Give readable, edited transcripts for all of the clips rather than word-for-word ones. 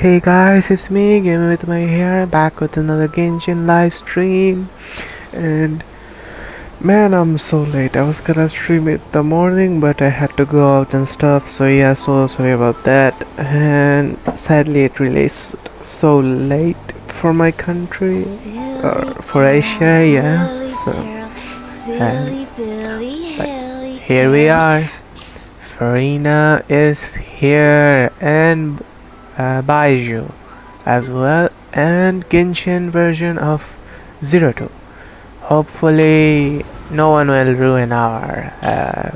Hey guys, it's me, Game with my hair, back with another Genshin live stream. And man, I'm so late. I was gonna stream it the morning, but I had to go out and stuff. So yeah, so sorry about that. And sadly, it released so late for my country, for Asia. Yeah. So, but here we are. Furina is here, and Baiju as well, and Genshin version of 02. Hopefully no one will ruin our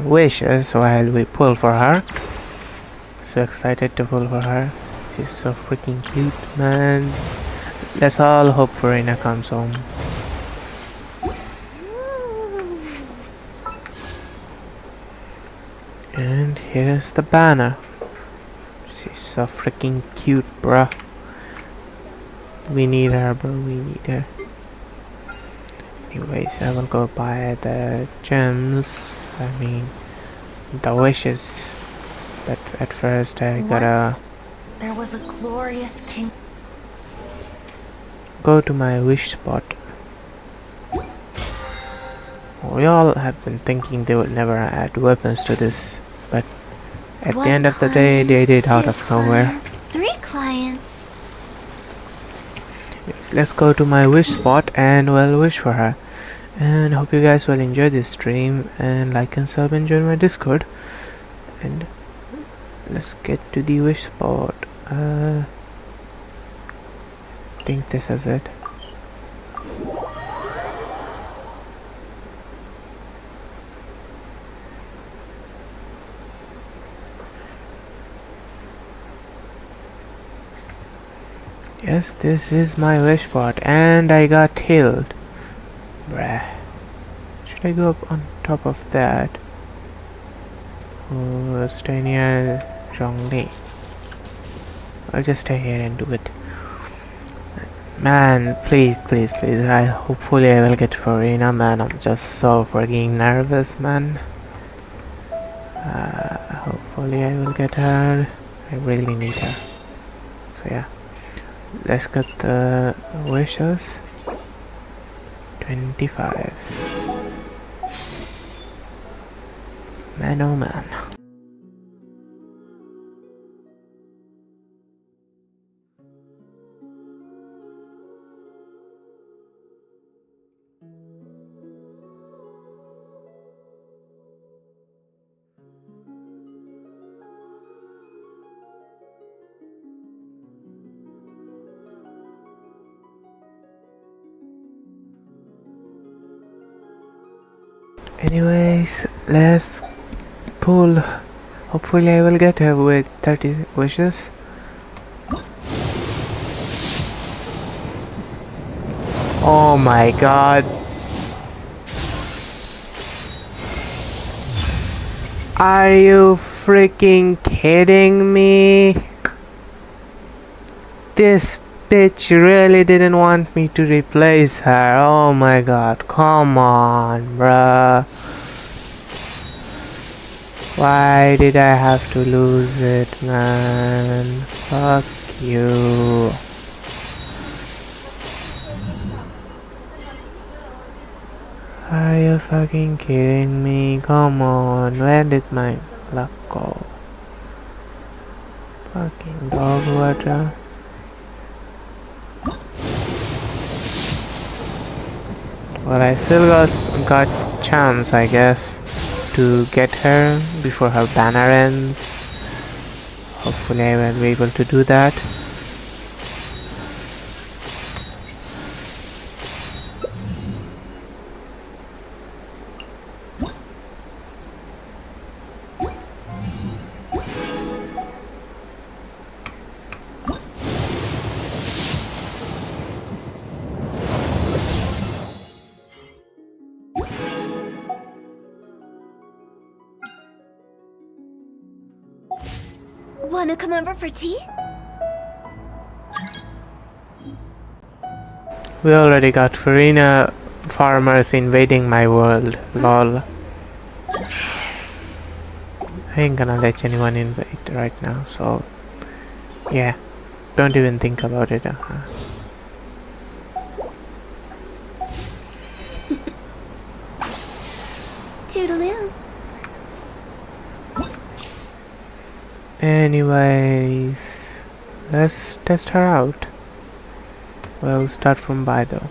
wishes while we pull for her. So excited to pull for her. She's so freaking cute, man. Let's all hope Furina comes home. And here's the banner. She's so freaking cute, bruh. We need her, bro. We need her. Anyways, I will go buy the gems. I mean, the wishes. But at first, I gotta. There was a glorious king. Go to my wish spot. We all have been thinking they would never add weapons to this, but at the end of the day, they did out of nowhere. 3 clients. Let's go to my wish spot and we'll wish for her. And hope you guys will enjoy this stream and like and sub and join my Discord. And let's get to the wish spot. I think this is it. Yes, this is my wish spot, and I got healed. Bruh. Should I go up on top of that? Or stay near Zhongli? I'll just stay here and do it. Man, please, please, please. Hopefully I will get Furina, man. I'm just so freaking nervous, man. Hopefully I will get her. I really need her. So yeah. Let's get the wishes. 25. Man, oh man. Anyways, let's pull. Hopefully I will get her with 30 wishes. Oh my god. Are you freaking kidding me? This bitch really didn't want me to replace her. Oh my god, come on, bruh. Why did I have to lose it, man? Fuck you. Are you fucking kidding me? Come on, where did my luck go? Fucking dog water. Well, I still got chance, I guess, to get her before her banner ends. Hopefully I will be able to do that. Wanna come over for tea? We already got Furina farmers invading my world, lol. I ain't gonna let anyone invade right now, so yeah. Don't even think about it. Toodaloo. Anyways, let's test her out. We'll start from by though.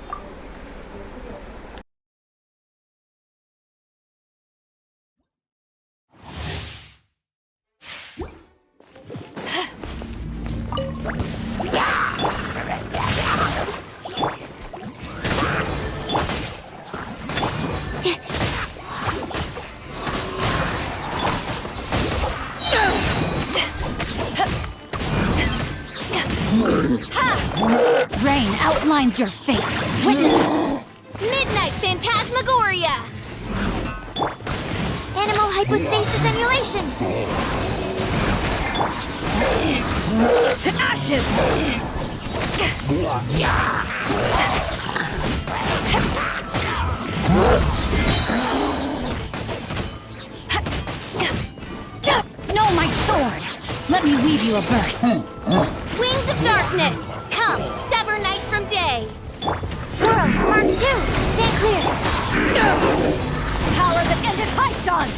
Rain outlines your fate. Witness Midnight Phantasmagoria! Animal hypostasis emulation. to ashes! No, my sword! Let me weave you a verse. Wings of Darkness! Come, sever night from day! Swirl, Mark 2. Stand clear. Power that ended Python!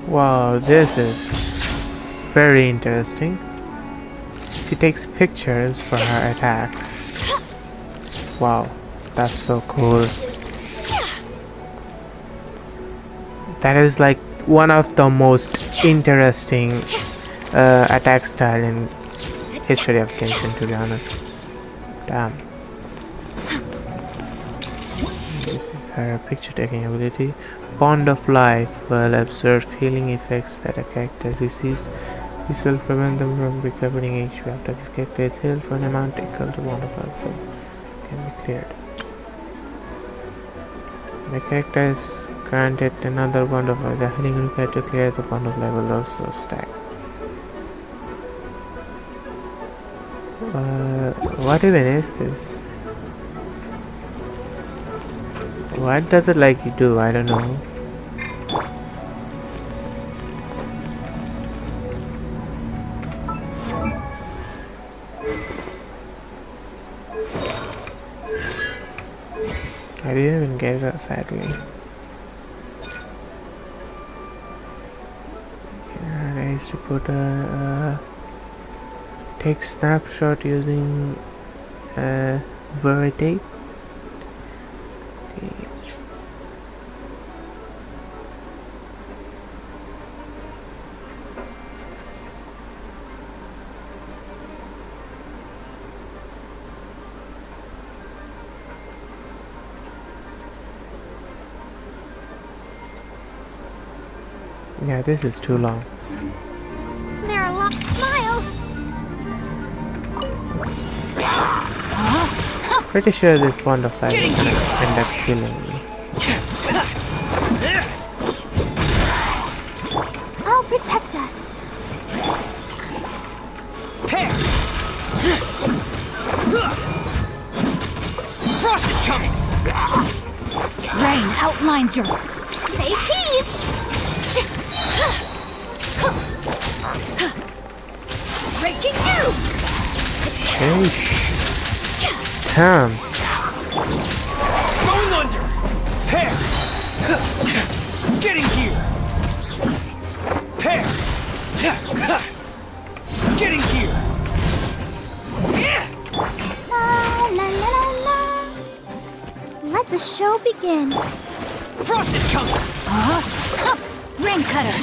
Wow, this is very interesting. She takes pictures for her attacks. Wow, that's so cool. That is like one of the most interesting attack style in history of Genshin, to be honest. Damn. This is her picture taking ability. Bond of Life will observe healing effects that a character receives. This will prevent them from recovering HP after this character is healed for an amount equal to Bond of Life, so can be cleared. The character is granted another Bond of Life. The healing required to clear the Bond of Life will also stack. What even is this? What does it like you do? I don't know. I didn't even get it, sadly. I used to put a take snapshot using Verite. Yeah, this is too long. There are lots. Smile. Pretty sure this Bond of Life is gonna end up killing me. I'll protect us. Frost is coming! Rain outlines your... Say cheese. Breaking news! Hey, damn. Going under! Pair! Getting here! Pair! Getting here! La la la la la. Let the show begin. Frost is coming! Rain cutter!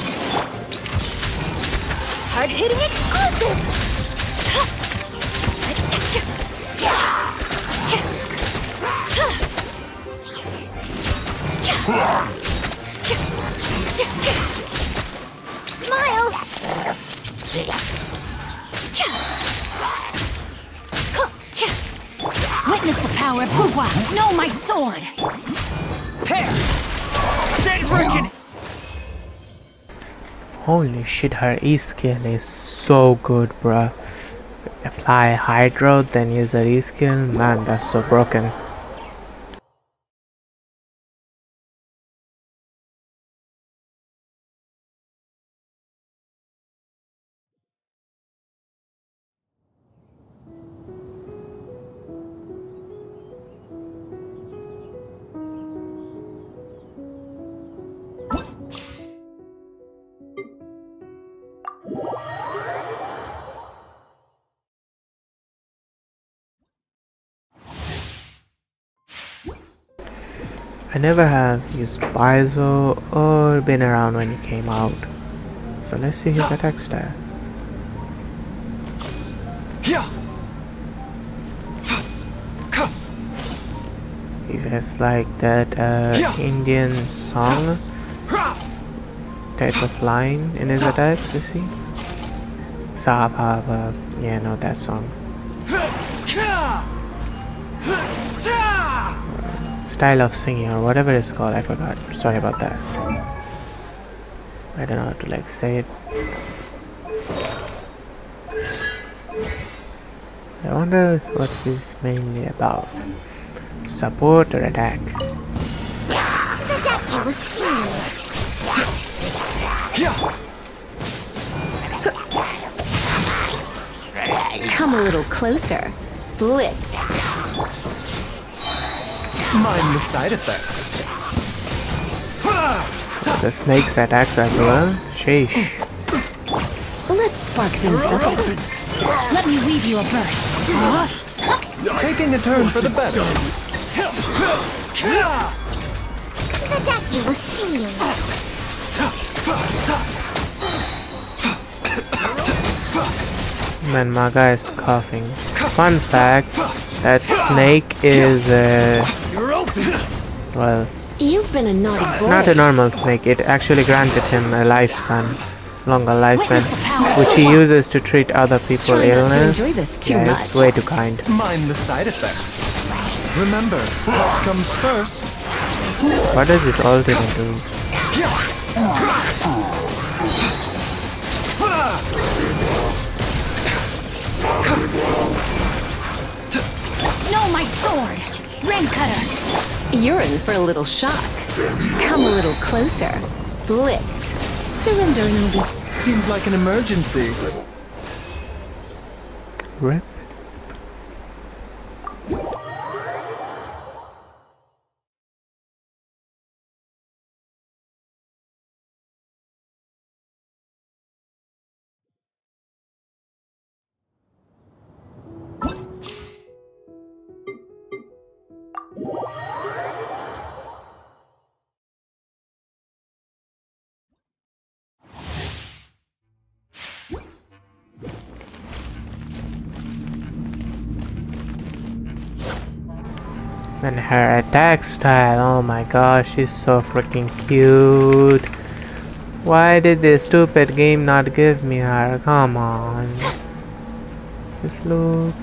Hard-hitting exclusive. Smile! Witness the power of Fuwa. Know my sword. Pair! Then freaking Holy shit, her E skill is so good, bruh. Apply Hydro, then use her E skill. Man, that's so broken. I never have used Paizo or been around when he came out. So let's see his attack style. He has like that Indian song type of line in his attacks, you see? Saab, yeah, no, that song. Style of singing or whatever it's called, I forgot. Sorry about that. I don't know how to like say it. I wonder what this mainly about. Support or attack? The doctor will see you. Come a little closer. Blitz. mind the side effects. The snake's attacks as well. Sheesh. Let's spark things up. Let me weave you a burst. Taking a turn for the better. The doctor will see you. Man, my guy is coughing. Fun fact, that snake is, well, You've been a naughty boy. not a normal snake. It actually granted him a lifespan, longer lifespan, which he uses to treat other people's Try not to illness. enjoy this too Yeah, much. it's way too kind. Mind the side effects. Remember, health comes first. What does his ultimate do? Know my sword. Rain cutter. You're in for a little shock. Come a little closer. Blitz. Surrender and I'll be... Seems like an emergency. Rip. And her attack style, oh my gosh, she's so freaking cute. Why did this stupid game not give me her? Come on. Just look.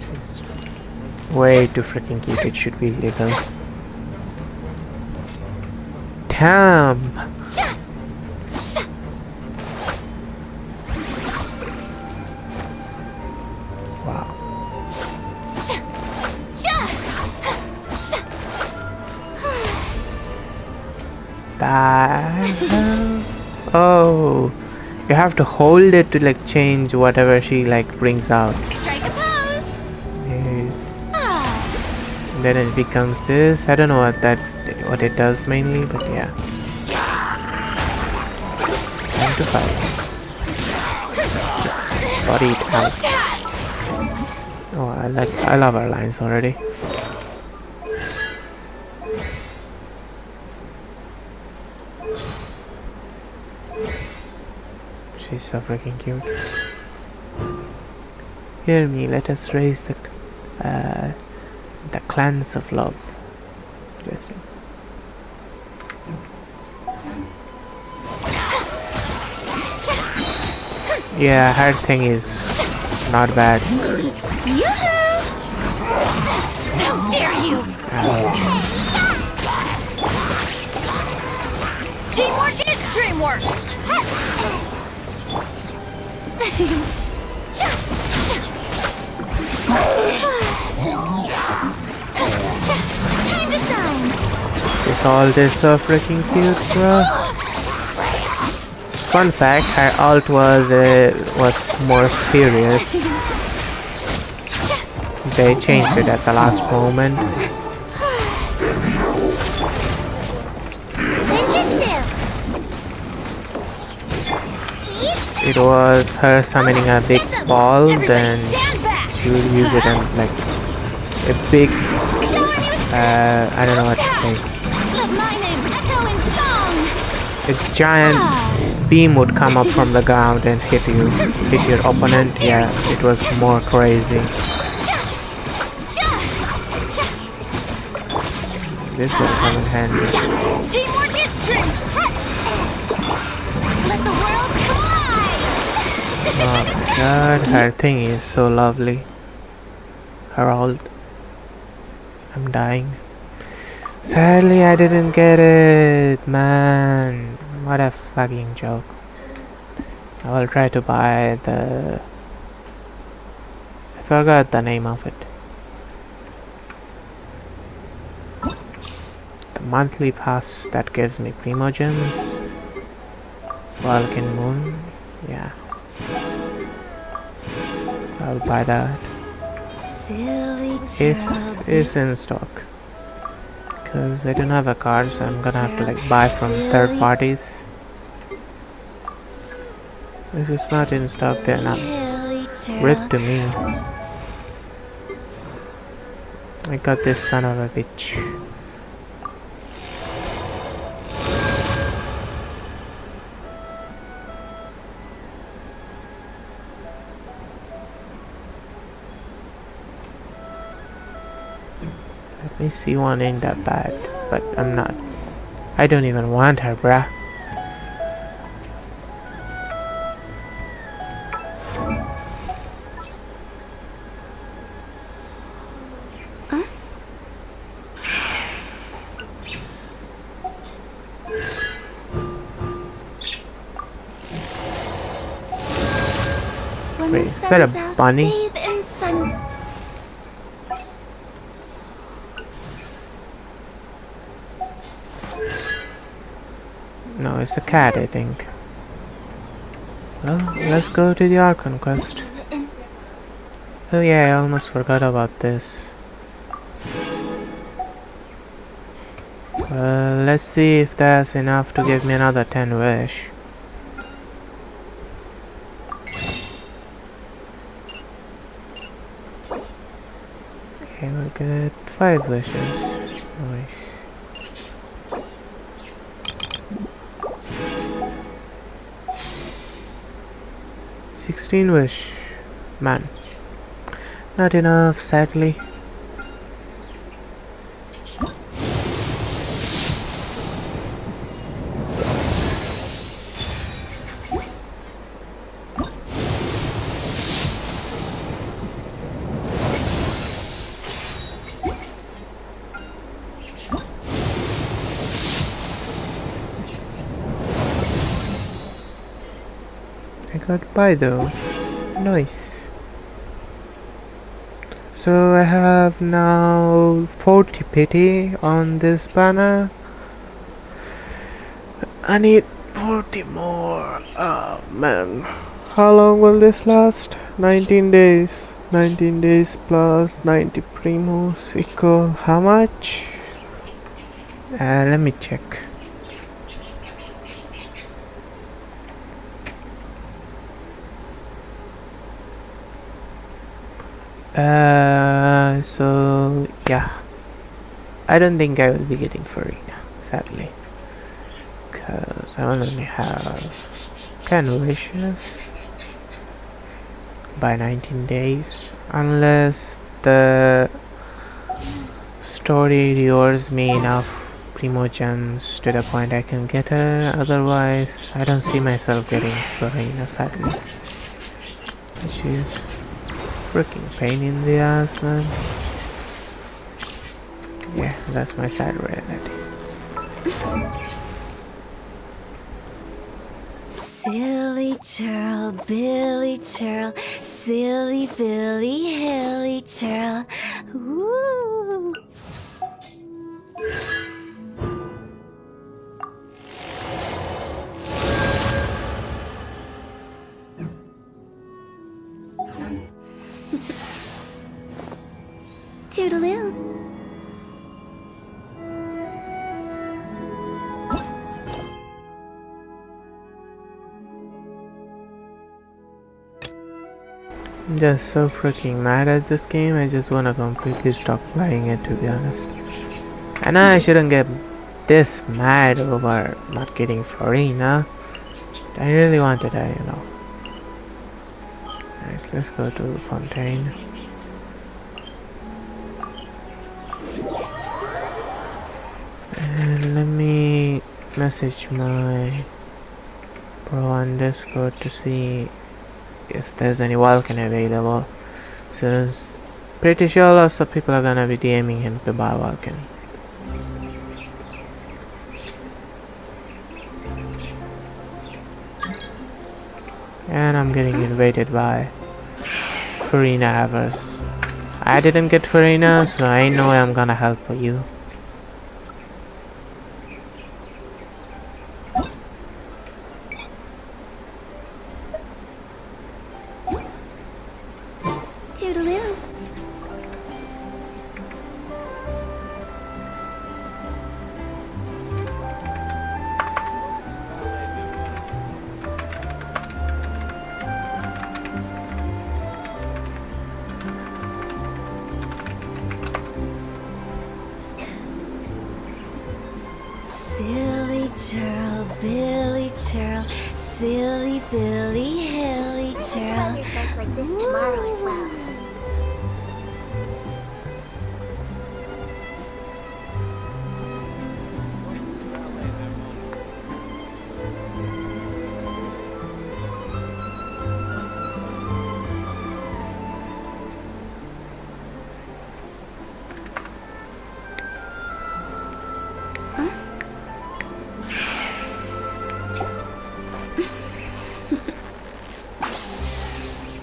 She's way too freaking cute, it should be illegal. Damn! Wow. That. Oh, you have to hold it to like change whatever she like brings out. Strike a pose. Yeah. And then it becomes this. I don't know what it does mainly, but yeah. Time to fight. Body out. Oh, I love our lines already. She's so freaking cute. Hear me, let us raise the clans of love. Yeah, her thing is not bad. Yoo-hoo! How dare you! Teamwork is dreamwork! Time to shine. Is all this so freaking cute, bro? Fun fact, her ult was more serious. They changed it at the last moment. It was her summoning a big ball, then she would use it and like a big, I don't know what to say. Let my name echo in song! A giant beam would come up from the ground and hit your opponent. Yeah, it was more crazy. This will come in handy. Teamwork is dream! Let the world collide! Oh my god, her thing is so lovely. Her ult. I'm dying. Sadly, I didn't get it, man. What a fucking joke. I will try to buy the... I forgot the name of it. The monthly pass that gives me Primogems. Vulcan Moon. Yeah. I'll buy that. Silly If it's in stock. Because I don't have a card, so I'm gonna have to like buy from third parties. If it's not in stock, then rip to me. I got this son of a bitch. Let me see, one ain't that bad, but I'm not. I don't even want her, bruh. When Wait, the is that a sun's out, bunny? bathe in sun. No, it's a cat, I think. Well, let's go to the Archon quest. Oh yeah, I almost forgot about this. Let's see if that's enough to give me another 10 wish. Okay, we'll get 5 wishes. Nice. $16 wish. Man. Not enough, sadly. I got by though. Nice. So I have now 40 pity on this banner. I need 40 more. Oh man. How long will this last? 19 days. 19 days plus 90 primos equal how much? Let me check. So yeah, I don't think I will be getting furina, sadly, because I only have 10 wishes by 19 days. Unless the story rewards me enough primo gems to the point I can get her. Otherwise, I don't see myself getting Furina sadly. She's freaking pain in the ass, man. Yeah, that's my sad reality. Silly churl, Billy churl, silly Billy, hilly churl. Woo! Toodaloo. I'm just so freaking mad at this game. I just wanna completely stop playing it, to be honest. And I shouldn't get this mad over not getting Furina. I really wanted her, you know. Nice, let's go to the Fontaine. And let me message my bro on Discord to see if there's any Vulcan available, since pretty sure lots of people are gonna be DMing him to buy Vulcan. And I'm getting invaded by Furina havers. I didn't get Furina, so I know I'm gonna help you. Toodaloo. Silly churl, Billy churl, silly Billy, hilly churl. Weather's nice like this tomorrow as well.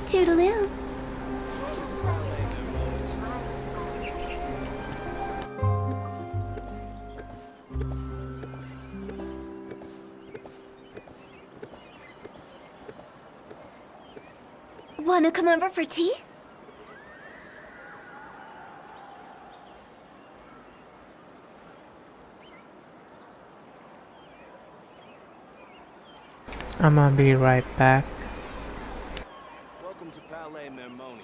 Toodaloo. Wanna come over for tea? I'm gonna be right back. Welcome to Palais Mermoni.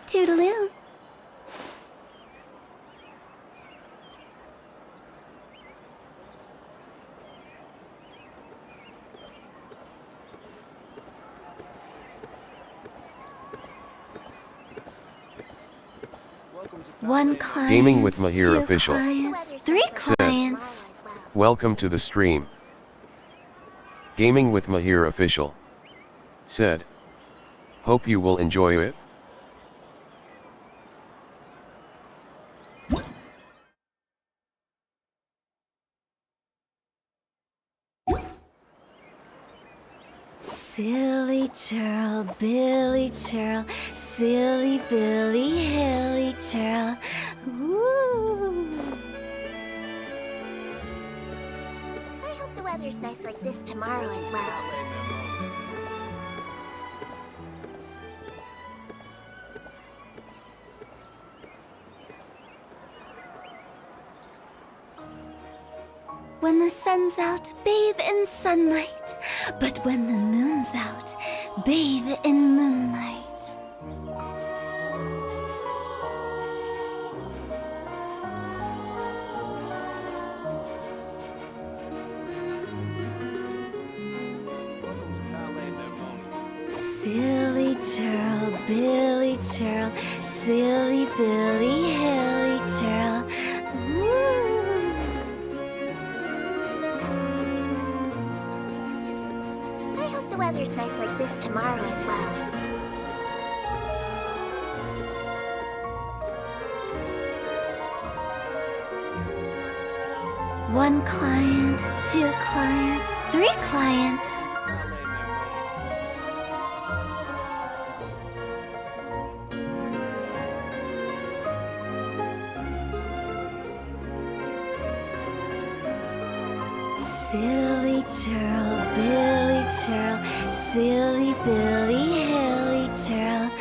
Toodaloo. Welcome to One client. Gaming with Mahir two Official. Clients, three Said. clients. Welcome to the stream. Gaming with Mahir Official. Said. Hope you will enjoy it. Silly churl, Billy churl, silly Billy, hilly churl. Woo! I hope the weather's nice like this tomorrow as well. When the sun's out, bathe in sunlight. But when the moon's out, bathe in moonlight. Silly churl, Billy churl, silly Billy, hilly churl. Ooh. I hope the weather's nice like this tomorrow as well. One client, two clients, three clients. Silly churl, Billy churl, silly Billy, hilly churl. Welcome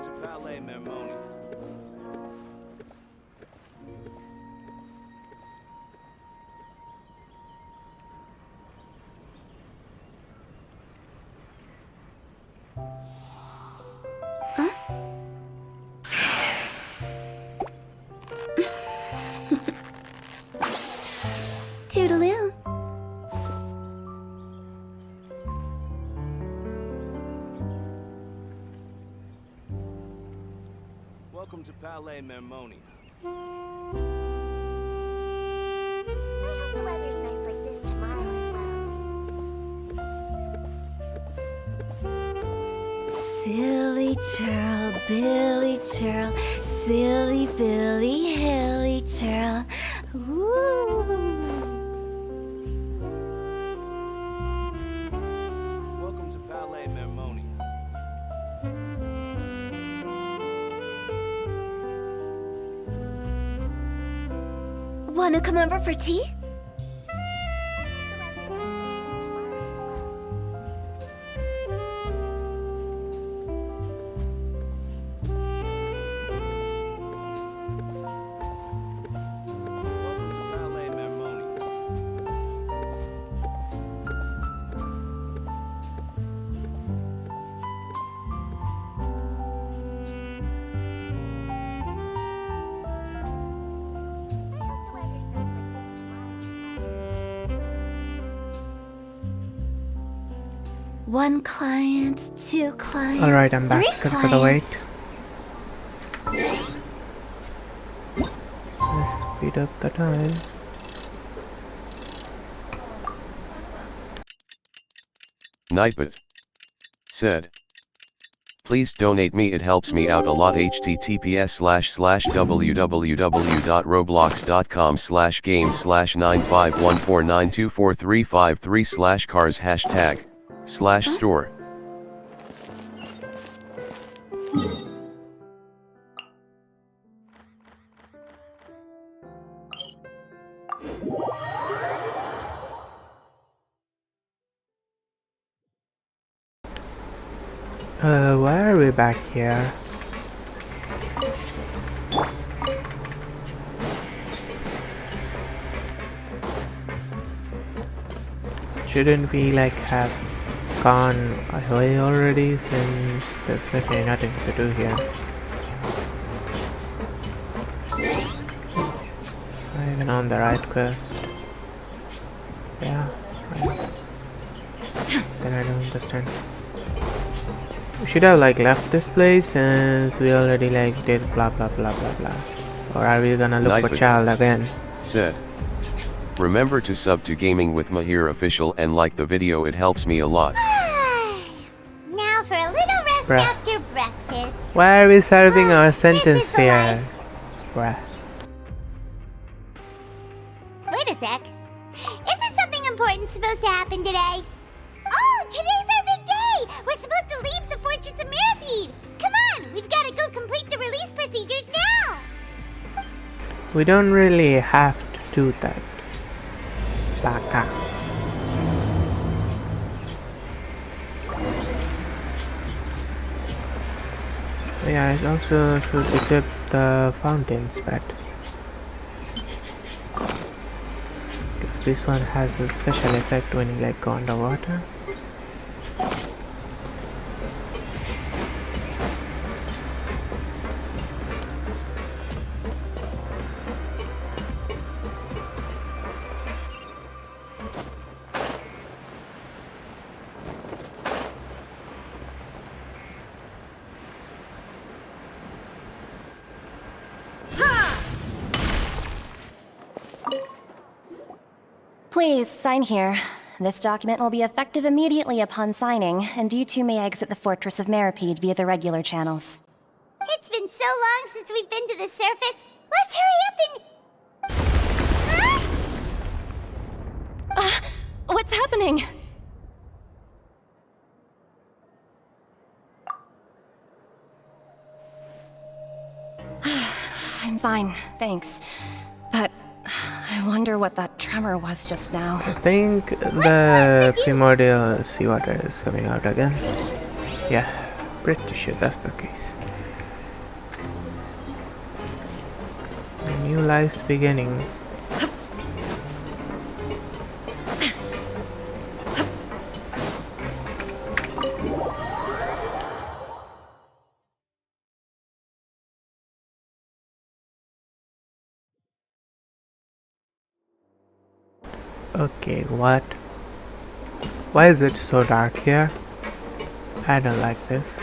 to Palais Mermoni. Toodaloo. Welcome to Palais Mermoni. I hope the weather's nice like this tomorrow as well. Silly churl, Billy churl, silly Billy, hilly churl. Welcome to Palais Mermoni. Wanna come over for tea? Welcome to Palais Mermoni. One client, two clients. Alright, I'm back. three Sorry for the wait. clients. Let's speed up the time. Nightbot said, please donate me, it helps me out a lot. https://www.roblox.com/game/95149243553/cars#store. Why are we back here? Shouldn't we like have gone away already, since there's literally nothing to do here? Not even on the right quest. Yeah, right. Then I don't understand. We should have like left this place, since we already like did blah blah blah blah blah. Or are we gonna look for Nightbot child again? said, remember to sub to Gaming with Mahir Official and like the video, it helps me a lot. Now for a little rest Bruh. after breakfast. Why are we serving our This sentence is the here? life. Bruh. Wait a sec. Isn't something important supposed to happen today? Oh, today's our big day! We're supposed to leave the Fortress of Mirapede! Come on, we've got to go complete the release procedures now! We don't really have to do that. Baka. Yeah, I also should equip the fountains, but because this one has a special effect when you like go underwater. Please, sign here. This document will be effective immediately upon signing, and you two may exit the Fortress of Meripede via the regular channels. It's been so long since we've been to the surface. Let's hurry up and... Huh? What's happening? I'm fine, thanks. But I wonder what that tremor was just now. I think the primordial seawater is coming out again. Yeah, pretty sure that's the case. A new life's beginning. Okay, what? Why is it so dark here? I don't like this.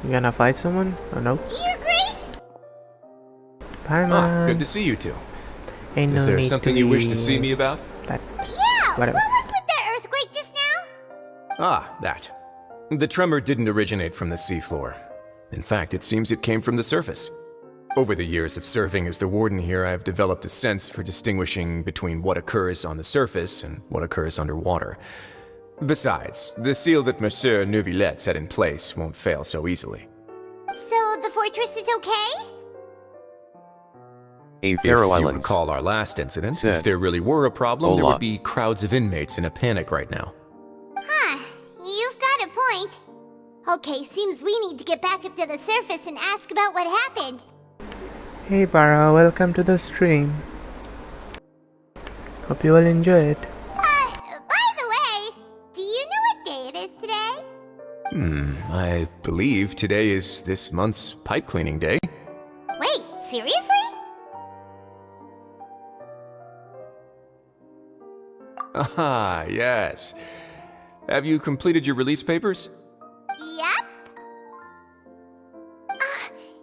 You gonna fight someone? Or no? Your Grace? Paimon. Good to see you two. Ain't Is no there need something you wish to see me about? That. Yeah, Whatever. what was with that earthquake just now? That. The tremor didn't originate from the seafloor. In fact, it seems it came from the surface. Over the years of serving as the warden here, I've developed a sense for distinguishing between what occurs on the surface and what occurs underwater. Besides, the seal that Monsieur Neuvillette set in place won't fail so easily. So the fortress is okay? A Faroe If you Islands. recall our last incident, Said. if there really were a problem, there Hola. would be crowds of inmates in a panic right now. Huh, you've got a point. Okay, seems we need to get back up to the surface and ask about what happened. Hey Bara, welcome to the stream. Hope you will enjoy it. By the way, do you know what day it is today? I believe today is this month's pipe cleaning day. Wait, seriously? Ah, yes. Have you completed your release papers? Yep.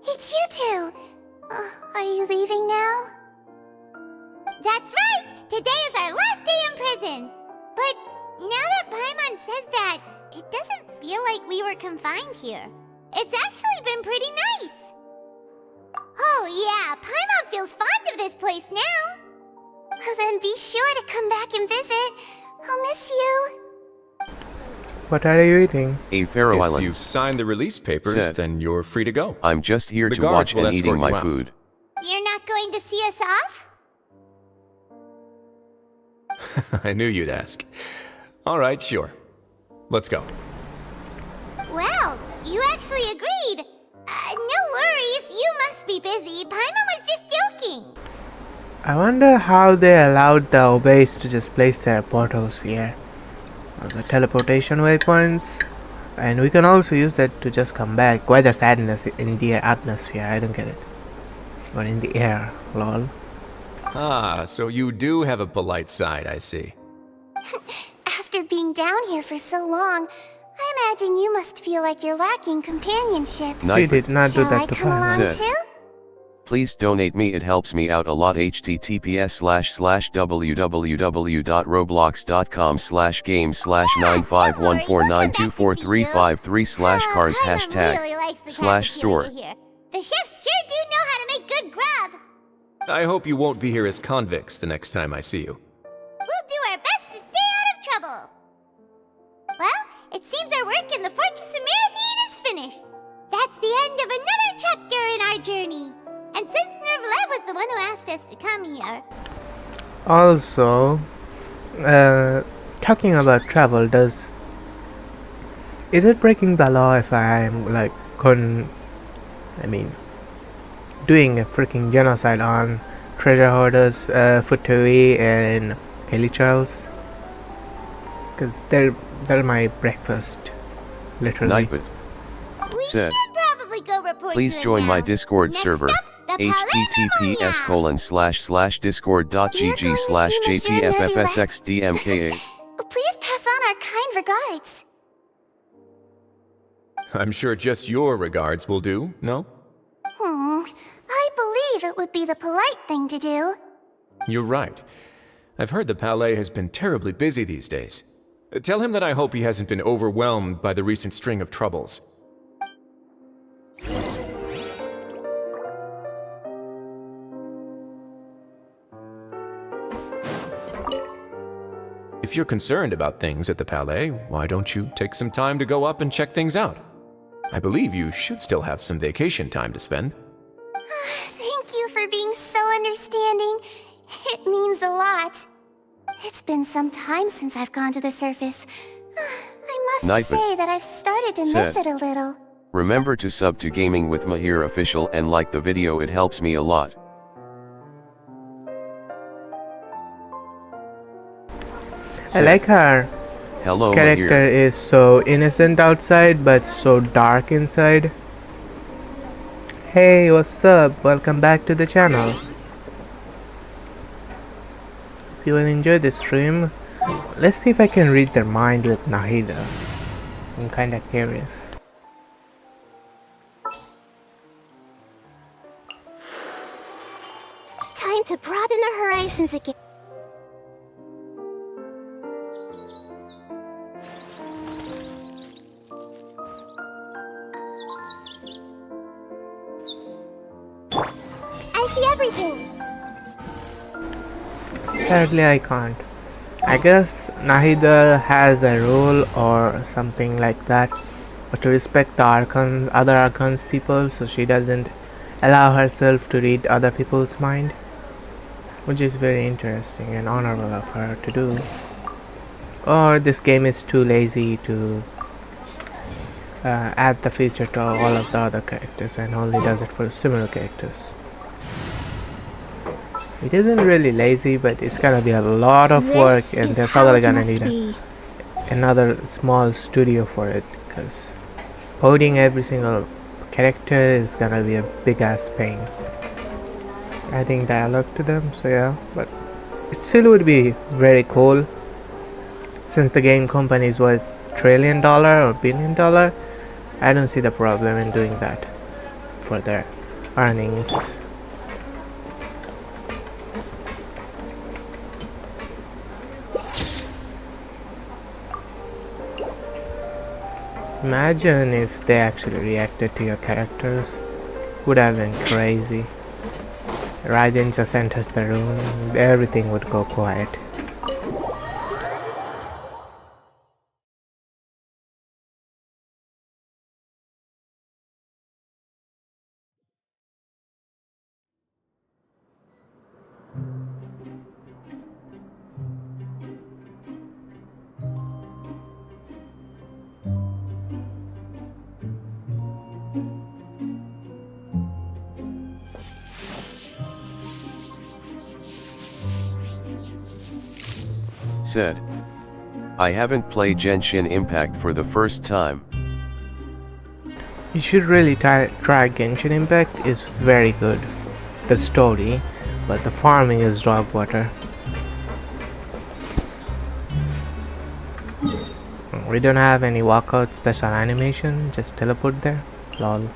It's you two. Are you leaving now? That's right! Today is our last day in prison! But now that Paimon says that, it doesn't feel like we were confined here. It's actually been pretty nice! Oh yeah, Paimon feels fond of this place now! Then be sure to come back and visit. I'll miss you. What are you eating? A Faroe If Islands. you've signed the release papers, Said. then you're free to go. I'm just here The to guards watch will and eating escort my you out. food. You're not going to see us off? I knew you'd ask. All right, sure. Let's go. Well, you actually agreed. No worries, you must be busy. Paimon was just joking. I wonder how they allowed the obeys to just place their portals here. Or the teleportation waypoints. And we can also use that to just come back. Why the sadness in the atmosphere? I don't get it. Or in the air, lol. Ah, so you do have a polite side, I see. After being down here for so long, I imagine you must feel like you're lacking companionship. We Night, did not do Shall I that to come along Paimon. Said. too? please donate me, it helps me out a lot. https://www.roblox.com/game/95149243553/cars # The chefs sure do know how to make good grub. I hope you won't be here as convicts the next time I see you. We'll do our best to stay out of trouble. Well, it seems our work in the Fortress of Meripede is finished. That's the end of another chapter in our journey. And since Neuvillette was the one who asked us to come here, Also, talking about travel, is it breaking the law if I'm like doing a freaking genocide on treasure hoarders, Futui and Helichals? Because they're my breakfast, literally. Nightbit. we Said. should probably go report Please to him join my now. Discord Next server. up, the https://discord.gg/jpffsxdmka. Please pass on our kind regards. I'm sure just your regards will do, no? I believe it would be the polite thing to do. You're right. I've heard the Palais has been terribly busy these days. Tell him that I hope he hasn't been overwhelmed by the recent string of troubles. If you're concerned about things at the Palais, why don't you take some time to go up and check things out? I believe you should still have some vacation time to spend. Thank you for being so understanding. It means a lot. It's been some time since I've gone to the surface. I must say that I've started to miss it a little. Remember to sub to Gaming with Mahir Official and like the video, it helps me a lot. I like her character Mahir. is so innocent outside but so dark inside. Hey, what's up? Welcome back to the channel. If you will enjoy this stream, let's see if I can read their mind with Nahida. I'm kinda curious. Time to broaden the horizons again. I see everything. Sadly, I can't. I guess Nahida has a rule or something like that, or to respect the archons, other archons people, so she doesn't allow herself to read other people's mind, which is very interesting and honorable of her to do. Or this game is too lazy to add the feature to all of the other characters and only does it for similar characters. It isn't really lazy, but it's gonna be a lot of work, and they're probably gonna need another small studio for it, because coding every single character is gonna be a big ass pain. Adding dialogue to them, so yeah, but it still would be very cool. Since the game company is worth $1 trillion or $1 billion, I don't see the problem in doing that for their earnings. Imagine if they actually reacted to your characters. Would have been crazy. Raiden just enters the room, everything would go quiet. Said, I haven't played Genshin Impact for the first time. You should really try Genshin Impact. Is very good. The story, but the farming is dog water. We don't have any walkout special animation, just teleport there. Lol.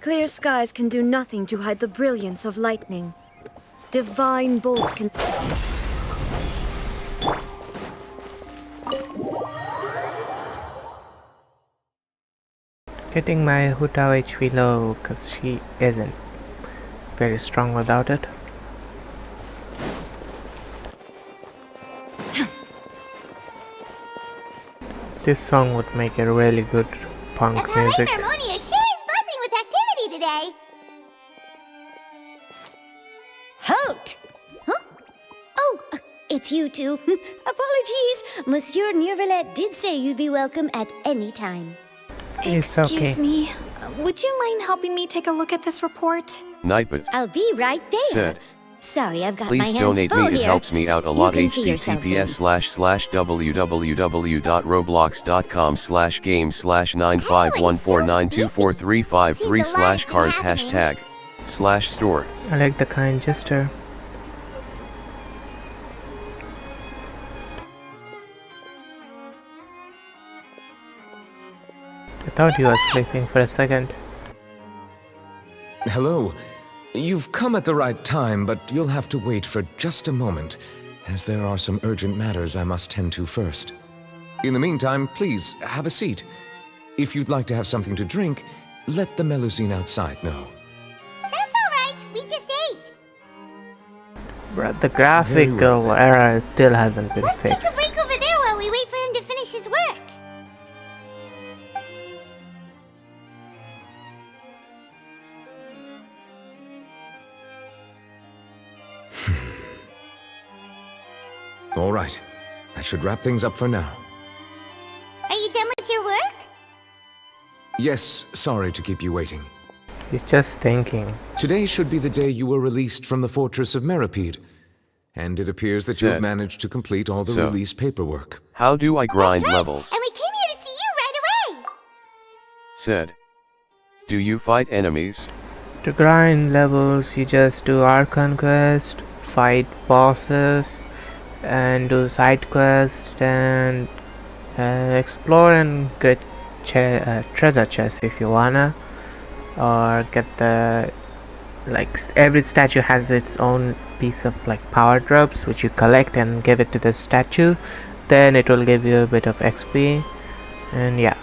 Clear skies can do nothing to hide the brilliance of lightning. Divine bolts can... Getting my Hutao HP low, cause she isn't very strong without it. This song would make a really good punk music. Harmonia sure is buzzing with activity today. Halt! Huh? Oh, it's you two. Apologies. Monsieur Neurvalet did say you'd be welcome at any time. It's okay. Excuse me. Would you mind helping me take a look at this report? Nightbot I'll be right there. said, Sorry, I've got my please hands donate full me, here. it helps me out a lot. You can see yourselves in. https://www.roblox.com/game/951492435/cars#store. I like the kind gesture. thought you were sleeping for a second. Hello. You've come at the right time, but you'll have to wait for just a moment, as there are some urgent matters I must tend to first. In the meantime, please, have a seat. If you'd like to have something to drink, let the Melusine outside know. That's alright, we just ate. But the graphical error still hasn't been Let's take a fixed. break over there while we wait for him to finish his work. All right. That should wrap things up for now. Are you done with your work? Yes, sorry to keep you waiting. He's just thinking. Today should be the day you were released from the Fortress of Meripede, and it appears that you have Said. managed to complete all the So. release paperwork. How do I grind That's right, levels? And we came here to see you right away. Said. Do you fight enemies? To grind levels, you just do archon quest, fight bosses, and do side quests, and explore and get treasure chests if you wanna, or get the every statue has its own piece of power drops which you collect and give it to the statue, then it will give you a bit of XP. And yeah,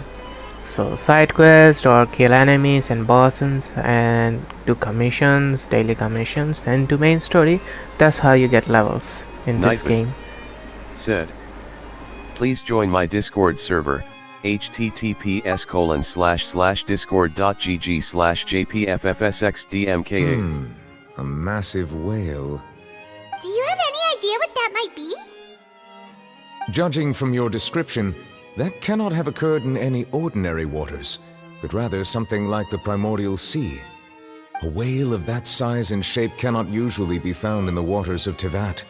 so side quest or kill enemies and bosses and do commissions, daily commissions, and do main story. That's how you get levels in this Nightly. game. Said. Please join my Discord server, https://discord.gg/jpffsxdmka. A massive whale. Do you have any idea what that might be? Judging from your description, that cannot have occurred in any ordinary waters, but rather something like the primordial sea. A whale of that size and shape cannot usually be found in the waters of Tevat.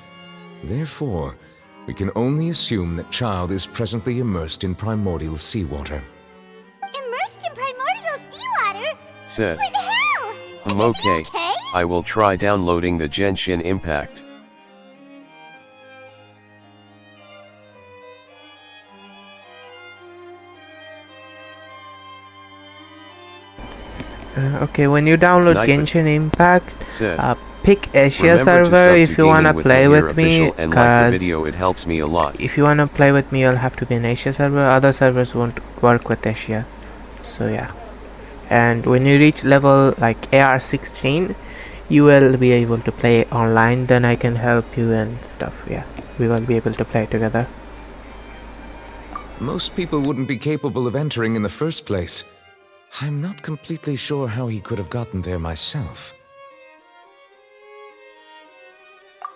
Therefore, we can only assume that Child is presently immersed in primordial seawater. Immersed in primordial seawater? Said. But how? I'm Is he okay. I will try downloading the GENSHIN IMPACT. Okay, when you download Nightly. Genshin Impact, Said. pick Asia Remember to server sub if to you wanna Gaming with play Mahir with me, Official and like the cause video, it helps me a lot. if you wanna play with me, you'll have to be in Asia server. Other servers won't work with Asia. So yeah. And when you reach level AR16, you will be able to play online. Then I can help you and stuff. Yeah, we will be able to play together. Most people wouldn't be capable of entering in the first place. I'm not completely sure how he could have gotten there myself.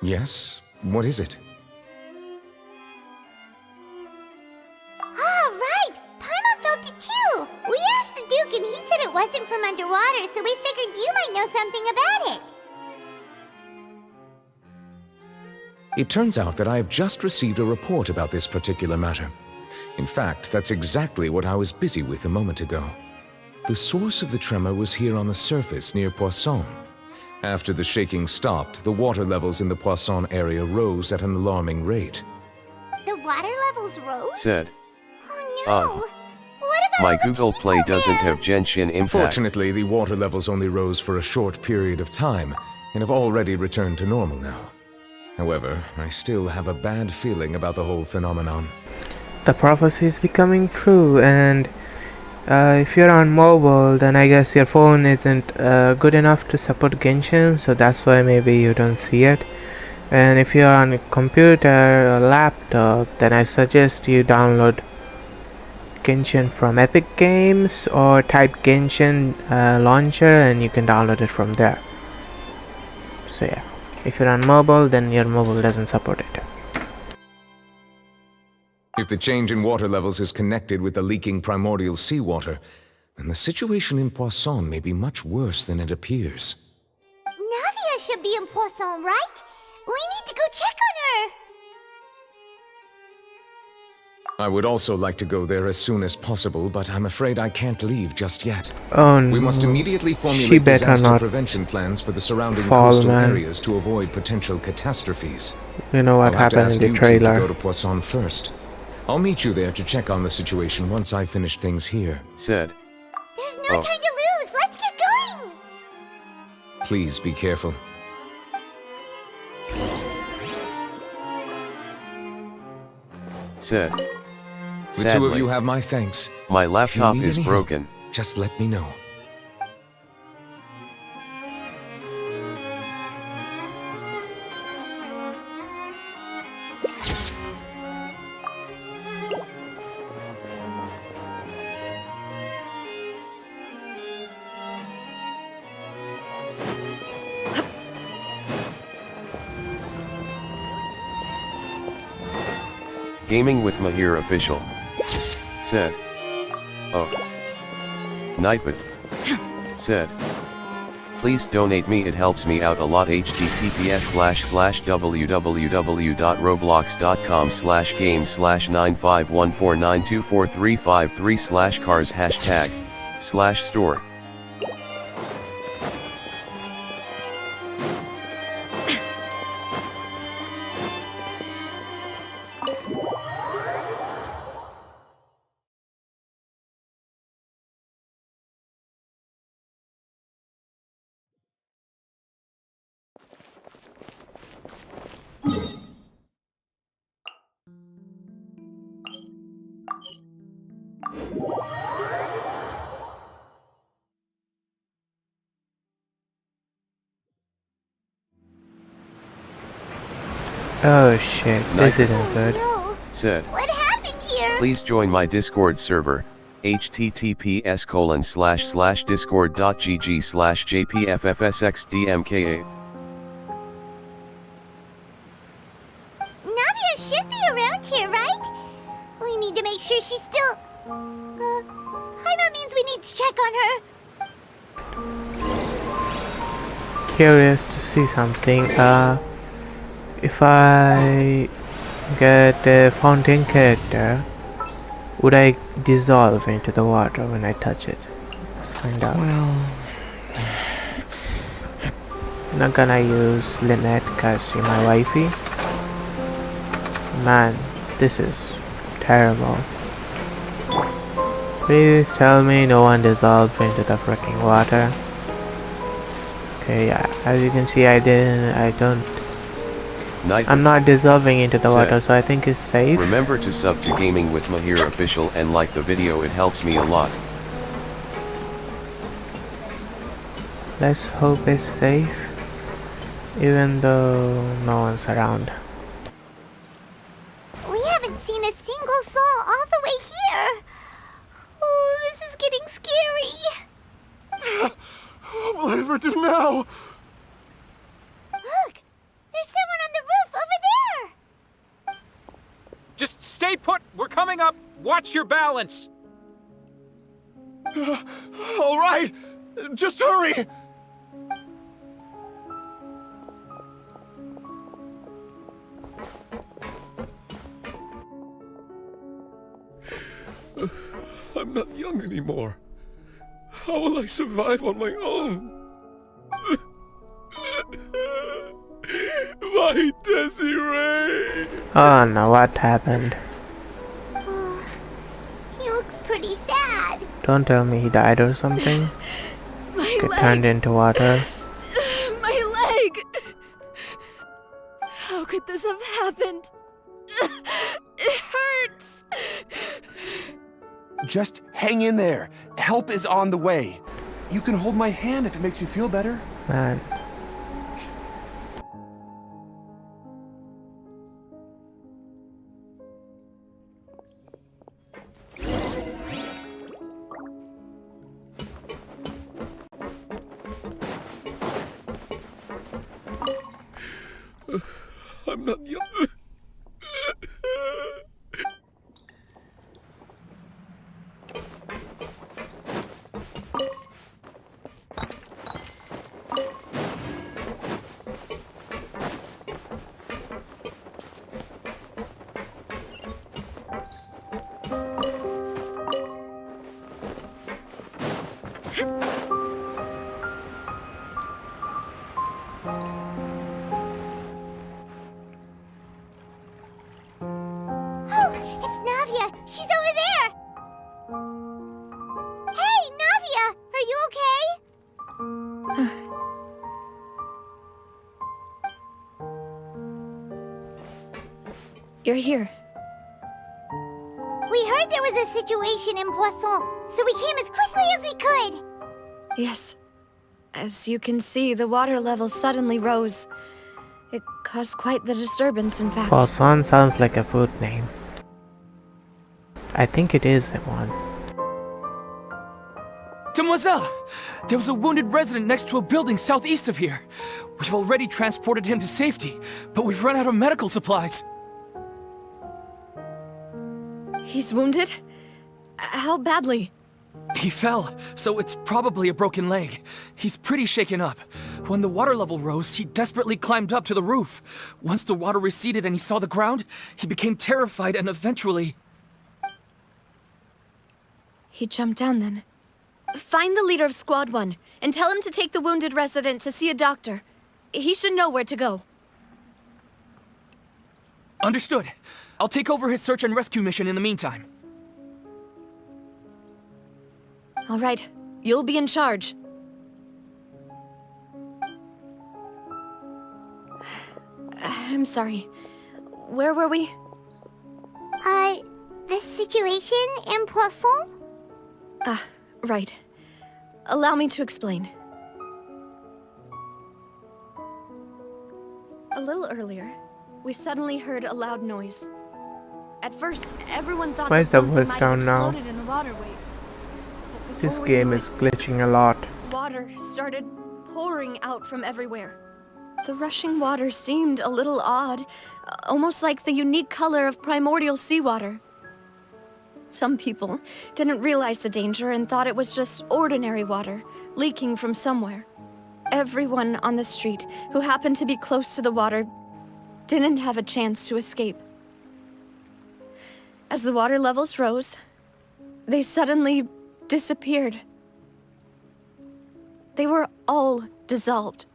Yes? What is it? Ah, right! Paimon felt it too! We asked the Duke and he said it wasn't from underwater, so we figured you might know something about it. It turns out that I have just received a report about this particular matter. In fact, that's exactly what I was busy with a moment ago. The source of the tremor was here on the surface near Poisson. After the shaking stopped, the water levels in the Poisson area rose at an alarming rate. The water levels rose? Said. Oh no! What about My all the Google Play people doesn't there? have GENSHIN IMPACT. Fortunately, the water levels only rose for a short period of time and have already returned to normal now. However, I still have a bad feeling about the whole phenomenon. The prophecy is becoming true, and if you're on mobile, then I guess your phone isn't good enough to support Genshin, so that's why maybe you don't see it. And if you're on a computer or laptop, then I suggest you download Genshin from Epic Games or type Genshin launcher and you can download it from there. So yeah, if you're on mobile, then your mobile doesn't support it. If the change in water levels is connected with the leaking primordial seawater, then the situation in Poisson may be much worse than it appears. Navia should be in Poisson, right? We need to go check on her! I would also like to go there as soon as possible, but I'm afraid I can't leave just yet. Oh no. We must immediately She formulate better disaster not prevention plans for the surrounding fall, coastal man. areas to avoid potential catastrophes. You know what I'll have to happened ask in the you two to go trailer. to Poisson first. I'll meet you there to check on the situation once I finish things here. Said. There's no time to lose. Let's get going. Please be careful. Said. The two of you have my thanks. My If you laptop need is any help, broken. just let me know. Gaming with Mahir official. Said. Oh. Nightbot. Said. Please donate me, it helps me out a lot. https://www.roblox.com/game/951492435 3/cars #store. Oh shit, this isn't good. No. Said. What happened here? Please join my Discord server, https://discord.gg/jpffsxdmka. Navia should be around here, right? We need to make sure she's still... Paimon means we need to check on her. Curious to see something. If I get a fountain character, would I dissolve into the water when I touch it? Let's find out. Not gonna use Lynette cause she's my wifey. Man, this is terrible. Please tell me no one dissolved into the freaking water. Okay, yeah, as you can see, I'm not dissolving into the water, so I think it's safe. Remember to sub to Gaming with Mahir official and like the video, it helps me a lot. Let's hope it's safe, even though no one's around. We haven't seen a single soul all the way here. Oh, this is getting scary. What will I ever do now? Look, there's someone on the roof over there. Just stay put. We're coming up. Watch your balance. All right, just hurry. I'm not young anymore. How will I survive on my own? My Desiree! Oh no, what happened? He looks pretty sad. Don't tell me he died or something. My Get leg. turned into water. My leg! How could this have happened? It hurts! Just hang in there. Help is on the way. You can hold my hand if it makes you feel better. Man. I'm not young. Oh, it's You're here. We heard there was a situation in Poisson, so we came as quickly as we could. Yes. As you can see, the water level suddenly rose. It caused quite the disturbance, in fact. Poisson sounds like a food name. I think it is one. Demoiselle! There was a wounded resident next to a building southeast of here. We've already transported him to safety, but we've run out of medical supplies. He's wounded? How badly? He fell, so it's probably a broken leg. He's pretty shaken up. When the water level rose, he desperately climbed up to the roof. Once the water receded and he saw the ground, he became terrified and eventually... He jumped down then. Find the leader of Squad 1 and tell him to take the wounded resident to see a doctor. He should know where to go. Understood. I'll take over his search and rescue mission in the meantime. All right, you'll be in charge. I'm sorry. Where were we? The situation in Poisson? Ah, right. Allow me to explain. A little earlier, we suddenly heard a loud noise. At first, everyone thought Why that is the something voice might down have now? exploded in the waterways. But This before we game knew is it, glitching a lot. water started pouring out from everywhere. The rushing water seemed a little odd, almost like the unique color of primordial seawater. Some people didn't realize the danger and thought it was just ordinary water, leaking from somewhere. Everyone on the street who happened to be close to the water didn't have a chance to escape. As the water levels rose, they suddenly disappeared. They were all dissolved.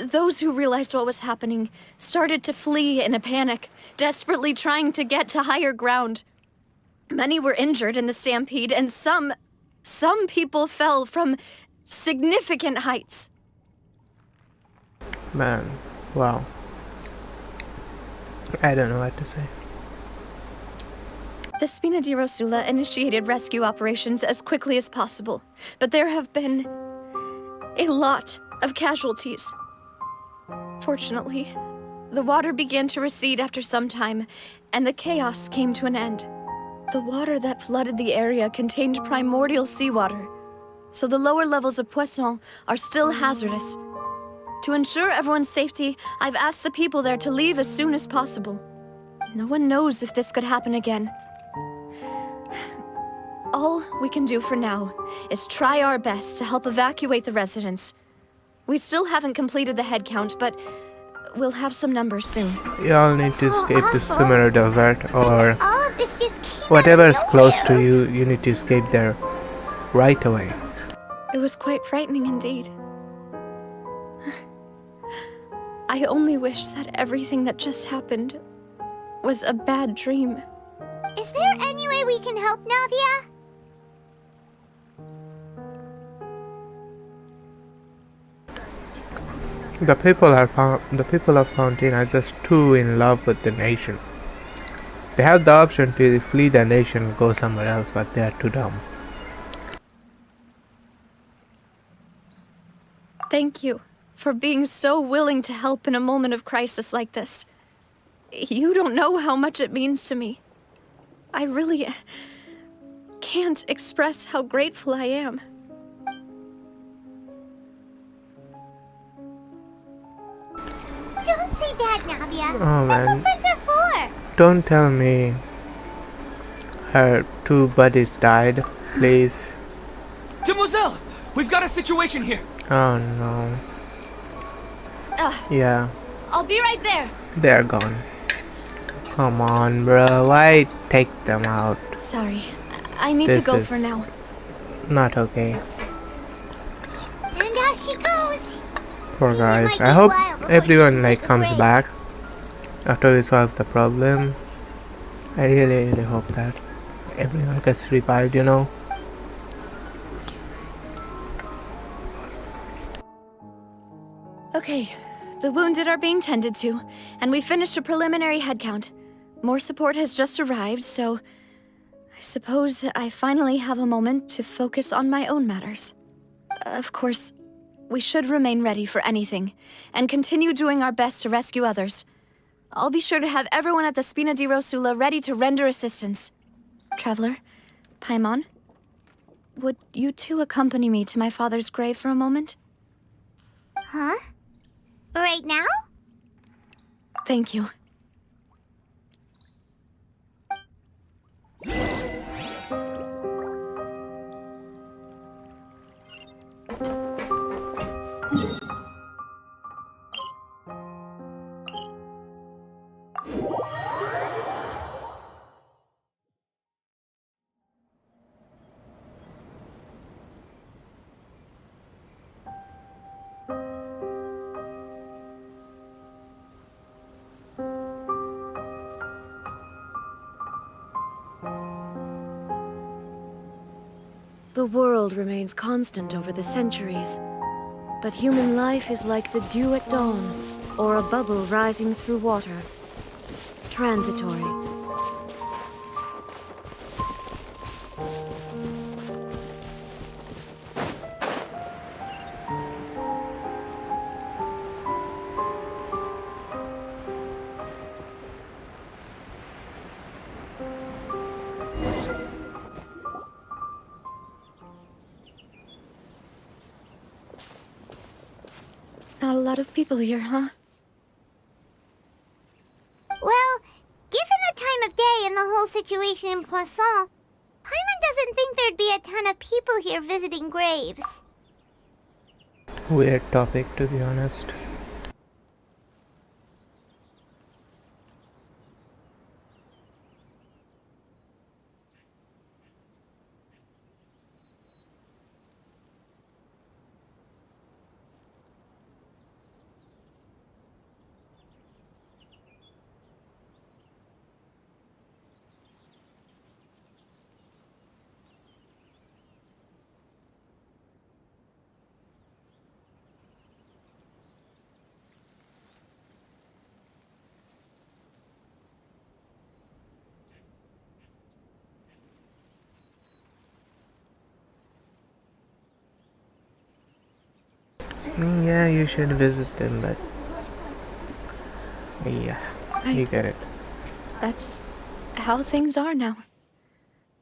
Those who realized what was happening started to flee in a panic, desperately trying to get to higher ground. Many were injured in the stampede, and some people fell from significant heights. Man, wow. I don't know what to say. The Spina di Rosula initiated rescue operations as quickly as possible, but there have been a lot of casualties. Fortunately, the water began to recede after some time, and the chaos came to an end. The water that flooded the area contained primordial seawater, so the lower levels of Poisson are still hazardous. To ensure everyone's safety, I've asked the people there to leave as soon as possible. No one knows if this could happen again. All we can do for now is try our best to help evacuate the residents. We still haven't completed the head count, but we'll have some numbers soon. Y'all need to escape the Sumeru Desert, or All of this just came whatever is out of close to nowhere. you, you need to escape there right away. It was quite frightening indeed. I only wish that everything that just happened was a bad dream. Is there any way we can help, Navia? The people of Fountain are just too in love with the nation. They have the option to flee the nation and go somewhere else, but they are too dumb. Thank you for being so willing to help in a moment of crisis like this. You don't know how much it means to me. I really can't express how grateful I am. Don't say that, Navia. Oh, That's man. what friends are for. Don't tell me her two buddies died, please. Demoiselle! We've got a situation here! Oh no. Ah, Yeah, I'll be right there. they're gone. Come on, bro. Why take them out? Sorry, I need This to go is- for now. Not okay. And out she goes. Poor guys. might I be hope wild before everyone she like gets comes away. back after we solve the problem. I really hope that everyone gets revived, you know. Okay, the wounded are being tended to, and we finished a preliminary head count. More support has just arrived, so I suppose I finally have a moment to focus on my own matters. Of course, we should remain ready for anything, and continue doing our best to rescue others. I'll be sure to have everyone at the Spina di Rosula ready to render assistance. Traveler, Paimon, would you two accompany me to my father's grave for a moment? Huh? Right now? Thank you. The world remains constant over the centuries, but human life is like the dew at dawn, or a bubble rising through water. Transitory. Not a lot of people here, huh? Well, given the time of day and the whole situation in Poisson, Paimon doesn't think there'd be a ton of people here visiting graves. Weird topic, to be honest. I mean, yeah, you should visit them, but yeah, you get it. That's how things are now.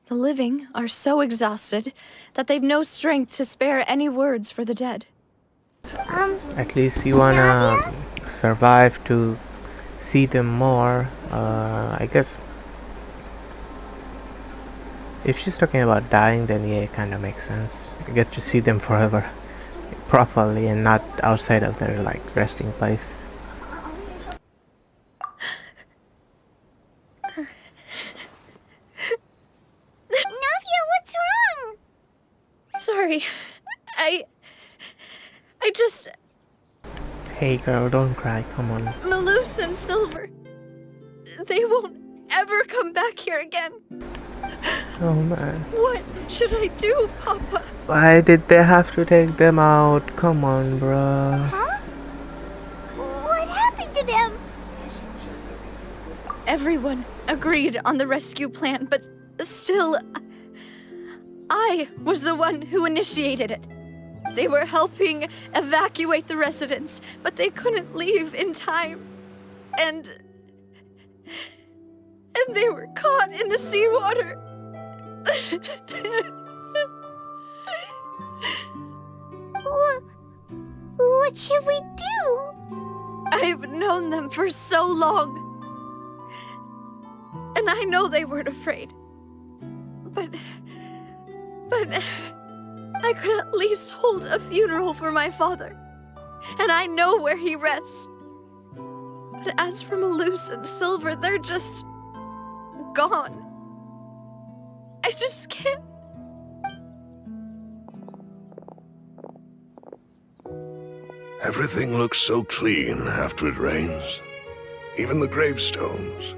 The living are so exhausted that they've no strength to spare any words for the dead. At least you wanna survive to see them more. I guess if she's talking about dying, then yeah, it kind of makes sense. You get to see them forever, properly, and not outside of their like resting place. Navia, what's wrong? Sorry, I just... Hey girl, don't cry, come on. Malus and Silver, they won't ever come back here again. Oh man. What should I do, Papa? Why did they have to take them out? Come on, bruh. Huh? What happened to them? Everyone agreed on the rescue plan, but still, I was the one who initiated it. They were helping evacuate the residents, but they couldn't leave in time. And they were caught in the seawater. What should we do? I've known them for so long. And I know they weren't afraid. But I could at least hold a funeral for my father. And I know where he rests. But as for Malus and Silver, they're just gone. I just can't. Everything looks so clean after it rains. Even the gravestones.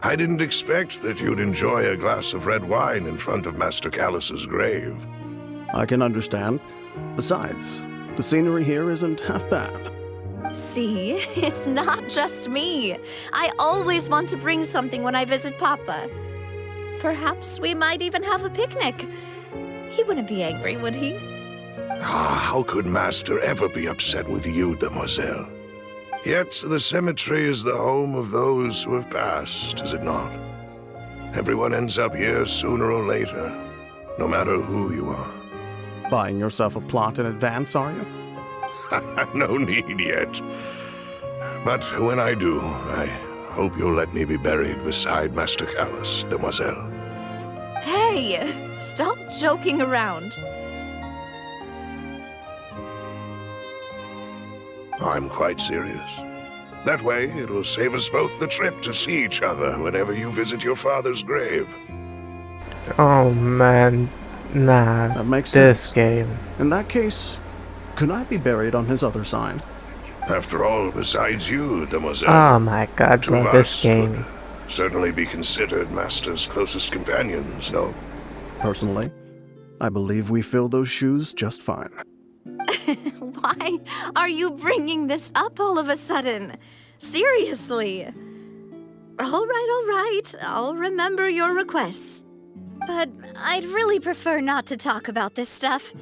I didn't expect that you'd enjoy a glass of red wine in front of Master Callus's grave. I can understand. Besides, the scenery here isn't half bad. See, it's not just me. I always want to bring something when I visit Papa. Perhaps we might even have a picnic. He wouldn't be angry, would he? How could Master ever be upset with you, Demoiselle? Yet the cemetery is the home of those who have passed, is it not? Everyone ends up here sooner or later, no matter who you are. Buying yourself a plot in advance, are you? No need yet. But when I do, I hope you'll let me be buried beside Master Callus, Demoiselle. Hey, stop joking around. I'm quite serious. That way, it'll save us both the trip to see each other whenever you visit your father's grave. Oh man, nah, that makes this sense. game. In that case, could I be buried on his other side? After all, besides you, Demoiselle. Oh my god, two bro, of this us game. could certainly be considered Master's closest companions, no? Personally, I believe we fill those shoes just fine. Why are you bringing this up all of a sudden? Seriously. All right. I'll remember your requests. But I'd really prefer not to talk about this stuff.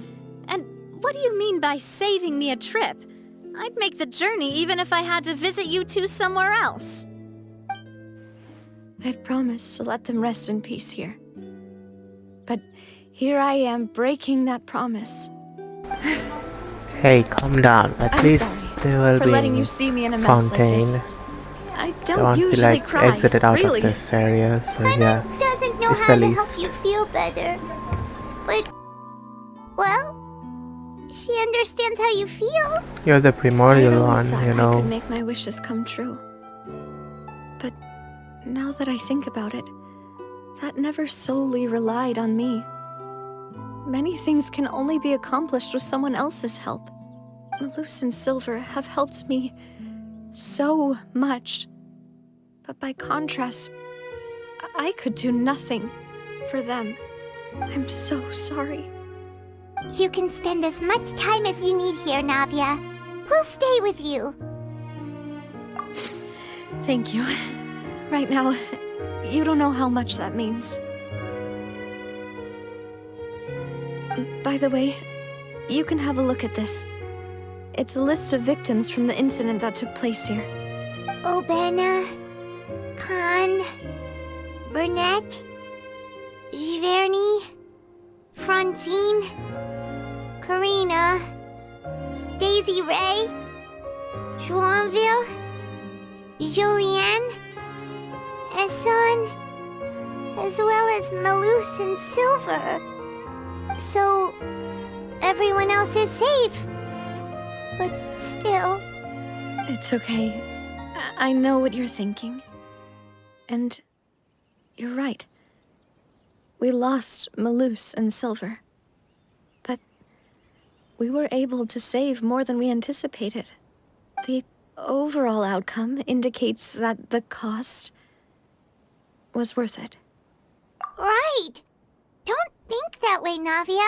And what do you mean by saving me a trip? I'd make the journey even if I had to visit you two somewhere else. I'd promised to let them rest in peace here. But here I am breaking that promise. Hey, calm down. At I'm least sorry there will for be letting a you see me in a mess like fountain. this. I don't Don't be usually like cry, exited out really. of this area, so yeah. Doesn't know It's how the to least. help you feel better. But, well, she understands how you feel. You're the I primordial always one, thought you I know. could make my wishes come true. But now that I think about it, that never solely relied on me. Many things can only be accomplished with someone else's help. Malus and Silver have helped me so much. But by contrast, I could do nothing for them. I'm so sorry. You can spend as much time as you need here, Navia. We'll stay with you. Thank you. Right now, you don't know how much that means. By the way, you can have a look at this. It's a list of victims from the incident that took place here. Obena, Khan, Burnett, Giverny, Francine, Karina, Daisy Ray, Joinville, Julianne, Esson, as well as Malus and Silver. So, everyone else is safe. But still... It's okay. I know what you're thinking. And you're right. We lost Malus and Silver. But we were able to save more than we anticipated. The overall outcome indicates that the cost was worth it. Right! Don't think that way, Navia.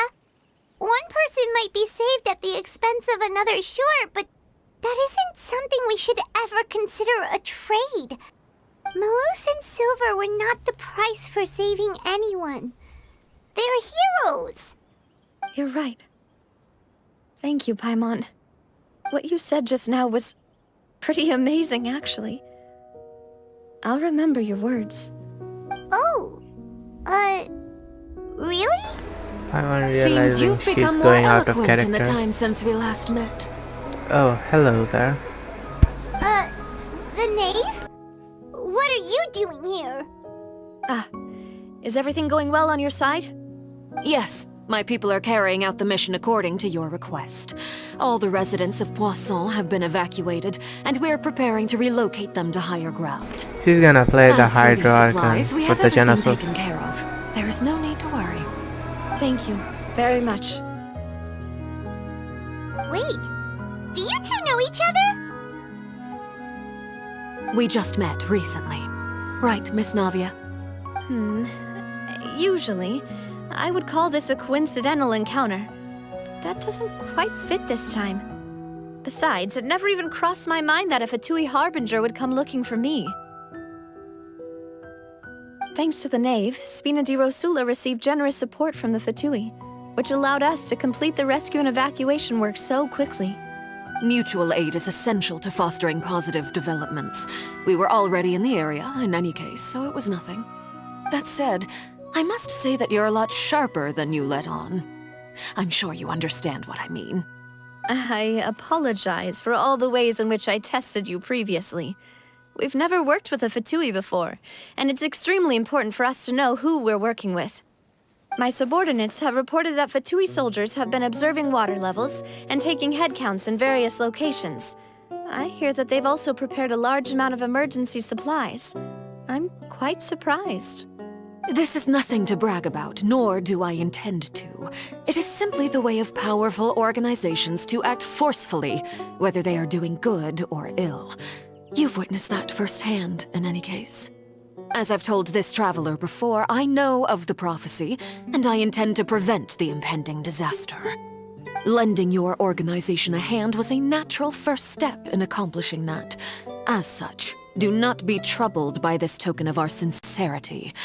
One person might be saved at the expense of another, sure, but that isn't something we should ever consider a trade. Malus and Silver were not the price for saving anyone. They're heroes. You're right. Thank you, Paimon. What you said just now was pretty amazing, actually. I'll remember your words. Oh, really? I'm Seems realizing you've she's become more going out of eloquent in the character. time since we last met. Oh, hello there. The knave? What are you doing here? Is everything going well on your side? Yes, my people are carrying out the mission according to your request. All the residents of Poisson have been evacuated, and we're preparing to relocate them to higher ground. She's gonna play the As for these Hydra supplies, we with have the everything Genesis. taken care of. There is no need to worry. Thank you very much. Wait, do you two know each other? We just met recently. Right, Miss Navia? Usually, I would call this a coincidental encounter. But that doesn't quite fit this time. Besides, it never even crossed my mind that a Fatui Harbinger would come looking for me. Thanks to the Knave, Spina di Rosula received generous support from the Fatui, which allowed us to complete the rescue and evacuation work so quickly. Mutual aid is essential to fostering positive developments. We were already in the area, in any case, so it was nothing. That said, I must say that you're a lot sharper than you let on. I'm sure you understand what I mean. I apologize for all the ways in which I tested you previously. We've never worked with a Fatui before, and it's extremely important for us to know who we're working with. My subordinates have reported that Fatui soldiers have been observing water levels and taking head counts in various locations. I hear that they've also prepared a large amount of emergency supplies. I'm quite surprised. This is nothing to brag about, nor do I intend to. It is simply the way of powerful organizations to act forcefully, whether they are doing good or ill. You've witnessed that firsthand, in any case. As I've told this traveler before, I know of the prophecy, and I intend to prevent the impending disaster. Lending your organization a hand was a natural first step in accomplishing that. As such, do not be troubled by this token of our sincerity.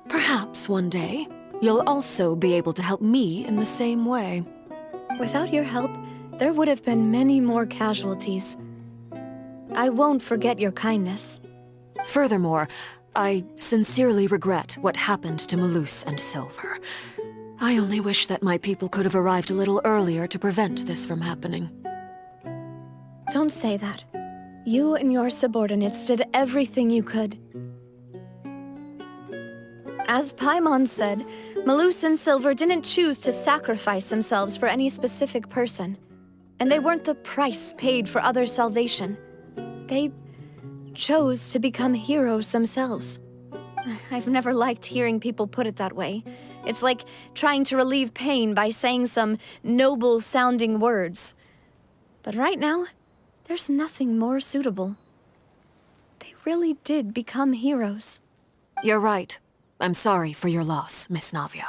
Perhaps one day, you'll also be able to help me in the same way. Without your help, there would have been many more casualties. I won't forget your kindness. Furthermore, I sincerely regret what happened to Malus and Silver. I only wish that my people could have arrived a little earlier to prevent this from happening. Don't say that. You and your subordinates did everything you could. As Paimon said, Malus and Silver didn't choose to sacrifice themselves for any specific person. And they weren't the price paid for other salvation. They chose to become heroes themselves. I've never liked hearing people put it that way. It's like trying to relieve pain by saying some noble-sounding words. But right now, there's nothing more suitable. They really did become heroes. You're right. I'm sorry for your loss, Miss Navia.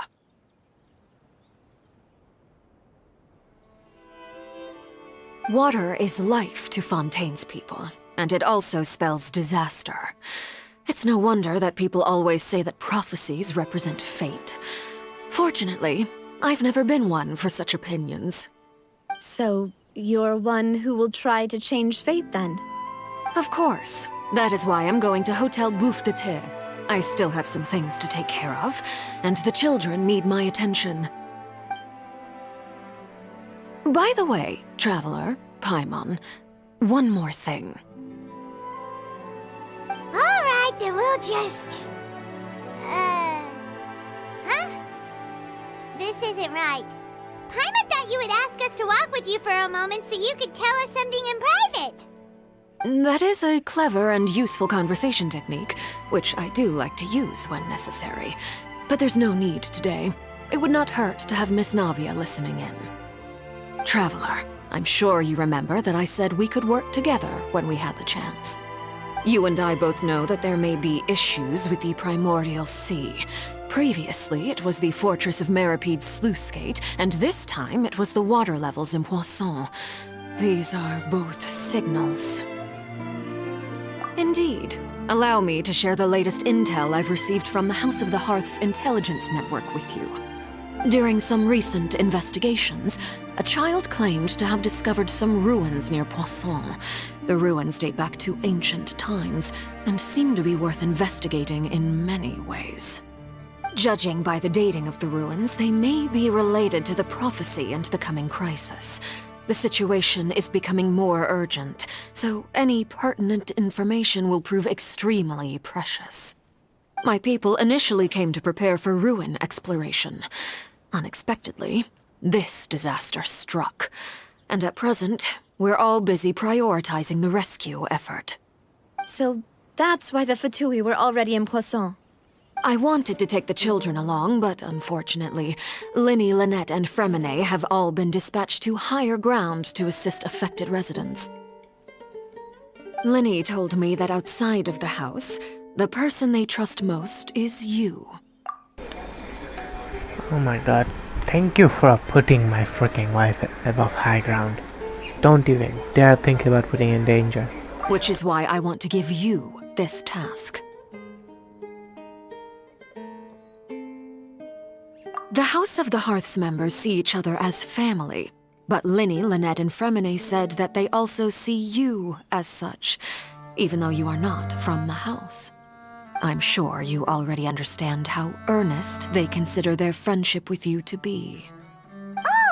Water is life to Fontaine's people, and it also spells disaster. It's no wonder that people always say that prophecies represent fate. Fortunately, I've never been one for such opinions. So, you're one who will try to change fate, then? Of course. That is why I'm going to Hotel Bouffe de Thé. I still have some things to take care of, and the children need my attention. By the way, Traveler, Paimon, one more thing. Alright, then we'll just... Huh? This isn't right. Paimon thought you would ask us to walk with you for a moment so you could tell us something in private. That is a clever and useful conversation technique, which I do like to use when necessary. But there's no need today. It would not hurt to have Miss Navia listening in. Traveler, I'm sure you remember that I said we could work together when we had the chance. You and I both know that there may be issues with the Primordial Sea. Previously, it was the Fortress of Meripede's sluice gate, and this time it was the water levels in Poisson. These are both signals. Indeed. Allow me to share the latest intel I've received from the House of the Hearth's intelligence network with you. During some recent investigations, a child claimed to have discovered some ruins near Poisson. The ruins date back to ancient times, and seem to be worth investigating in many ways. Judging by the dating of the ruins, they may be related to the prophecy and the coming crisis. The situation is becoming more urgent, so any pertinent information will prove extremely precious. My people initially came to prepare for ruin exploration. Unexpectedly, this disaster struck, and at present, we're all busy prioritizing the rescue effort. So that's why the Fatui were already in Poisson. I wanted to take the children along, but unfortunately, Linny, Lynette, and Fremine have all been dispatched to higher ground to assist affected residents. Linny told me that outside of the house, the person they trust most is you. Oh my god. Thank you for putting my freaking wife above high ground. Don't even dare think about putting in danger. Which is why I want to give you this task. The House of the Hearth's members see each other as family, but Linny, Lynette, and Fremine said that they also see you as such, even though you are not from the house. I'm sure you already understand how earnest they consider their friendship with you to be.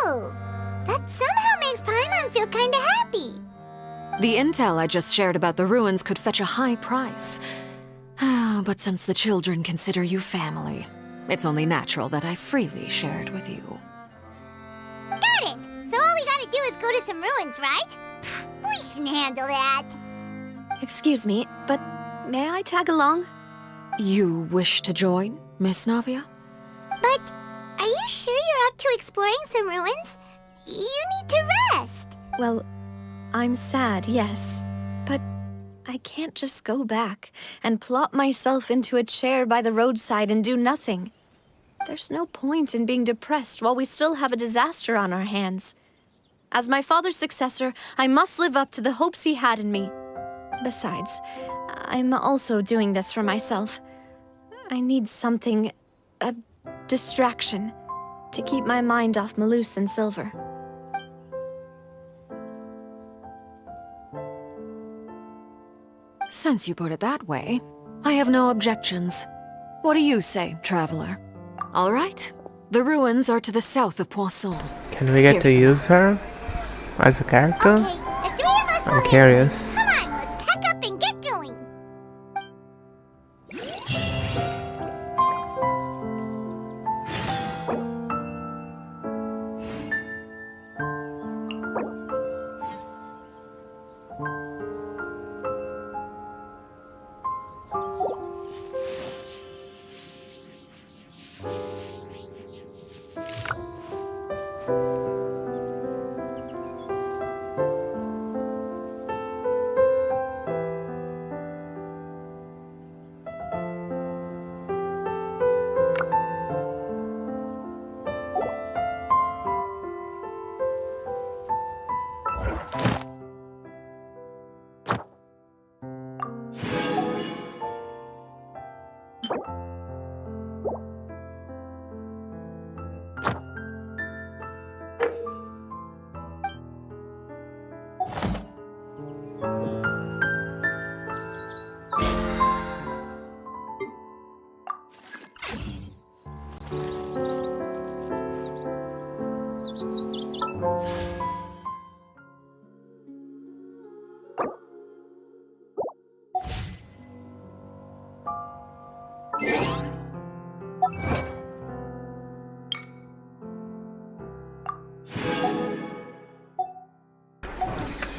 Oh, that somehow makes Paimon feel kinda happy. The intel I just shared about the ruins could fetch a high price. But since the children consider you family, it's only natural that I freely share it with you. Got it! So all we gotta do is go to some ruins, right? We can handle that. Excuse me, but may I tag along? You wish to join, Miss Navia? But are you sure you're up to exploring some ruins? You need to rest. Well, I'm sad, yes. But I can't just go back and plop myself into a chair by the roadside and do nothing. There's no point in being depressed while we still have a disaster on our hands. As my father's successor, I must live up to the hopes he had in me. Besides, I'm also doing this for myself. I need something, a distraction, to keep my mind off Malus and Silver. Since you put it that way, I have no objections. What do you say, traveler? All right. The ruins are to the south of Poisson. Can we get to use her as a character? Okay, the three of us I'm curious. Come on, let's pack up and get going.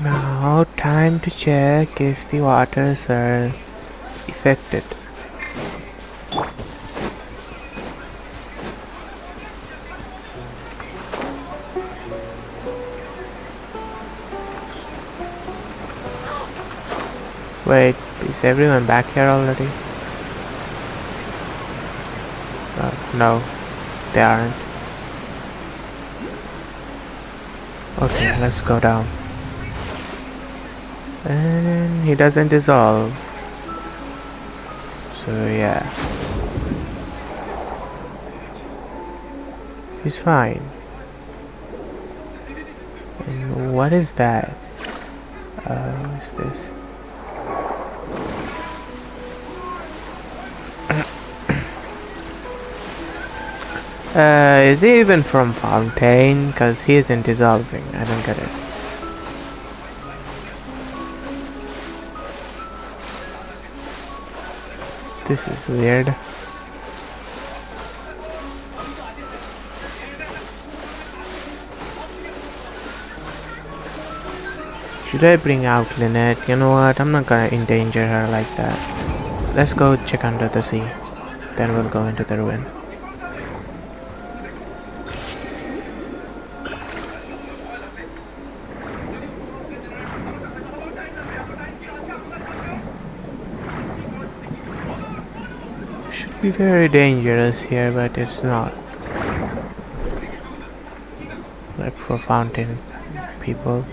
Now, time to check if the waters are affected. Wait, is everyone back here already? No, they aren't. Okay, let's go down. And he doesn't dissolve. So yeah. He's fine. And what is that? What's this? Is he even from Fontaine? Cause he isn't dissolving. I don't get it. This is weird. Should I bring out Lynette? You know what? I'm not gonna endanger her like that. Let's go check under the sea. Then we'll go into the ruin. Should be very dangerous here, but it's not. Like for fountain people.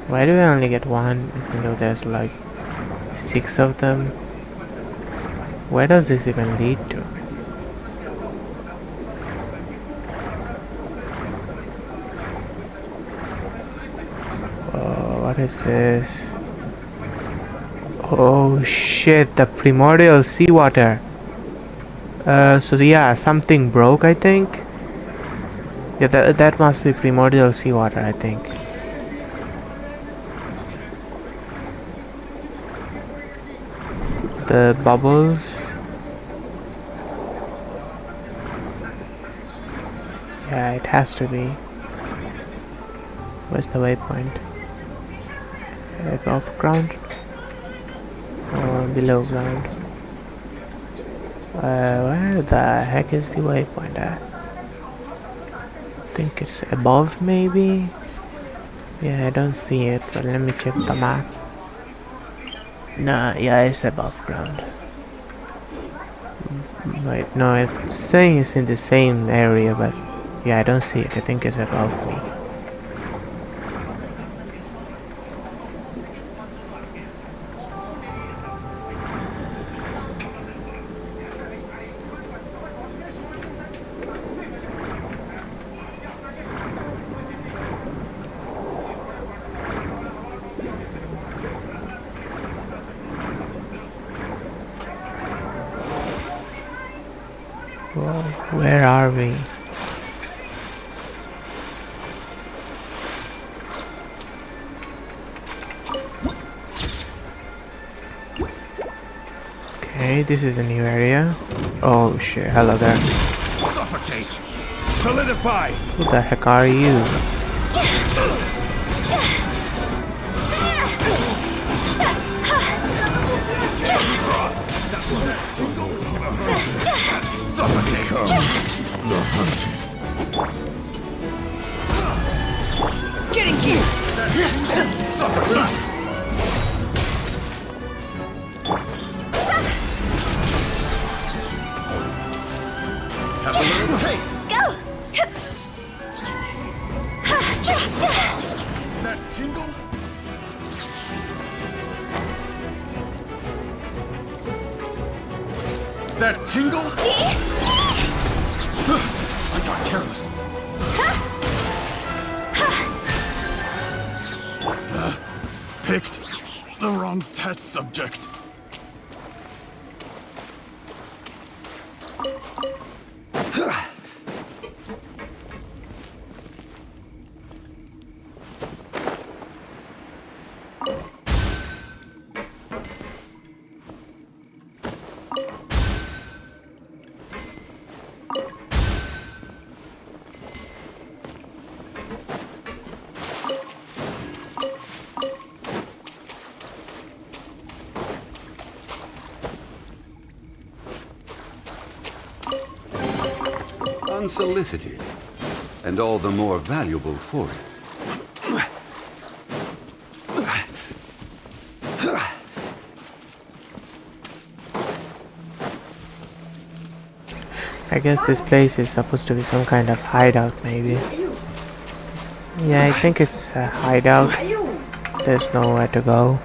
Why do I only get one, even though there's like 6 of them? Where does this even lead to? Oh, what is this? Oh shit, the primordial seawater. So yeah, something broke, I think. Yeah, that must be primordial seawater, I think. The bubbles. Yeah, it has to be. Where's the waypoint? Above ground or below ground? Where the heck is the waypoint at? I think it's above, maybe? Yeah, I don't see it, but let me check the map. Nah, yeah, it's above ground. Wait, no, it's saying it's in the same area, but yeah, I don't see it. I think it's above me. Whoa, where are we? Okay, this is a new area. Oh shit, hello there. Suffocate! Solidify! Who the heck are you? Getting here! Have a little taste! Go! That tingle? That tingle? I got careless. Picked the wrong test subject. Unsolicited, and all the more valuable for it. I guess this place is supposed to be some kind of hideout, maybe. Yeah, I think it's a hideout. There's nowhere to go.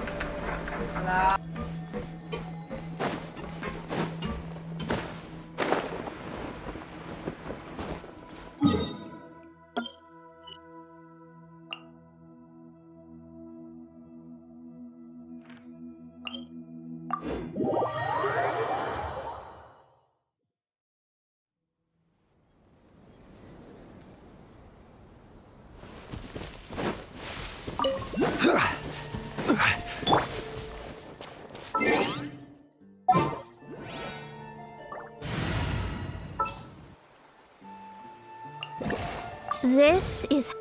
This is...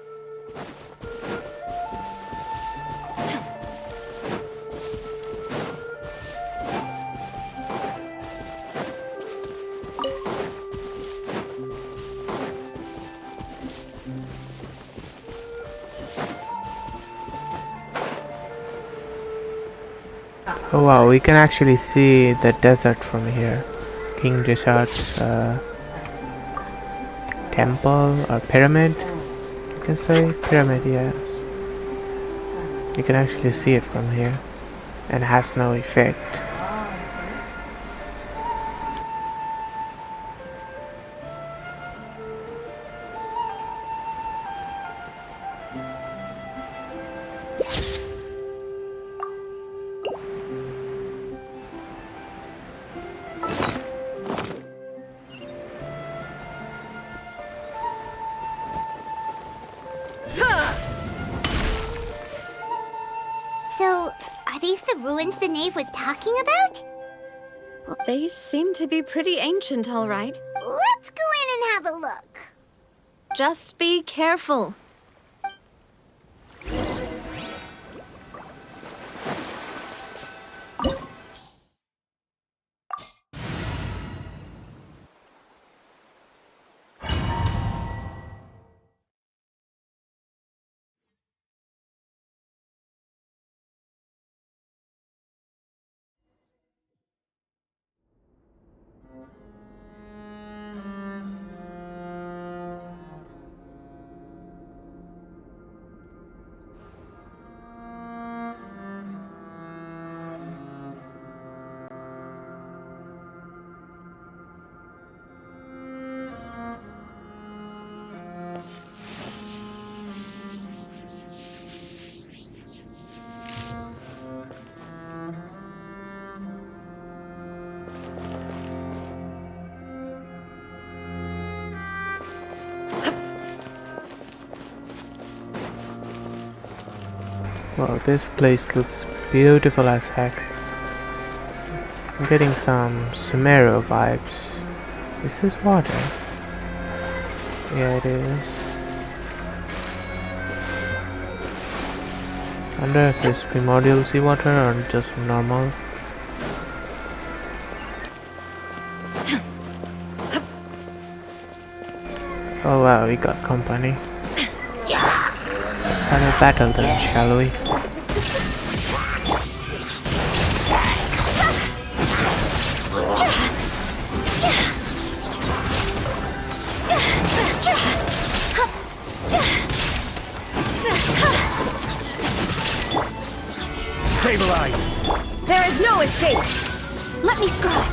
Oh wow, we can actually see the desert from here. King Desert's temple or pyramid, you can say. Pyramid, yeah. You can actually see it from here, and has no effect. So, are these the ruins the knave was talking about? Well, they seem to be pretty ancient, all right. Let's go in and have a look. Just be careful. Wow, this place looks beautiful as heck. I'm getting some Sumero vibes. Is this water? Yeah, it is. I wonder if it's primordial seawater or just normal. Oh wow, we got company. Let's have a battle then, shall we? Stabilize! There is no escape! Let me scry!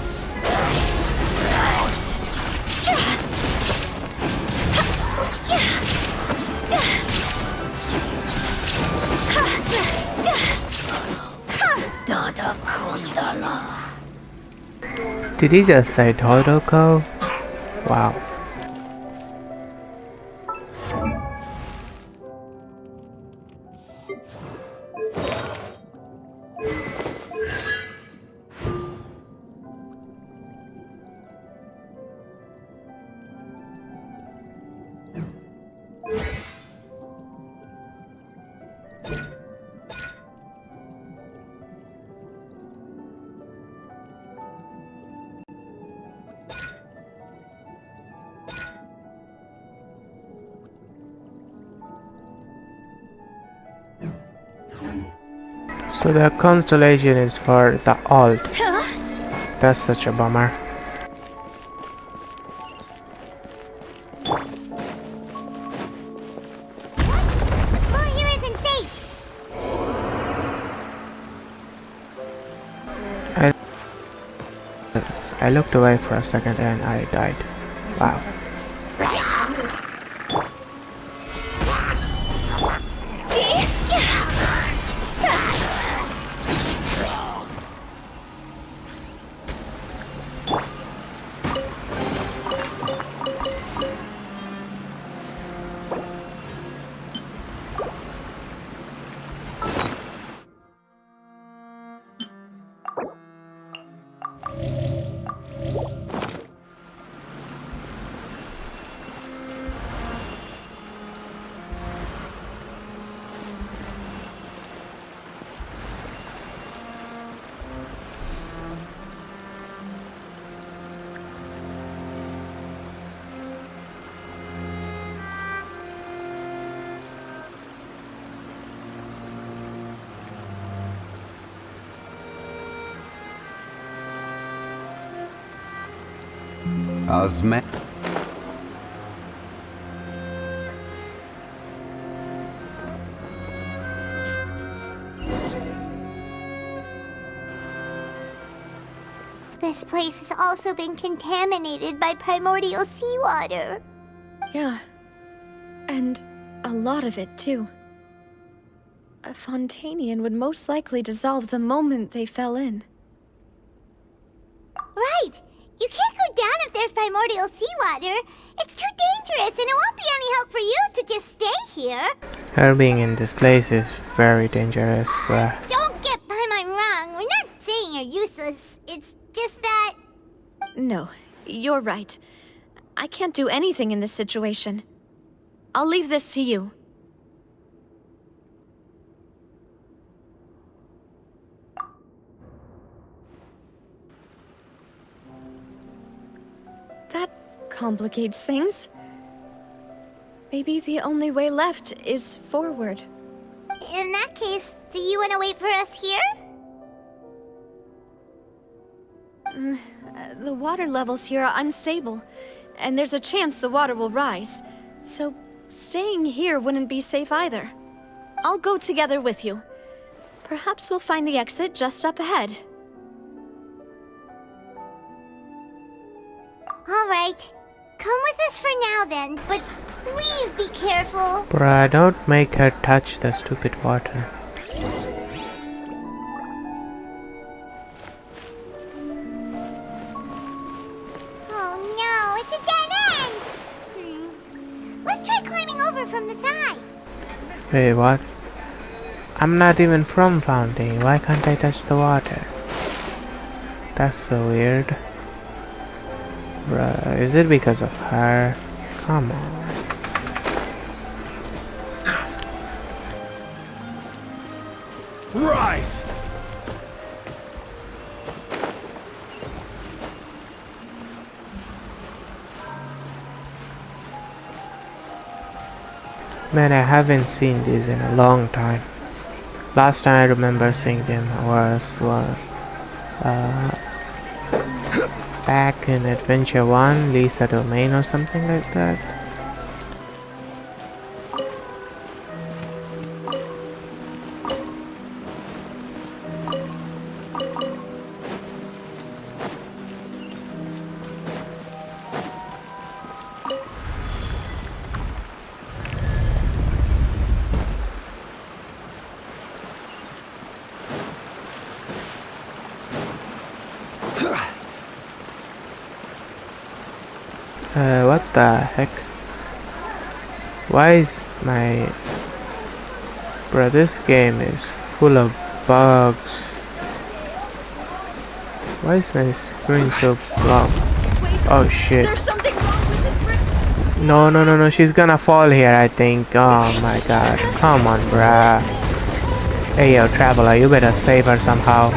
Did he just say Todoko? Wow. So the constellation is for the alt. That's such a bummer. Floor here isn't safe. I looked away for a second and I died. Wow. Cosme. this place has also been contaminated by primordial seawater. Yeah. And a lot of it, too. A Fontanian would most likely dissolve the moment they fell in. Right! You can't go down if there's primordial seawater. It's too dangerous, and it won't be any help for you to just stay here. Her being in this place is very dangerous, bruh. Don't get by my wrong. We're not saying you're useless. It's just that... No, you're right. I can't do anything in this situation. I'll leave this to you. That complicates things. Maybe the only way left is forward. In that case, do you want to wait for us here? The water levels here are unstable, and there's a chance the water will rise. So, staying here wouldn't be safe either. I'll go together with you. Perhaps we'll find the exit just up ahead. Alright. Come with us for now then, but please be careful. Bruh, don't make her touch the stupid water. Oh no, it's a dead end! Let's try climbing over from the side. Wait, what? I'm not even from Fountain. Why can't I touch the water? That's so weird. Bruh, is it because of her? Come on. Right! Man, I haven't seen these in a long time. Last time I remember seeing them was back in Adventure 1, Lisa Domain or something like that. What the heck? Why is my... Bruh, this game is full of bugs. Why is my screen so blocked? Oh shit. There's something wrong with this bridge. No, she's gonna fall here, I think. Oh my god. Come on, bruh. Hey yo, Traveler, you better save her somehow.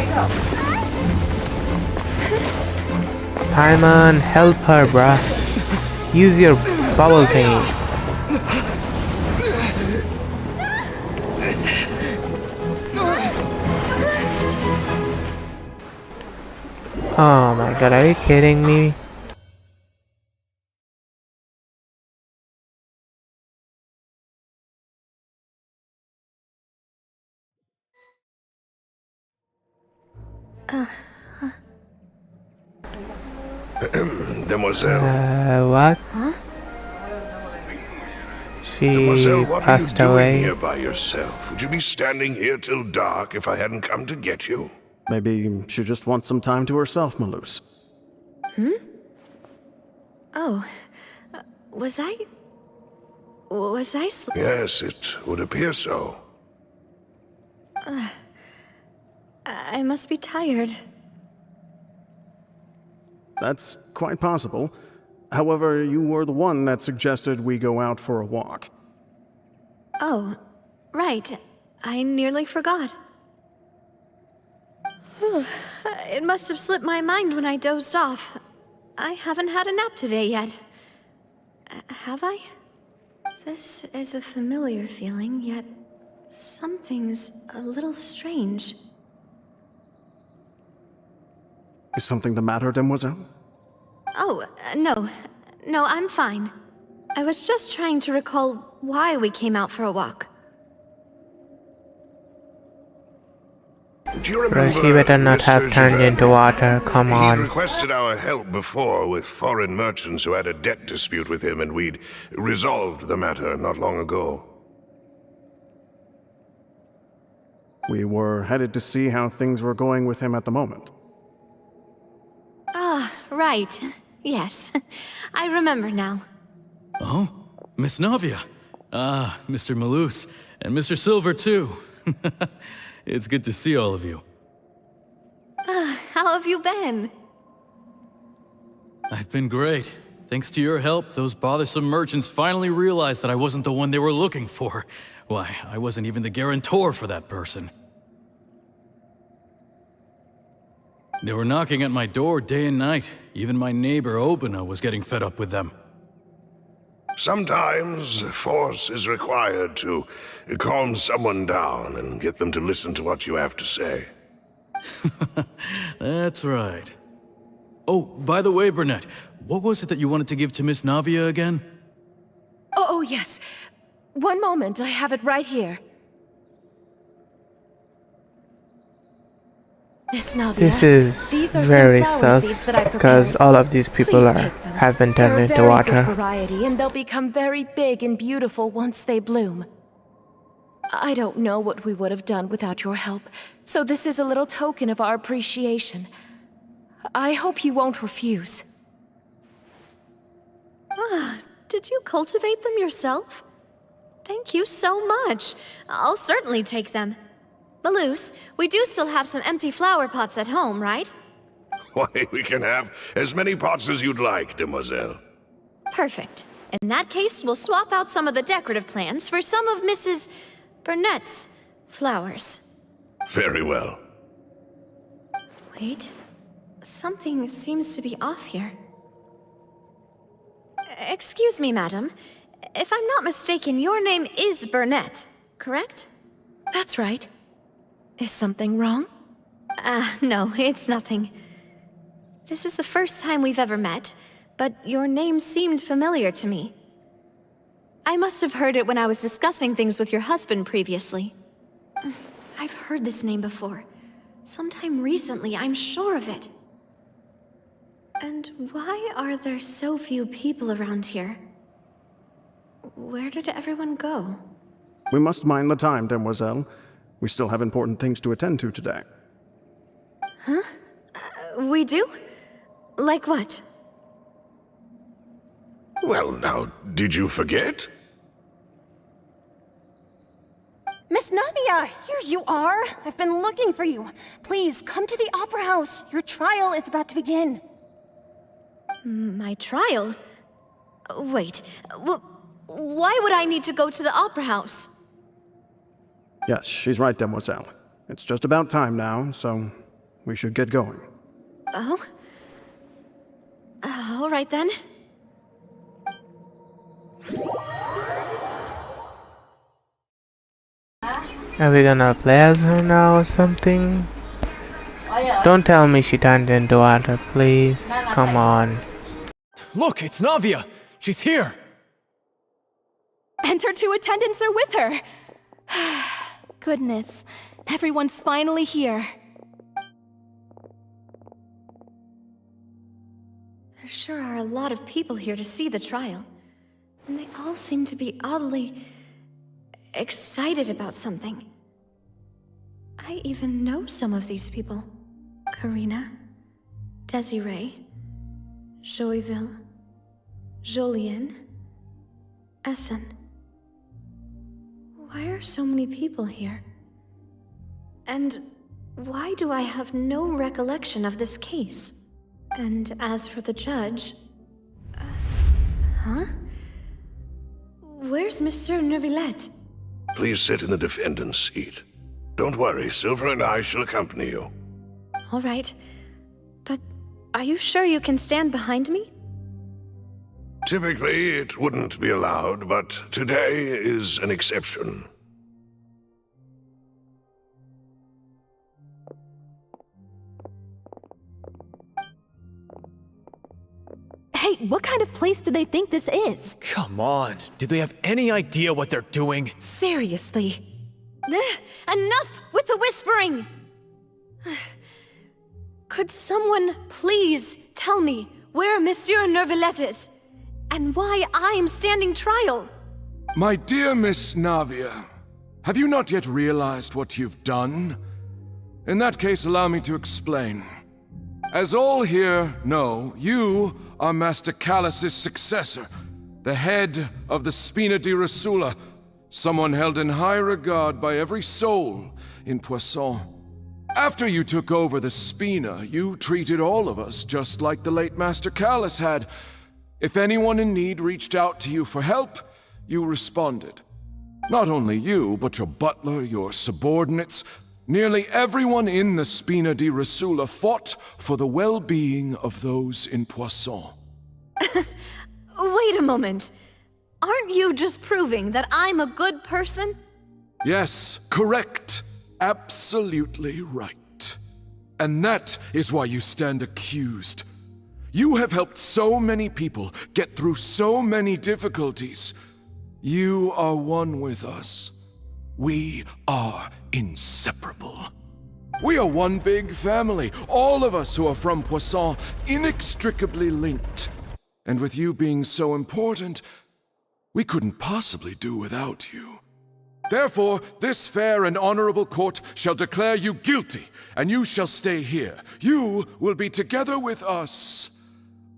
Paimon, help her, bruh. Use your bubble thingy. Oh my god, are you kidding me? Demoiselle. What? Huh? She Demoiselle, what are you passed doing away. here by yourself? Would you be standing here till dark if I hadn't come to get you? Maybe she just wants some time to herself, Malus. Oh. Was I Yes, it would appear so. I must be tired. That's quite possible. However, you were the one that suggested we go out for a walk. Oh, right. I nearly forgot. It must have slipped my mind when I dozed off. I haven't had a nap today yet. Have I? This is a familiar feeling, yet something's a little strange. Is something the matter, Demoiselle? Oh, no. No, I'm fine. I was just trying to recall why we came out for a walk. you remember She better not have Mr. turned into Giovanni? water. Come He'd on. requested our help before with foreign merchants who had a debt dispute with him, and we'd resolved the matter not long ago. We were headed to see how things were going with him at the moment. Ah, right. Yes. I remember now. Oh, Miss Navia. Ah, Mr. Malus. And Mr. Silver, too. It's good to see all of you. How have you been? I've been great. Thanks to your help, those bothersome merchants finally realized that I wasn't the one they were looking for. Why, I wasn't even the guarantor for that person. They were knocking at my door day and night. Even my neighbor, Obina, was getting fed up with them. Sometimes force is required to calm someone down and get them to listen to what you have to say. That's right. Oh, by the way, Burnett, what was it that you wanted to give to Miss Navia again? Oh, yes. One moment, I have it right here. Miss Navia, This is these are very some flower seeds sus that I because prepared. all of these people Please are take them. have been They're turned a into very water. good variety, and they'll become very big and beautiful once they bloom. I don't know what we would have done without your help, so this is a little token of our appreciation. I hope you won't refuse. Ah, did you cultivate them yourself? Thank you so much. I'll certainly take them. Malus, we do still have some empty flower pots at home, right? Why, we can have as many pots as you'd like, demoiselle. Perfect. In that case, we'll swap out some of the decorative plants for some of Mrs. Burnett's flowers. Very well. Wait. Something seems to be off here. Excuse me, madam. If I'm not mistaken, your name is Burnett, correct? That's right. Is something wrong? No, it's nothing. This is the first time we've ever met, but your name seemed familiar to me. I must have heard it when I was discussing things with your husband previously. I've heard this name before. Sometime recently, I'm sure of it. And why are there so few people around here? Where did everyone go? We must mind the time, demoiselle. We still have important things to attend to today. Huh? We do? Like what? Well, now, did you forget? Miss Navia, here you are. I've been looking for you. Please, come to the Opera House. Your trial is about to begin. My trial? Wait, why would I need to go to the Opera House? Yes, she's right, demoiselle. It's just about time now, so we should get going. Oh? All right then. Are we gonna play as her now or something? Don't tell me she turned into water, please. Come on. Look, it's Navia! She's here! And her two attendants are with her. Goodness, everyone's finally here. There sure are a lot of people here to see the trial. And they all seem to be oddly excited about something. I even know some of these people. Karina, Desiree, Joyville, Jolien, Essen. Why are so many people here? And why do I have no recollection of this case? And as for the judge... huh? Where's Monsieur Neuvillette? Please sit in the defendant's seat. Don't worry, Silver and I shall accompany you. All right. But are you sure you can stand behind me? Typically, it wouldn't be allowed, but today is an exception. Hey, what kind of place do they think this is? Come on, do they have any idea what they're doing? Seriously. Enough with the whispering! Could someone please tell me where Monsieur Neuvillette is, and why I'm standing trial? My dear Miss Navia, have you not yet realized what you've done? In that case, allow me to explain. As all here know, you are Master Callus's successor, the head of the Spina di Rosula, someone held in high regard by every soul in Poisson. After you took over the Spina, you treated all of us just like the late Master Callus had. If anyone in need reached out to you for help, you responded. Not only you, but your butler, your subordinates, nearly everyone in the Spina di Rosula fought for the well-being of those in Poisson. Wait a moment. Aren't you just proving that I'm a good person? Yes, correct. Absolutely right. And that is why you stand accused. You have helped so many people get through so many difficulties. You are one with us. We are inseparable. We are one big family, all of us who are from Poisson, inextricably linked. And with you being so important, we couldn't possibly do without you. Therefore, this fair and honorable court shall declare you guilty, and you shall stay here. You will be together with us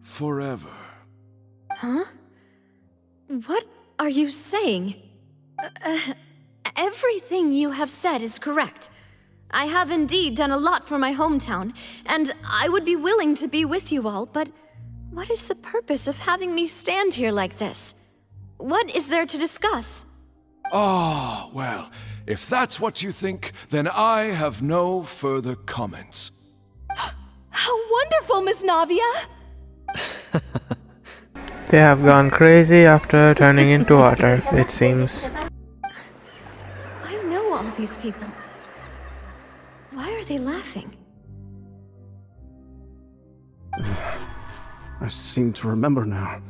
forever. Huh? What are you saying? Everything you have said is correct. I have indeed done a lot for my hometown, and I would be willing to be with you all, but what is the purpose of having me stand here like this? What is there to discuss? Ah, well, if that's what you think, then I have no further comments. How wonderful, Miss Navia! They have gone crazy after turning into water, it seems. I know all these people. Why are they laughing? I seem to remember now.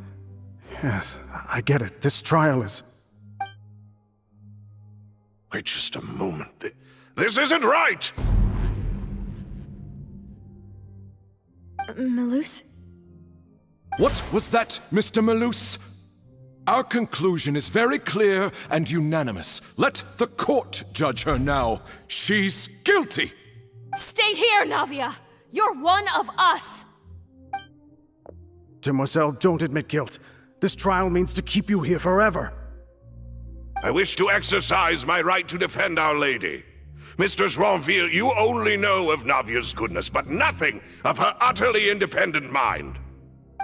Yes, I get it. This trial is... Wait just a moment. This isn't right! Melus? What was that, Mr. Melus? Our conclusion is very clear and unanimous. Let the court judge her now. She's guilty! Stay here, Navia! You're one of us! Demoiselle, don't admit guilt. This trial means to keep you here forever. I wish to exercise my right to defend Our Lady. Mr. Joinville, you only know of Navia's goodness, but nothing of her utterly independent mind.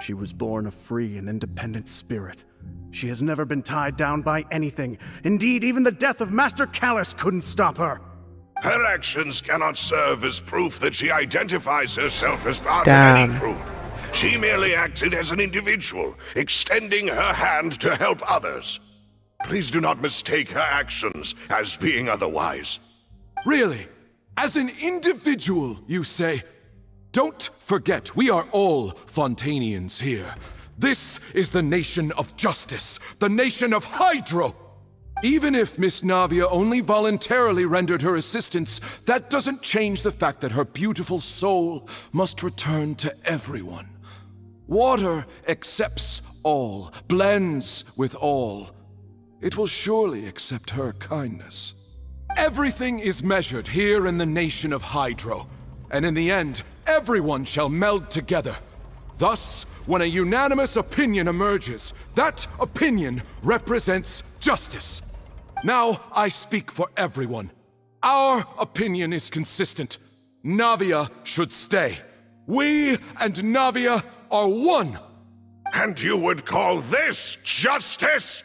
She was born a free and independent spirit. She has never been tied down by anything. Indeed, even the death of Master Callus couldn't stop her. Her actions cannot serve as proof that she identifies herself as part Damn. of any group. She merely acted as an individual, extending her hand to help others. Please do not mistake her actions as being otherwise. Really? As an individual, you say? Don't forget, we are all Fontanians here. This is the nation of justice, the nation of Hydro. Even if Miss Navia only voluntarily rendered her assistance, that doesn't change the fact that her beautiful soul must return to everyone. Water accepts all, blends with all. It will surely accept her kindness. Everything is measured here in the nation of Hydro, and in the end, everyone shall meld together. Thus, when a unanimous opinion emerges, that opinion represents justice. Now I speak for everyone. Our opinion is consistent. Navia should stay. We and Navia are one. And you would call this justice?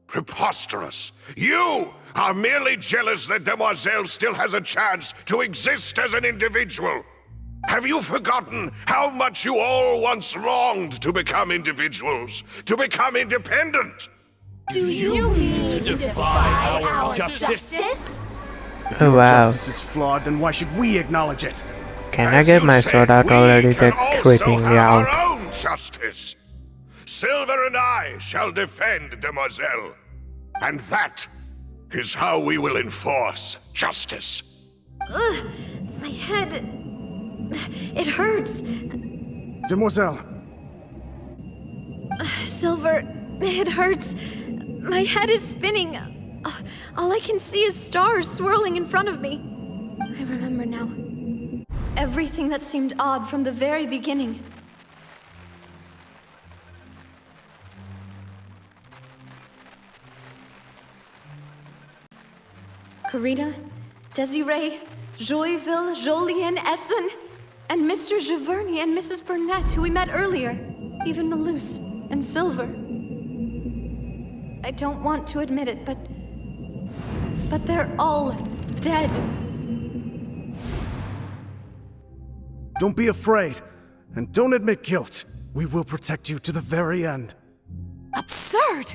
Preposterous. You are merely jealous that Demoiselle still has a chance to exist as an individual. Have you forgotten how much you all once longed to become individuals, to become independent? Do you mean to defy our justice? Oh wow. Justice is flawed, then why should we acknowledge it? Can I get my sword out already? They're creeping me out. Our own justice. Silver and I shall defend Demoiselle. And that is how we will enforce justice. My head... It hurts. Demoiselle! Silver, it hurts. My head is spinning. All I can see is stars swirling in front of me. I remember now. Everything that seemed odd from the very beginning. Karina, Desiree, Joyville, Jolien, Essen, and Mr. Giverny and Mrs. Burnett, who we met earlier. Even Malus and Silver. I don't want to admit it, but they're all dead. Don't be afraid, and don't admit guilt. We will protect you to the very end. Absurd!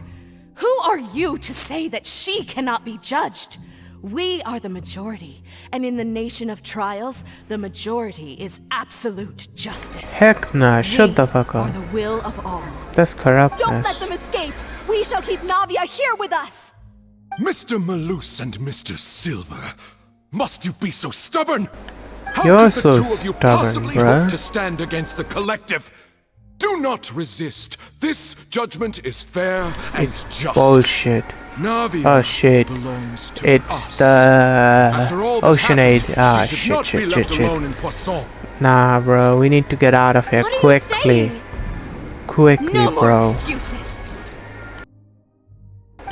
Who are you to say that she cannot be judged? We are the majority, and in the nation of trials, the majority is absolute justice. Heck nah, shut the fuck up. The will of all. That's corruptness. Don't let them escape! We shall keep Navia here with us! Mr. Malus and Mr. Silver, must you be so stubborn? How You're could the so two of you stubborn, possibly bruh. hope to stand against the collective? Do not resist. This judgment is fair and It's just. bullshit. Navia Oh shit. belongs to It's us. the After all that Ocean Aid. happened, Ah, she should not be shit, left shit, alone shit. in Poisson. Nah, bro, we need to get out of here What are you quickly. saying? Quickly, No more bro. excuses!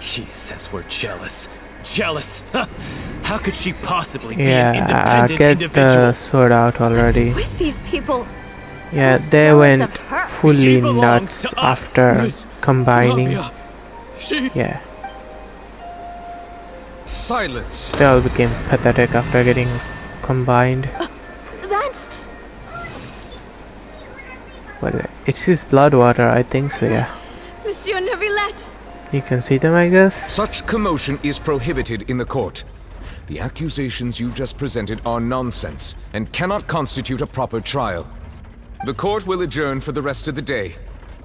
He says we're jealous. Jealous? How could she possibly be an Yeah, independent get individual? the sword out already. With these people. Yeah, Who's they jealous went of her? fully She belongs nuts to us, after Miss combining. Navia. She... Yeah, Silence! they all became pathetic after getting combined. That's... Well, it's his blood water, I think so, yeah. Monsieur Neuvillette. You can see them, I guess. Such commotion is prohibited in the court. The accusations you just presented are nonsense and cannot constitute a proper trial. The court will adjourn for the rest of the day.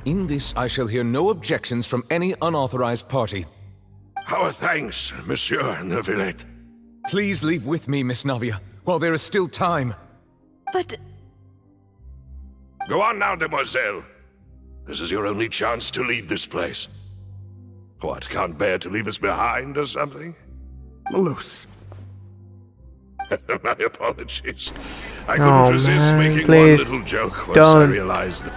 In this, I shall hear no objections from any unauthorized party. Our thanks, Monsieur Neuvillette. Please leave with me, Miss Navia, while there is still time. But... Go on now, demoiselle. This is your only chance to leave this place. What, can't bear to leave us behind or something? Malus. My apologies. I couldn't resist making please one little joke once I don't. realized that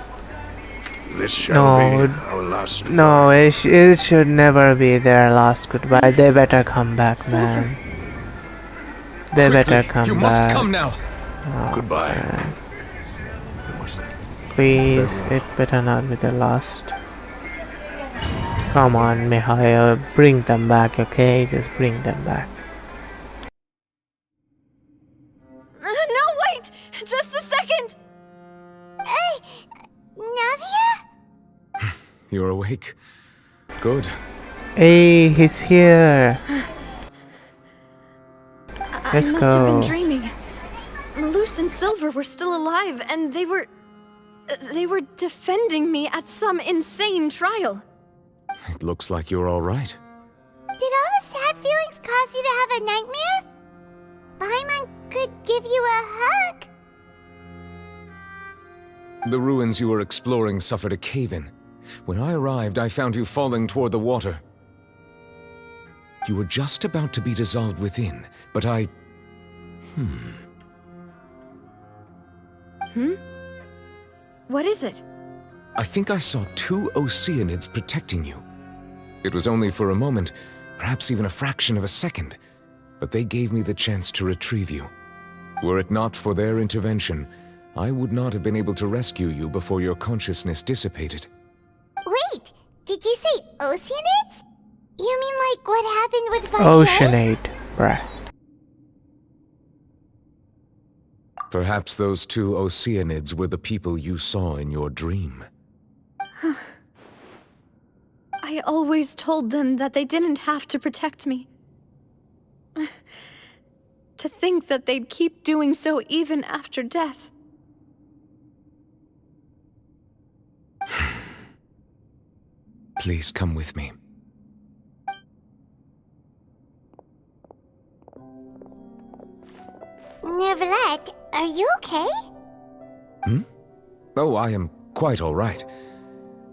this shall No, be our last goodbye. no, it should never be their last goodbye. They better come back, man. They better come You back. must come now. Oh, Goodbye. man. Please, it better not be the last. Come on, Mihail, bring them back, okay? Just bring them back. No, wait! Just a second! Navia? You're awake. Good. Hey, he's here. Let's I must go. have been dreaming. Malus and Silver were still alive, and they were defending me at some insane trial. It looks like you're all right. Did all the sad feelings cause you to have a nightmare? Paimon could give you a hug. The ruins you were exploring suffered a cave-in. When I arrived, I found you falling toward the water. You were just about to be dissolved within, but I... What is it? I think I saw 2 Oceanids protecting you. It was only for a moment, perhaps even a fraction of a second, but they gave me the chance to retrieve you. Were it not for their intervention, I would not have been able to rescue you before your consciousness dissipated. Wait, did you say Oceanids? You mean like what happened with Vache? Ocean Aid, bruh. Perhaps those 2 Oceanids were the people you saw in your dream. I always told them that they didn't have to protect me. To think that they'd keep doing so even after death. Please come with me. Neuvillette, Are you okay? Oh, I am quite all right.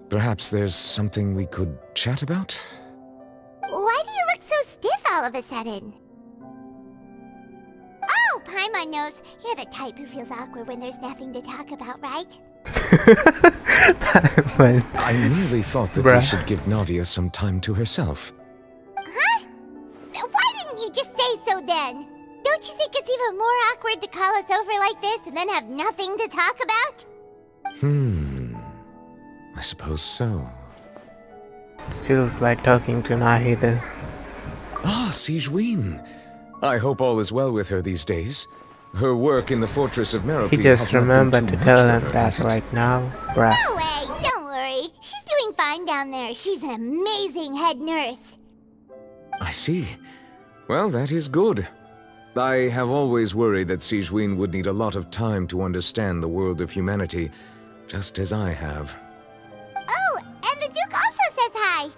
Perhaps there's something we could chat about? Why do you look so stiff all of a sudden? Oh, Paimon knows. You're the type who feels awkward when there's nothing to talk about, right? I merely thought that we should give Navia some time to herself. Huh? Why didn't you just say so then? Don't you think it's even more awkward to call us over like this and then have nothing to talk about? I suppose so. Feels like talking to Nahida. Ah, Sigewinne. I hope all is well with her these days. Her work in the Fortress of Meropide He just remembered to tell them that right now, bruh. No way, don't worry. She's doing fine down there. She's an amazing head nurse. I see. Well, that is good. I have always worried that Sigewinne would need a lot of time to understand the world of humanity, just as I have. Oh, and the Duke also says hi.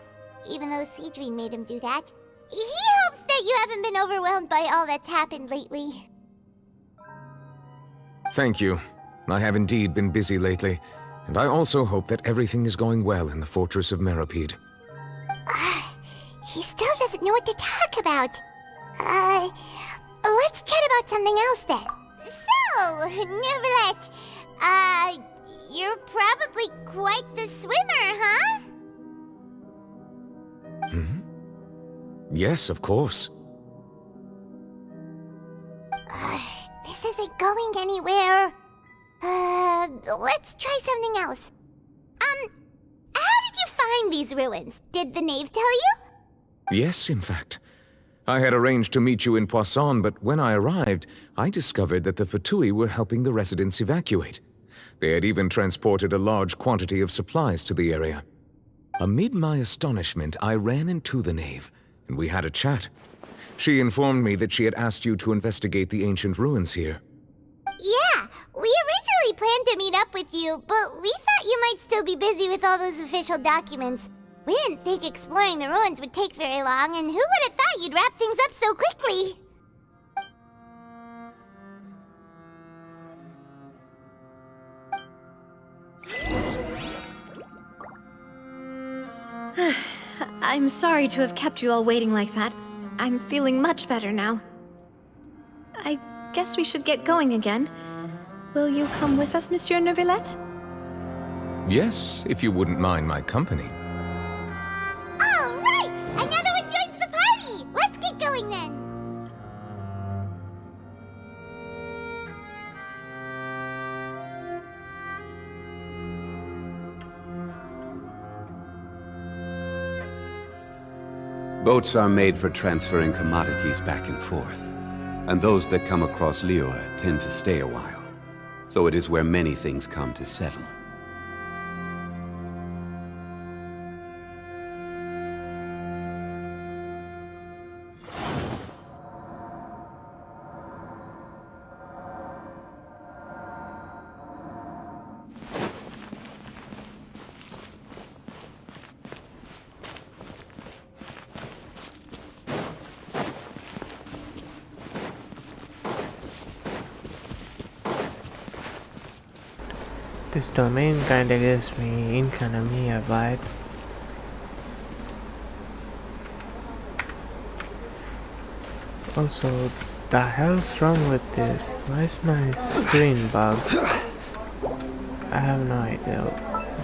Even though Sigewinne made him do that. He hopes that you haven't been overwhelmed by all that's happened lately. Thank you. I have indeed been busy lately, and I also hope that everything is going well in the Fortress of Meropide. He still doesn't know what to talk about. Let's chat about something else then. So, Neuvillette, you're probably quite the swimmer, huh? Yes, of course. This isn't going anywhere. Let's try something else. How did you find these ruins? Did the knave tell you? Yes, in fact. I had arranged to meet you in Poisson, but when I arrived, I discovered that the Fatui were helping the residents evacuate. They had even transported a large quantity of supplies to the area. Amid my astonishment, I ran into the knave, and we had a chat. She informed me that she had asked you to investigate the ancient ruins here. Yeah, we originally planned to meet up with you, but we thought you might still be busy with all those official documents. We didn't think exploring the ruins would take very long, and who would have thought you'd wrap things up so quickly? I'm sorry to have kept you all waiting like that. I'm feeling much better now. I guess we should get going again. Will you come with us, Monsieur Neuvillette? Yes, if you wouldn't mind my company. All right! Another one joins the party! Let's get going then! Boats are made for transferring commodities back and forth, and those that come across Liyue tend to stay a while. So it is where many things come to settle. This domain kinda gives me Inkanomiya vibe. Also, the hell's wrong with this? Why is my screen bugged? I have no idea.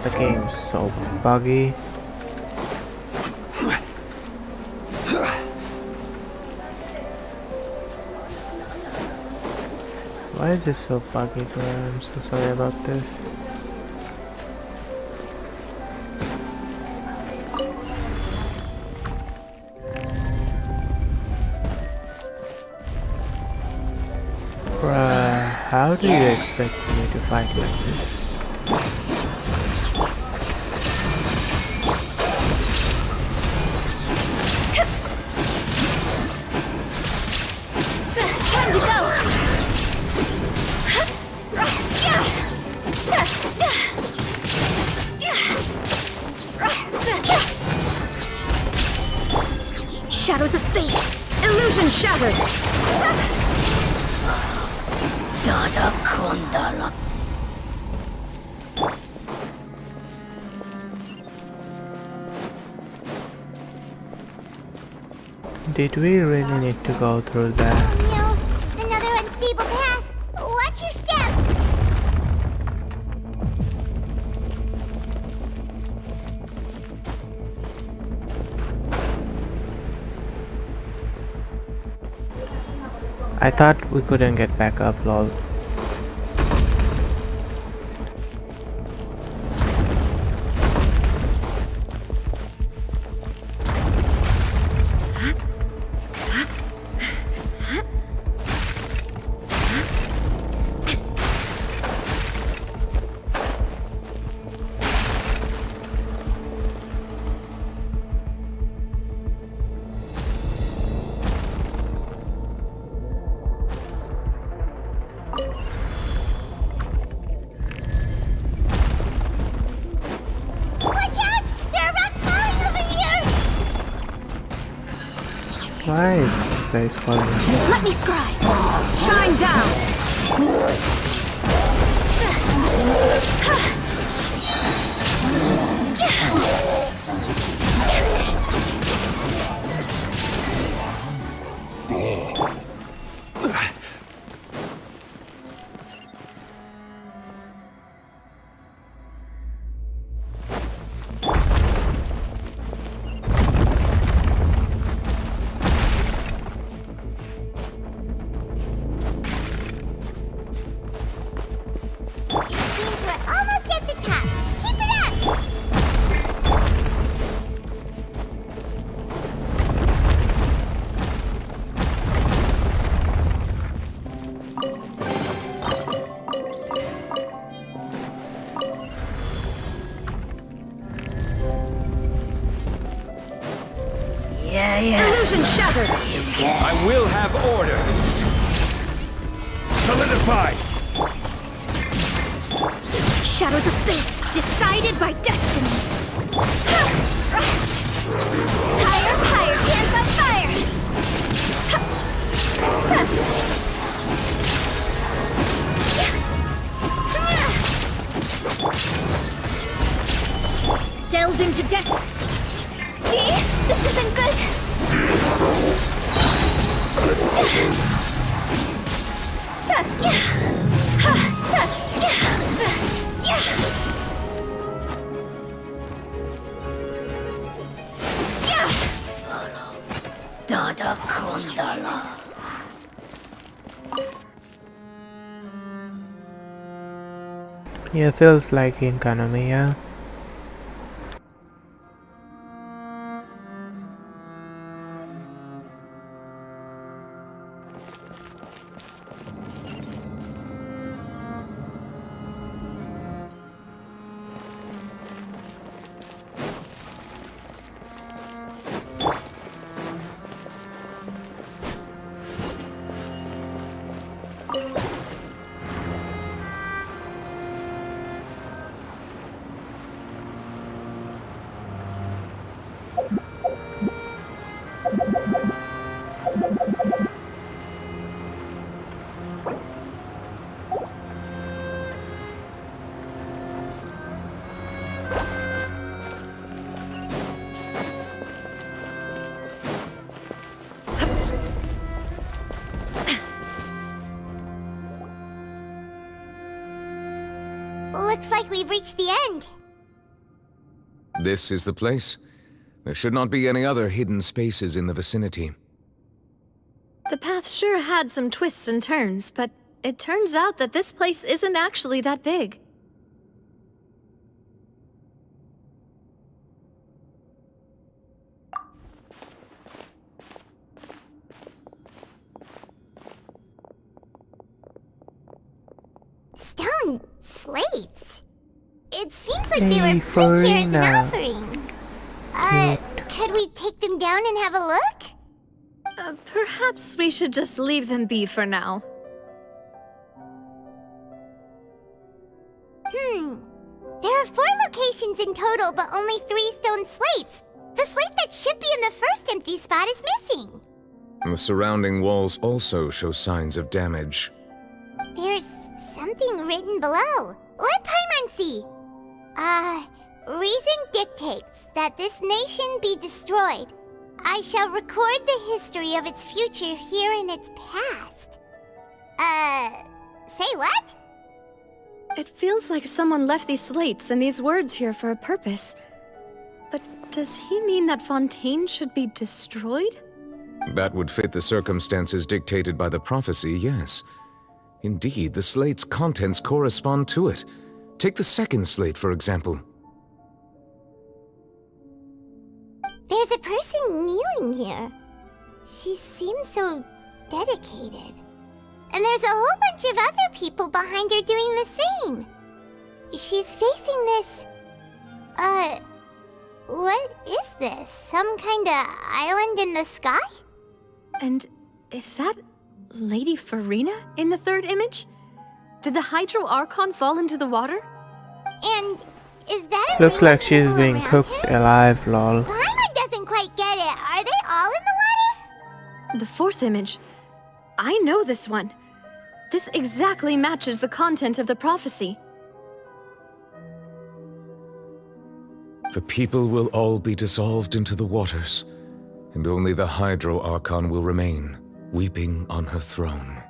The game's so buggy. Why is this so buggy, bro? I'm so sorry about this. Bruh, how do you expect me to fight like this? Time to go! Shadows of fate! Illusion shattered! Did we really need to go through that? No, another unstable path. Watch your step. I thought we couldn't get back up, lol. Why is this place falling? Let me scribe. Shine down. Illusion shattered! I will have order! Solidify! Shadows of fate, decided by destiny. Higher, higher, dance on fire! Delves into destiny. Gee, this isn't good. Yeah, feels like economy, yeah. Looks like we've reached the end. This is the place? There should not be any other hidden spaces in the vicinity. The path sure had some twists and turns, but it turns out that this place isn't actually that big. Stone slates. It seems like they were put here as an offering. Could we take them down and have a look? Perhaps we should just leave them be for now. There are 4 locations in total, but only 3 stone slates. The slate that should be in the first empty spot is missing. The surrounding walls also show signs of damage. There's written below. Let Paimon see. Reason dictates that this nation be destroyed. I shall record the history of its future here in its past. Say what? It feels like someone left these slates and these words here for a purpose. But does he mean that Fontaine should be destroyed? That would fit the circumstances dictated by the prophecy, yes. Indeed, the slate's contents correspond to it. Take the second slate, for example. There's a person kneeling here. She seems so dedicated. And there's a whole bunch of other people behind her doing the same. She's facing this... what is this? Some kind of island in the sky? And is that Lady Furina in the third image? Did the Hydro Archon fall into the water? And is that a Looks real like she's people being around cooked her? alive, lol. Paimon doesn't quite get it. Are they all in the water? The fourth image. I know this one. This exactly matches the content of the prophecy. The people will all be dissolved into the waters, and only the Hydro Archon will remain, weeping on her throne.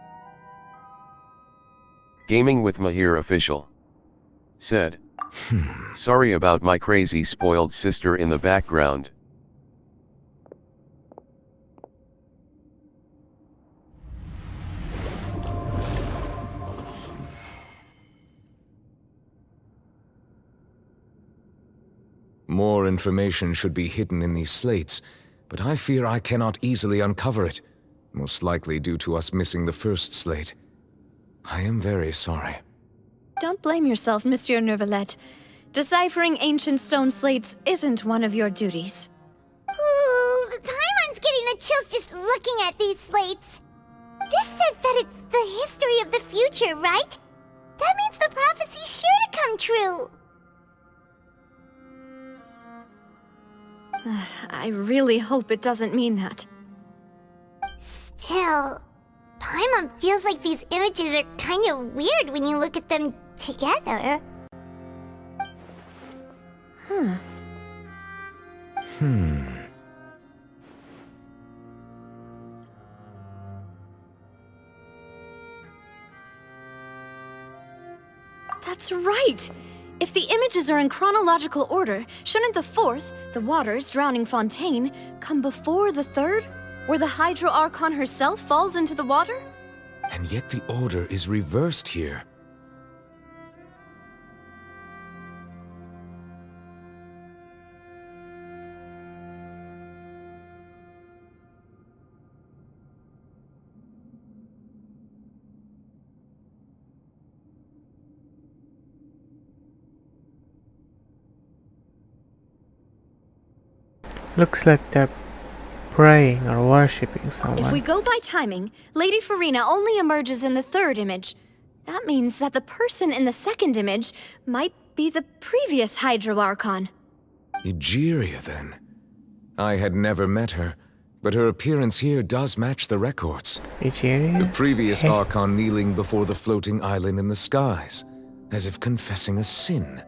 Gaming with Mahir official. Said. Sorry about my crazy spoiled sister in the background. More information should be hidden in these slates, but I fear I cannot easily uncover it, most likely due to us missing the first slate. I am very sorry. Don't blame yourself, Monsieur Neuvillette. Deciphering ancient stone slates isn't one of your duties. Ooh, Paimon's getting the chills just looking at these slates. This says that it's the history of the future, right? That means the prophecy's sure to come true. I really hope it doesn't mean that. Still, Paimon feels like these images are kind of weird when you look at them together. That's right! If the images are in chronological order, shouldn't the fourth, the waters drowning Fontaine, come before the third, where the Hydro Archon herself falls into the water? And yet the order is reversed here. Looks like they're praying or worshipping someone. If we go by timing, Lady Furina only emerges in the third image. That means that the person in the second image might be the previous Hydro Archon. Egeria, then. I had never met her, but her appearance here does match the records. Egeria? The previous Archon kneeling before the floating island in the skies, as if confessing a sin.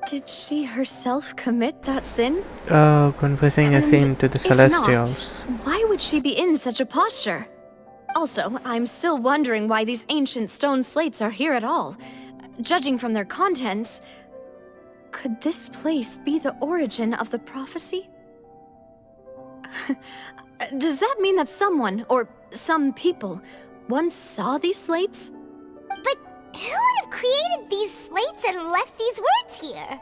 Did she herself commit that sin? Oh, confessing a sin to the if Celestials. not, why would she be in such a posture? Also, I'm still wondering why these ancient stone slates are here at all. Judging from their contents, could this place be the origin of the prophecy? Does that mean that someone, or some people, once saw these slates? But who would have created these slates and left these words here?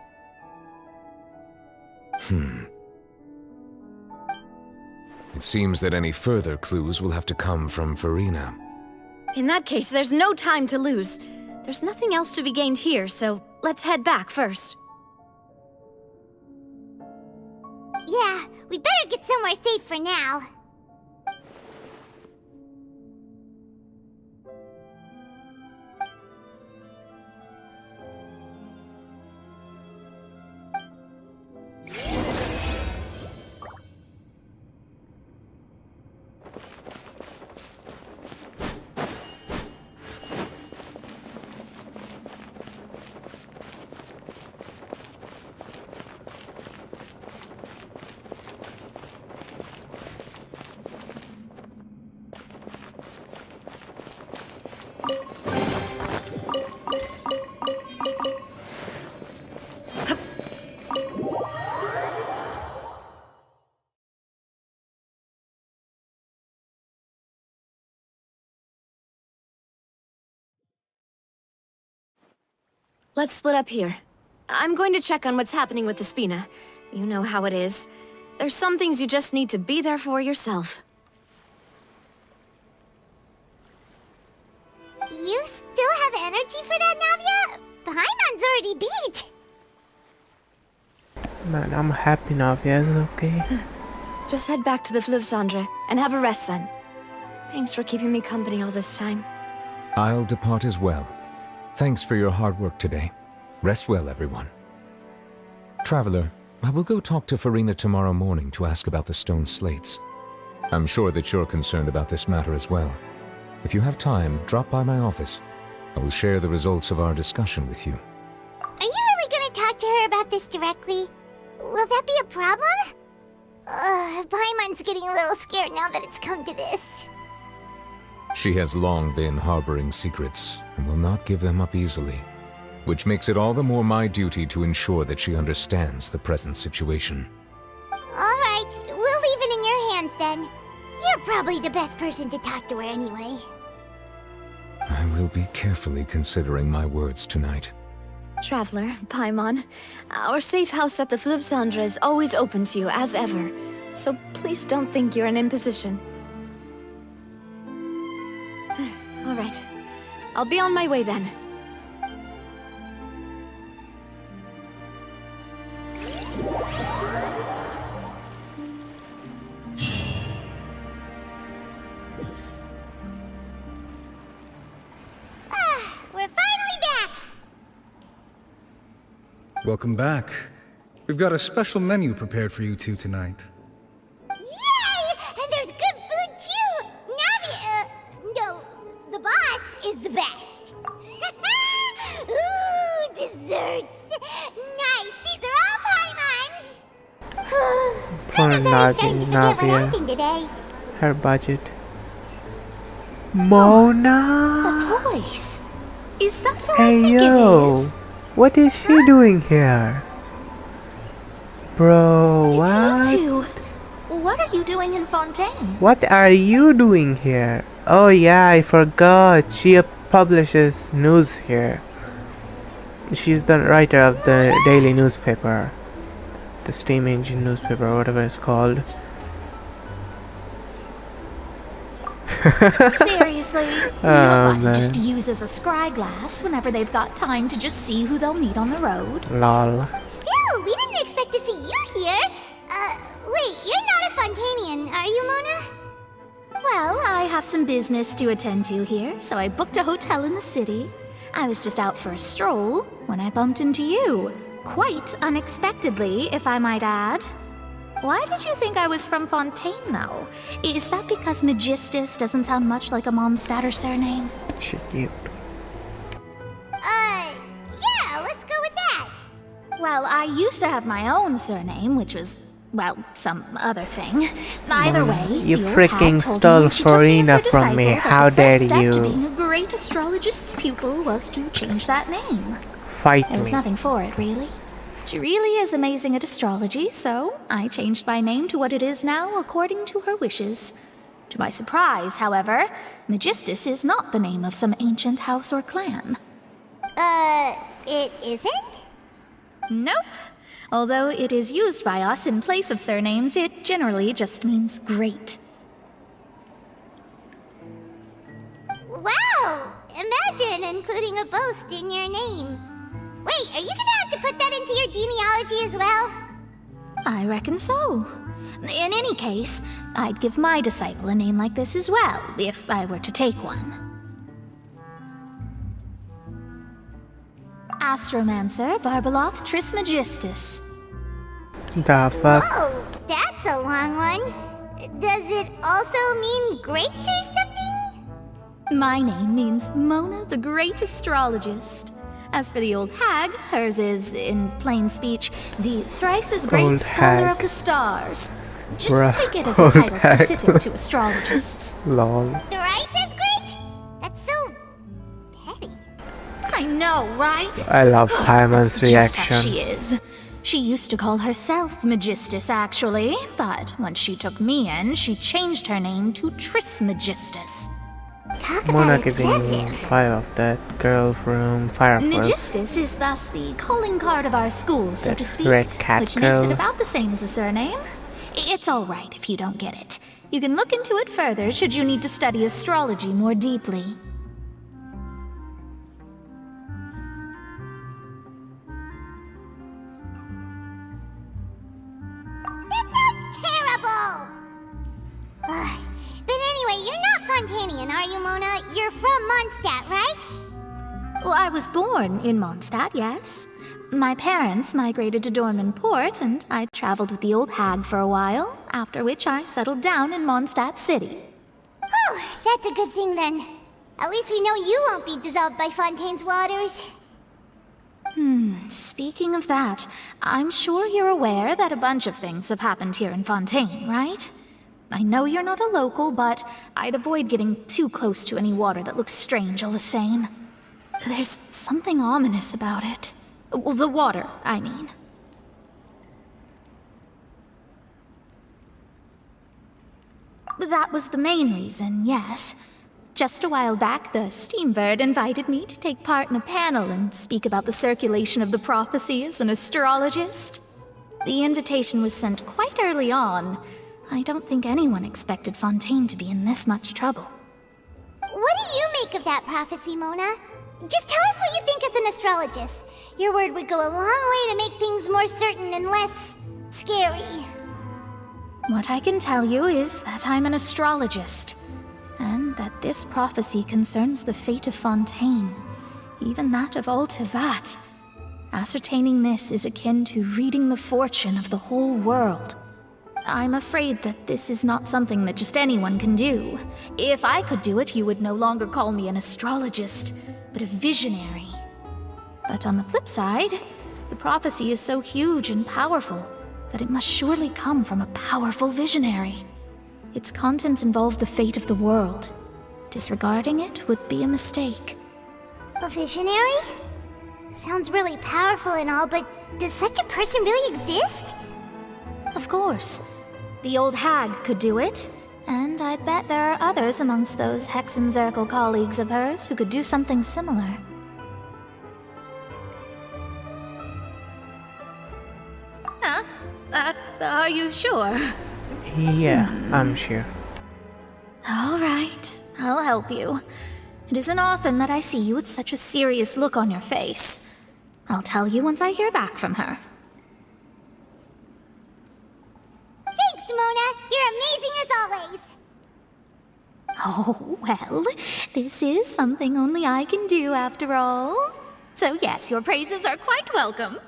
It seems that any further clues will have to come from Furina. In that case, there's no time to lose. There's nothing else to be gained here, so let's head back first. Yeah, we better get somewhere safe for now. Let's split up here. I'm going to check on what's happening with the Spina. You know how it is. There's some things you just need to be there for yourself. You still have energy for that, Navia? Paimon's already beat. Man, I'm happy Navia is okay. Just head back to the Fluvsandre and have a rest then. Thanks for keeping me company all this time. I'll depart as well. Thanks for your hard work today. Rest well, everyone. Traveler, I will go talk to Furina tomorrow morning to ask about the stone slates. I'm sure that you're concerned about this matter as well. If you have time, drop by my office. I will share the results of our discussion with you. Are you really gonna talk to her about this directly? Will that be a problem? Paimon's getting a little scared now that it's come to this. She has long been harboring secrets and will not give them up easily, which makes it all the more my duty to ensure that she understands the present situation. Alright, we'll leave it in your hands then. You're probably the best person to talk to her anyway. I will be carefully considering my words tonight. Traveler, Paimon, our safe house at the Fluvsandre is always open to you as ever, so please don't think you're an imposition. Alright, I'll be on my way then. We're finally back! Welcome back. We've got a special menu prepared for you two tonight. Yay! And there's good food too! Navi, no, the boss is the best. Ooh, desserts! Nice, these are all Paimon's! Poor What Navia. happened today? Her budget. Mona! The voice. Is that who I Hey think yo! it is? What is she doing here? Bro, what? It's you two. What are you doing in Fontaine? What are you doing here? Oh yeah, I forgot. She publishes news here. She's the writer of the daily newspaper. The Steam Engine newspaper, or whatever it's called. Seriously? Oh, Nobody just man. uses a scry glass whenever they've got time to just see who they'll meet on the road. Lol. Still, we didn't expect to see you here. Wait, you're not a Fontanian, are you, Mona? Well, I have some business to attend to here, so I booked a hotel in the city. I was just out for a stroll when I bumped into you. Quite unexpectedly, if I might add. Why did you think I was from Fontaine, though? Is that because Magistus doesn't sound much like a Mondstatter surname? She cute. Yeah, let's go with that. Well, I used to have my own surname, which was, well, some other thing. Either way, You the old freaking hag told stole me when she took me as her Furina from me. disciple that How the first dare step to you? being a great astrologist's pupil was to change that name. Fight There was me. nothing for it, really. She really is amazing at astrology, so I changed my name to what it is now according to her wishes. To my surprise, however, Magistus is not the name of some ancient house or clan. It isn't? Nope. Although it is used by us in place of surnames, it generally just means great. Wow! Imagine including a boast in your name. Wait, are you gonna have to put that into your genealogy as well? I reckon so. In any case, I'd give my disciple a name like this as well, if I were to take one. Astromancer Barbeloth Trismegistus. The fuck? Whoa, that's a long one. Does it also mean great or something? My name means Mona the Great Astrologist. As for the old hag, hers is, in plain speech, the thrice as great Old scholar hag. of the stars. Just Bruh, take it as a old title hag. specific to astrologists. Lol. Thrice as great? That's so petty. I know, right? I love Paimon's That's just how reaction. she is. She used to call herself Magistus, actually, but when she took me in, she changed her name to Trismegistus. Mona giving 5 of that girl from Fire Force. Megistus is thus the calling card of our school, so That to speak, red cat which girl. makes it about the same as a surname. It's all right if you don't get it. You can look into it further should you need to study astrology more deeply. That sounds terrible! Ugh. But anyway, you're not Fontanian, are you, Mona? You're from Mondstadt, right? Well, I was born in Mondstadt, yes. My parents migrated to Dorman Port, and I traveled with the old hag for a while, after which I settled down in Mondstadt City. Oh, that's a good thing then. At least we know you won't be dissolved by Fontaine's waters. Speaking of that, I'm sure you're aware that a bunch of things have happened here in Fontaine, right? I know you're not a local, but I'd avoid getting too close to any water that looks strange all the same. There's something ominous about it. Well, the water, I mean. That was the main reason, yes. Just a while back, the Steambird invited me to take part in a panel and speak about the circulation of the prophecy as an astrologist. The invitation was sent quite early on. I don't think anyone expected Fontaine to be in this much trouble. What do you make of that prophecy, Mona? Just tell us what you think as an astrologist. Your word would go a long way to make things more certain and less scary. What I can tell you is that I'm an astrologist, and that this prophecy concerns the fate of Fontaine, even that of Altivat. Ascertaining this is akin to reading the fortune of the whole world. I'm afraid that this is not something that just anyone can do. If I could do it, you would no longer call me an astrologist, but a visionary. But on the flip side, the prophecy is so huge and powerful that it must surely come from a powerful visionary. Its contents involve the fate of the world. Disregarding it would be a mistake. A visionary? Sounds really powerful and all, but does such a person really exist? Of course. The old hag could do it, and I'd bet there are others amongst those Hexenzirkel colleagues of hers who could do something similar. Huh? Are you sure? Yeah, I'm sure. All right, I'll help you. It isn't often that I see you with such a serious look on your face. I'll tell you once I hear back from her. Thanks, Mona! You're amazing as always! Oh, well, this is something only I can do after all. So yes, your praises are quite welcome.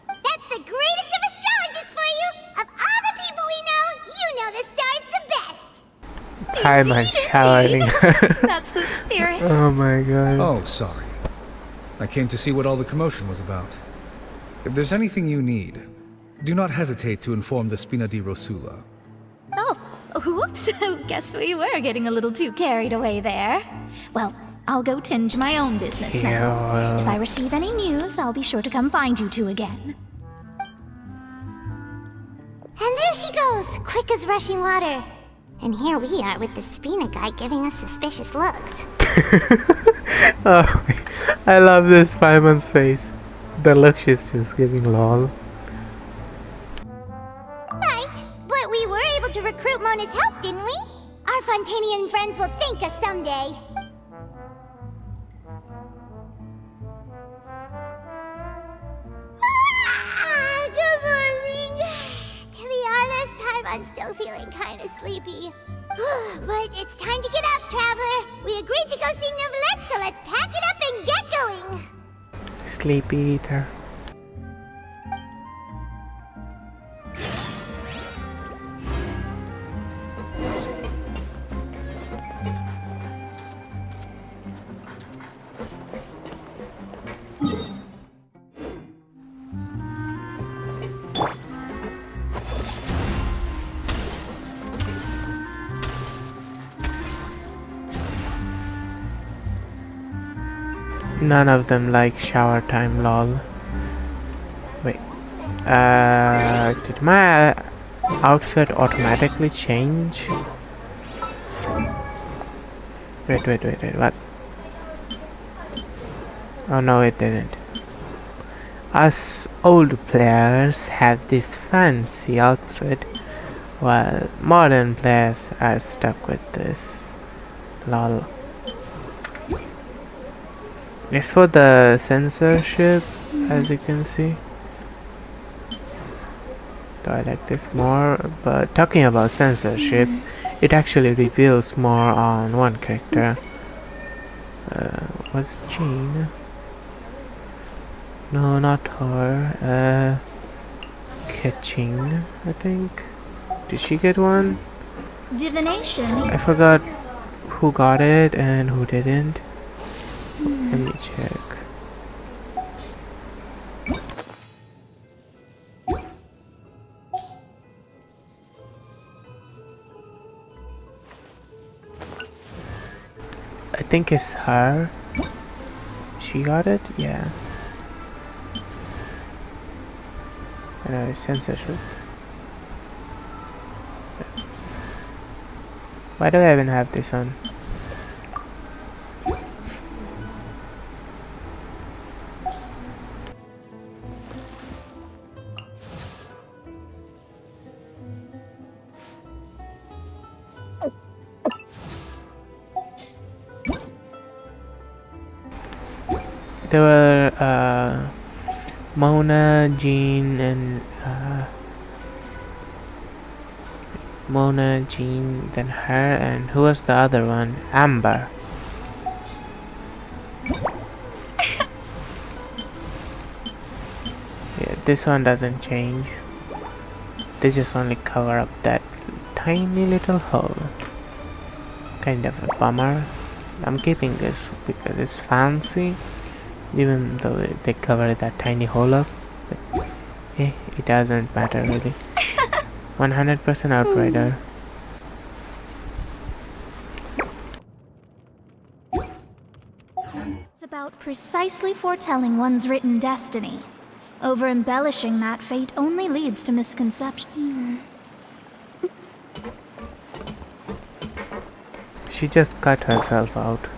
That's the greatest of astrologists for you! Of all the people we know, you know the star's the best! Paimon shouting. That's the spirit. Oh my god. Oh, sorry. I came to see what all the commotion was about. If there's anything you need, do not hesitate to inform the Spina di Rosula. Oh, whoops. Guess we were getting a little too carried away there. Well, I'll go tend to my own business now. If I receive any news, I'll be sure to come find you two again. And there she goes, quick as rushing water. And here we are with the Spina guy giving us suspicious looks. Oh, I love this Paimon's face. The look she's just giving, lol. Right, but we were able to recruit Mona's help, didn't we? Our Fontanian friends will thank us someday. Good morning. To be honest, Paimon's still feeling kind of sleepy. But it's time to get up, traveler. We agreed to go see Neuvillette, so let's pack it up and get going. Sleepy eater. None of them like shower time, lol. Wait. Did my outfit automatically change? Wait, what? Oh no, it didn't. Us old players have this fancy outfit, while modern players are stuck with this. Lol. It's for the censorship, as you can see. So I like this more, but talking about censorship, it actually reveals more on one character. Was it Jean? No, not her. Catching, I think. Did she get one? Divination. I forgot who got it and who didn't. Let me check. I think it's her. She got it? Yeah. I know, it's censorship. Why do I even have this on? There were Mona, Jean, and Mona, Jean, then her, and who was the other one? Amber. Yeah, this one doesn't change. They just only cover up that tiny little hole. Kind of a bummer. I'm keeping this because it's fancy, even though they cover that tiny hole up. But, it doesn't matter really. 100% Outrider. It's about precisely foretelling one's written destiny. Over-embellishing that fate only leads to misconception. She just cut herself out.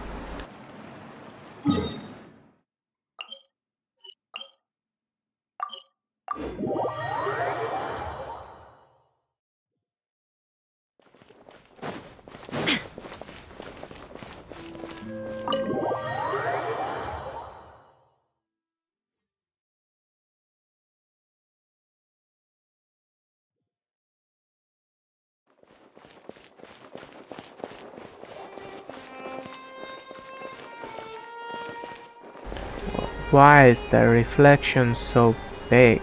Why is the reflection so big?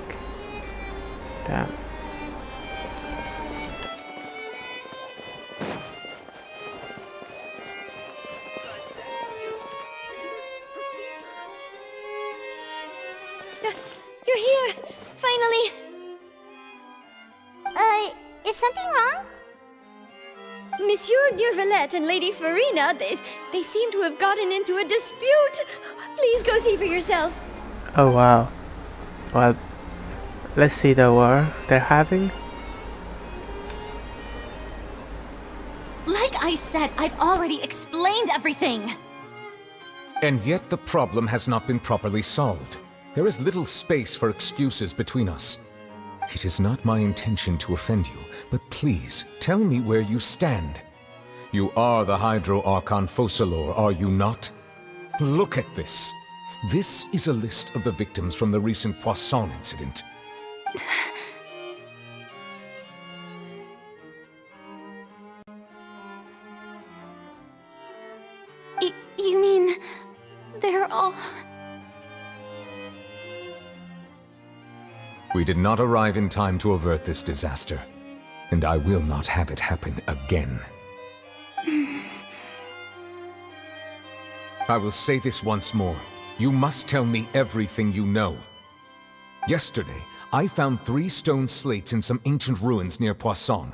Damn. You're here! Finally! Is something wrong? Monsieur Neurvalette and Lady Furina, they seem to have gotten into a dispute. Please go see for yourself. Oh wow. Well, let's see the war they're having. Like I said, I've already explained everything. And yet the problem has not been properly solved. There is little space for excuses between us. It is not my intention to offend you, but please, tell me where you stand. You are the Hydro Archon Focalor, are you not? Look at this. This is a list of the victims from the recent Poisson incident. You mean... they're all... We did not arrive in time to avert this disaster, and I will not have it happen again. I will say this once more. You must tell me everything you know. Yesterday, I found 3 stone slates in some ancient ruins near Poisson.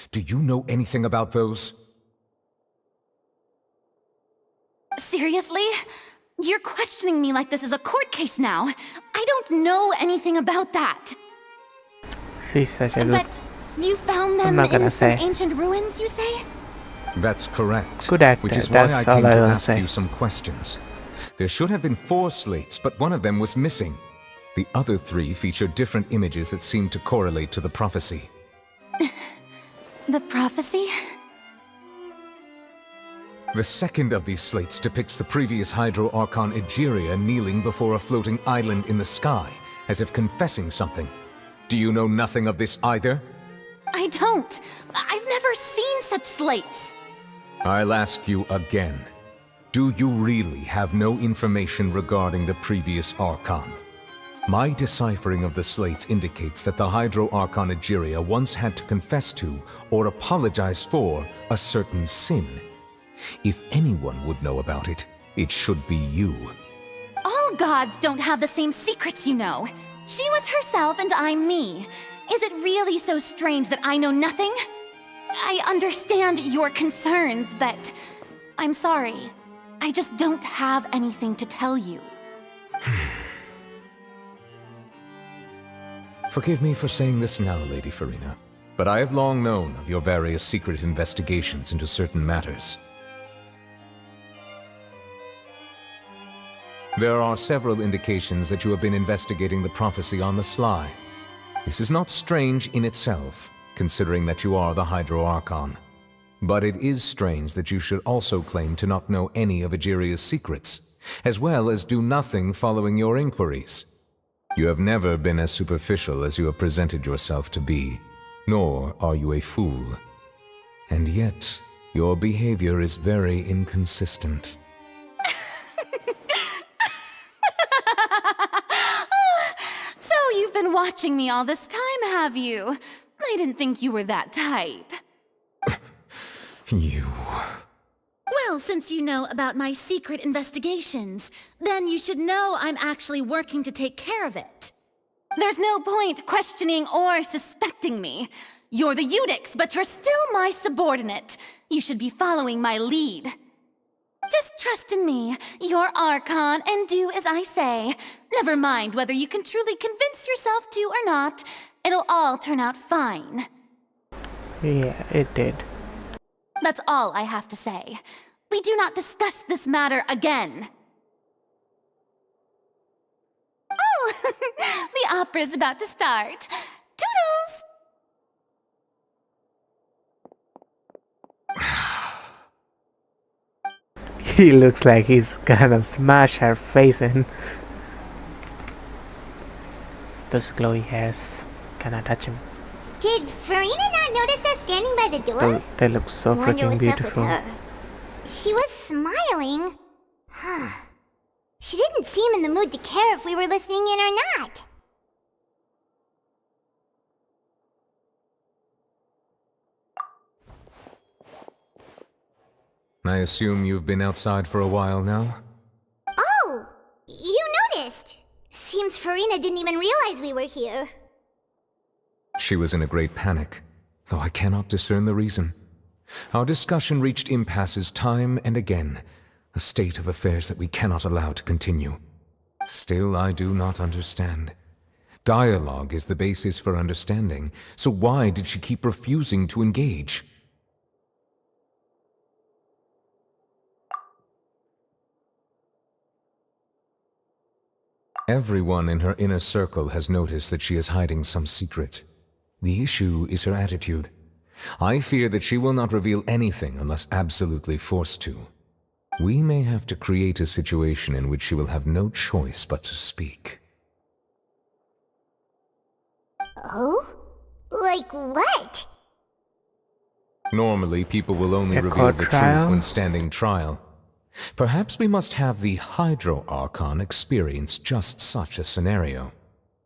Do you know anything about those? Seriously? You're questioning me like this is a court case now. I don't know anything about that. She's such a But you found them in some ancient ruins, you say? That's correct. Good actor, Which is why I that's all came I to wanna ask say. you some questions. There should have been 4 slates, but one of them was missing. The other 3 feature different images that seem to correlate to the prophecy. The prophecy? The second of these slates depicts the previous Hydro Archon Egeria kneeling before a floating island in the sky, as if confessing something. Do you know nothing of this either? I don't. I've never seen such slates. I'll ask you again. Do you really have no information regarding the previous Archon? My deciphering of the slates indicates that the Hydro Archon Egeria once had to confess to, or apologize for, a certain sin. If anyone would know about it, it should be you. All gods don't have the same secrets, you know. She was herself and I'm me. Is it really so strange that I know nothing? I understand your concerns, but I'm sorry. I just don't have anything to tell you. Forgive me for saying this now, Lady Furina, but I have long known of your various secret investigations into certain matters. There are several indications that you have been investigating the prophecy on the sly. This is not strange in itself, considering that you are the Hydro Archon. But it is strange that you should also claim to not know any of Egeria's secrets, as well as do nothing following your inquiries. You have never been as superficial as you have presented yourself to be, nor are you a fool. And yet, your behavior is very inconsistent. So you've been watching me all this time, have you? I didn't think you were that type. You... Well, since you know about my secret investigations, then you should know I'm actually working to take care of it. There's no point questioning or suspecting me. You're the Eudix, but you're still my subordinate. You should be following my lead. Just trust in me, you're Archon, and do as I say. Never mind whether you can truly convince yourself to or not. It'll all turn out fine. Yeah, it did. That's all I have to say. We do not discuss this matter again. Oh, the opera's about to start. Toodles! He looks like he's gonna smash her face in. Those glowy hairs. Can I touch him? Did Furina not notice us standing by the door? They look so Wonder freaking what's beautiful. up with her. She was smiling. Huh. She didn't seem in the mood to care if we were listening in or not. I assume you've been outside for a while now? Oh! You noticed! Seems Furina didn't even realize we were here. She was in a great panic, though I cannot discern the reason. Our discussion reached impasses time and again, a state of affairs that we cannot allow to continue. Still, I do not understand. Dialogue is the basis for understanding, so why did she keep refusing to engage? Everyone in her inner circle has noticed that she is hiding some secret. The issue is her attitude. I fear that she will not reveal anything unless absolutely forced to. We may have to create a situation in which she will have no choice but to speak. Oh? Like what? Normally, people will only A reveal court the trial? truth when standing trial. Perhaps we must have the Hydro Archon experience just such a scenario.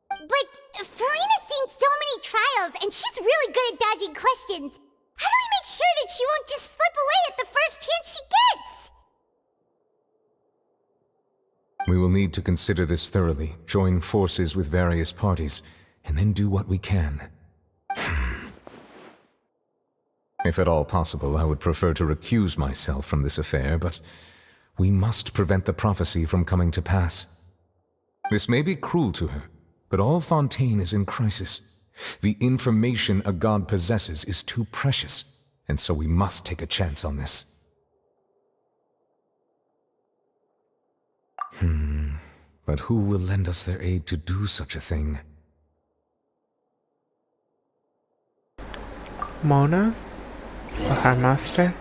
But Furina's seen so many trials, and she's really good at dodging questions. How do we make sure that she won't just slip away at the first chance she gets? We will need to consider this thoroughly, join forces with various parties, and then do what we can. If at all possible, I would prefer to recuse myself from this affair, but we must prevent the prophecy from coming to pass. This may be cruel to her, but all Fontaine is in crisis. The information a god possesses is too precious, and so we must take a chance on this. But who will lend us their aid to do such a thing? Mona? Or her master?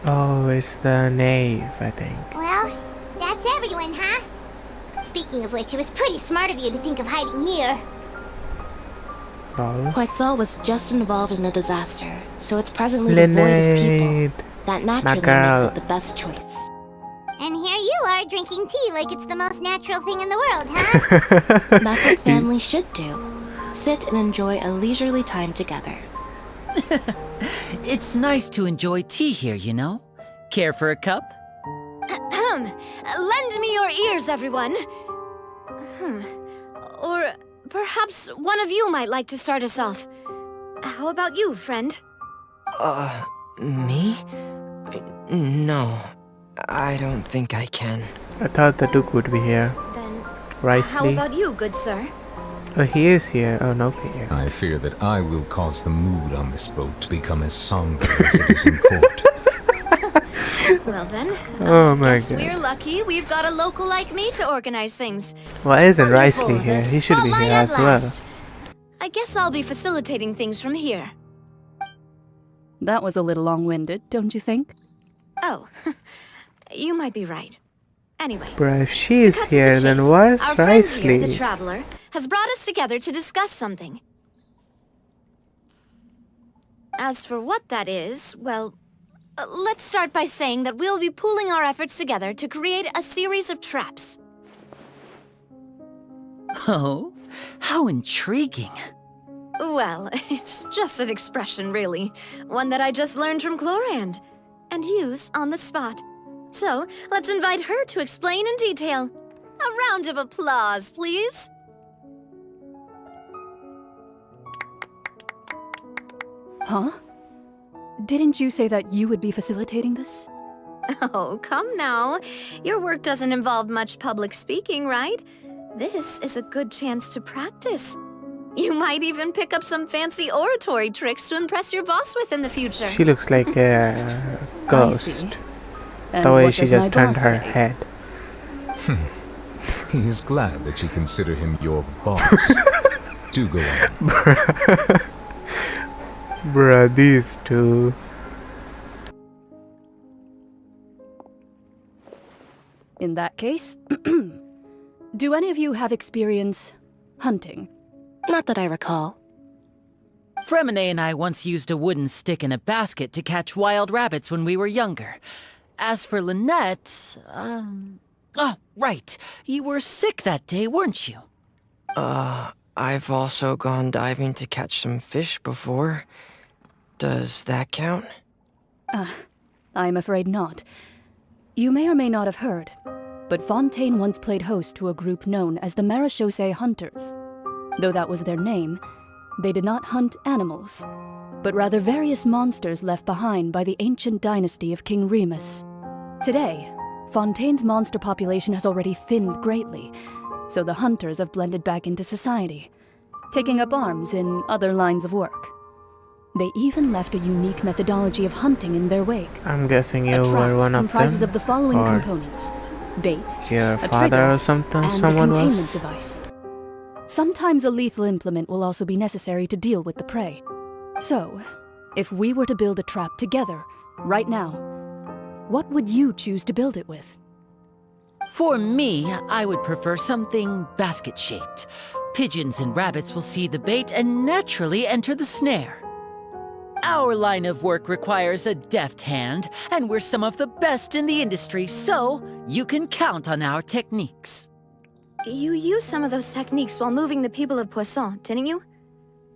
Oh, it's the knave, I think. Well, that's everyone, huh? Speaking of which, it was pretty smart of you to think of hiding here. Poisson was just involved in a disaster, so it's presently devoid of people. That naturally makes it the best choice. And here you are drinking tea like it's the most natural thing in the world, huh? That's what family should do. Sit and enjoy a leisurely time together. It's nice to enjoy tea here, you know? Care for a cup? Lend me your ears, everyone. Or perhaps one of you might like to start us off. How about you, friend? Me? No, I don't think I can. I thought the Duke would be here. Riceley. How about you, good sir? Oh, he is here. Oh, no, here. I fear that I will cause the mood on this boat to become as somber as it is in port. Well then, Oh my guess god. we're lucky we've got a local like me to organize things. Why isn't Wonderful, Riceley here? the He should be spotlight here at as well. last. I guess I'll be facilitating things from here. That was a little long-winded, don't you think? Oh, you might be right. Anyway, Bruh, if she is cut to the here, then chase, where's our friend here, the Riceley? traveler, has brought us together to discuss something. As for what that is, well, let's start by saying that we'll be pooling our efforts together to create a series of traps. Oh, how intriguing. Well, it's just an expression, really. One that I just learned from Chlorand, and used on the spot. So, let's invite her to explain in detail. A round of applause, please. Huh? Didn't you say that you would be facilitating this? Oh, come now. Your work doesn't involve much public speaking, right? This is a good chance to practice. You might even pick up some fancy oratory tricks to impress your boss with in the future. She looks like a ghost. And The way what she does my just turned boss her say? head. He is glad that you consider him your boss. Do go on. Bruh, these two. In that case, do any of you have experience hunting? Not that I recall. Fremine and I once used a wooden stick in a basket to catch wild rabbits when we were younger. As for Lynette, oh, right. You were sick that day, weren't you? I've also gone diving to catch some fish before. Does that count? I'm afraid not. You may or may not have heard, but Fontaine once played host to a group known as the Marechaussee Hunters. Though that was their name, they did not hunt animals, but rather various monsters left behind by the ancient dynasty of King Remus. Today, Fontaine's monster population has already thinned greatly, so the hunters have blended back into society, taking up arms in other lines of work. They even left a unique methodology of hunting in their wake. I'm guessing you A trap were one of comprises them. of the following or components: bait, your a father trigger, or something. and Someone a containment was. device. Sometimes a lethal implement will also be necessary to deal with the prey. So, if we were to build a trap together, right now, what would you choose to build it with? For me, I would prefer something basket-shaped. Pigeons and rabbits will see the bait and naturally enter the snare. Our line of work requires a deft hand, and we're some of the best in the industry, so you can count on our techniques. You used some of those techniques while moving the people of Poisson, didn't you?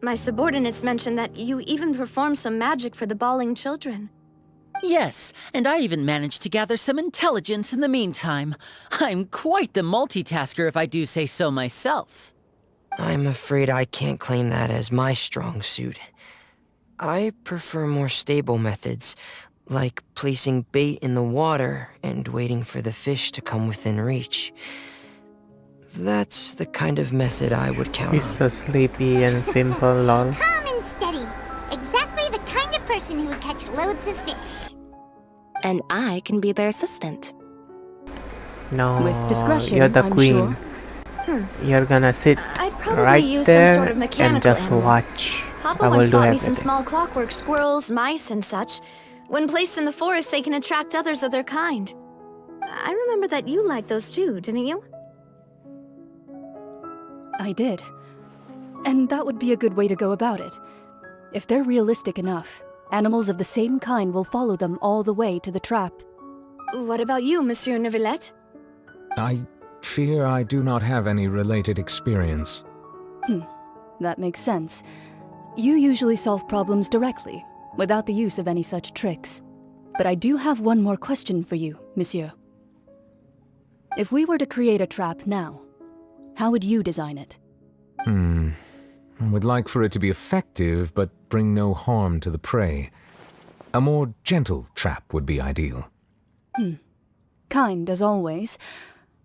My subordinates mentioned that you even performed some magic for the bawling children. Yes, and I even managed to gather some intelligence in the meantime. I'm quite the multitasker if I do say so myself. I'm afraid I can't claim that as my strong suit. I prefer more stable methods, like placing bait in the water and waiting for the fish to come within reach. That's the kind of method I would count on. He's so sleepy and simple, lol. Calm and steady. Exactly the kind of person who would catch loads of fish. And I can be their assistant. No, With discretion, you're the I'm queen. sure. You're gonna sit I'd probably right use there some sort of mechanical and just animal. watch. Papa I will once do bought me everything. some small clockwork squirrels, mice, and such. When placed in the forest, they can attract others of their kind. I remember that you liked those too, didn't you? I did. And that would be a good way to go about it. If they're realistic enough, animals of the same kind will follow them all the way to the trap. What about you, Monsieur Neuvillette? I fear I do not have any related experience. That makes sense. You usually solve problems directly, without the use of any such tricks. But I do have one more question for you, Monsieur. If we were to create a trap now, how would you design it? I would like for it to be effective, but bring no harm to the prey. A more gentle trap would be ideal. Kind, as always.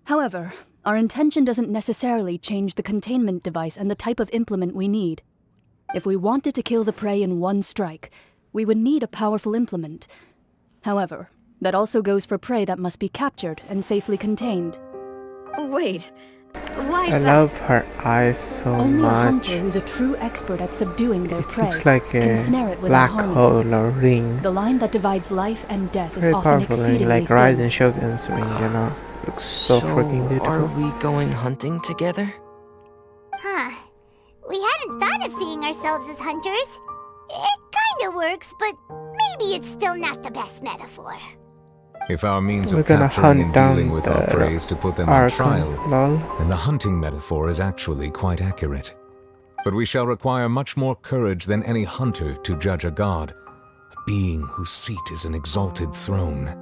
However, our intention doesn't necessarily change the containment device and the type of implement we need. If we wanted to kill the prey in one strike, we would need a powerful implement. However, that also goes for prey that must be captured and safely contained. Wait, why is I that? love her eyes so Only a much. hunter who's a true expert at subduing their prey Looks like can a snare it without black harming hole it. or ring. The line that divides life and death is Very often powerful ring, exceedingly like thin. Raiden Shogun's ring, you know. Looks so freaking Are beautiful. we going hunting together? Huh. We hadn't thought of seeing ourselves as hunters. It kinda works, but maybe it's still not the best metaphor. If our means We're of gonna capturing and hunt down dealing with our the prey is to put them on archon, trial, lol. then the hunting metaphor is actually quite accurate. But we shall require much more courage than any hunter to judge a god, a being whose seat is an exalted throne.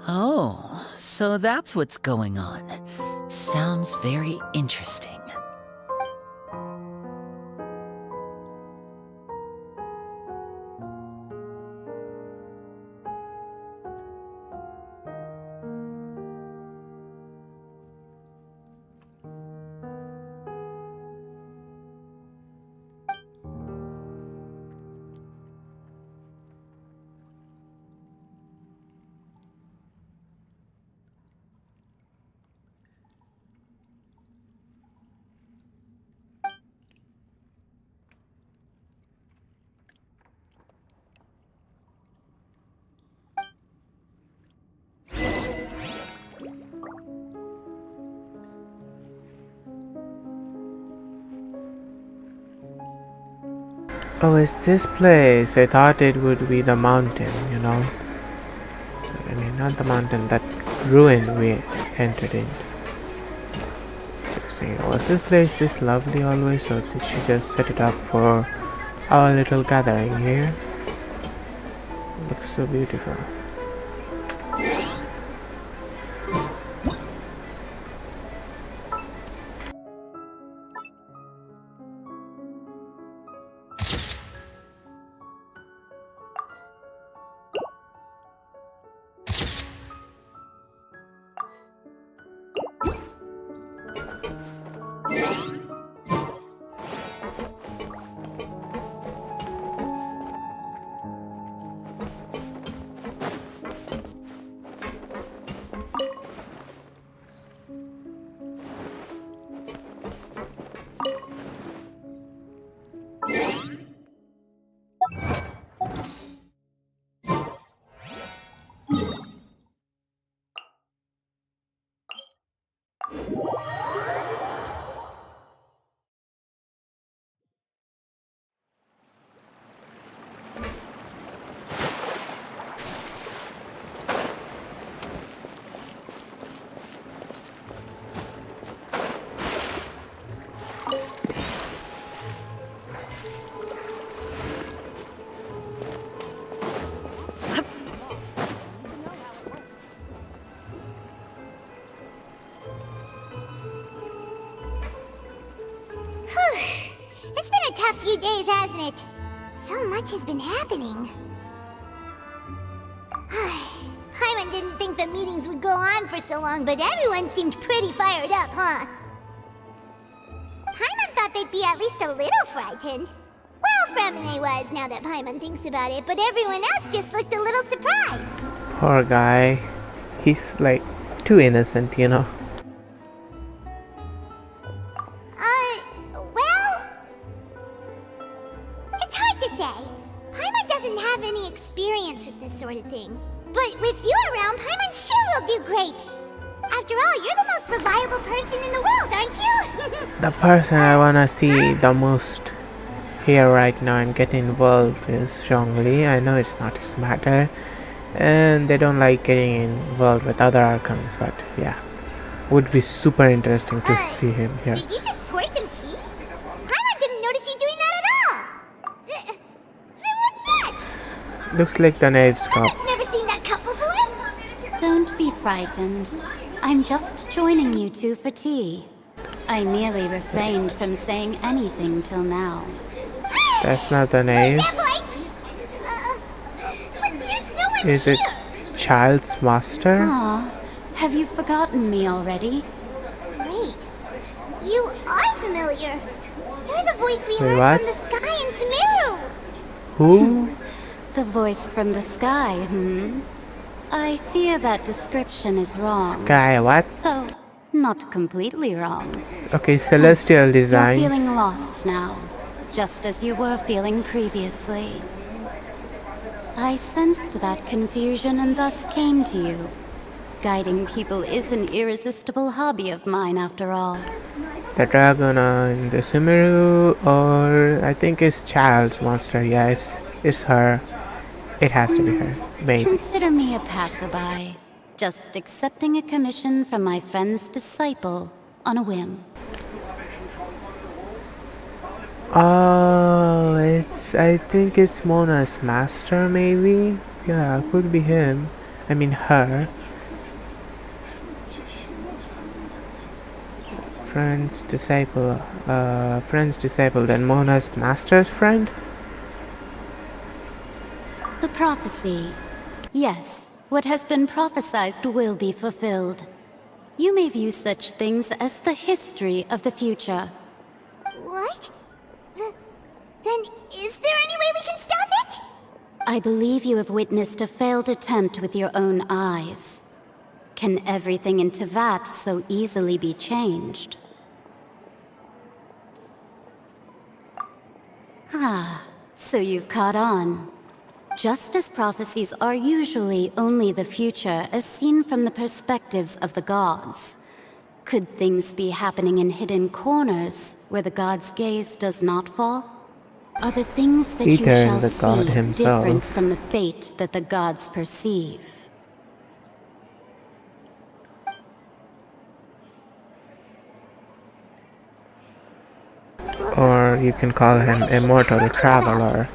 Oh, so that's what's going on. Sounds very interesting. Oh, it's this place. I thought it would be the mountain, you know. I mean, not the mountain, that ruin we entered into. Was this place this lovely always, or did she just set it up for our little gathering here? Looks so beautiful. It's been a tough few days, hasn't it? So much has been happening. for so long, but everyone seemed pretty fired up, huh? Paimon thought they'd be at least a little frightened. Well, Fremine was, now that Paimon thinks about it, but everyone else just looked a little surprised. Poor guy. He's like too innocent, you know. Well... It's hard to say. Paimon doesn't have any experience with this sort of thing. But with you around, Paimon sure will do great. After all, you're the most reliable person in the world, aren't you? The person I wanna see the most here right now and get involved is Zhongli. I know it's not his matter, and they don't like getting involved with other archons, but yeah, would be super interesting to see him here. Did you just pour some tea? Paimon didn't notice you doing that at all. Then what's that? Looks like the knives cup. I've never seen that cup before. Don't be frightened. I'm just joining you two for tea. I merely refrained from saying anything till now. That's not the knife. Is it Child's Master? Aw, have you forgotten me already? Wait, you are familiar. You're the voice we Wait, heard what? from the sky in Sumeru. Who? The voice from the sky, I fear that description is wrong. Sky what? Though, not completely wrong. Okay, celestial You're designs. feeling lost now, just as you were feeling previously. I sensed that confusion and thus came to you. Guiding people is an irresistible hobby of mine, after all. The dragon in the Sumeru, or I think it's Child's Master. Yeah, it's her. It has to be her. Maybe. Consider me a passerby, just accepting a commission from my friend's disciple on a whim. Oh, I think it's Mona's master, maybe? Yeah, could be him. I mean, her. Friend's disciple, then Mona's master's friend? The prophecy. Yes, what has been prophesied will be fulfilled. You may view such things as the history of the future. What? Then is there any way we can stop it? I believe you have witnessed a failed attempt with your own eyes. Can everything in Tevat so easily be changed? Ah, so you've caught on. Just as prophecies are usually only the future as seen from the perspectives of the gods, could things be happening in hidden corners where the god's gaze does not fall? Are the things that Peter you shall is the god see himself. different from the fate that the gods perceive? Or you can call him Immortal Traveler.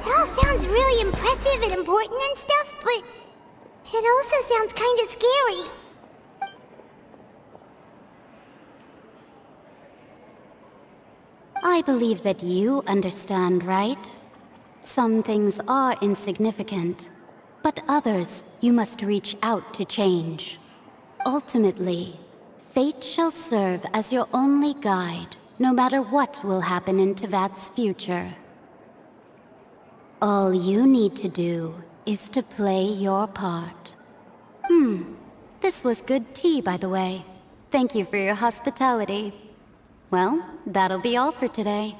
It all sounds really impressive and important and stuff, but it also sounds kind of scary. I believe that you understand, right? Some things are insignificant, but others you must reach out to change. Ultimately, fate shall serve as your only guide, no matter what will happen in Tevat's future. All you need to do is to play your part. This was good tea, by the way. Thank you for your hospitality. Well, that'll be all for today.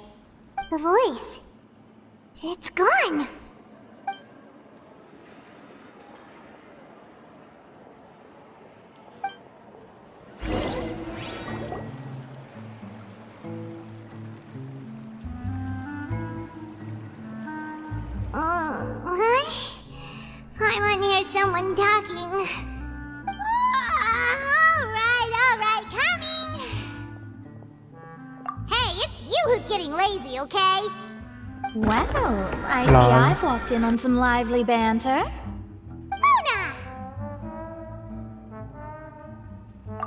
The voice. It's gone. What? I want to hear someone talking. All right, coming. Hey, it's you who's getting lazy, okay? Well, I see Lol. I've walked in on some lively banter. Mona!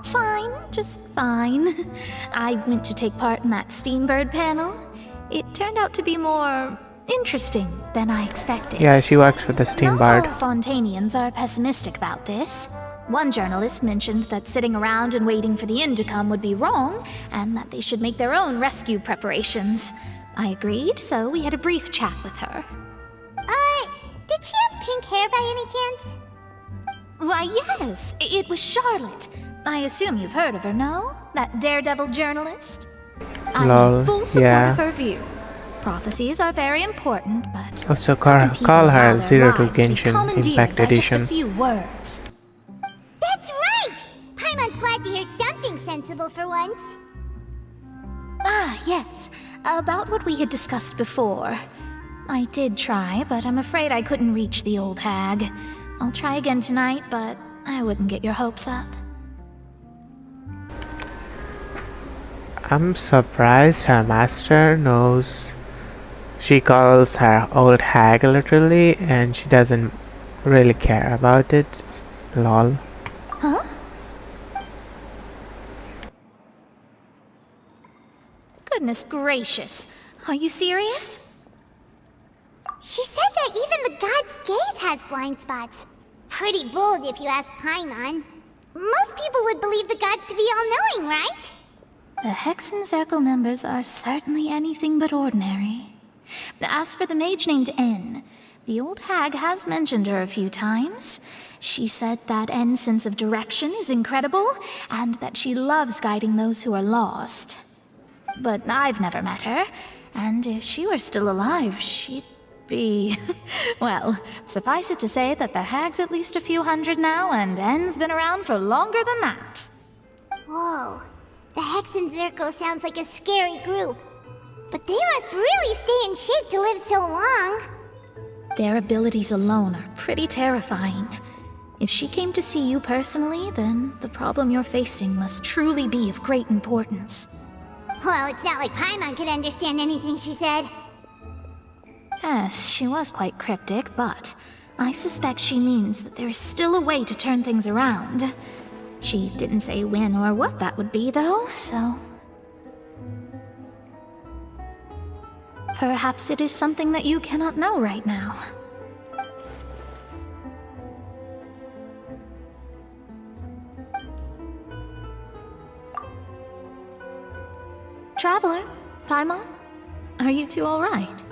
Fine, just fine. I went to take part in that Steambird panel. It turned out to be more interesting than I expected. Yeah, she works with the Steambird. Not all Fontainians are pessimistic about this. One journalist mentioned that sitting around and waiting for the end to come would be wrong, and that they should make their own rescue preparations. I agreed, so we had a brief chat with her. Did she have pink hair by any chance? Why, yes, it was Charlotte. I assume you've heard of her, no? That daredevil journalist? I'm in full support of her view. Prophecies are very important, but Also call her Zero to Genshin Impact Edition. Just a few words. That's right! Paimon's glad to hear something sensible for once. Ah, yes. About what we had discussed before. I did try, but I'm afraid I couldn't reach the old hag. I'll try again tonight, but I wouldn't get your hopes up. I'm surprised her master knows. She calls her old hag literally, and she doesn't really care about it. Lol. Huh? Goodness gracious. Are you serious? She said that even the god's gaze has blind spots. Pretty bold if you ask Paimon. Most people would believe the gods to be all-knowing, right? The Hexen Circle members are certainly anything but ordinary. As for the mage named N, the old hag has mentioned her a few times. She said that N's sense of direction is incredible, and that she loves guiding those who are lost. But I've never met her, and if she were still alive, she'd be... well, suffice it to say that the hag's at least a few hundred now, and N's been around for longer than that. Whoa, the Hexen Circle sounds like a scary group. But they must really stay in shape to live so long. Their abilities alone are pretty terrifying. If she came to see you personally, then the problem you're facing must truly be of great importance. Well, it's not like Paimon could understand anything she said. Yes, she was quite cryptic, but I suspect she means that there is still a way to turn things around. She didn't say when or what that would be, though, so... perhaps it is something that you cannot know right now. Traveler, Paimon, are you two all right?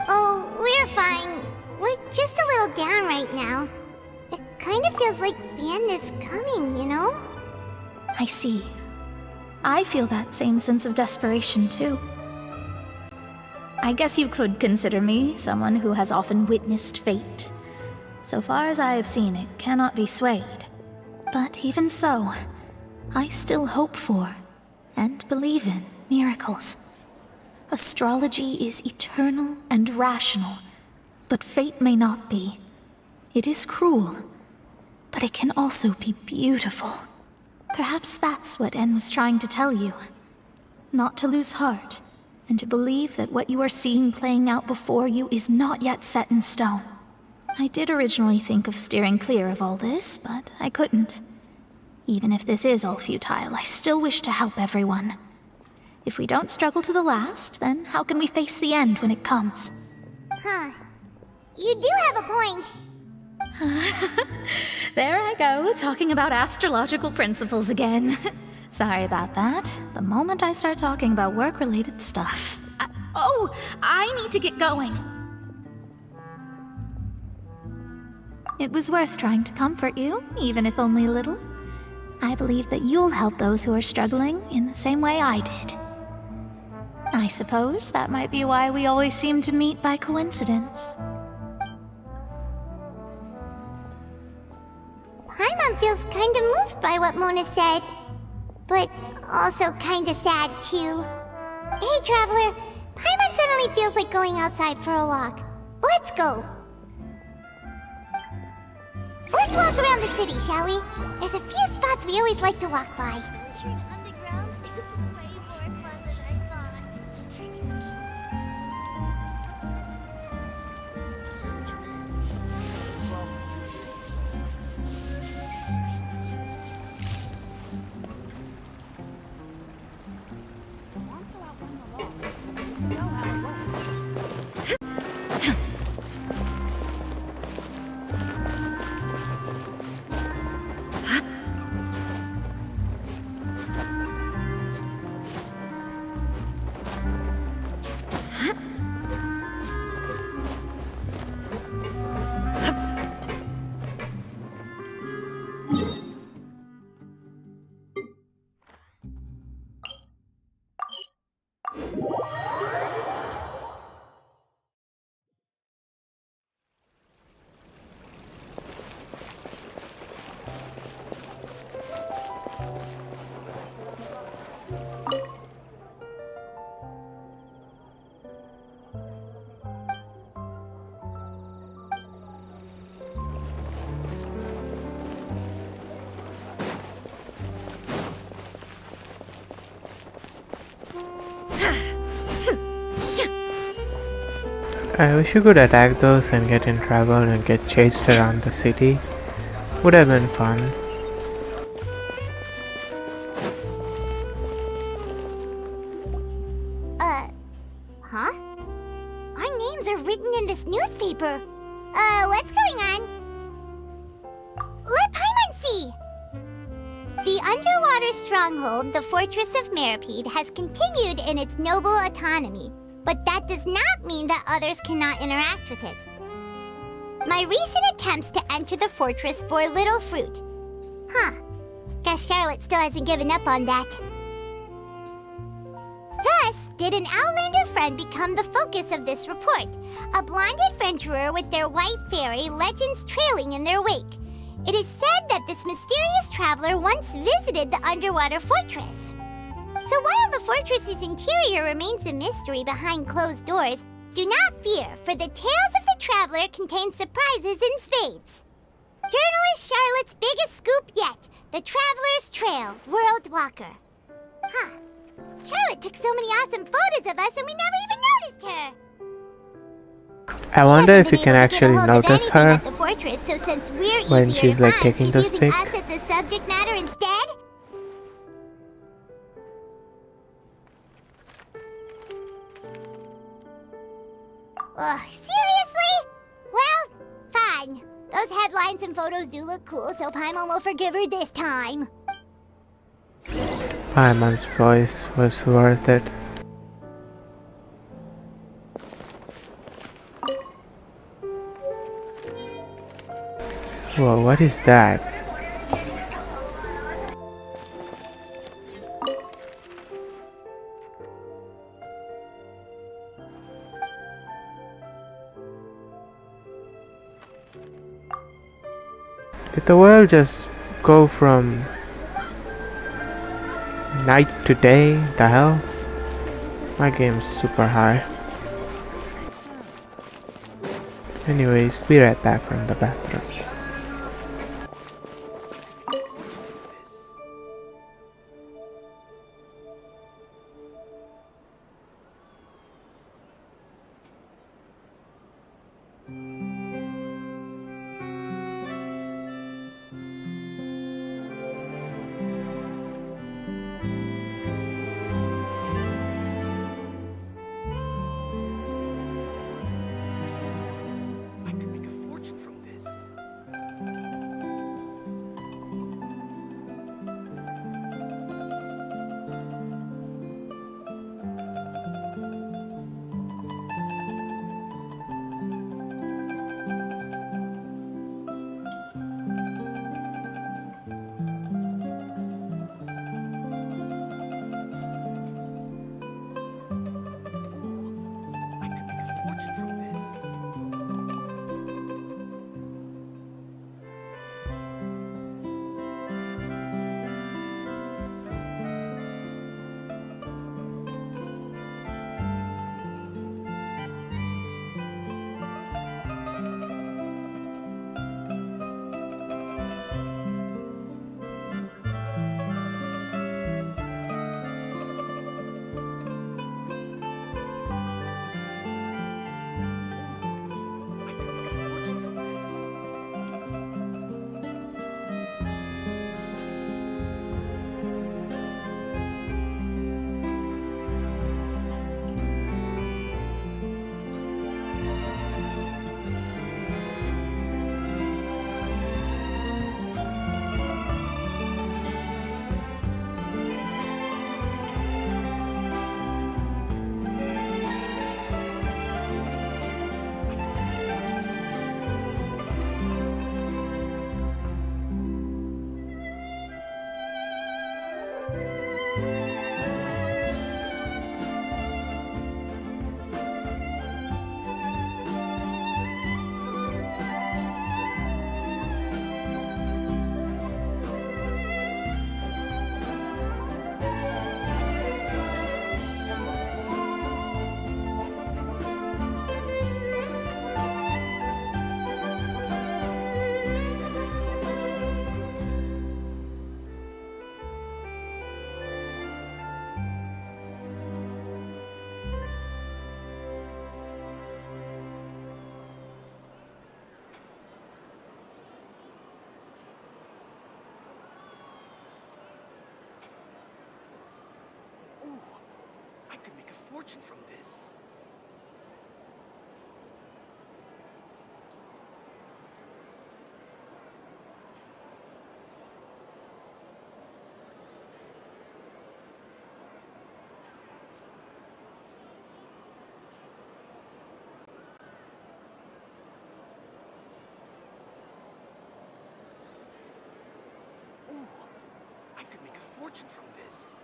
Oh, we're fine. We're just a little down right now. It kind of feels like the end is coming, you know? I see. I feel that same sense of desperation, too. I guess you could consider me someone who has often witnessed fate. So far as I have seen, it cannot be swayed. But even so, I still hope for, and believe in, miracles. Astrology is eternal and rational, but fate may not be. It is cruel, but it can also be beautiful. Perhaps that's what N was trying to tell you. Not to lose heart, and to believe that what you are seeing playing out before you is not yet set in stone. I did originally think of steering clear of all this, but I couldn't. Even if this is all futile, I still wish to help everyone. If we don't struggle to the last, then how can we face the end when it comes? Huh. You do have a point. There I go, talking about astrological principles again. Sorry about that. The moment I start talking about work-related stuff... I need to get going. It was worth trying to comfort you, even if only a little. I believe that you'll help those who are struggling in the same way I did. I suppose that might be why we always seem to meet by coincidence. Paimon feels kinda moved by what Mona said. But also kinda sad, too. Hey, Traveler. Paimon suddenly feels like going outside for a walk. Let's go. Let's walk around the city, shall we? There's a few spots we always like to walk by. I wish you could attack those and get in trouble and get chased around the city. Would have been fun. Huh? Our names are written in this newspaper. What's going on? Let Paimon see! The underwater stronghold, the Fortress of Meripede, has continued in its noble autonomy, but that does not mean that others cannot interact with it. My recent attempts to enter the fortress bore little fruit. Huh. Guess Charlotte still hasn't given up on that. Thus, did an Outlander friend become the focus of this report, a blonde adventurer with their white fairy legends trailing in their wake. It is said that this mysterious traveler once visited the underwater fortress. So while the fortress's interior remains a mystery behind closed doors, do not fear, for the tales of the traveler contain surprises in spades. Journalist Charlotte's biggest scoop yet, the Traveler's Trail, World Walker. Huh. Charlotte took so many awesome photos of us and we never even noticed her. I wonder if you can actually notice her Fortress, so since we're when she's like taking those pics. Us as the subject matter instead? Ugh, seriously? Well, fine. Those headlines and photos do look cool, so Paimon will forgive her this time. Paimon's voice was worth it. Whoa, what is that? Did the world just go from night to day? The hell? My game's super high. Anyways, be right back from the bathroom. I could make a fortune from this. could make a fortune from this. Ooh, I could make a fortune from this.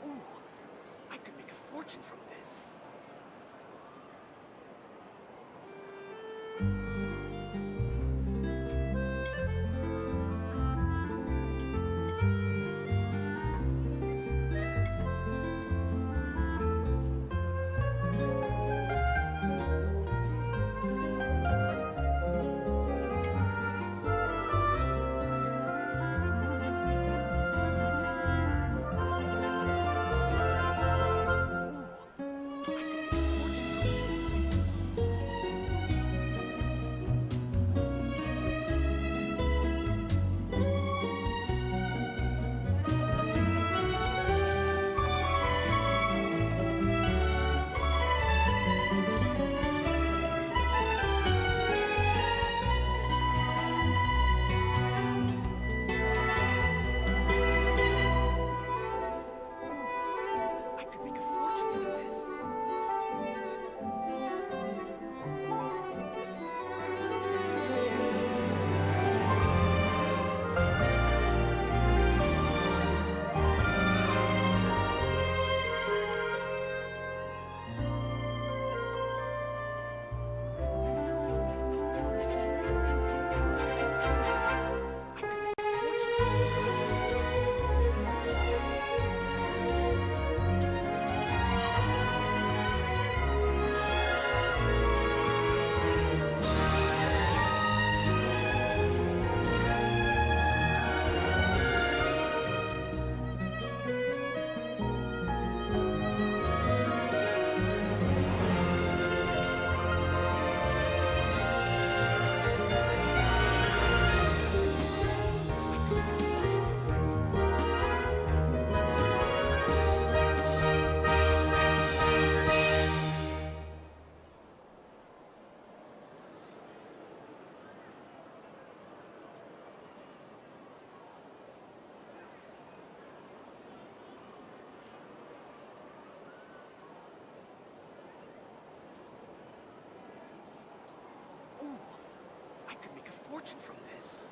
Ooh, I could make a fortune from this. I could make a fortune from this. Ooh, I could make a fortune from this.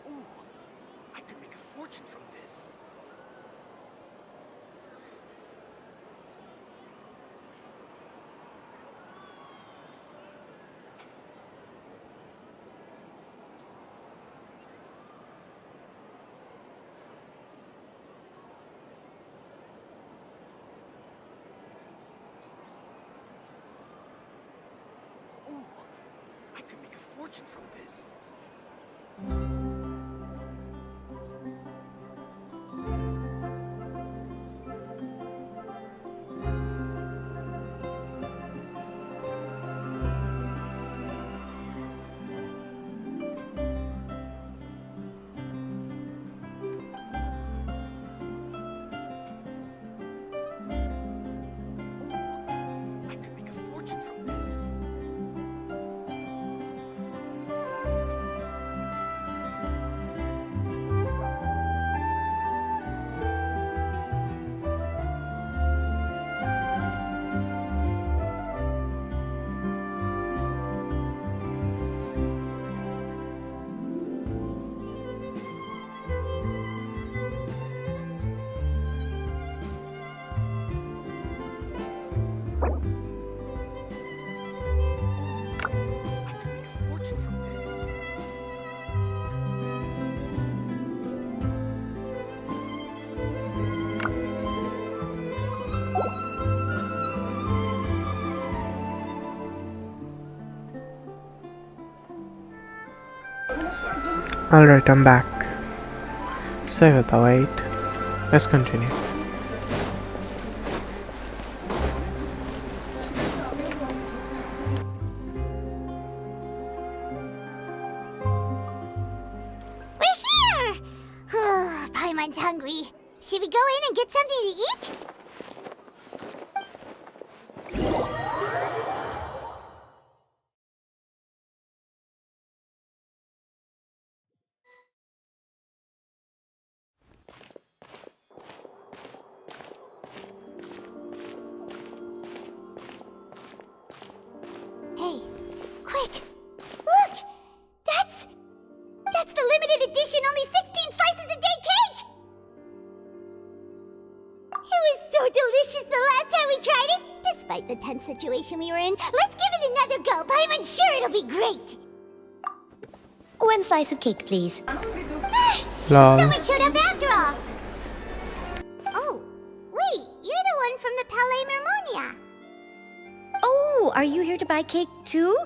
Ooh, I could make a fortune from this. Ooh, I could make a fortune from this. I could make a fortune from this. Alright, I'm back. Sorry about the wait. Let's continue. We're here! Paimon's hungry. Should we go in and get something to eat? Hey, quick! Look! That's the limited edition only 16 slices a day cake! It was so delicious the last time we tried it, despite the tense situation we were in. Let's give it another go. Paimon's sure it'll be great. One slice of cake, please. Lol. Someone showed up after all. Oh, wait, you're the one from the Palais Mermonia. Oh, are you here to buy cake too?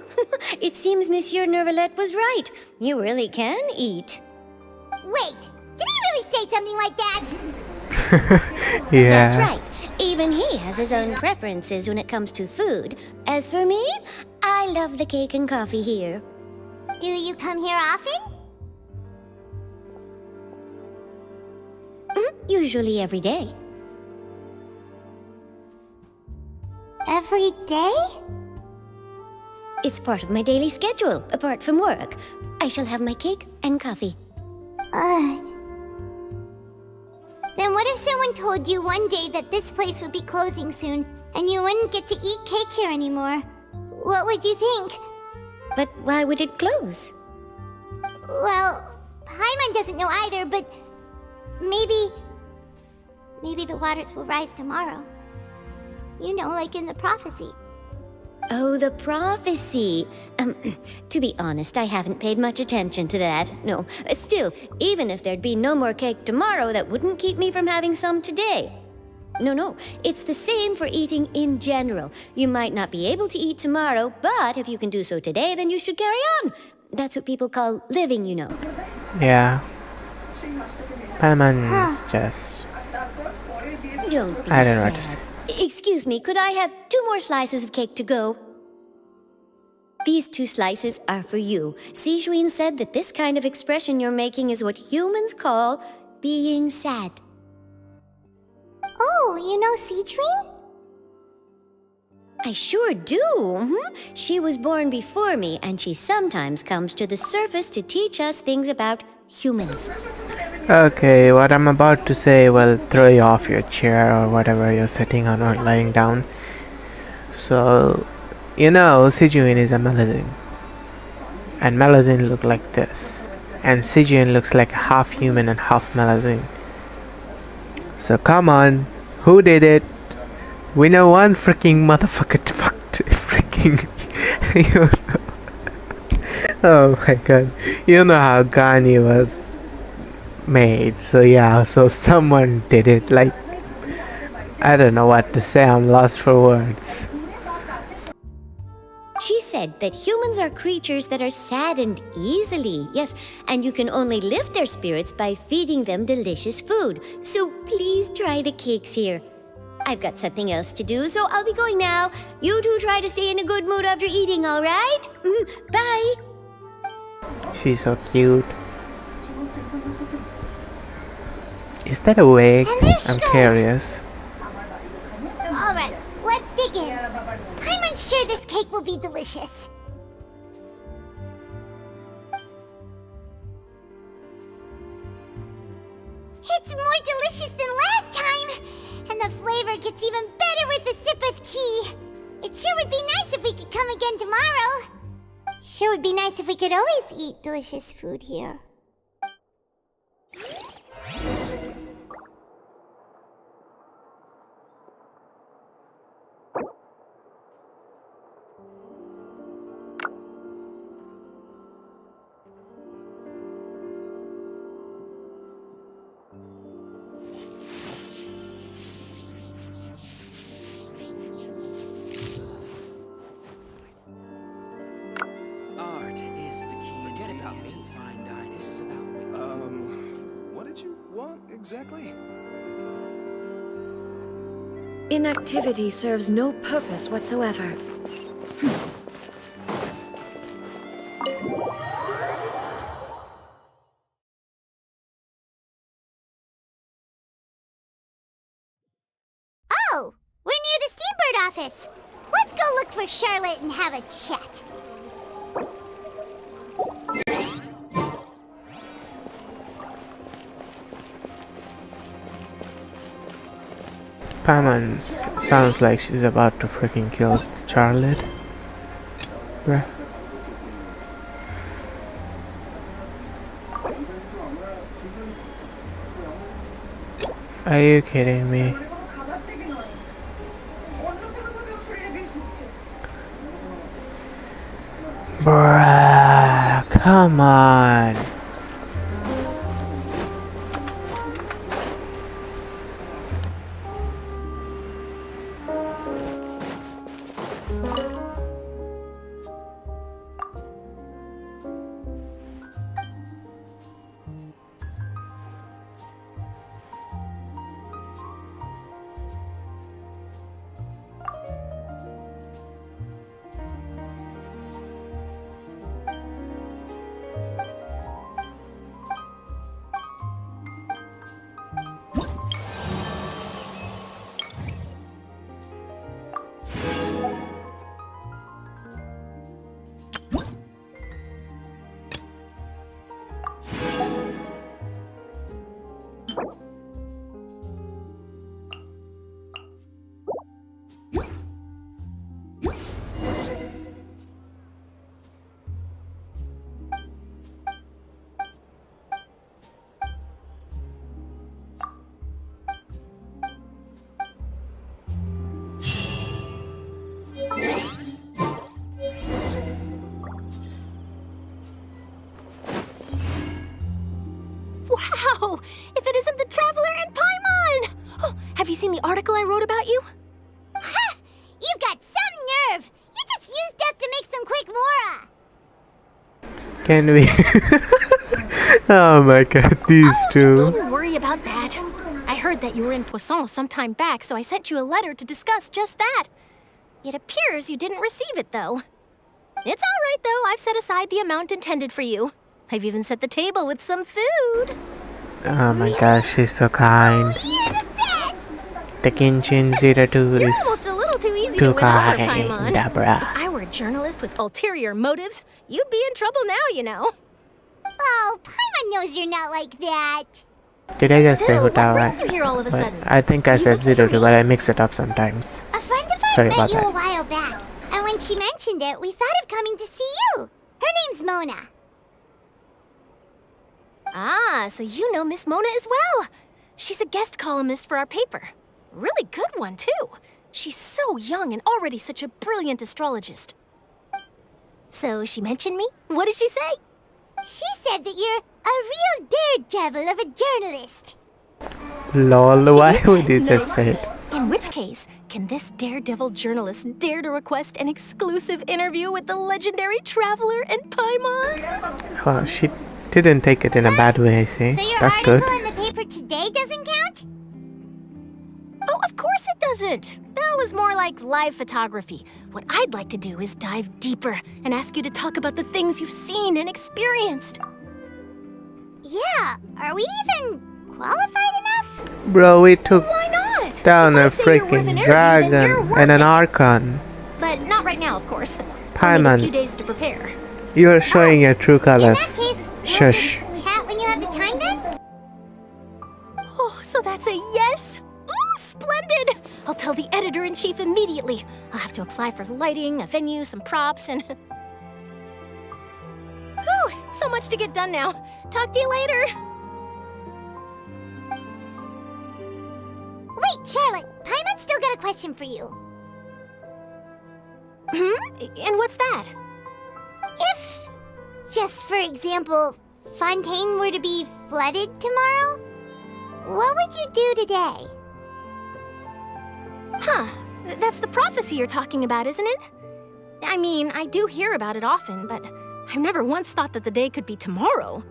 It seems Monsieur Nervalette was right. You really can eat. Wait, did he really say something like that? Yeah. That's right. Even he has his own preferences when it comes to food. As for me, I love the cake and coffee here. Do you come here often? Usually every day. Every day? It's part of my daily schedule, apart from work. I shall have my cake and coffee. Then what if someone told you one day that this place would be closing soon, and you wouldn't get to eat cake here anymore? What would you think? But why would it close? Well, Paimon doesn't know either, but maybe the waters will rise tomorrow. You know, like in the prophecy. Oh, the prophecy. To be honest, I haven't paid much attention to that. No, still, even if there'd be no more cake tomorrow, that wouldn't keep me from having some today. No, it's the same for eating in general. You might not be able to eat tomorrow, but if you can do so today, then you should carry on. That's what people call living, you know. Yeah. Paimon's just... Don't be I don't know sad. what to say. Excuse me, could I have 2 more slices of cake to go? These 2 slices are for you. Sijuin said that this kind of expression you're making is what humans call being sad. Oh, you know Sijuin? I sure do. She was born before me, and she sometimes comes to the surface to teach us things about humans. Okay, what I'm about to say will throw you off your chair or whatever you're sitting on or lying down. So, you know, Sijuin is a Melazin. And Melazin look like this. And Sijuin looks like half human and half Melazin. So come on, who did it? We know one freaking motherfucker fucked freaking... You know. Oh my god. You know how Gani was made. So yeah, so someone did it. Like, I don't know what to say. I'm lost for words. She said that humans are creatures that are saddened easily, yes, and you can only lift their spirits by feeding them delicious food. So please try the cakes here. I've got something else to do, so I'll be going now. You two try to stay in a good mood after eating, all right? Bye. She's so cute. Is that a wig? I'm curious. Alright, let's dig in. I'm unsure this cake will be delicious. It's more delicious than last time! And the flavor gets even better with a sip of tea. It sure would be nice if we could come again tomorrow. Sure would be nice if we could always eat delicious food here. Art is the key ingredient to find exactly? Inactivity serves no purpose whatsoever. Oh, we're near the Steambird office. Let's go look for Charlotte and have a chat. Paimon sounds like she's about to freaking kill Charlotte. Bruh. Are you kidding me? Bruh, come on. Wow! If it isn't the Traveler and Paimon! Oh, have you seen the article I wrote about you? Ha! You've got some nerve! You just used us to make some quick mora! Can we? Oh my god, these two. Don't worry about that. I heard that you were in Poisson some time back, so I sent you a letter to discuss just that. It appears you didn't receive it, though. It's all right, though. I've set aside the amount intended for you. I've even set the table with some food. Oh my gosh, she's so kind. The Genshin 02 You're is almost a little too easy too to win over, kind, Paimon. Dabra. If I were a journalist with ulterior motives, you'd be in trouble now, you know. Oh, Paimon knows you're not like that. Did I just say Still, what Hutawa? brings you here all of a But sudden? I think I said 02, but I mix it up sometimes. A friend of ours Sorry met about you a that. while back, and when she mentioned it, we thought of coming to see you. Her name's Mona. Ah, so you know Miss Mona as well. She's a guest columnist for our paper. Really good one, too. She's so young and already such a brilliant astrologist. So she mentioned me? What did she say? She said that you're a real daredevil of a journalist. Lol, why would you just say it? In which case, can this daredevil journalist dare to request an exclusive interview with the legendary Traveler and Paimon? Oh, she didn't take it in a bad way, I see. So your That's article good. in the paper today doesn't count? Oh, of course it doesn't. That was more like live photography. What I'd like to do is dive deeper and ask you to talk about the things you've seen and experienced. Yeah, are we even qualified enough? Bro, we took Why not? down a If I say you're worth freaking an interview, then dragon you're worth and an it. archon. But not right now, of course. Paimon. Only a few days to prepare. You're showing your true colors. Shush. Chat when you have the time then? Oh, so that's a yes? Ooh, splendid! I'll tell the editor-in-chief immediately. I'll have to apply for lighting, a venue, some props, and... Whew, so much to get done now. Talk to you later. Wait, Charlotte, Paimon's still got a question for you. And what's that? If, just for example, Fontaine were to be flooded tomorrow, what would you do today? Huh, that's the prophecy you're talking about, isn't it? I mean, I do hear about it often, but I've never once thought that the day could be tomorrow.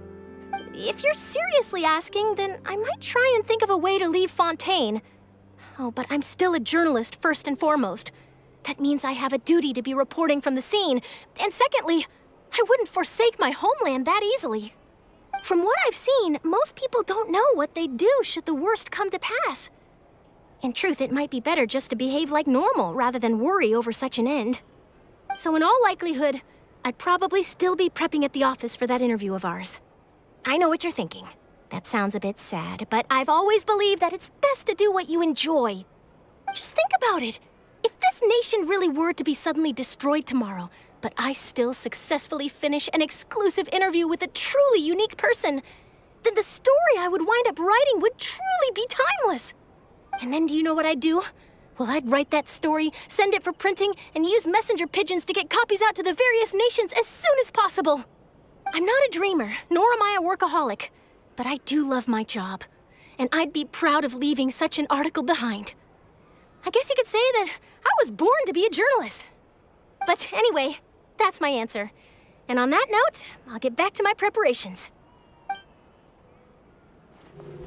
if you're seriously asking, then I might try and think of a way to leave Fontaine. Oh, but I'm still a journalist first and foremost. That means I have a duty to be reporting from the scene. And secondly, I wouldn't forsake my homeland that easily. From what I've seen, most people don't know what they'd do should the worst come to pass. In truth, it might be better just to behave like normal rather than worry over such an end. So in all likelihood, I'd probably still be prepping at the office for that interview of ours. I know what you're thinking. That sounds a bit sad, but I've always believed that it's best to do what you enjoy. Just think about it. If this nation really were to be suddenly destroyed tomorrow, but I still successfully finish an exclusive interview with a truly unique person, then the story I would wind up writing would truly be timeless. And then do you know what I'd do? Well, I'd write that story, send it for printing, and use messenger pigeons to get copies out to the various nations as soon as possible. I'm not a dreamer, nor am I a workaholic, but I do love my job, and I'd be proud of leaving such an article behind. I guess you could say that I was born to be a journalist. But anyway, that's my answer. And on that note, I'll get back to my preparations.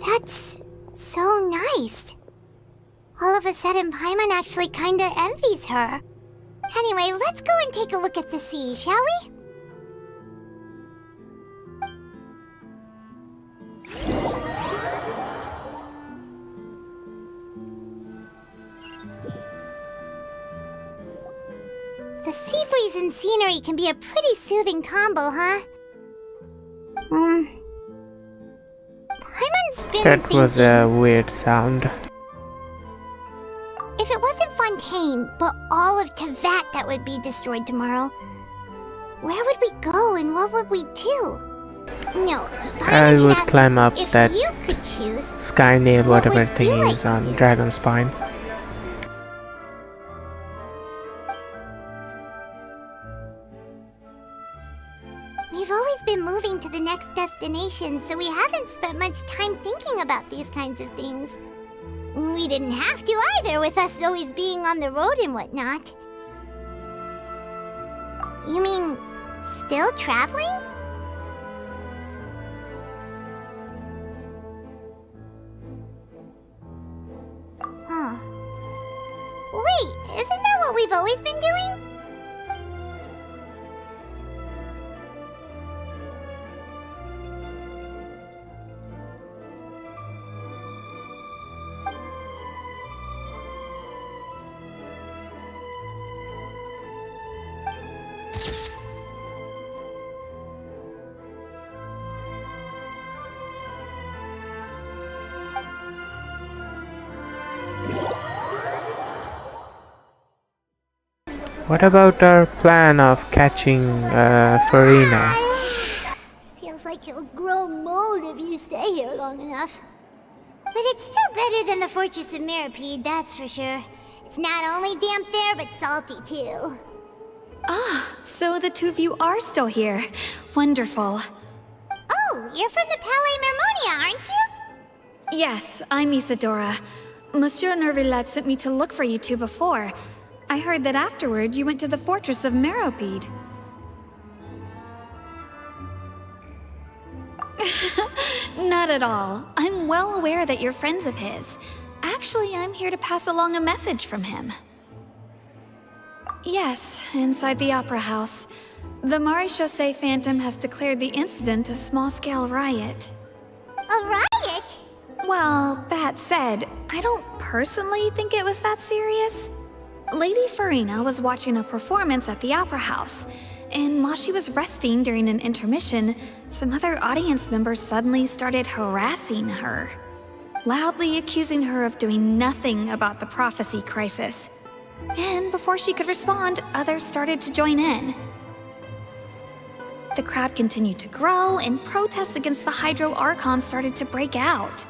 That's so nice. All of a sudden, Paimon actually kinda envies her. Anyway, let's go and take a look at the sea, shall we? The sea breeze and scenery can be a pretty soothing combo, huh? Paimon's been That was a weird sound. If it wasn't Fontaine, but all of Tevat that would be destroyed tomorrow, where would we go and what would we do? No, I would climb up if that you could choose, sky nail, what whatever would thing you like is on Dragon Spine. We've always been moving to the next destination, so we haven't spent much time thinking about these kinds of things. We didn't have to either, with us always being on the road and whatnot. You mean, still traveling? Huh. Wait, isn't that what we've always been doing? What about our plan of catching Furina? Feels like you'll grow mold if you stay here long enough. But it's still better than the Fortress of Mirapede, that's for sure. It's not only damp there, but salty too. Ah, so the two of you are still here. Wonderful. Oh, you're from the Palais Mermonia, aren't you? Yes, I'm Isadora. Monsieur Nervillet sent me to look for you two before. I heard that afterward you went to the Fortress of Meropide. Not at all. I'm well aware that you're friends of his. Actually, I'm here to pass along a message from him. Yes, inside the Opera House. The Maréchaussée Phantom has declared the incident a small-scale riot. A riot? Well, that said, I don't personally think it was that serious. Lady Furina was watching a performance at the Opera House, and while she was resting during an intermission, some other audience members suddenly started harassing her, loudly accusing her of doing nothing about the prophecy crisis. And before she could respond, others started to join in. The crowd continued to grow, and protests against the Hydro Archon started to break out.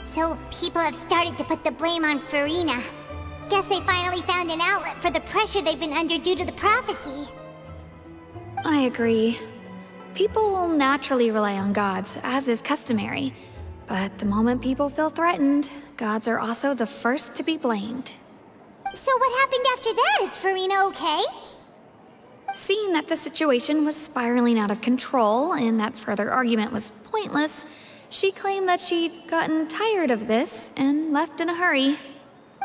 So people have started to put the blame on Furina. Guess they finally found an outlet for the pressure they've been under due to the prophecy. I agree. People will naturally rely on gods, as is customary. But the moment people feel threatened, gods are also the first to be blamed. So what happened after that? Is Furina okay? seeing that the situation was spiraling out of control and that further argument was pointless, she claimed that she'd gotten tired of this and left in a hurry.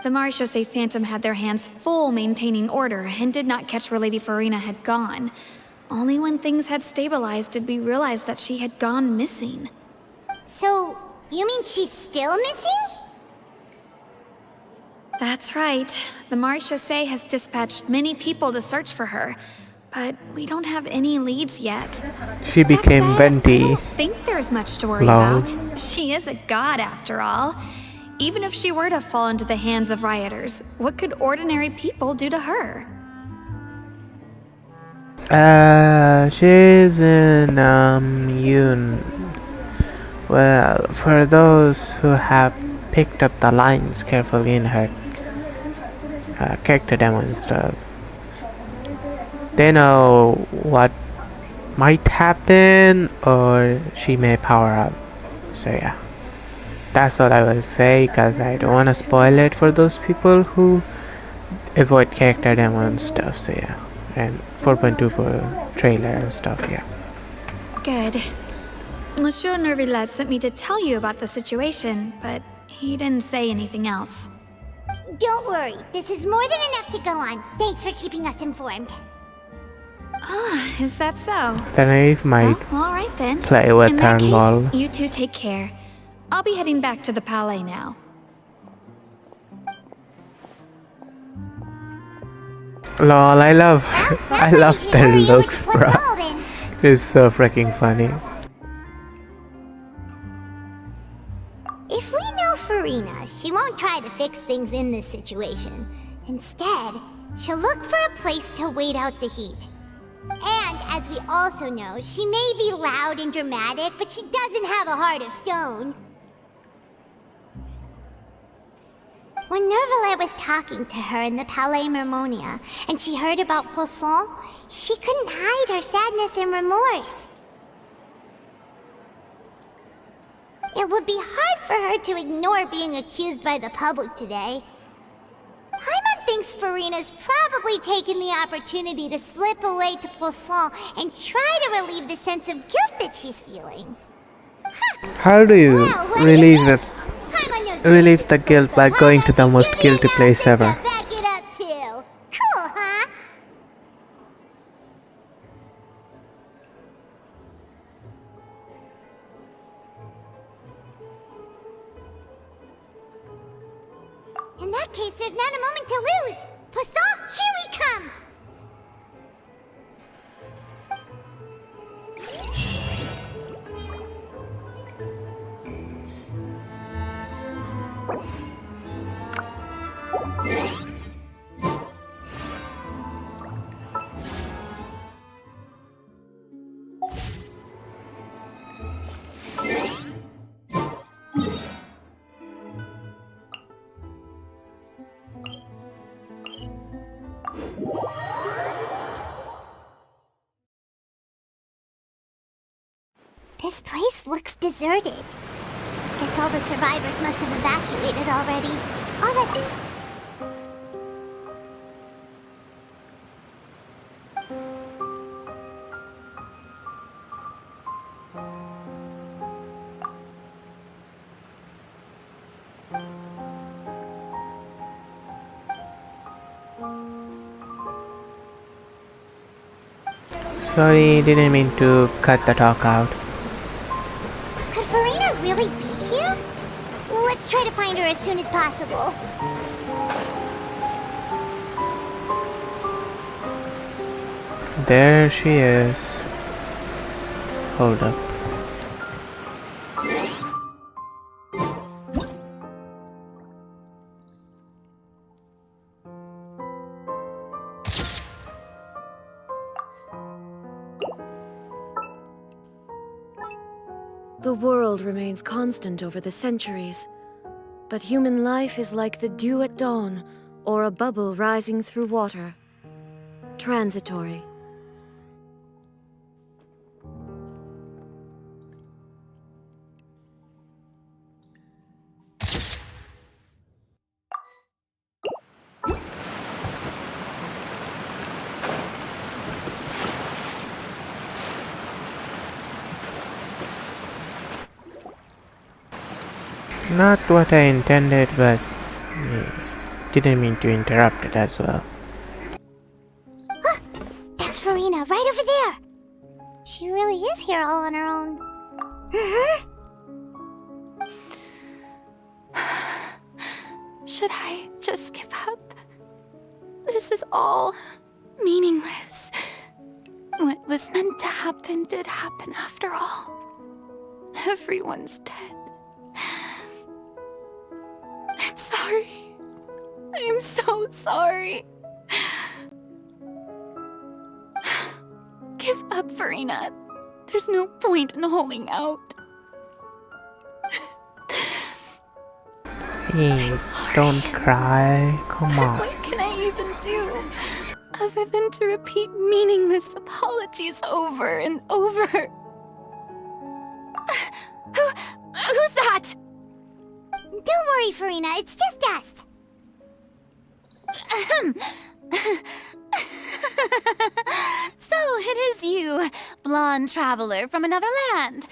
The Marechaussee Phantom had their hands full maintaining order and did not catch where Lady Furina had gone. Only when things had stabilized did we realize that she had gone missing. So, you mean she's still missing? That's right. The Marechaussee has dispatched many people to search for her, but we don't have any leads yet. She became venti. I think there's much to worry Lol. about. She is a god after all. Even if she were to fall into the hands of rioters, what could ordinary people do to her? She's in Yoon. Well, for those who have picked up the lines carefully in her character demo and stuff, they know what might happen or she may power up. So yeah, that's what I will say, because I don't want to spoil it for those people who avoid character demo and stuff. So yeah, and 4.2 trailer and stuff. Yeah. Good. Monsieur Nervillet sent me to tell you about the situation, but he didn't say anything else. Don't worry, this is more than enough to go on. Thanks for keeping us informed. Ah, is that so? Tenerife might Well, all right then. play with In her that case, lol. you two take care. I'll be heading back to the Palais now. Lol, I love their looks, bro. It's so freaking funny. If we know Furina, she won't try to fix things in this situation. Instead, she'll look for a place to wait out the heat. And, as we also know, she may be loud and dramatic, but she doesn't have a heart of stone. When Nervillet was talking to her in the Palais Mermonia, and she heard about Poisson, she couldn't hide her sadness and remorse. It would be hard for her to ignore being accused by the public today. Paimon thinks Furina's probably taken the opportunity to slip away to Poisson and try to relieve the sense of guilt that she's feeling. How do you Well, what do you relieve think? it? Paimon knows Relieve the guilt by going to the most guilty place ever. back it up too. Cool, huh? In that case, there's not a moment to lose! Poisson, here we come! This place looks deserted. Guess all the survivors must have evacuated already. All that... Sorry, didn't mean to cut the talk out. Could Furina really be here? Let's try to find her as soon as possible. There she is. Hold up. The world remains constant over the centuries, but human life is like the dew at dawn, or a bubble rising through water. Transitory. Not what I intended, but didn't mean to interrupt it as well. That's Furina, right over there. She really is here all on her own. Should I just give up? This is all meaningless. What was meant to happen did happen after all. Everyone's dead. I'm sorry. I am so sorry. Give up, Furina. There's no point in holding out. Hey, don't cry. Come on. What can I even do other than to repeat meaningless apologies over and over? Who's that? Don't worry, Furina. It's just us. So it is you, blonde traveler from another land.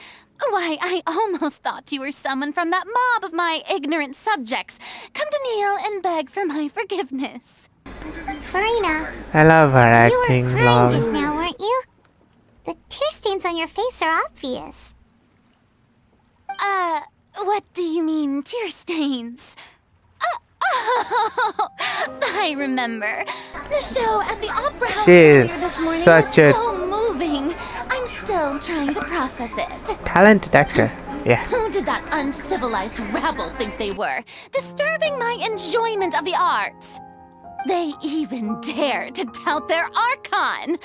Why, I almost thought you were someone from that mob of my ignorant subjects. Come to kneel and beg for my forgiveness. Furina. I love her acting, You were crying lol. just now, weren't you? The tear stains on your face are obvious. What do you mean, tear stains? Oh, I remember. The show at the Opera House She earlier is this morning such was a so moving. I'm still trying to process it. talented actor. Yeah. Who did that uncivilized rabble think they were? Disturbing my enjoyment of the arts. They even dare to tout their archon.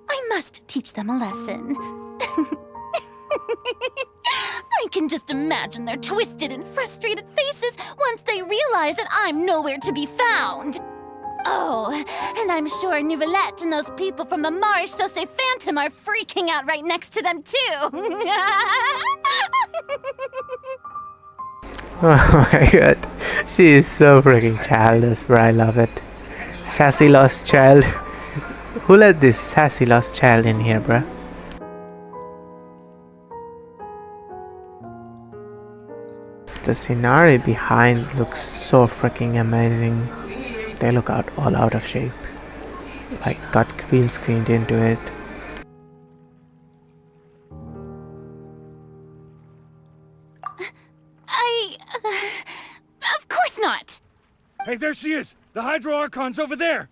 I must teach them a lesson. I can just imagine their twisted and frustrated faces once they realize that I'm nowhere to be found. Oh, and I'm sure Nouvellette and those people from the Maréchaussée Phantom are freaking out right next to them, too. Oh my god. She is so freaking childish, but I love it. Sassy lost child. Who let this sassy lost child in here, bruh? The scenery behind looks so freaking amazing. They look all out of shape. Like got green screened into it. Of course not. Hey, there she is! The Hydro Archon's over there!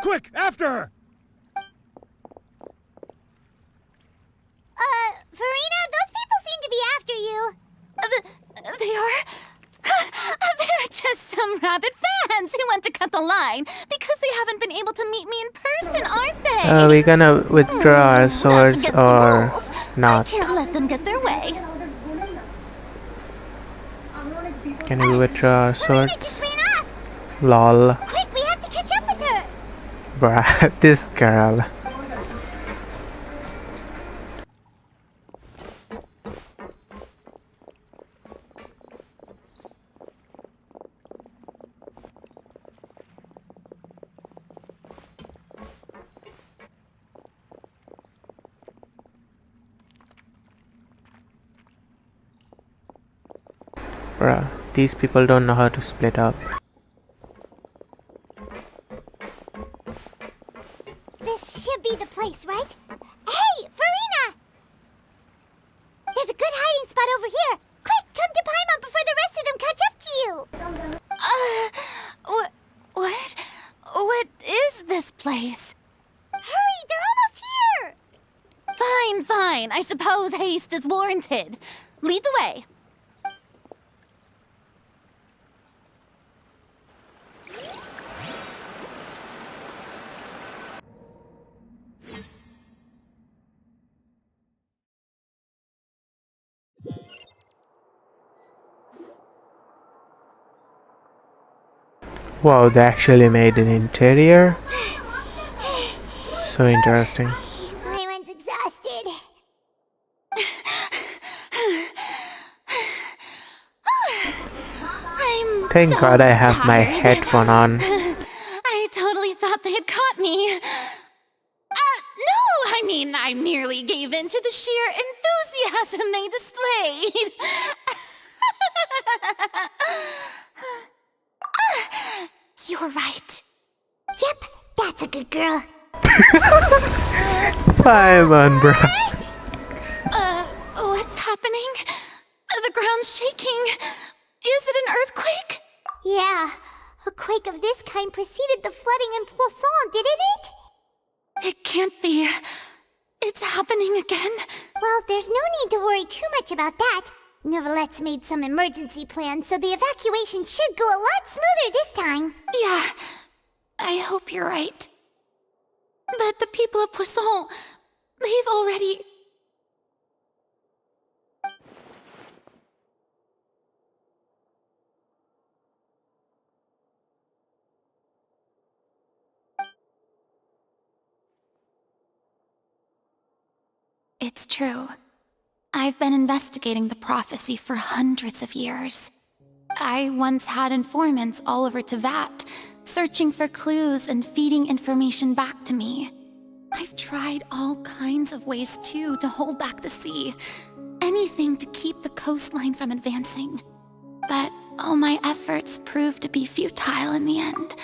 Quick, after her! Furina, those people seem to be after you. They are? They're just some rabid fans who want to cut the line because they haven't been able to meet me in person, aren't they? Are we gonna withdraw our swords or not? I can't let them get their way. Can we withdraw our swords? Lol. Quick, we have to catch up with her. Bruh, this girl. Bruh, these people don't know how to split up. This should be the place, right? Hey, Furina! There's a good hiding spot over here. Quick, come to Paimon before the rest of them catch up to you. What is this place? Hurry, they're almost here. Fine. I suppose haste is warranted. Lead the way. Wow, they actually made an interior. So interesting. Paimon's exhausted. Thank God I have my headphone on. I totally thought they had caught me. No, I merely gave in to the sheer enthusiasm they displayed. You're right. Yep, that's a good girl. Paimon, bro. What's happening? The ground's shaking. Is it an earthquake? Yeah, a quake of this kind preceded the flooding in Poisson, didn't it? It can't be. It's happening again. Well, there's no need to worry too much about that. Novelette's made some emergency plans, so the evacuation should go a lot smoother this time. Yeah, I hope you're right. But the people of Poisson, they've already... It's true. I've been investigating the prophecy for hundreds of years. I once had informants all over Teyvat, searching for clues and feeding information back to me. I've tried all kinds of ways too to hold back the sea. Anything to keep the coastline from advancing. But all my efforts proved to be futile in the end.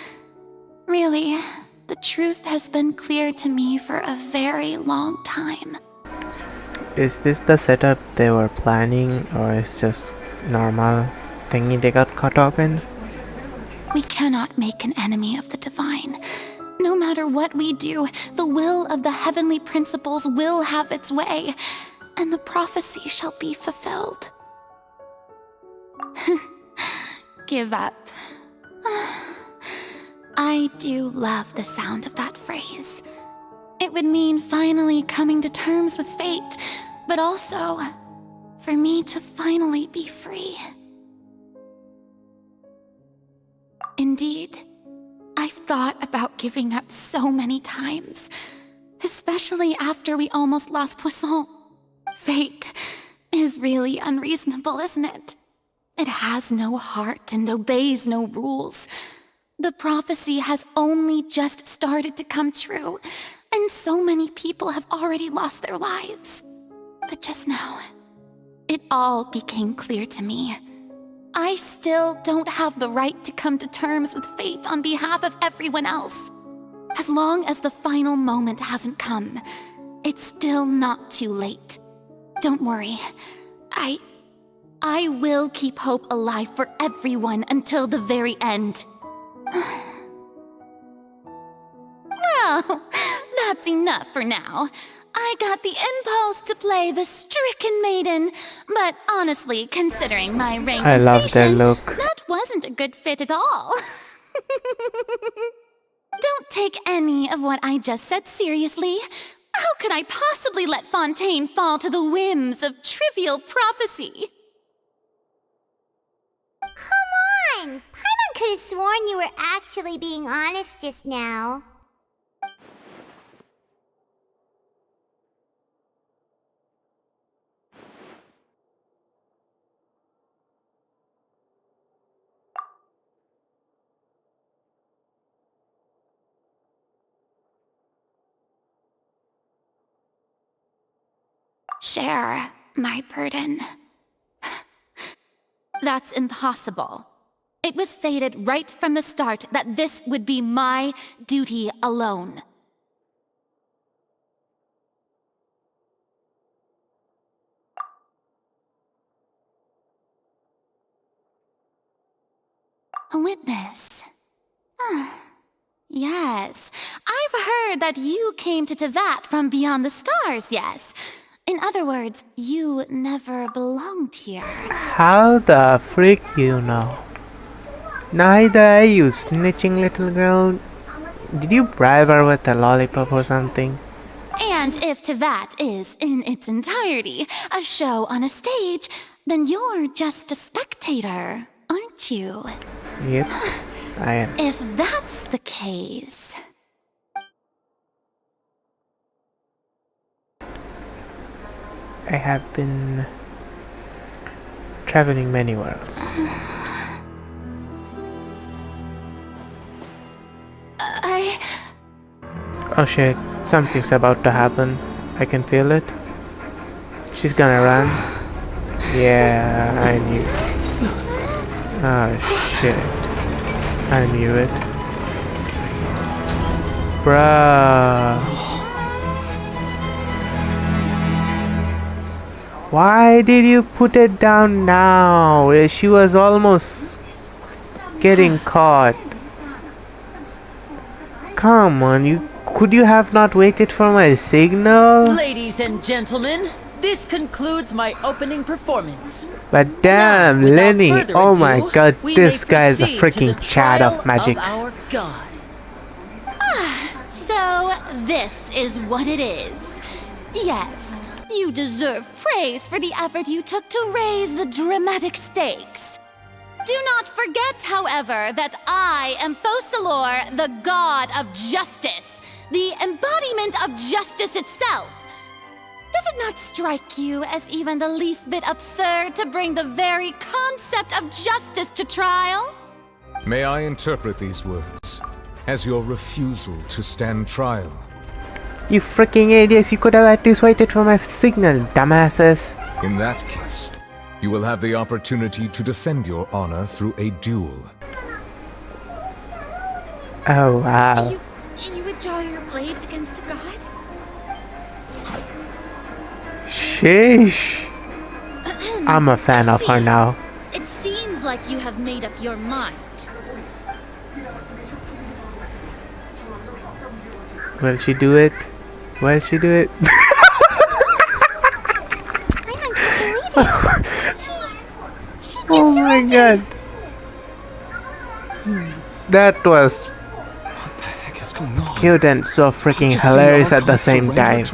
Really, the truth has been clear to me for a very long time. Is this the setup they were planning, or is just normal thingy they got caught up in? We cannot make an enemy of the divine. No matter what we do, the will of the heavenly principles will have its way, and the prophecy shall be fulfilled. Give up. I do love the sound of that phrase. It would mean finally coming to terms with fate, but also for me to finally be free. Indeed, I've thought about giving up so many times, especially after we almost lost Poisson. Fate is really unreasonable, isn't it? It has no heart and obeys no rules. The prophecy has only just started to come true, and so many people have already lost their lives. But just now, it all became clear to me. I still don't have the right to come to terms with fate on behalf of everyone else. As long as the final moment hasn't come, it's still not too late. Don't worry. I will keep hope alive for everyone until the very end. Well, that's enough for now. I got the impulse to play the stricken maiden, but honestly, considering my rank I and love their station, look. that wasn't a good fit at all. Don't take any of what I just said seriously. How could I possibly let Fontaine fall to the whims of trivial prophecy? Come on! Paimon could have sworn you were actually being honest just now. Share my burden. That's impossible. It was fated right from the start that this would be my duty alone. A witness. Yes, I've heard that you came to Teyvat from beyond the stars, yes. In other words, you never belonged here. How the freak you know? Neither, you snitching little girl. Did you bribe her with a lollipop or something? And if Teyvat is, in its entirety, a show on a stage, then you're just a spectator, aren't you? Yep, I am. If that's the case... I have been traveling many worlds. Oh shit, something's about to happen. I can feel it. She's gonna run. Yeah, I knew. Oh shit. I knew it. Bruh. Why did you put it down now? She was almost getting caught. Come on, could you have not waited for my signal? Ladies and gentlemen, this concludes my opening performance. But damn, Now, without Lenny, further oh ado, my god, we this may guy is a proceed to freaking the Chad trial of magics. our god. So, this is what it is. Yes, you deserve praise for the effort you took to raise the dramatic stakes. Do not forget, however, that I am Focalor, the god of justice, the embodiment of justice itself. Does it not strike you as even the least bit absurd to bring the very concept of justice to trial? May I interpret these words as your refusal to stand trial? You freaking idiots, you could have at least waited for my signal, dumbasses. In that case, you will have the opportunity to defend your honor through a duel. Oh wow. You would draw your blade against a god? Sheesh. I'm a fan of her now. It seems like you have made up your mind. Will she do it? Will she do it? Oh my god. That was cute and so freaking hilarious at the same time.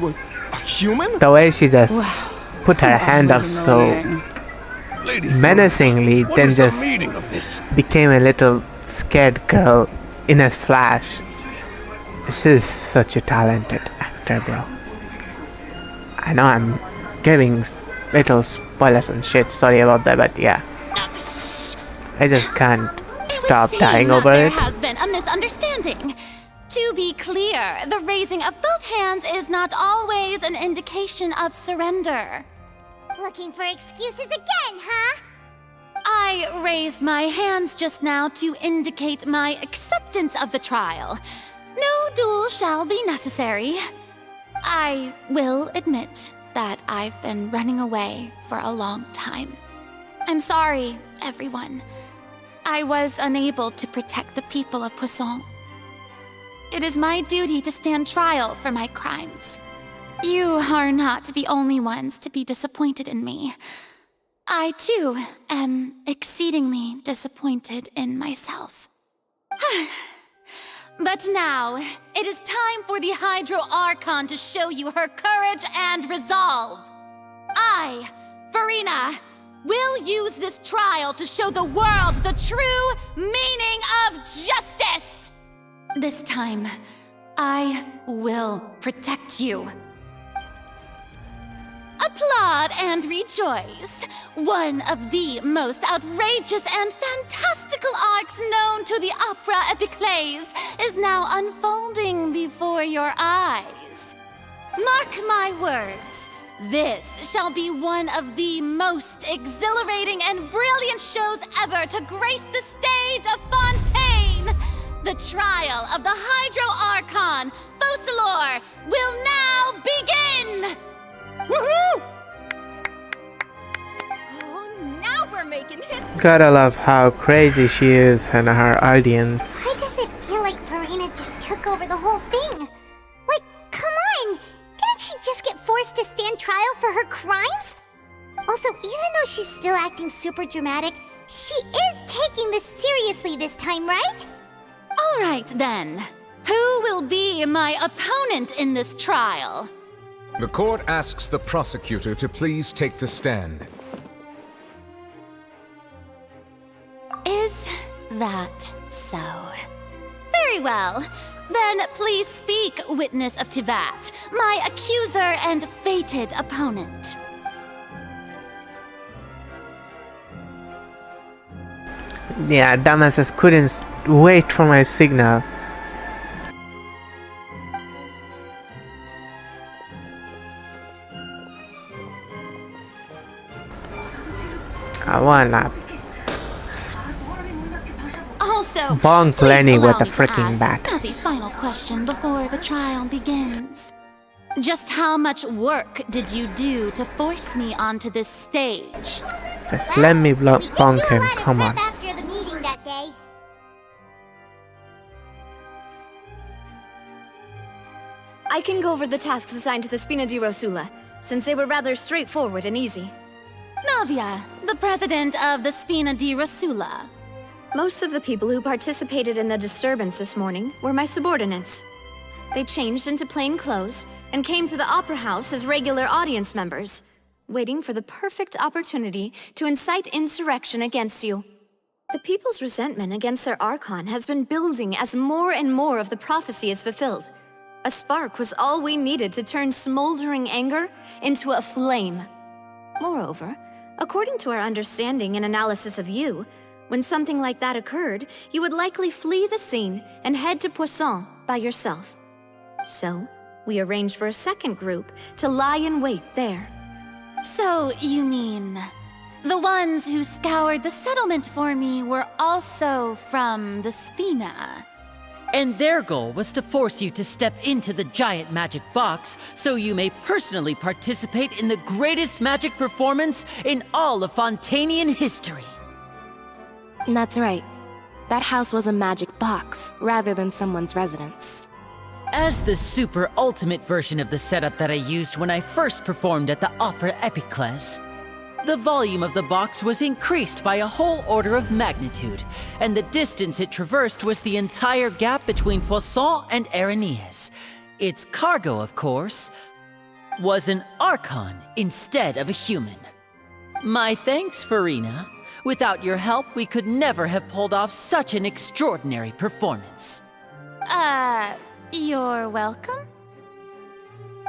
The way she just put her hand up so menacingly, then just became a little scared girl in a flash. She's such a talented actor, bro. I know I'm giving little spoilers and shit, sorry about that, but yeah. I just can't stop dying over there it. There has been a misunderstanding. To be clear, the raising of both hands is not always an indication of surrender. Looking for excuses again, huh? I raised my hands just now to indicate my acceptance of the trial. No duel shall be necessary. I will admit that I've been running away for a long time. I'm sorry, everyone. I was unable to protect the people of Poisson. It is my duty to stand trial for my crimes. You are not the only ones to be disappointed in me. I, too, am exceedingly disappointed in myself. But now, it is time for the Hydro Archon to show you her courage and resolve. I, Furina, will use this trial to show the world the true meaning of justice! This time, I will protect you. Applaud and rejoice! One of the most outrageous and fantastical arcs known to the opera epiclese is now unfolding before your eyes. Mark my words, this shall be one of the most exhilarating and brilliant shows ever to grace the stage of Fontaine! The trial of the Hydro Archon, Focalor, will now begin! Woohoo! Oh, now we're making history. Gotta love how crazy she is and her audience. Why does it feel like Furina just took over the whole thing? Like, come on! Didn't she just get forced to stand trial for her crimes? Also, even though she's still acting super dramatic, she is taking this seriously this time, right? All right, then. Who will be my opponent in this trial? The court asks the prosecutor to please take the stand. Is that so? Very well. Then please speak, witness of Tivat, my accuser and fated opponent. Yeah, dumbasses couldn't wait for my signal. I wanna Also, bonk please Lenny allow with a me to freaking ask bat. as a final question before the trial begins. Just how much work did you do to force me onto this stage? Just let me bonk him, come on. After the meeting that day. I can go over the tasks assigned to the Spina di Rosula, since they were rather straightforward and easy. Navia, the president of the Spina di Rosula. Most of the people who participated in the disturbance this morning were my subordinates. They changed into plain clothes and came to the Opera House as regular audience members, waiting for the perfect opportunity to incite insurrection against you. The people's resentment against their archon has been building as more and more of the prophecy is fulfilled. A spark was all we needed to turn smoldering anger into a flame. Moreover, according to our understanding and analysis of you, when something like that occurred, you would likely flee the scene and head to Poisson by yourself. So, we arranged for a second group to lie in wait there. So, you mean the ones who scoured the settlement for me were also from the Spina? And their goal was to force you to step into the giant magic box so you may personally participate in the greatest magic performance in all of Fontainian history. That's right. That house was a magic box, rather than someone's residence. As the super ultimate version of the setup that I used when I first performed at the Opera Epiclese, the volume of the box was increased by a whole order of magnitude, and the distance it traversed was the entire gap between Poisson and Areneas. Its cargo, of course, was an archon instead of a human. My thanks, Furina. Without your help, we could never have pulled off such an extraordinary performance. You're welcome?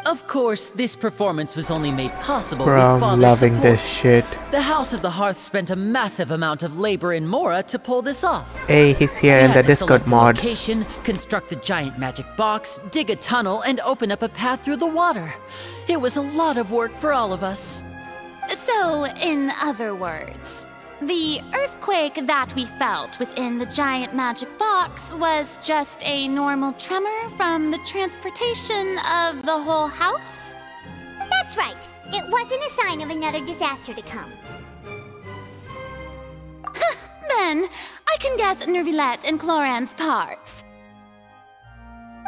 Of course, this performance was only made possible Bro, with I'm Father's loving support. this shit. The House of the Hearth spent a massive amount of labor in Mora to pull this off. Hey, he's here We in had the to Discord select a mod. location, construct the giant magic box, dig a tunnel, and open up a path through the water. It was a lot of work for all of us. So, in other words, the earthquake that we felt within the giant magic box was just a normal tremor from the transportation of the whole house? That's right. It wasn't a sign of another disaster to come. Then, I can guess Nervilette and Cloran's parts.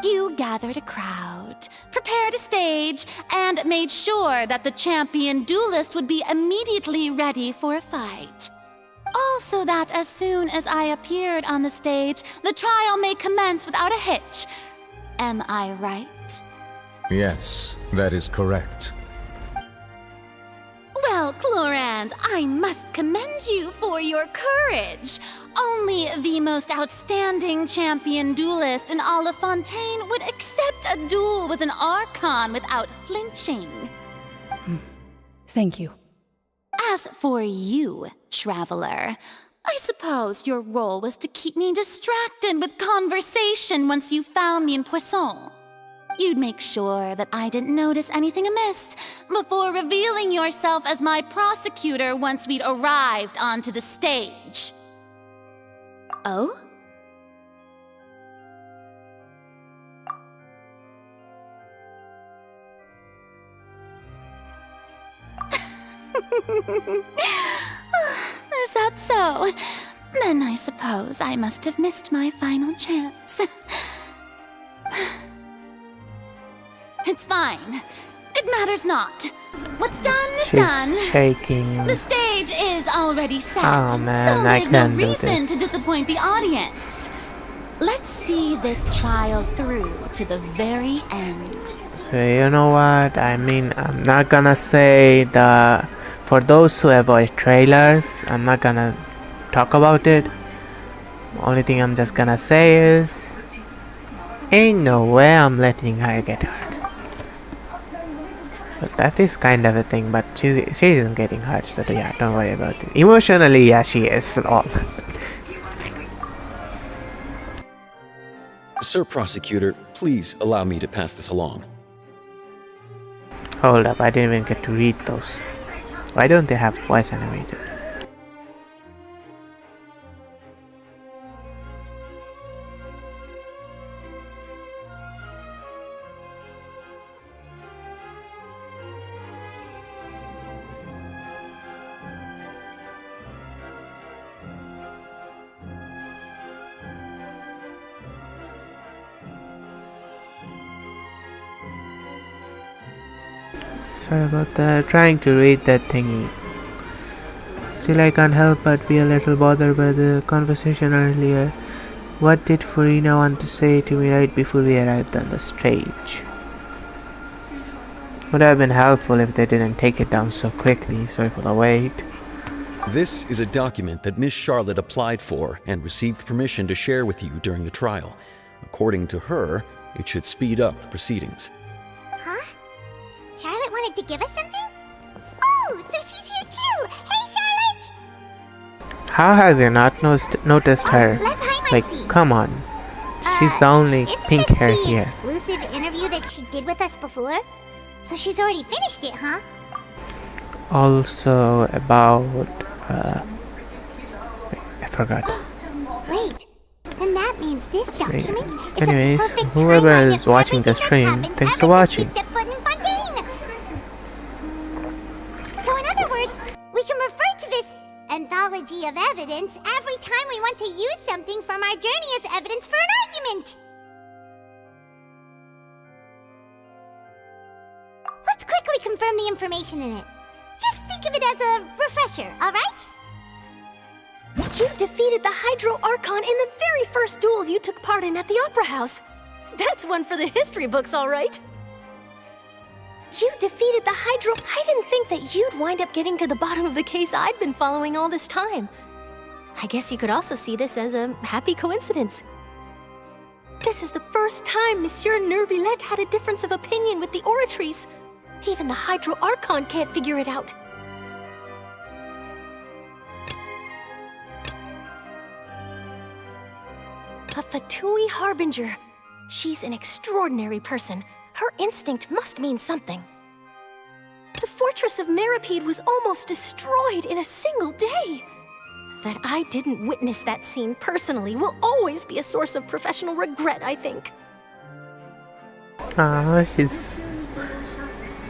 You gathered a crowd, prepared a stage, and made sure that the champion duelist would be immediately ready for a fight. Also that as soon as I appeared on the stage, the trial may commence without a hitch. Am I right? Yes, that is correct. Well, Clorand, I must commend you for your courage. Only the most outstanding champion duelist in all of Fontaine would accept a duel with an archon without flinching. Thank you. As for you, traveler, I suppose your role was to keep me distracted with conversation once you found me in Poisson. You'd make sure that I didn't notice anything amiss before revealing yourself as my prosecutor once we'd arrived onto the stage. Oh? Is that so? Then I suppose I must have missed my final chance. It's fine. It matters not. What's done is done. She's shaking. The stage is already set. Oh man, so I there's can't no do reason this. to disappoint the audience. Let's see this trial through to the very end. So you know what? I mean, I'm not gonna say the... For those who avoid trailers, I'm not gonna talk about it. Only thing I'm just gonna say is... Ain't no way I'm letting her get hurt. But that is kind of a thing, but she isn't getting hurt, so yeah, don't worry about it. Emotionally, yeah, she is all. Sir Prosecutor, please allow me to pass this along. Hold up, I didn't even get to read those. Why don't they have voice animated? Sorry about that. Trying to read that thingy. Still, I can't help but be a little bothered by the conversation earlier. What did Furina want to say to me right before we arrived on the stage? Would have been helpful if they didn't take it down so quickly. Sorry for the wait. This is a document that Miss Charlotte applied for and received permission to share with you during the trial. According to her, it should speed up the proceedings. Huh? Charlotte wanted to give us something? Oh, so she's here too! Hey, Charlotte! How have you not noticed her? Like, come on. She's the only pink hair here. Exclusive interview that she did with us before? So she's already finished it, huh? Also about I forgot. Wait, then that means this document is Anyways, a perfect whoever timeline is of watching the everything stream, that's happened thanks for ever watching. since we stepped foot in Fontaine. So in other words, we can refer to this anthology of evidence every time we want to use something from our journey as evidence for an argument. Let's quickly confirm the information in it. Just think of it as a refresher, alright? You defeated the Hydro Archon in the very first duels you took part in at the Opera House. That's one for the history books, all right. You defeated the Hydro... I didn't think that you'd wind up getting to the bottom of the case I'd been following all this time. I guess you could also see this as a happy coincidence. This is the first time Monsieur Neuvillette had a difference of opinion with the Oratrice. Even the Hydro Archon can't figure it out. A Fatui Harbinger. She's an extraordinary person. Her instinct must mean something. The fortress of Meripede was almost destroyed in a single day. That I didn't witness that scene personally will always be a source of professional regret, I think. She's...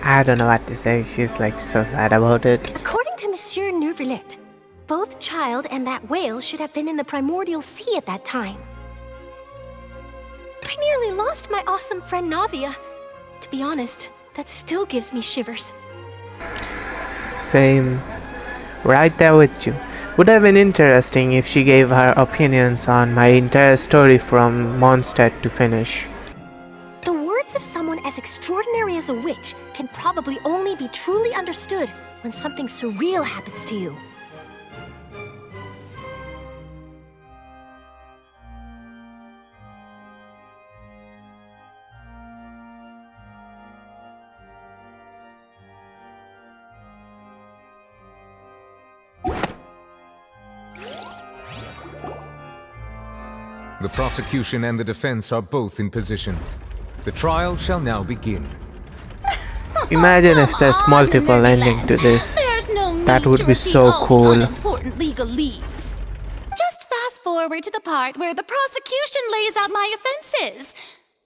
I don't know what to say. She's like so sad about it. According to Monsieur Neuvillette, both Child and that whale should have been in the primordial sea at that time. I nearly lost my awesome friend Navia. To be honest, that still gives me shivers. Same. Right there with you. Would have been interesting if she gave her opinions on my entire story from Mondstadt to finish. The words of someone as extraordinary as a witch can probably only be truly understood when something surreal happens to you. The prosecution and the defense are both in position. The trial shall now begin. Imagine if there's multiple endings to this. That would be so cool. Important legalese. Just fast forward to the part where the prosecution lays out my offenses.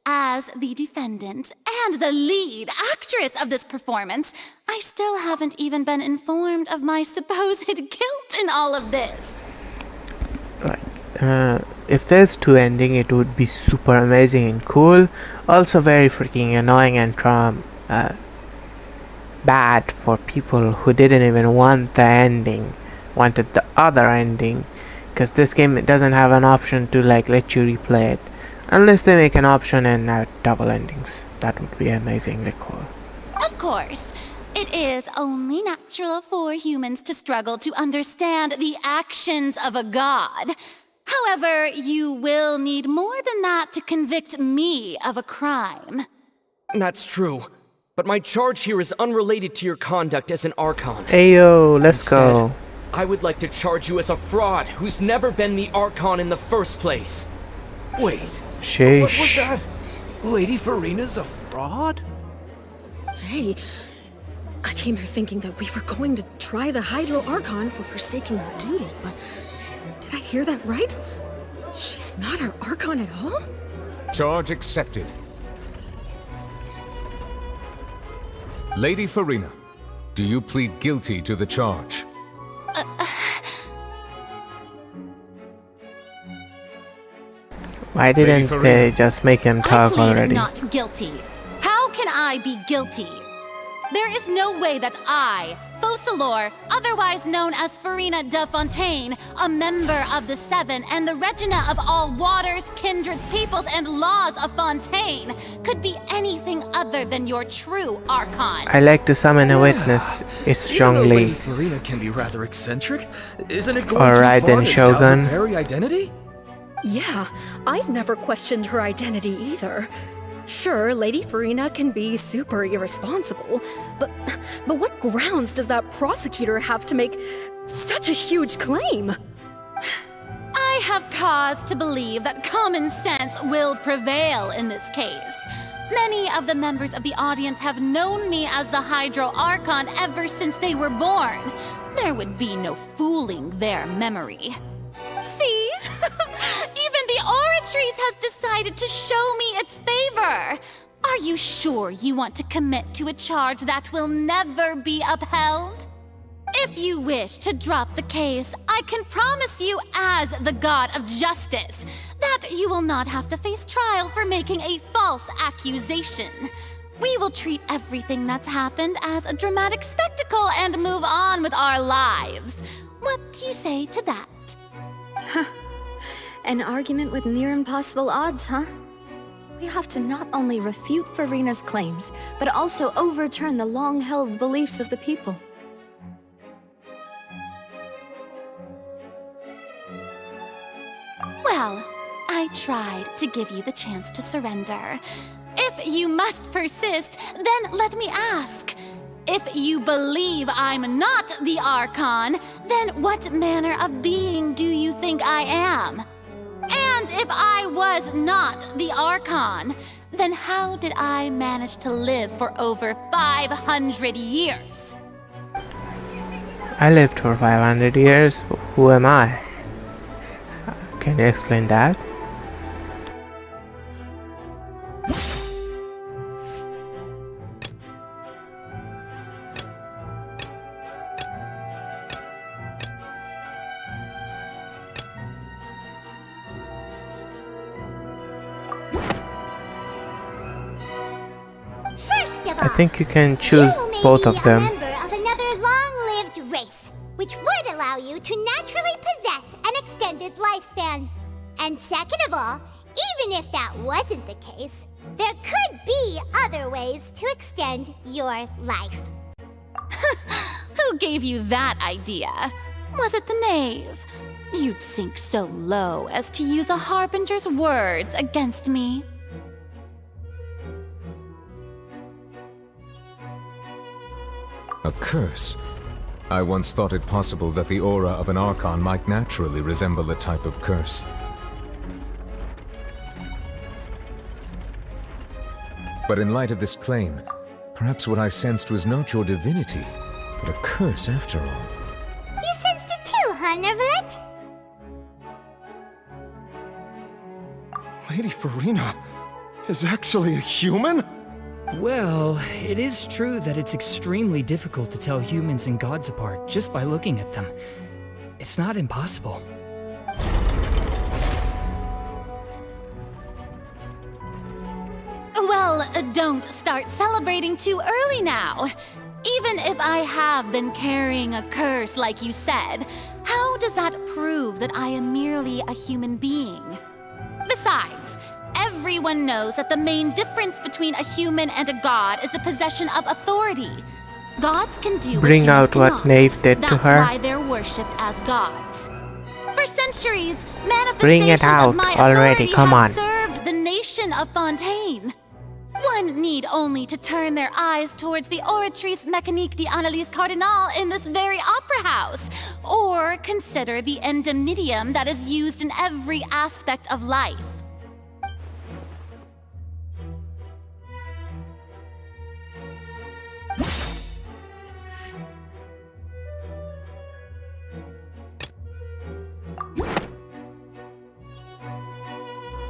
As the defendant and the lead actress of this performance, I still haven't even been informed of my supposed guilt in all of this. If there's two endings, it would be super amazing and cool. Also very freaking annoying and bad for people who didn't even want the ending, wanted the other ending, because this game doesn't have an option to like let you replay it, unless they make an option and have double endings. That would be amazingly cool. Of course, it is only natural for humans to struggle to understand the actions of a god. However, you will need more than that to convict me of a crime. That's true. But my charge here is unrelated to your conduct as an Archon. Ayo, let's go. I would like to charge you as a fraud who's never been the Archon in the first place. Wait, sheesh. What was that? Lady Furina's a fraud? Hey, I came here thinking that we were going to try the Hydro Archon for forsaking her duty, but did I hear that right? She's not our Archon at all? Charge accepted. Lady Furina, do you plead guilty to the charge? Why didn't they just make him talk I plead already? not guilty. How can I be guilty? There is no way that I, Focalor, otherwise known as Furina de Fontaine, a member of the Seven and the Regina of all waters, kindreds, peoples, and laws of Fontaine, could be anything other than your true archon. I like to summon a witness strongly. Lady Furina can be rather eccentric. Isn't it going Alright too far then, to doubt her Shogun. very identity? Yeah, I've never questioned her identity either. Sure, Lady Furina can be super irresponsible, but what grounds does that prosecutor have to make such a huge claim? I have cause to believe that common sense will prevail in this case. Many of the members of the audience have known me as the Hydro Archon ever since they were born. There would be no fooling their memory. See? Even the Oratrice has decided to show me its favor. Are you sure you want to commit to a charge that will never be upheld? If you wish to drop the case, I can promise you as the God of Justice that you will not have to face trial for making a false accusation. We will treat everything that's happened as a dramatic spectacle and move on with our lives. What do you say to that? An argument with near impossible odds, huh? We have to not only refute Furina's claims, but also overturn the long-held beliefs of the people. Well, I tried to give you the chance to surrender. If you must persist, then let me ask. If you believe I'm not the Archon, then what manner of being do you think I am? And if I was not the Archon, then how did I manage to live for over 500 years? I lived for 500 years. Who am I? Can you explain that? I think you can choose both of them. You may be a member of another long-lived race, which would allow you to naturally possess an extended lifespan. And second of all, even if that wasn't the case, there could be other ways to extend your life. Who gave you that idea? Was it the knave? You'd sink so low as to use a harbinger's words against me. A curse? I once thought it possible that the aura of an Archon might naturally resemble a type of curse. But in light of this claim, perhaps what I sensed was not your divinity, but a curse after all. You sensed it too, huh, Nervalet? Lady Furina is actually a human? Well, it is true that it's extremely difficult to tell humans and gods apart just by looking at them. It's not impossible. Well, don't start celebrating too early now. Even if I have been carrying a curse like you said, how does that prove that I am merely a human being? Besides, everyone knows that the main difference between a human and a god is the possession of authority. Gods can do Bring what out what cannot. Knave did to her. That's why they're worshipped as gods. For centuries, Bring it manifestations out of my already, authority come have on. served the nation of Fontaine. One need only to turn their eyes towards the Oratrice Mécanique d'Analyse Cardinal in this very opera house, or consider the indemnitium that is used in every aspect of life.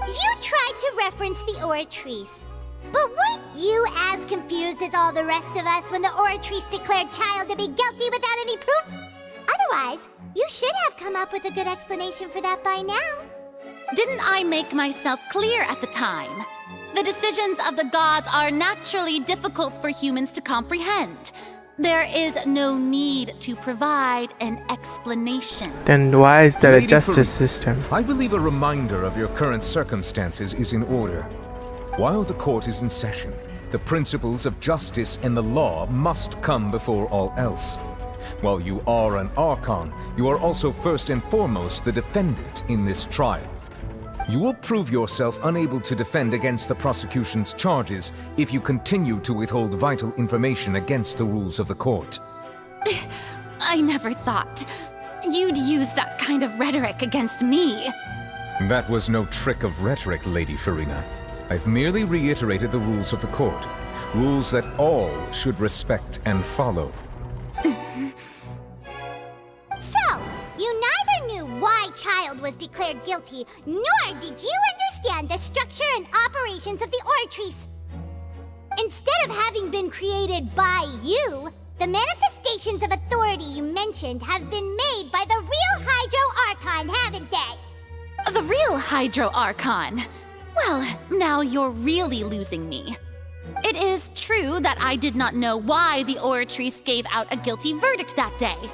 You tried to reference the Oratrice. But weren't you as confused as all the rest of us when the Oratrice declared Child to be guilty without any proof? Otherwise, you should have come up with a good explanation for that by now. Didn't I make myself clear at the time? The decisions of the gods are naturally difficult for humans to comprehend. There is no need to provide an explanation. Then why is there a Lady justice Furina, system? I believe a reminder of your current circumstances is in order. While the court is in session, the principles of justice and the law must come before all else. While you are an archon, you are also first and foremost the defendant in this trial. You will prove yourself unable to defend against the prosecution's charges if you continue to withhold vital information against the rules of the court. I never thought you'd use that kind of rhetoric against me. That was no trick of rhetoric, Lady Furina. I've merely reiterated the rules of the court. Rules that all should respect and follow. So, you neither knew why Child was declared guilty, nor did you understand the structure and operations of the Oratrice. Instead of having been created by you, the manifestations of authority you mentioned have been made by the real Hydro Archon, haven't they? The real Hydro Archon? Well, now you're really losing me. It is true that I did not know why the Oratrice gave out a guilty verdict that day.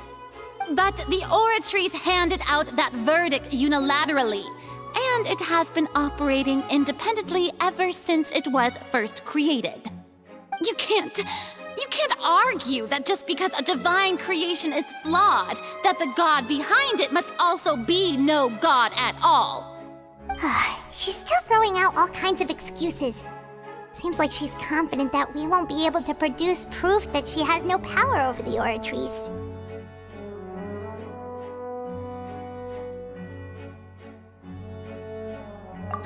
But the Oratrice handed out that verdict unilaterally, and it has been operating independently ever since it was first created. You can't argue that just because a divine creation is flawed, that the god behind it must also be no god at all. She's still throwing out all kinds of excuses. Seems like she's confident that we won't be able to produce proof that she has no power over the Oratrice.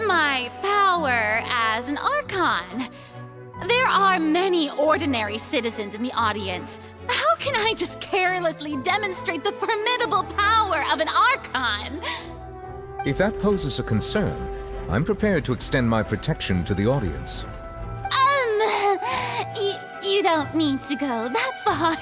My power as an Archon. There are many ordinary citizens in the audience. How can I just carelessly demonstrate the formidable power of an Archon? If that poses a concern, I'm prepared to extend my protection to the audience. You don't need to go that far.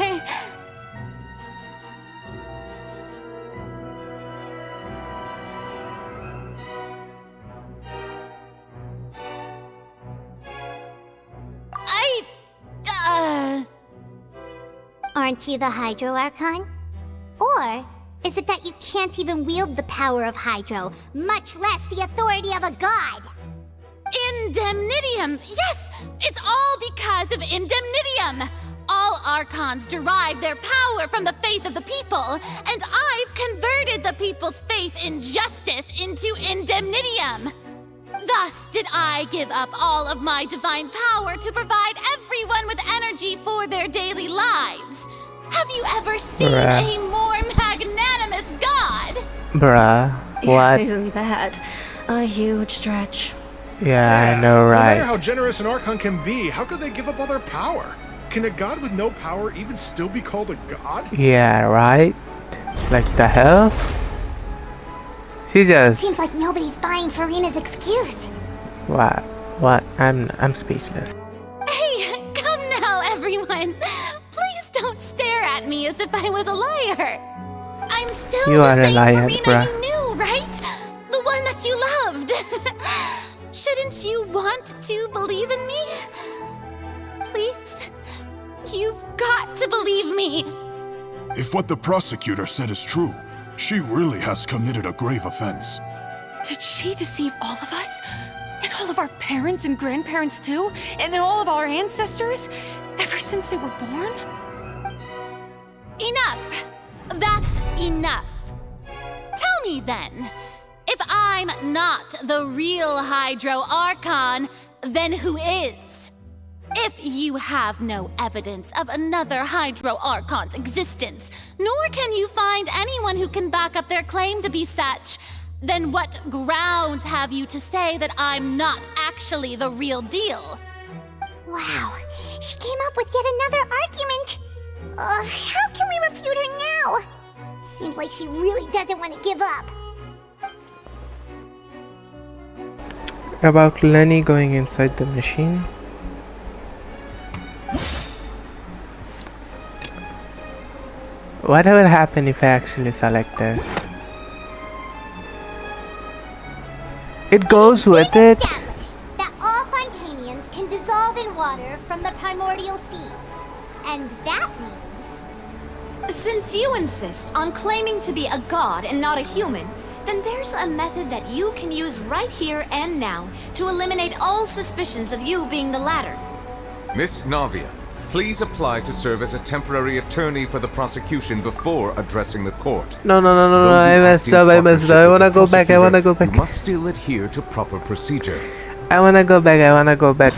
Aren't you the Hydro Archon? Or is it that you can't even wield the power of Hydro, much less the authority of a god? Indemnitium! Yes! It's all because of Indemnitium! All Archons derive their power from the faith of the people, and I've converted the people's faith in justice into Indemnitium! Thus did I give up all of my divine power to provide everyone with energy for their daily lives. Have you ever seen a more magnanimous god? Bruh, what? Isn't that a huge stretch? Yeah, I know, right? No matter how generous an Archon can be, how could they give up all their power? Can a god with no power even still be called a god? Yeah, right? Like the hell? She just... Seems like nobody's buying Furina's excuse. What? What? I'm speechless. Hey, come now, everyone! Please don't stare at me as if I was a liar! I'm still You the are a same liar, Furina bruh. you knew, right? The one that you loved! Shouldn't you want to believe in me? Please? You've got to believe me! If what the prosecutor said is true, she really has committed a grave offense. Did she deceive all of us? And all of our parents and grandparents too? And then all of our ancestors? Ever since they were born? Enough! That's enough! Tell me then, if I'm not the real Hydro Archon, then who is? If you have no evidence of another Hydro Archon's existence, nor can you find anyone who can back up their claim to be such, then what grounds have you to say that I'm not actually the real deal? Wow, she came up with yet another argument. How can we refute her now? Seems like she really doesn't want to give up. About Lenny going inside the machine. What will happen if I actually select this? It goes with it. That all Fontaine from the primordial sea. And that means... Since you insist on claiming to be a god and not a human, then there's a method that you can use right here and now to eliminate all suspicions of you being the latter. Miss Navia, please apply to serve as a temporary attorney for the prosecution before addressing the court. No, I messed up, I wanna go back. You must still adhere to proper procedure. I wanna go back.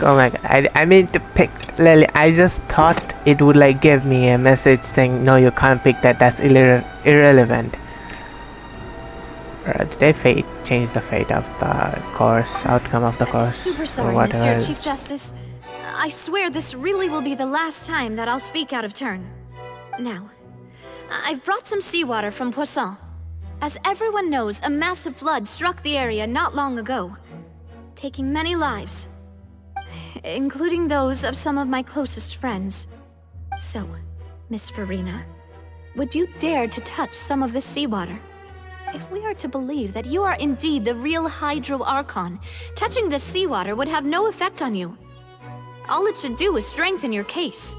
Oh my god, I mean to pick Lily. I just thought it would like give me a message saying, no, you can't pick that, that's irrelevant. Did they change the fate of the course, outcome of the course? Super sorry, Mr. Chief Justice. I swear this really will be the last time that I'll speak out of turn. Now, I've brought some seawater from Poisson. As everyone knows, a massive flood struck the area not long ago, taking many lives, including those of some of my closest friends. So, Miss Furina, would you dare to touch some of this seawater? If we are to believe that you are indeed the real Hydro Archon, touching this seawater would have no effect on you. All it should do is strengthen your case.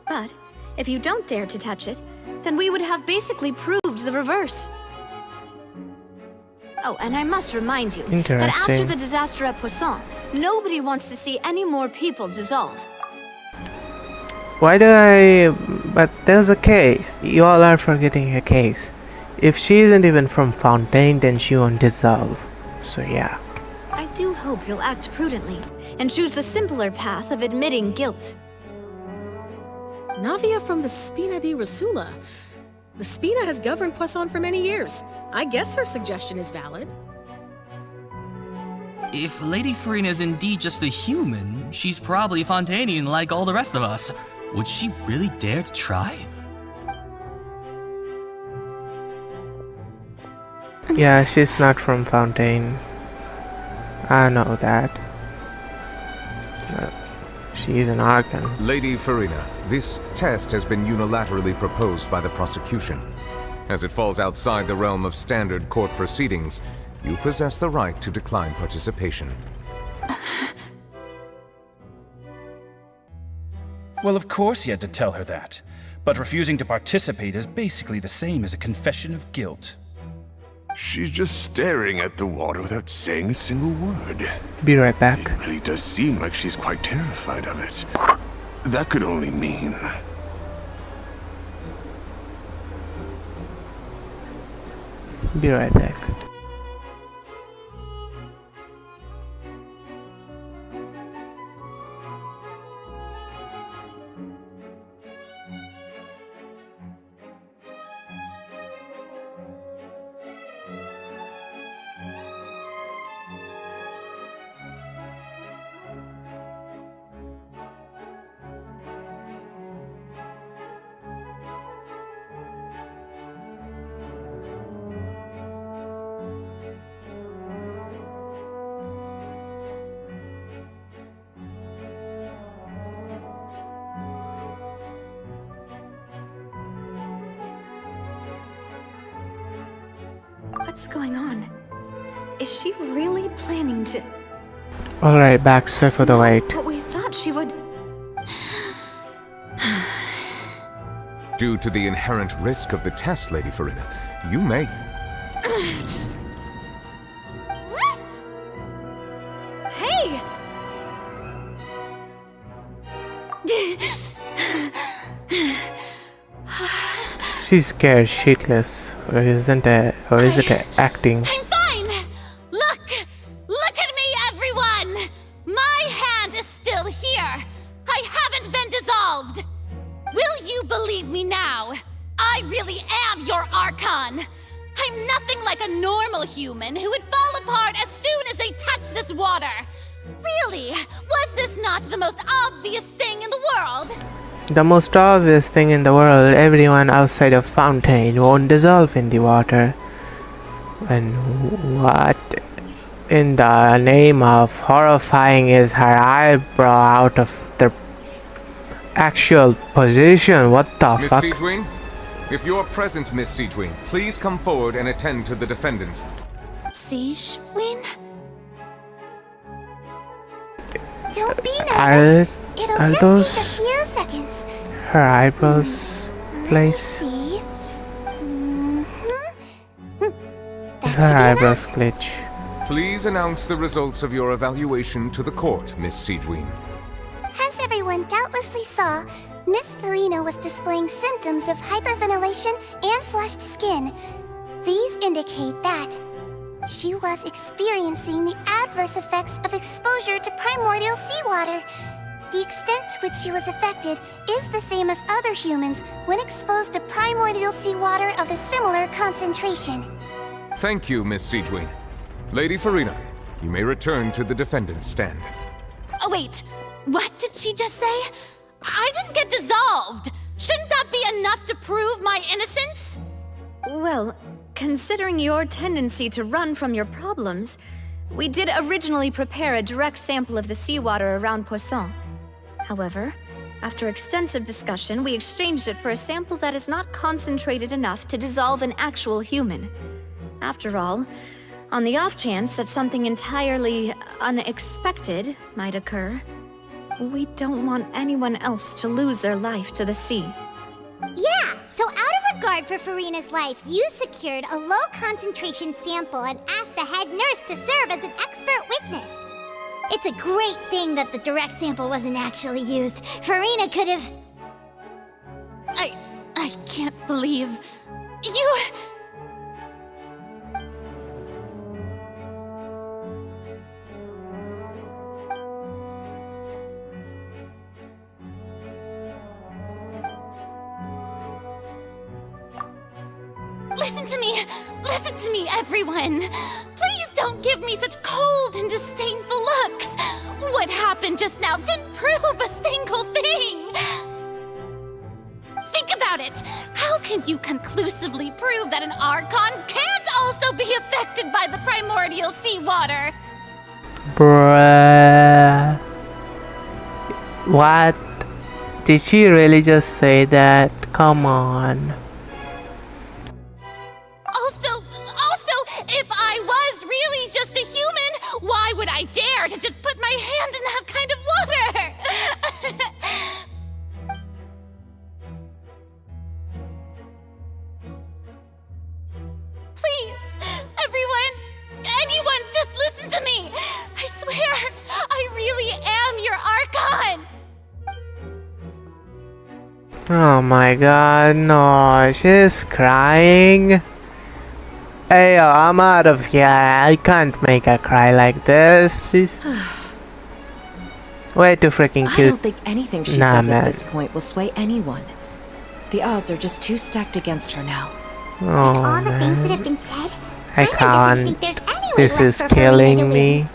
But if you don't dare to touch it, then we would have basically proved the reverse. Oh, and I must remind you that after the disaster at Poisson, nobody wants to see any more people dissolve. But there's a case. You all are forgetting a case. If she isn't even from Fontaine, then she won't dissolve. So yeah. I do hope you'll act prudently and choose the simpler path of admitting guilt. Navia from the Spina di Rosula. The Spina has governed Poisson for many years. I guess her suggestion is valid. If Lady Furina is indeed just a human, she's probably Fontainian like all the rest of us. Would she really dare to try? Yeah, she's not from Fontaine. I know that. She's an archon. Lady Furina, this test has been unilaterally proposed by the prosecution. As it falls outside the realm of standard court proceedings, you possess the right to decline participation. Well, of course he had to tell her that. But refusing to participate is basically the same as a confession of guilt. She's just staring at the water without saying a single word. Be right back. It really does seem like she's quite terrified of it. That could only mean... Be right back. What's going on? Is she really planning to... Alright, back, sorry for the wait. What we thought she would... Due to the inherent risk of the test, Lady Furina, you may... Hey! She's scared shitless, or is it acting? I'm fine! Look at me, everyone! My hand is still here! I haven't been dissolved! Will you believe me now? I really am your Archon! I'm nothing like a normal human who would fall apart as soon as they touch this water! Really, was this not the most obvious thing in the world? The most obvious thing in the world, everyone outside of Fontaine won't dissolve in the water. And what in the name of horrifying is her eyebrow out of the actual position? What the fuck? Miss Seedwing? If you're present, Miss Seedwing, please come forward and attend to the defendant. Seedwing? Don't be nervous. It'll Are just those take a few seconds. her eyebrows place? See? Is her eyebrows glitch? Please announce the results of your evaluation to the court, Miss Siegewien. As everyone doubtlessly saw, Miss Furina was displaying symptoms of hyperventilation and flushed skin. These indicate that she was experiencing the adverse effects of exposure to primordial seawater. The extent to which she was affected is the same as other humans when exposed to primordial seawater of a similar concentration. Thank you, Miss Siegewien. Lady Furina, you may return to the defendant's stand. Oh, wait. What did she just say? I didn't get dissolved. Shouldn't that be enough to prove my innocence? Well, considering your tendency to run from your problems, we did originally prepare a direct sample of the seawater around Poisson. However, after extensive discussion, we exchanged it for a sample that is not concentrated enough to dissolve an actual human. After all, on the off chance that something entirely unexpected might occur, we don't want anyone else to lose their life to the sea. Yeah, so out of regard for Furina's life, you secured a low-concentration sample and asked the head nurse to serve as an expert witness. It's a great thing that the direct sample wasn't actually used. Furina could have... I can't believe... You... Listen to me, everyone! Please don't give me such cold and disdainful looks! What happened just now didn't prove a single thing! Think about it! How can you conclusively prove that an archon can't also be affected by the primordial seawater? Bruh. What? Did she really just say that? Come on. If I was really just a human, why would I dare to just put my hand in that kind of water? Please, anyone, just listen to me. I swear, I really am your archon. Oh my god, no, she's crying. Hey, I'm out of here. I can't make her cry like this. She's way too freaking cute. I don't think anything she says at this point will sway anyone. The odds are just too stacked against her now. Oh, all the things that have been said, I can't. This is killing me.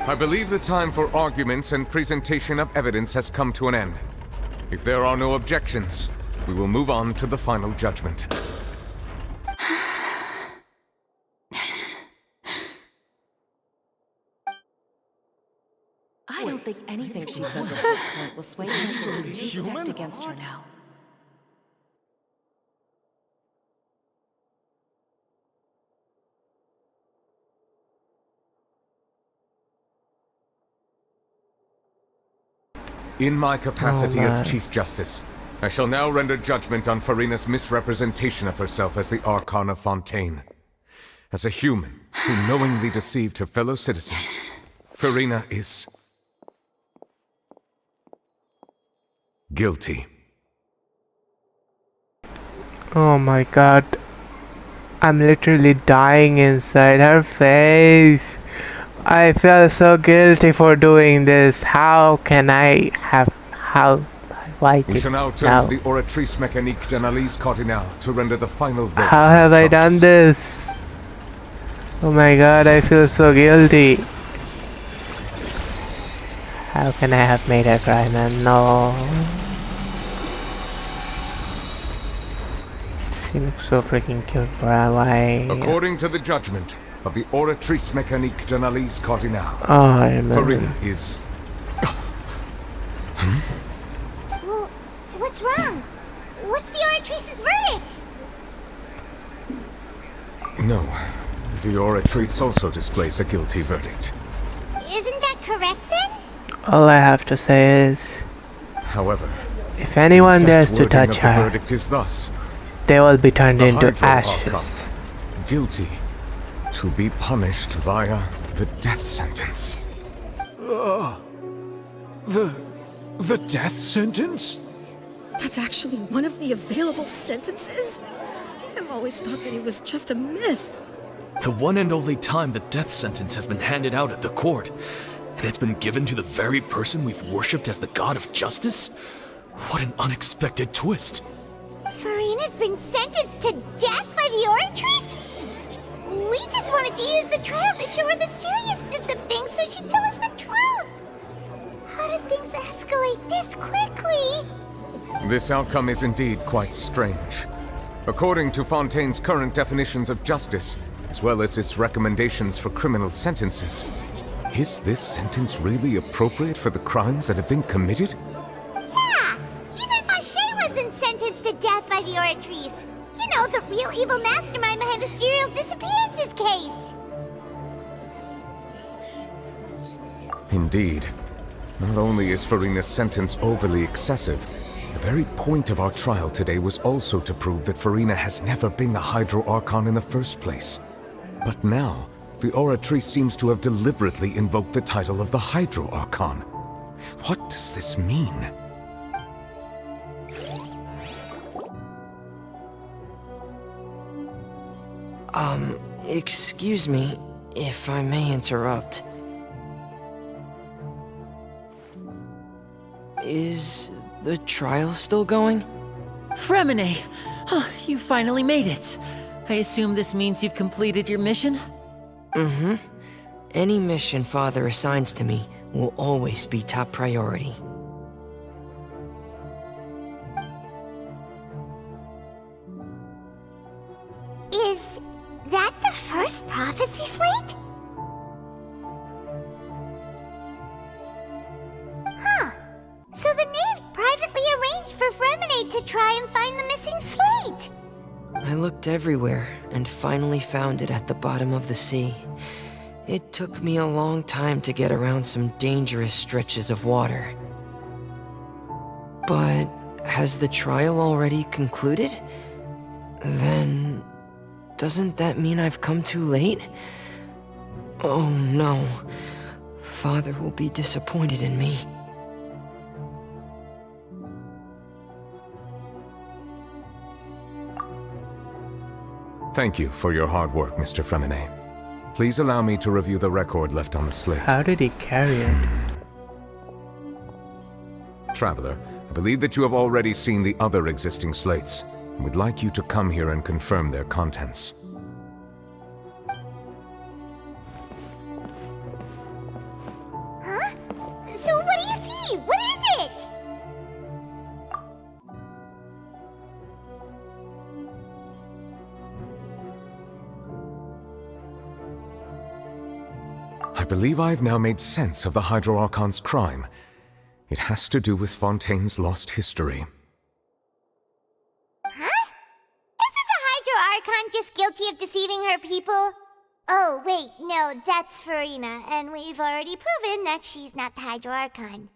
I believe the time for arguments and presentation of evidence has come to an end. If there are no objections, we will move on to the final judgment. I don't think anything she says at this point will sway anyone. She's too stacked against her now. In my capacity as Chief Justice, I shall now render judgment on Furina's misrepresentation of herself as the Archon of Fontaine. As a human who knowingly deceived her fellow citizens, Furina is guilty. Oh my god. I'm literally dying inside her face. I feel so guilty for doing this. How can I have... Why We shall now turn to the Oratrice Mécanique d'Analyse Cardinale to render the final verdict. How have I done this? Oh my god, I feel so guilty. How can I have made her cry, man? No. She looks so freaking cute, bro. Why? According to the judgment of the Oratrice Mécanique d'Analyse Cardinale, oh, I remember. Furina is... Well, what's wrong? What's the Oratrice's verdict? No. The Oratrice also displays a guilty verdict. Isn't that correct then? All I have to say is However, if anyone the dares exact to wording touch of the her, verdict is thus: they will be turned the into Hydro ashes. Archon, guilty, to be punished via the death sentence. The death sentence? That's actually one of the available sentences? I've always thought that it was just a myth. The one and only time the death sentence has been handed out at the court, and it's been given to the very person we've worshipped as the god of justice? What an unexpected twist. Furina's been sentenced to death by the Oratrice? We just wanted to use the trial to show her the seriousness of things so she'd tell us the truth. How did things escalate this quickly? This outcome is indeed quite strange. According to Fontaine's current definitions of justice, as well as its recommendations for criminal sentences, is this sentence really appropriate for the crimes that have been committed? Yeah! Even Fache wasn't sentenced to death by the Oratrice. You know, the real evil mastermind behind the serial disappearances case. Indeed. Not only is Furina's sentence overly excessive, the very point of our trial today was also to prove that Furina has never been the Hydro Archon in the first place. But now, the Oratrice seems to have deliberately invoked the title of the Hydro Archon. What does this mean? Excuse me, if I may interrupt. Is the trial still going? Fremine! You finally made it. I assume this means you've completed your mission? Mm-hmm. Any mission Father assigns to me will always be top priority. Is that the first prophecy slate? Huh. So the knave privately arranged for Fremine to try and find the missing slate. I looked everywhere and finally found it at the bottom of the sea. It took me a long time to get around some dangerous stretches of water. But has the trial already concluded? Then doesn't that mean I've come too late? Oh no. Father will be disappointed in me. Thank you for your hard work, Mr. Fremine. Please allow me to review the record left on the slate. How did he carry it? Traveler, I believe that you have already seen the other existing slates, and would like you to come here and confirm their contents. Huh? So what do you see? What is it? I believe I've now made sense of the Hydro Archon's crime. It has to do with Fontaine's lost history. Huh? Isn't the Hydro Archon just guilty of deceiving her people? Oh, wait, no, that's Furina, and we've already proven that she's not the Hydro Archon.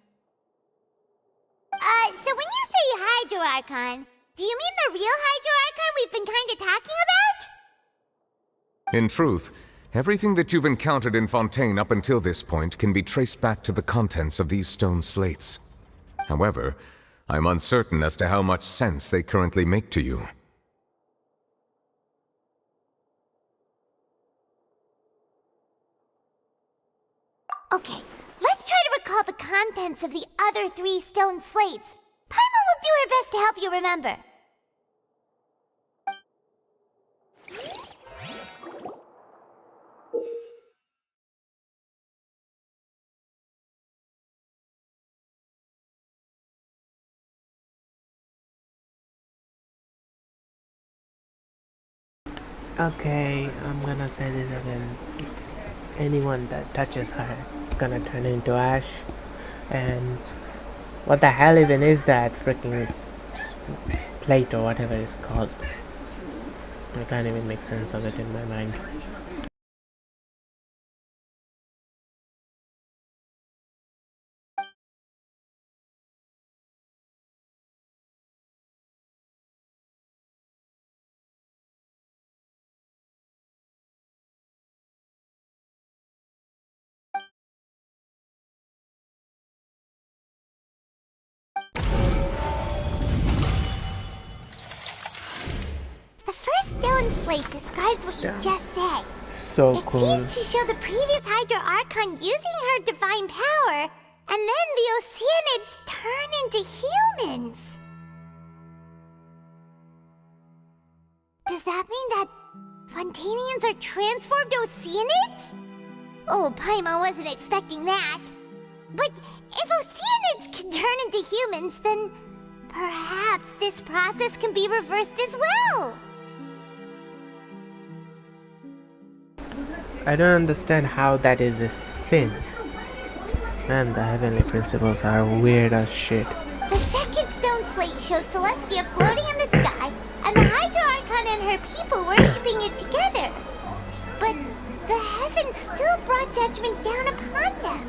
So when you say Hydro Archon, do you mean the real Hydro Archon we've been kinda talking about? In truth, everything that you've encountered in Fontaine up until this point can be traced back to the contents of these stone slates. However, I'm uncertain as to how much sense they currently make to you. Okay, let's try to recall the contents of the other 3 stone slates. Paimon will do her best to help you remember. Okay, I'm gonna say this again. Anyone that touches her gonna turn into ash. And what the hell even is that freaking plate or whatever it's called? I can't even make sense of it in my mind. slate describes what you just said. So it cool. seems to show the previous Hydro Archon using her divine power, and then the Oceanids turn into humans. Does that mean that Fontanians are transformed Oceanids? Oh, Paimon wasn't expecting that. But if Oceanids can turn into humans, then perhaps this process can be reversed as well. I don't understand how that is a sin. Man, the heavenly principles are weird as shit. The second stone slate shows Celestia floating in the sky, and the Hydro Archon and her people worshipping it together. But the heavens still brought judgment down upon them.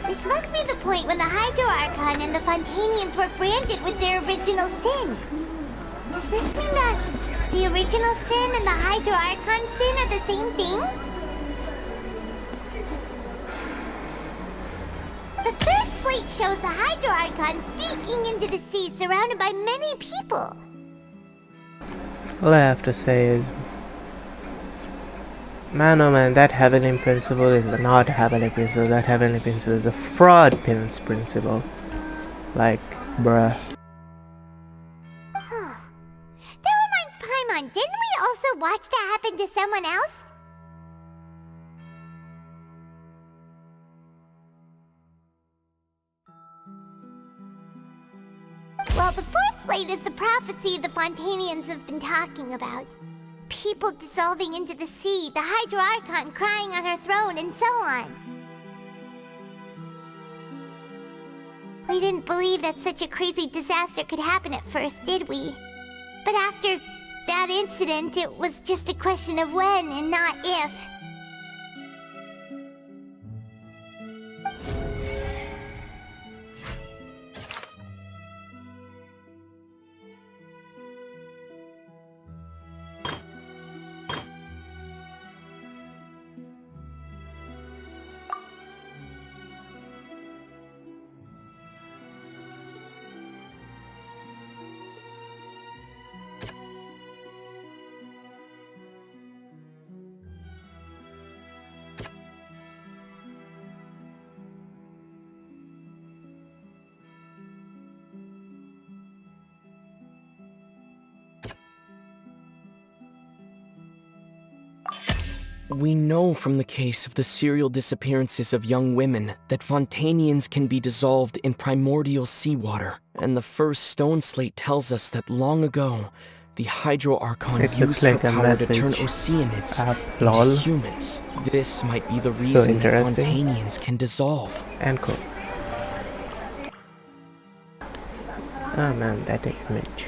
This must be the point when the Hydro Archon and the Fontanians were branded with their original sin. Does this mean that the original sin and the Hydro Archon sin are the same thing? The third slate shows the Hydro Archon sinking into the sea surrounded by many people. All I have to say is, man oh man, that heavenly principle is not heavenly principle. That heavenly principle is a fraud principle. Like, bruh. That reminds Paimon, didn't we also watch that happen to someone else? Well, the fourth slate is the prophecy the Fontanians have been talking about. People dissolving into the sea, the Hydro Archon crying on her throne, and so on. We didn't believe that such a crazy disaster could happen at first, did we? But after that incident, it was just a question of when and not if. We know from the case of the serial disappearances of young women that Fontanians can be dissolved in primordial seawater, and the first stone slate tells us that long ago, the Hydro Archon used her power to turn Oceanids into humans. This might be the reason that Fontanians can dissolve. And cool. Oh man, that image.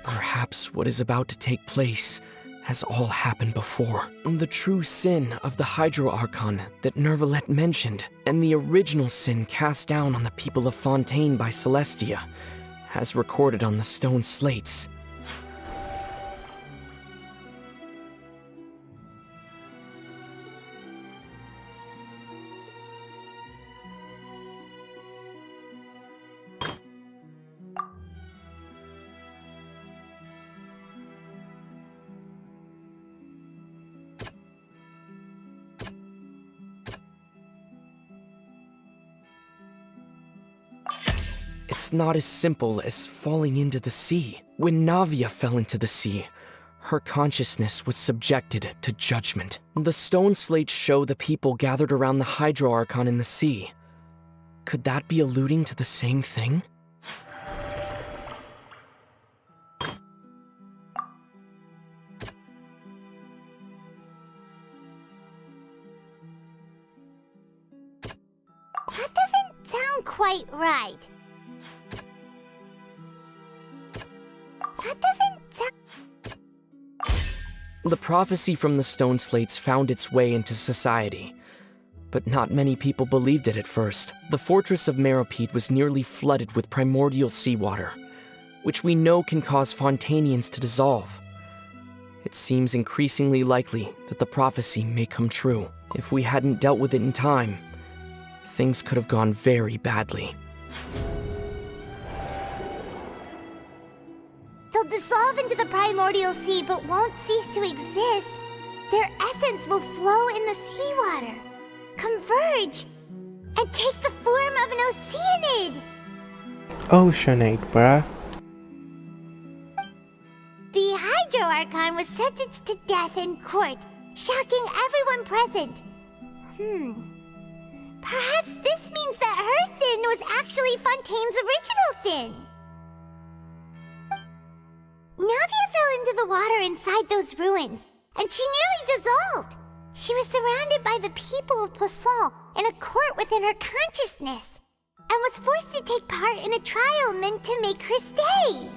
Perhaps what is about to take place has all happened before. The true sin of the Hydro Archon that Nervalette mentioned, and the original sin cast down on the people of Fontaine by Celestia, as recorded on the stone slates. It's not as simple as falling into the sea. When Navia fell into the sea, her consciousness was subjected to judgment. The stone slates show the people gathered around the Hydro Archon in the sea. Could that be alluding to the same thing? That doesn't sound quite right. That doesn't sound... The prophecy from the stone slates found its way into society. but not many people believed it at first. The fortress of Meropide was nearly flooded with primordial seawater, which we know can cause Fontanians to dissolve. It seems increasingly likely that the prophecy may come true. If we hadn't dealt with it in time, things could have gone very badly. They'll dissolve into the primordial sea but won't cease to exist. Their essence will flow in the seawater, converge, and take the form of an oceanid. Oceanid, bruh. The Hydro Archon was sentenced to death in court, shocking everyone present. Perhaps this means that her sin was actually Fontaine's original sin. Navia fell into the water inside those ruins, and she nearly dissolved. She was surrounded by the people of Poisson in a court within her consciousness, and was forced to take part in a trial meant to make her stay.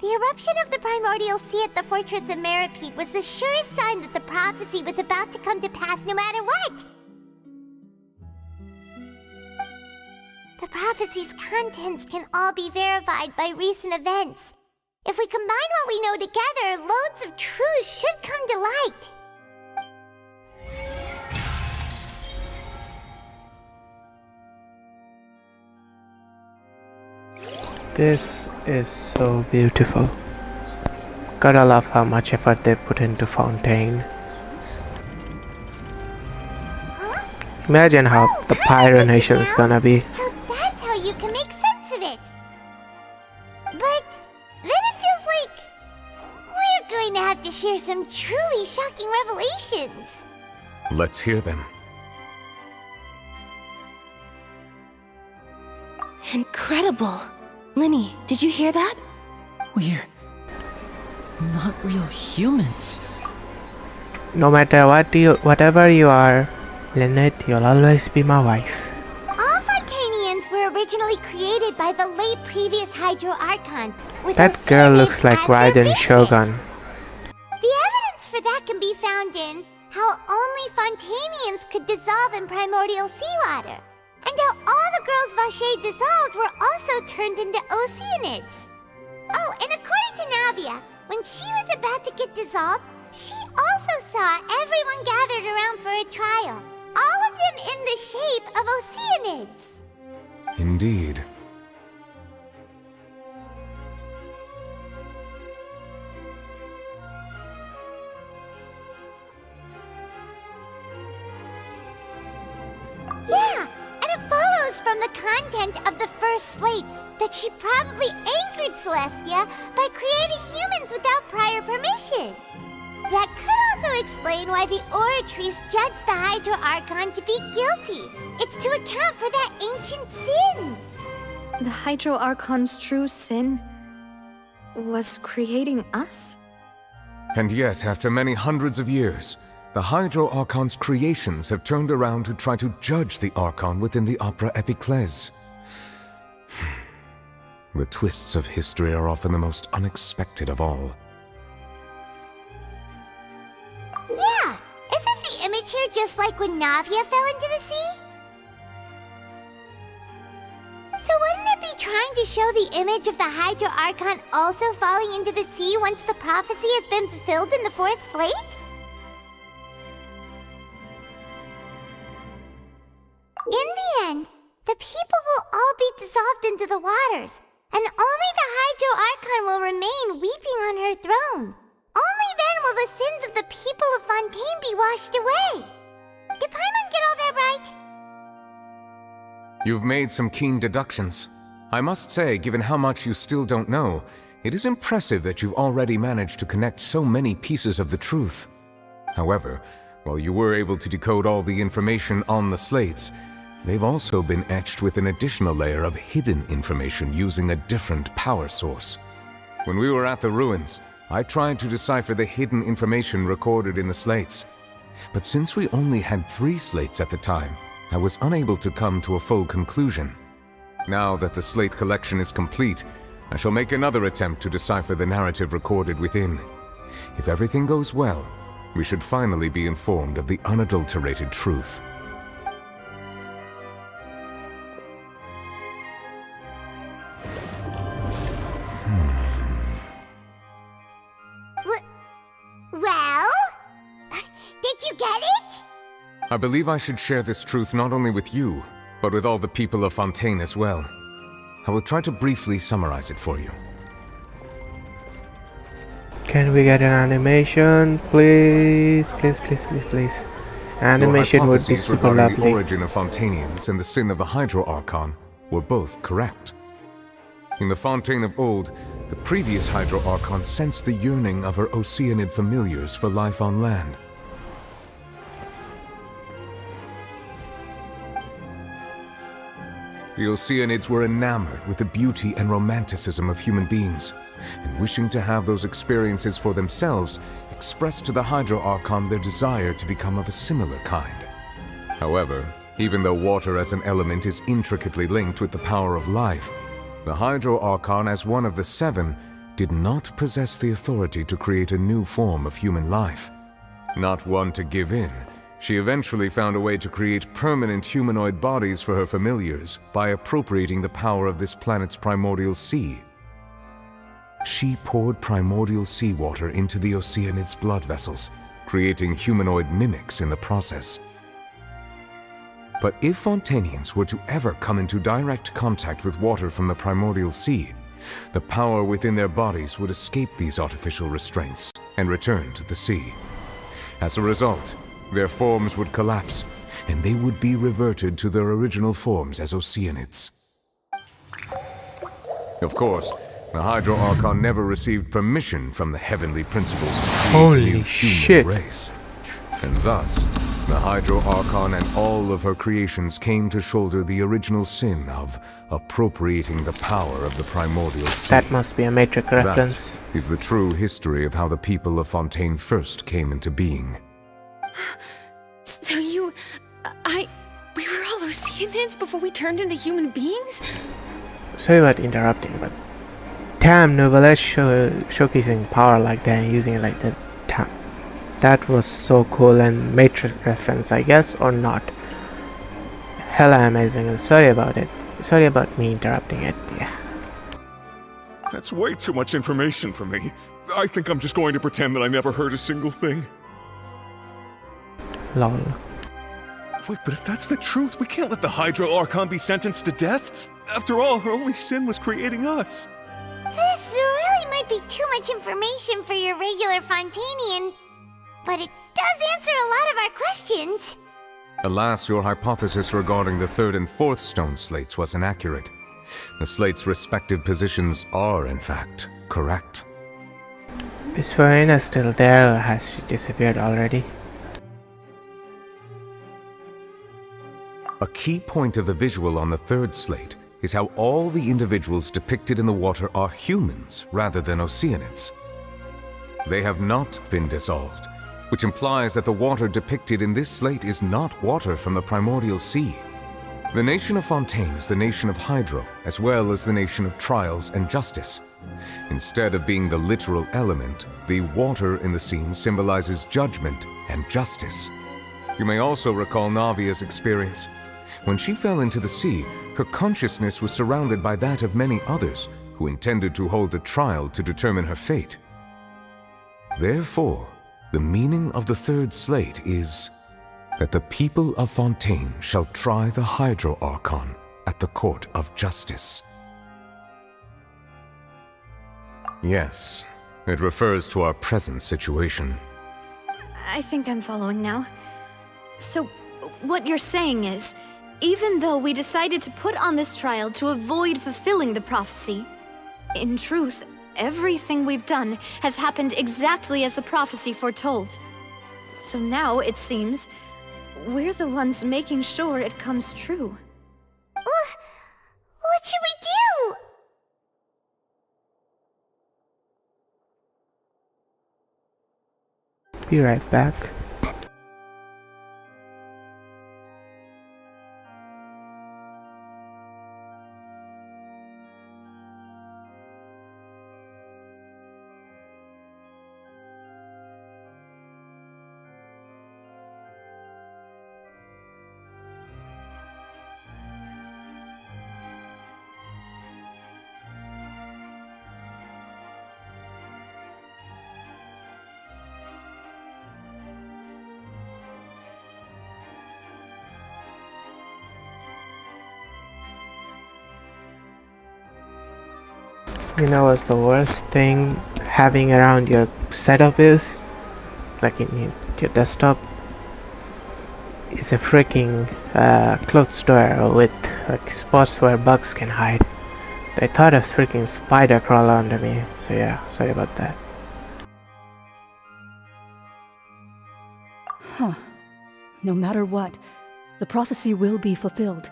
The eruption of the primordial sea at the fortress of Meropide was the surest sign that the prophecy was about to come to pass no matter what. The prophecy's contents can all be verified by recent events. If we combine what we know together, loads of truths should come to light. This is so beautiful. Gotta love how much effort they put into Fontaine. Imagine how the Pyro Nation is gonna be. So that's how you can make sense of it. But then it feels like we're going to have to share some truly shocking revelations. Let's hear them. Incredible! Linny, did you hear that? We're not real humans. No matter whatever you are, Lynette, you'll always be my wife. All Fontanians were originally created by the late previous Hydro Archon. That girl looks like Raiden Shogun. The evidence for that can be found in how only Fontanians could dissolve in primordial seawater, and how all the girls Vacher dissolved were also turned into oceanids. Oh, and according to Navia, when she was about to get dissolved, she also saw everyone gathered around for a trial, all of them in the shape of oceanids. Indeed. Yeah, and it follows from the content of the first slate that she probably angered Celestia by creating humans without prior permission. That could also explain why the Oratrice judged the Hydro Archon to be guilty. It's to account for that ancient sin. The Hydro Archon's true sin was creating us? And yet, after many hundreds of years, the Hydro Archon's creations have turned around to try to judge the Archon within the Opera Epiclese. The twists of history are often the most unexpected of all. Yeah, isn't the image here just like when Navia fell into the sea? So wouldn't it be trying to show the image of the Hydro Archon also falling into the sea once the prophecy has been fulfilled in the fourth slate? In the end, the people will all be dissolved into the waters, and only the Hydro Archon will remain weeping on her throne. Only then will the sins of the people of Fontaine be washed away. Did Paimon get all that right? You've made some keen deductions. I must say, given how much you still don't know, it is impressive that you've already managed to connect so many pieces of the truth. However, while you were able to decode all the information on the slates, they've also been etched with an additional layer of hidden information using a different power source. When we were at the ruins, I tried to decipher the hidden information recorded in the slates. But since we only had 3 slates at the time, I was unable to come to a full conclusion. Now that the slate collection is complete, I shall make another attempt to decipher the narrative recorded within. If everything goes well, we should finally be informed of the unadulterated truth. Well? Did you get it? I believe I should share this truth not only with you, but with all the people of Fontaine as well. I will try to briefly summarize it for you. Can we get an animation, please? Please, please, please, please. Animation would be super regarding lovely. The origin of Fontainians and the sin of the Hydro Archon were both correct. In the Fontaine of old, the previous Hydro Archon sensed the yearning of her Oceanid familiars for life on land. The Oceanids were enamored with the beauty and romanticism of human beings, and wishing to have those experiences for themselves, expressed to the Hydro Archon their desire to become of a similar kind. However, even though water as an element is intricately linked with the power of life, the Hydro Archon, as one of the seven, did not possess the authority to create a new form of human life. Not one to give in, she eventually found a way to create permanent humanoid bodies for her familiars by appropriating the power of this planet's primordial sea. She poured primordial seawater into the Oceanids' blood vessels, creating humanoid mimics in the process. But if Fontainians were to ever come into direct contact with water from the primordial sea, the power within their bodies would escape these artificial restraints and return to the sea. As a result, their forms would collapse, and they would be reverted to their original forms as Oceanids. Of course, the Hydro Archon never received permission from the heavenly principles to create a new human race. And thus, the Hydro Archon and all of her creations came to shoulder the original sin of appropriating the power of the primordial sea. That must be a Matrix reference. That is the true history of how the people of Fontaine first came into being. So we were all Oceanids before we turned into human beings? Sorry about interrupting, but damn, Novelette showcasing power like that and using it like that. Damn. That was so cool, and Matrix reference, I guess, or not. Hella amazing, and sorry about it. Sorry about me interrupting it, yeah. That's way too much information for me. I think I'm just going to pretend that I never heard a single thing. Lol. Wait, but if that's the truth, we can't let the Hydro Archon be sentenced to death. After all, her only sin was creating us. This really might be too much information for your regular Fontainian, but it does answer a lot of our questions. Alas, your hypothesis regarding the third and fourth stone slates was inaccurate. The slates' respective positions are, in fact, correct. Is Furina still there, or has she disappeared already? A key point of the visual on the third slate is how all the individuals depicted in the water are humans rather than Oceanids. They have not been dissolved, which implies that the water depicted in this slate is not water from the primordial sea. The nation of Fontaine is the nation of Hydro, as well as the nation of trials and justice. Instead of being the literal element, the water in the scene symbolizes judgment and justice. You may also recall Navia's experience. When she fell into the sea, her consciousness was surrounded by that of many others who intended to hold a trial to determine her fate. Therefore, the meaning of the third slate is that the people of Fontaine shall try the Hydro Archon at the court of justice. Yes, it refers to our present situation. I think I'm following now. So, what you're saying is, even though we decided to put on this trial to avoid fulfilling the prophecy, in truth, everything we've done has happened exactly as the prophecy foretold. So now, it seems, we're the ones making sure it comes true. What should we do? Be right back. You know what's the worst thing having around your setup is? Like in your desktop? Is a freaking clothes store with like spots where bugs can hide. They thought a freaking spider crawled under me, so yeah, sorry about that. Huh. No matter what, the prophecy will be fulfilled.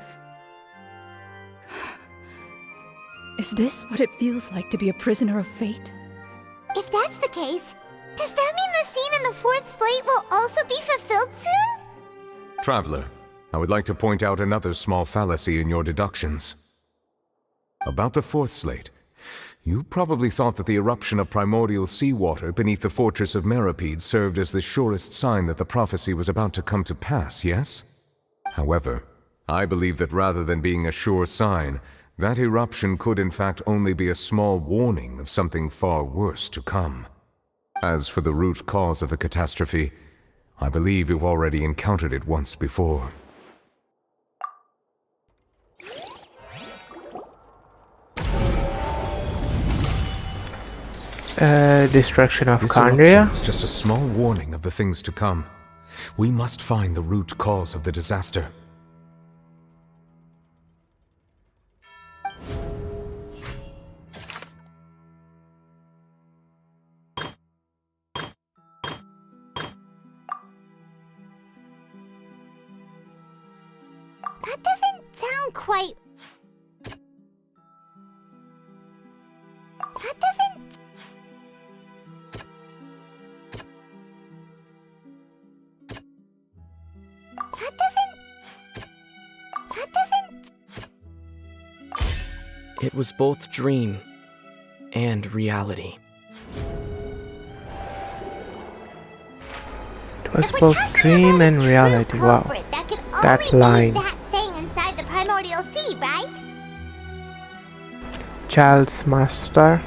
Is this what it feels like to be a prisoner of fate? If that's the case, does that mean the scene in the fourth slate will also be fulfilled soon? Traveler, I would like to point out another small fallacy in your deductions. About the fourth slate, you probably thought that the eruption of primordial seawater beneath the fortress of Meripede served as the surest sign that the prophecy was about to come to pass, yes? However, I believe that rather than being a sure sign, that eruption could in fact only be a small warning of something far worse to come. As for the root cause of the catastrophe, I believe you've already encountered it once before. Destruction of This Kandria? eruption is just a small warning of the things to come. We must find the root cause of the disaster. That doesn't sound quite... That doesn't... That doesn't... It was both dream and reality. It was both dream and reality, wow. That line. That thing inside the primordial sea, right? Child's master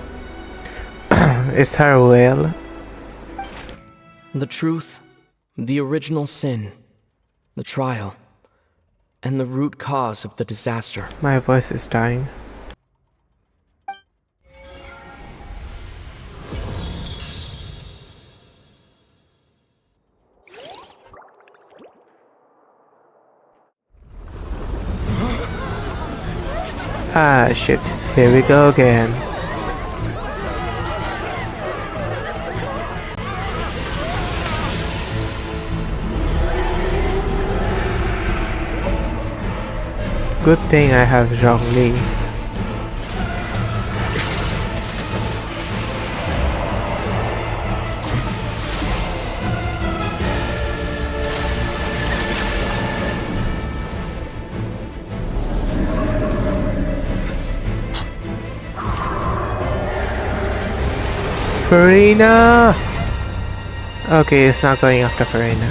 is her will. The truth, the original sin, the trial, and the root cause of the disaster. My voice is dying. Ah shit, here we go again. Good thing I have Zhongli. Furina! Okay, it's not going after Furina.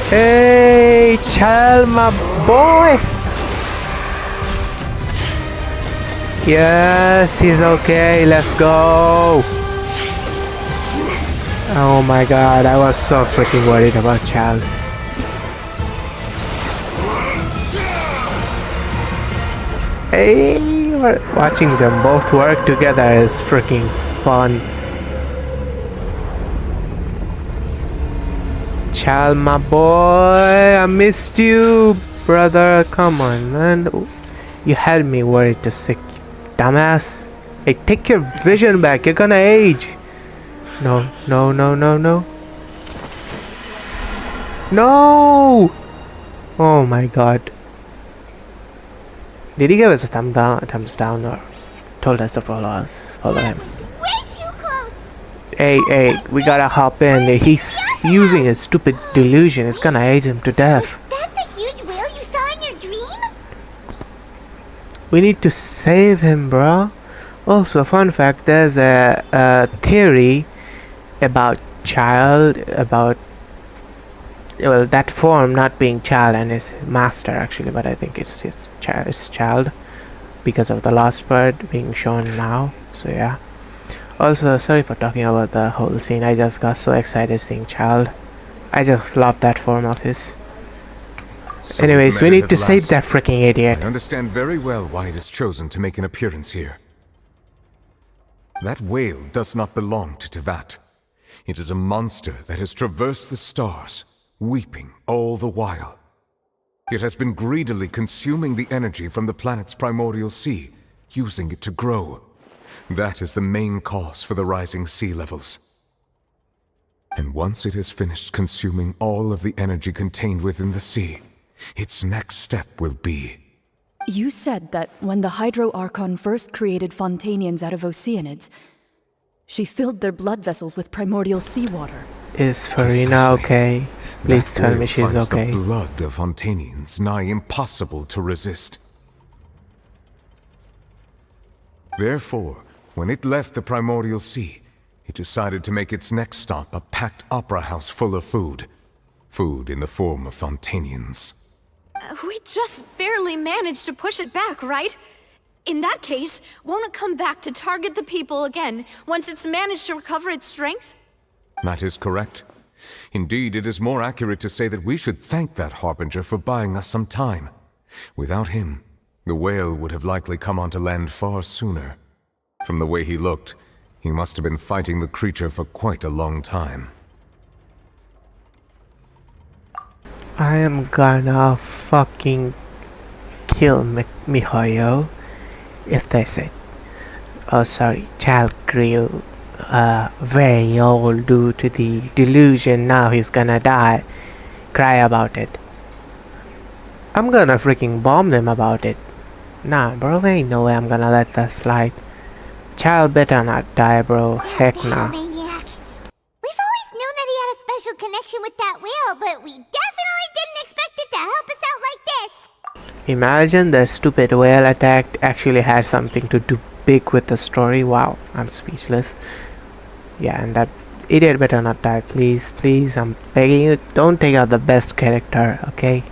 Hey, child, my boy! Yes, he's okay, let's go! Oh my god, I was so freaking worried about Child. Hey, watching them both work together is freaking fun. Child, my boy, I missed you, brother. Come on, man. You had me worried to sick, dumbass. Hey, take your vision back. You're gonna age. No, no, no, no, no. No! Oh my god. Did he give us a thumbs down, or told us to follow him? Way too close. Hey, we gotta hop in. He's using his stupid delusion. It's gonna age him to death. That the huge whale you saw in your dream? We need to save him, bro. Also, fun fact, there's a theory about Child, about, well, that form not being Child and his master actually, but I think it's his Child because of the lost bird being shown now. So yeah. Also, sorry for talking about the whole scene. I just got so excited seeing Child. I just love that form of his. So anyways, we need to save that freaking idiot. I understand very well why it is chosen to make an appearance here. That whale does not belong to Tevat. It is a monster that has traversed the stars, weeping all the while. It has been greedily consuming the energy from the planet's primordial sea, using it to grow. That is the main cause for the rising sea levels. And once it has finished consuming all of the energy contained within the sea, its next step will be... You said that when the Hydro Archon first created Fontanians out of Oceanids, she filled their blood vessels with primordial seawater. Is Furina okay? Please tell me she's okay. The blood of Fontanians nigh impossible to resist. Therefore, when it left the primordial sea, it decided to make its next stop a packed opera house full of food. Food in the form of Fontanians. We just barely managed to push it back, right? In that case, won't it come back to target the people again once it's managed to recover its strength? That is correct. Indeed, it is more accurate to say that we should thank that Harbinger for buying us some time. Without him, the whale would have likely come onto land far sooner. From the way he looked, he must have been fighting the creature for quite a long time. I am gonna fucking kill Mihoyo if they say, oh sorry, child grew very old due to the delusion, now he's gonna die, cry about it. I'm gonna freaking bomb them about it. Nah bro, ain't no way I'm gonna let that slide. Child better not die bro, heck no. Maniac. We've always known that he had a special connection with that whale, but we definitely didn't expect it to help us out like this. Imagine the stupid whale attack actually had something to do big with the story. Wow, I'm speechless. Yeah, and that idiot better not die, please, please, I'm begging you, don't take out the best character, okay?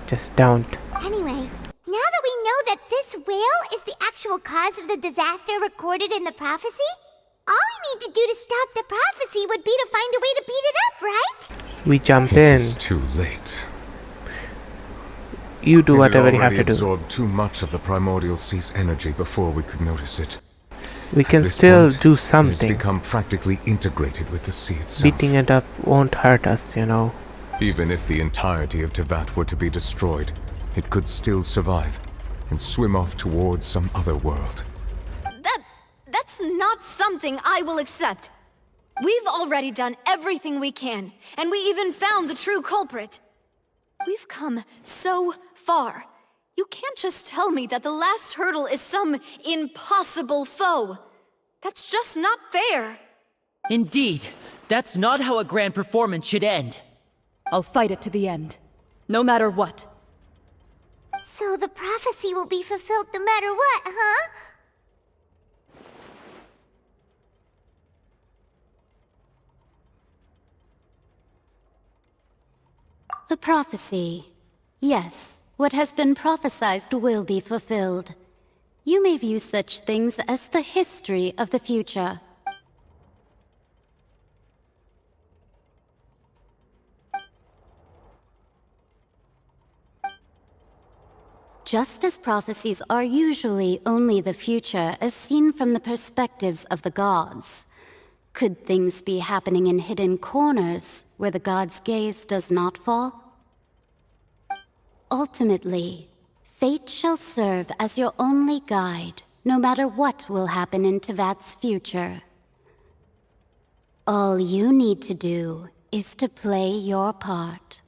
Just don't. Anyway, now that we know that this whale is the actual cause of the disaster recorded in the prophecy, all we need to do to stop the prophecy would be to find a way to beat it up, right? We jump in. It is too late. You do whatever you have to do. We absorbed too much of the primordial sea's energy before we could notice it. We can still do something. It's become practically integrated with the sea itself. Beating it up won't hurt us, you know. Even if the entirety of Tevat were to be destroyed, it could still survive and swim off towards some other world. That's not something I will accept. We've already done everything we can, and we even found the true culprit. We've come so far. You can't just tell me that the last hurdle is some impossible foe. That's just not fair. Indeed, that's not how a grand performance should end. I'll fight it to the end, no matter what. So the prophecy will be fulfilled no matter what, huh? The prophecy. Yes. What has been prophesied will be fulfilled. You may view such things as the history of the future. Just as prophecies are usually only the future as seen from the perspectives of the gods, could things be happening in hidden corners where the gods' gaze does not fall? Ultimately, fate shall serve as your only guide, no matter what will happen in Tevat's future. All you need to do is to play your part.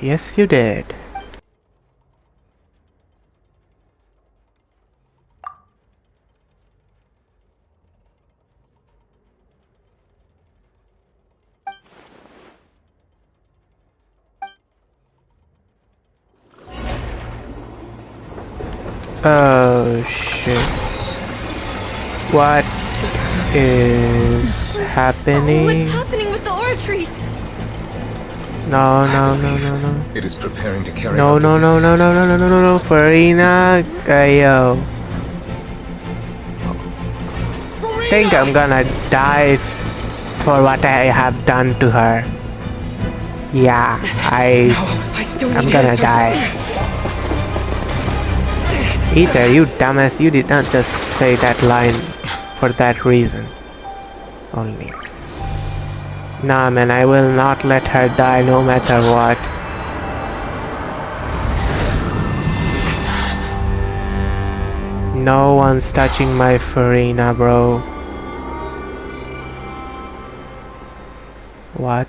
Yes, you did. Oh shit. What is happening? What's happening with the oratories? No. It is preparing to carry No, out the no, Furina, yo. Think I'm gonna die for what I have done to her. Yeah, I'm gonna die. Ether, you dumbass, you did not just say that line for that reason only. Nah man, I will not let her die no matter what. No one's touching my furina, bro. What?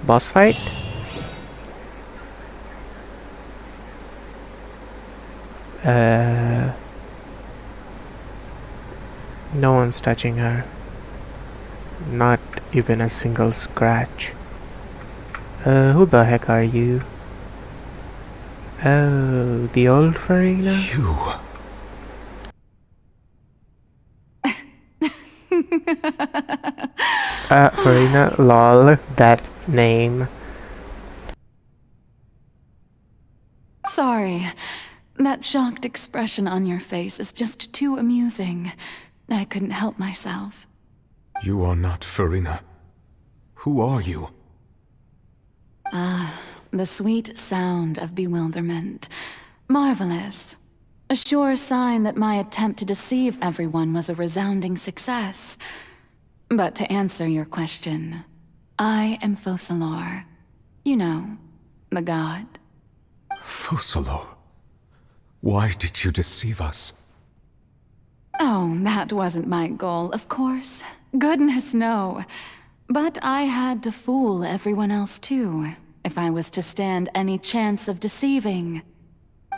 Boss fight? No one's touching her. Not even a single scratch. Who the heck are you? Oh, the old furina? You. Furina, lol, that name. Sorry. That shocked expression on your face is just too amusing. I couldn't help myself. You are not Furina. Who are you? Ah, the sweet sound of bewilderment. Marvelous. A sure sign that my attempt to deceive everyone was a resounding success. But to answer your question, I am Focalor. You know, the god. Focalor? Why did you deceive us? Oh, that wasn't my goal, of course. Goodness, no. But I had to fool everyone else too, if I was to stand any chance of deceiving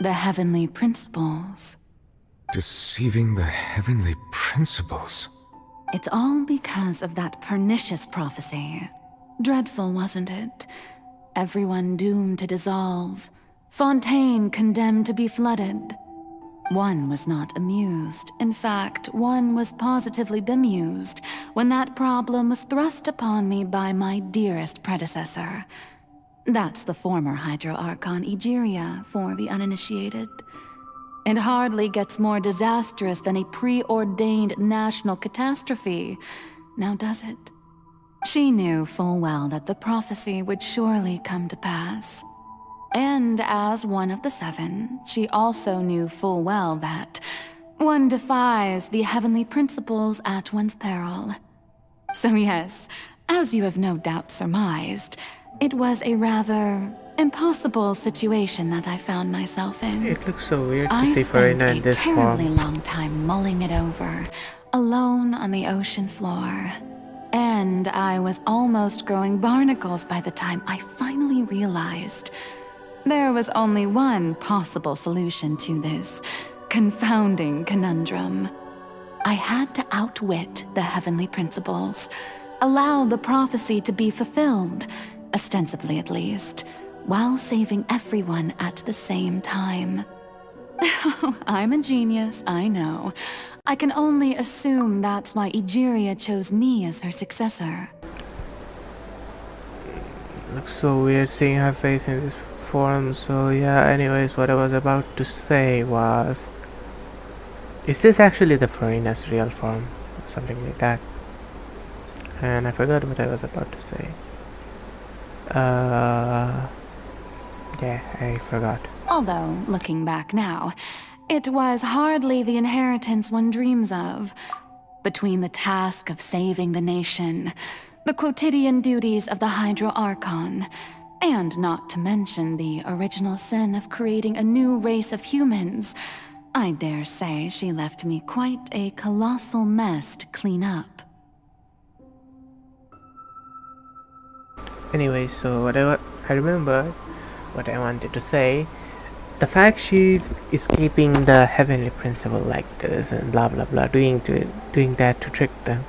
the heavenly principles. Deceiving the heavenly principles? It's all because of that pernicious prophecy. Dreadful, wasn't it? Everyone doomed to dissolve. Fontaine condemned to be flooded. One was not amused. In fact, one was positively bemused when that problem was thrust upon me by my dearest predecessor. That's the former Hydro Archon Egeria for the uninitiated. It hardly gets more disastrous than a preordained national catastrophe, now does it? She knew full well that the prophecy would surely come to pass. And as one of the seven, she also knew full well that one defies the heavenly principles at one's peril. So yes, as you have no doubt surmised, it was a rather impossible situation that I found myself in. It looks so weird to see Furina in this form. I spent a terribly long time mulling it over, alone on the ocean floor. And I was almost growing barnacles by the time I finally realized there was only one possible solution to this confounding conundrum. I had to outwit the heavenly principles, allow the prophecy to be fulfilled, ostensibly at least, while saving everyone at the same time. I'm a genius, I know. I can only assume that's why Egeria chose me as her successor. Looks so weird seeing her face in this form, so yeah, anyways, what I was about to say was... Is this actually the Furina's real form? Or something like that. And I forgot what I was about to say. Yeah, I forgot. Although, looking back now, it was hardly the inheritance one dreams of. Between the task of saving the nation, the quotidian duties of the Hydro Archon, and not to mention the original sin of creating a new race of humans, I dare say she left me quite a colossal mess to clean up. Anyway, so whatever I remember what I wanted to say. The fact she's escaping the heavenly principle like this and blah blah blah, doing that to trick them.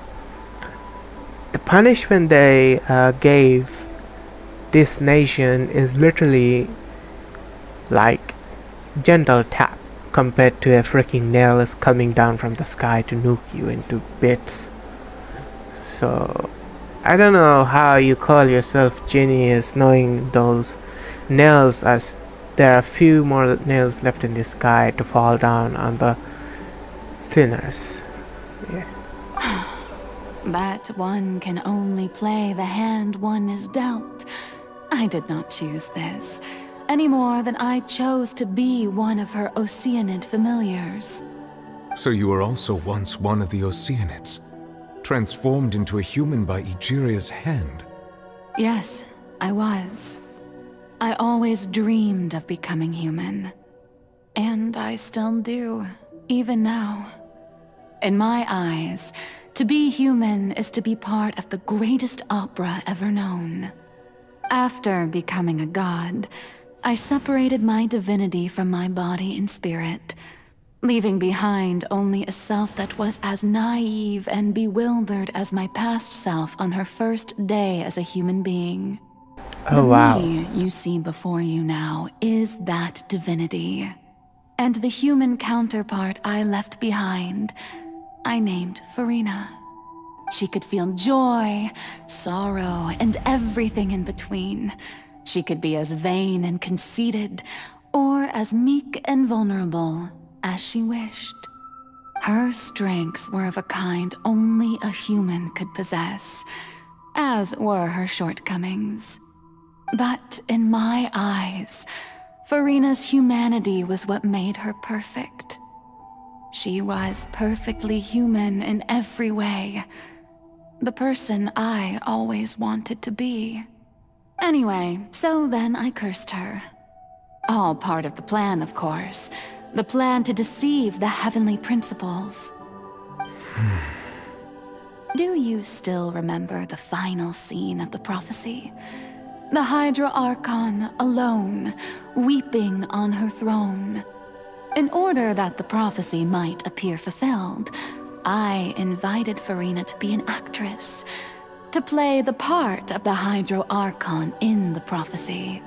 The punishment they gave this nation is literally like gentle tap compared to a freaking nails coming down from the sky to nuke you into bits. So I don't know how you call yourself genius knowing those nails are there are a few more nails left in the sky to fall down on the sinners. Yeah. But one can only play the hand one is dealt. I did not choose this, any more than I chose to be one of her Oceanid familiars. So you were also once one of the Oceanids, transformed into a human by Egeria's hand. Yes, I was. I always dreamed of becoming human. And I still do, even now. In my eyes, to be human is to be part of the greatest opera ever known. After becoming a god, I separated my divinity from my body and spirit, leaving behind only a self that was as naive and bewildered as my past self on her first day as a human being. Oh, wow. The me you see before you now is that divinity. And the human counterpart I left behind, I named Furina. She could feel joy, sorrow, and everything in between. She could be as vain and conceited, or as meek and vulnerable as she wished. Her strengths were of a kind only a human could possess, as were her shortcomings. But in my eyes, Furina's humanity was what made her perfect. She was perfectly human in every way. The person I always wanted to be. Anyway, so then I cursed her. All part of the plan, of course. The plan to deceive the heavenly principles. Do you still remember the final scene of the prophecy? The Hydra Archon alone, weeping on her throne. In order that the prophecy might appear fulfilled, I invited Furina to be an actress, to play the part of the Hydro Archon in the prophecy.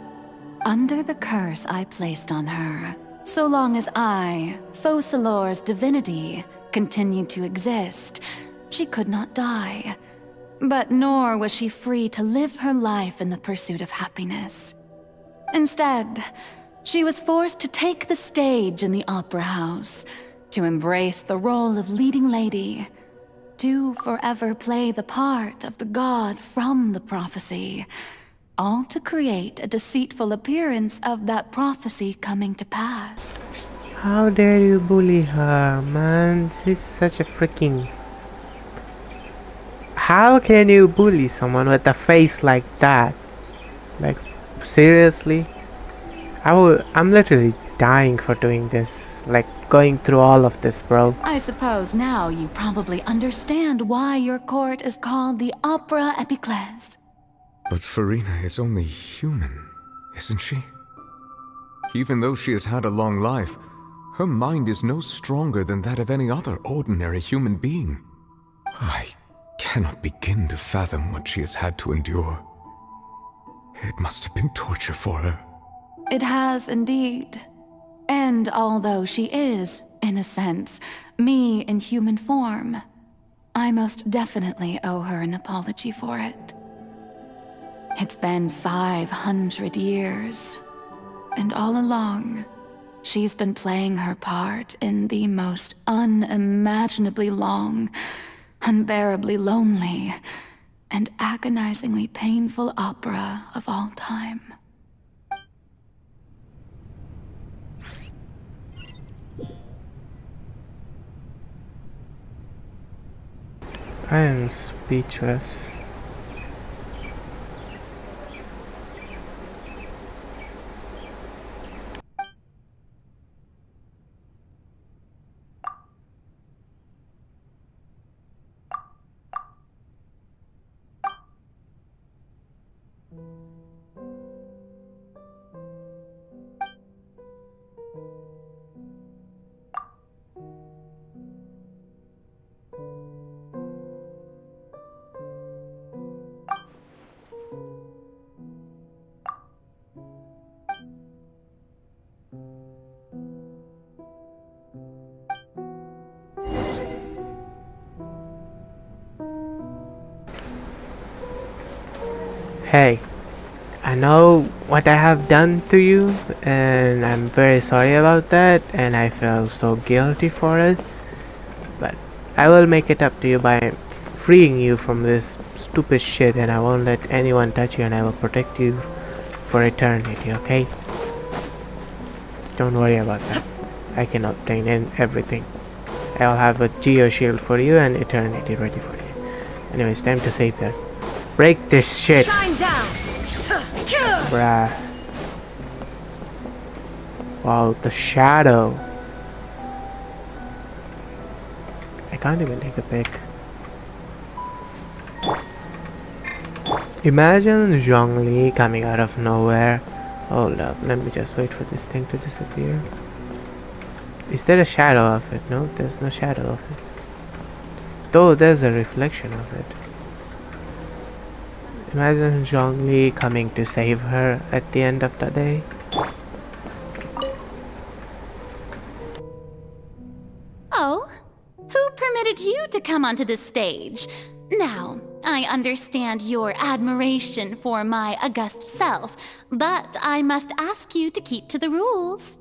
Under the curse I placed on her, so long as I, Focalor's divinity, continued to exist, she could not die. But nor was she free to live her life in the pursuit of happiness. Instead, she was forced to take the stage in the opera house, to embrace the role of leading lady, to forever play the part of the god from the prophecy, all to create a deceitful appearance of that prophecy coming to pass. How dare you bully her, man? She's such a freaking... How can you bully someone with a face like that? Like, seriously? I'm literally dying for doing this. Like, going through all of this, bro. I suppose now you probably understand why your court is called the Opera Epiclese. But Furina is only human, isn't she? Even though she has had a long life, her mind is no stronger than that of any other ordinary human being. I cannot begin to fathom what she has had to endure. It must have been torture for her. It has indeed. And although she is, in a sense, me in human form, I most definitely owe her an apology for it. It's been 500 years, and all along, she's been playing her part in the most unimaginably long, unbearably lonely, and agonizingly painful opera of all time. I am speechless. Hey, I know what I have done to you, and I'm very sorry about that, and I feel so guilty for it. But I will make it up to you by freeing you from this stupid shit, and I won't let anyone touch you, and I will protect you for eternity, okay? Don't worry about that. I can obtain everything. I'll have a geo shield for you and eternity ready for you. Anyway, it's time to save her. Break this shit! Shine down. Bruh. Wow, the shadow. I can't even take a pic. Imagine Zhongli coming out of nowhere. Hold up, let me just wait for this thing to disappear. Is there a shadow of it? No, there's no shadow of it. Though there's a reflection of it. Imagine Zhongli coming to save her at the end of the day. Oh? Who permitted you to come onto this stage? Now, I understand your admiration for my august self, but I must ask you to keep to the rules.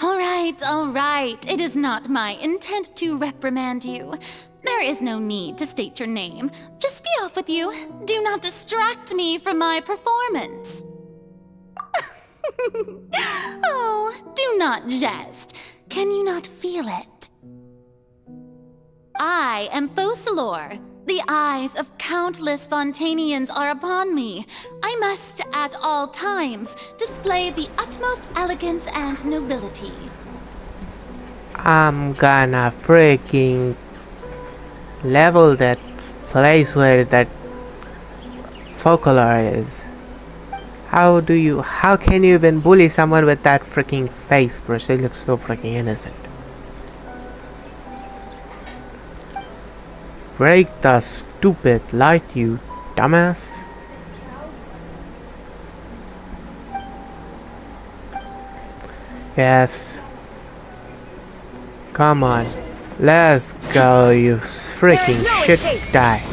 All right. It is not my intent to reprimand you. There is no need to state your name. Just be off with you. Do not distract me from my performance. Oh, do not jest. Can you not feel it? I am Focalor. The eyes of countless Fontanians are upon me. I must, at all times, display the utmost elegance and nobility. I'm gonna freaking level that place where that Focalor is. How can you even bully someone with that freaking face, bro? She looks so freaking innocent. Break the stupid light, you dumbass. Yes. Come on. Let's go, you freaking shit die.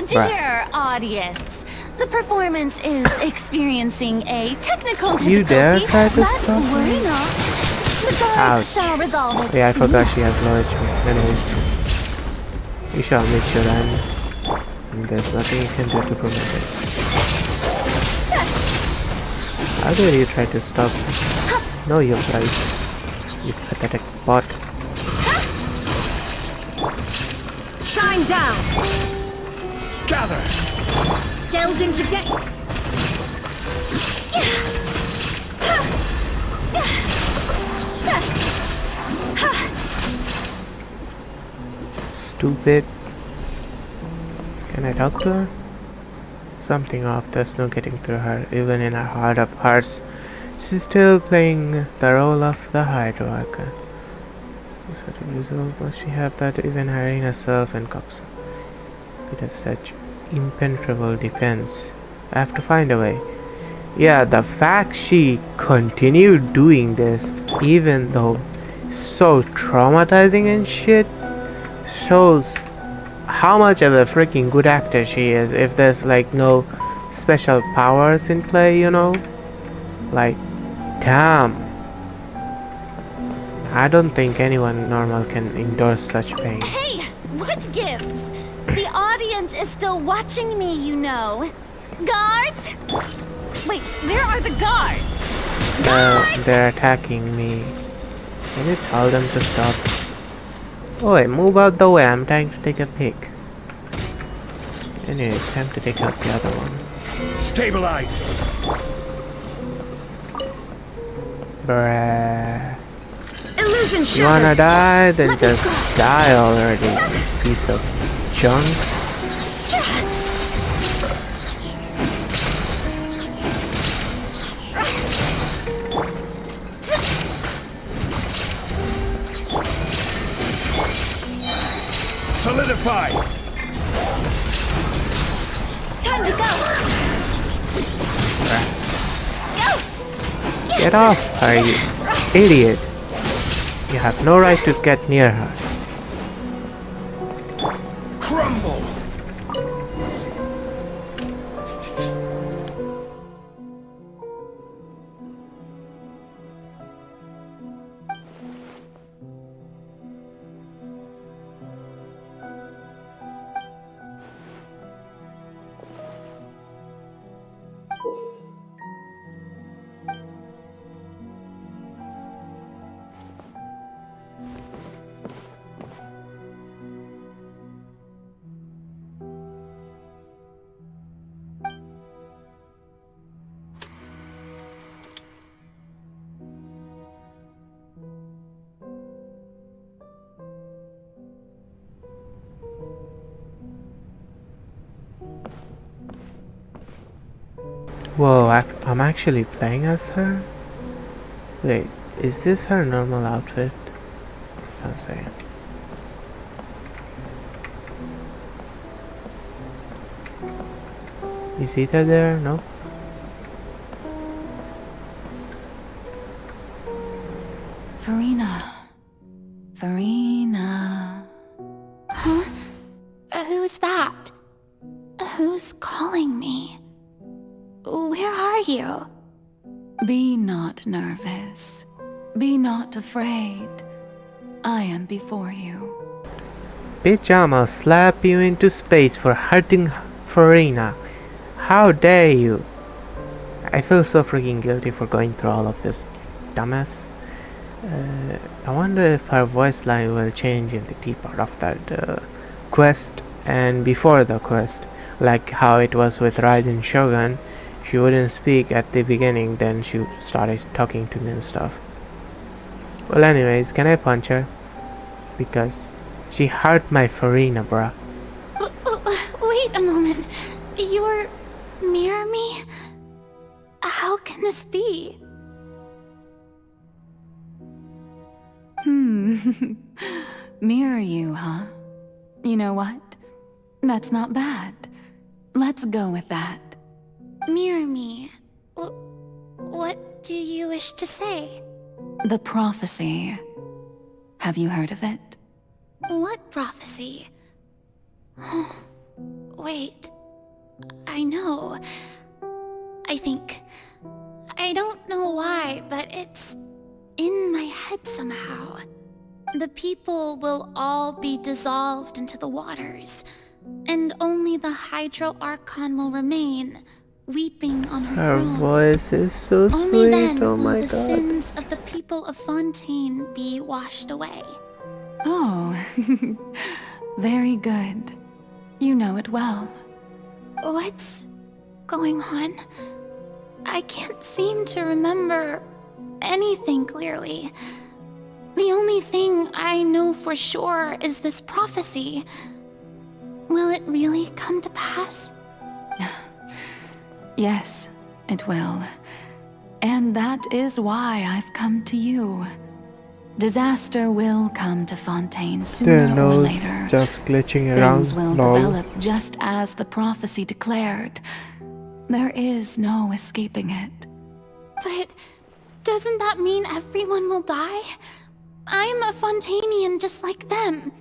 Dear audience, the performance is experiencing a technical difficulty, You dare try to but stop me? worry not. The gods shall resolve it Yeah, I soon. forgot she has no HP. Anyways. You shall meet your end. And there's nothing you can do to prevent it. How dare you try to stop me? Know your place. You pathetic bot. Shine down. Gather. Delve into destiny. Stupid. Can I talk to her? Something off, there's no getting through her. Even in her heart of hearts, she's still playing the role of the Hydro Archon. Such a result must she have that even her inner self and Coxa could have such impenetrable defense. I have to find a way. Yeah, the fact she continued doing this, even though it's so traumatizing and shit, shows how much of a freaking good actor she is. If there's like no special powers in play, you know, like damn, I don't think anyone normal can endure such pain. Hey, what gives? The audience is still watching me, you know. Guards? Wait, where are the guards? They're attacking me. Can you tell them to stop? Oh wait, move out the way, I'm trying to take a pic. Anyway, it's time to take out the other one. Stabilize! Bruh. Illusion You wanna shattered. die? Then just die already, piece of junk. Solidify! Time to go. Get off her, you idiot. You have no right to get near her. Crumble! Whoa, I'm actually playing as her? Wait, is this her normal outfit? Can't say. Is Ether there? No? Furina. Furina. Huh? Who's that? Who's calling me? Where are you? Be not nervous. Be not afraid. I am before you. Bitch, I'ma slap you into space for hurting Furina. How dare you? I feel so freaking guilty for going through all of this, dumbass. I wonder if her voice line will change in the part of that quest and before the quest. Like how it was with Raiden Shogun. She wouldn't speak at the beginning, then she started talking to me and stuff. Well, anyways, can I punch her? Because she hurt my Furina, bruh. Wait a moment. You're near me? How can this be? Mirror you, huh? You know what? That's not bad. Let's go with that. Mirror me? What do you wish to say? The prophecy. Have you heard of it? What prophecy? Wait. I know. I think. I don't know why, but it's in my head somehow. The people will all be dissolved into the waters, and only the Hydro Archon will remain, weeping on her Her throne. voice is so Only sweet, then oh will my the god. sins of the people of Fontaine be washed away. Oh, very good. You know it well. What's going on? I can't seem to remember anything clearly. The only thing I know for sure is this prophecy. Will it really come to pass? Yes, it will. And that is why I've come to you. Disaster will come to Fontaine Their sooner or nose later. just glitching around. Things will lol. develop just as the prophecy declared. There is no escaping it. But doesn't that mean everyone will die? I'm a Fontainian just like them.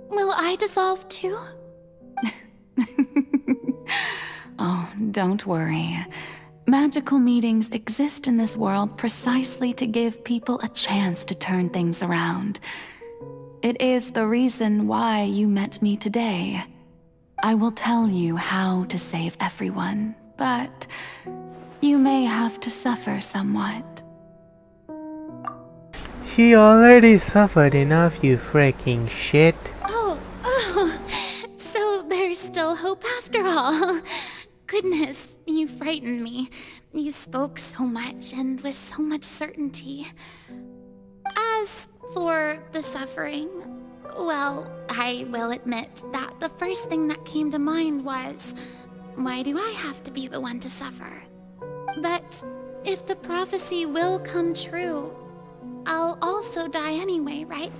Will I dissolve too? Oh, don't worry. Magical meetings exist in this world precisely to give people a chance to turn things around. It is the reason why you met me today. I will tell you how to save everyone, but you may have to suffer somewhat. She already suffered enough, you freaking shit. Oh, so there's still hope after all. Goodness, you frightened me. You spoke so much and with so much certainty. As for the suffering, well, I will admit that the first thing that came to mind was, why do I have to be the one to suffer? But if the prophecy will come true, I'll also die anyway, right?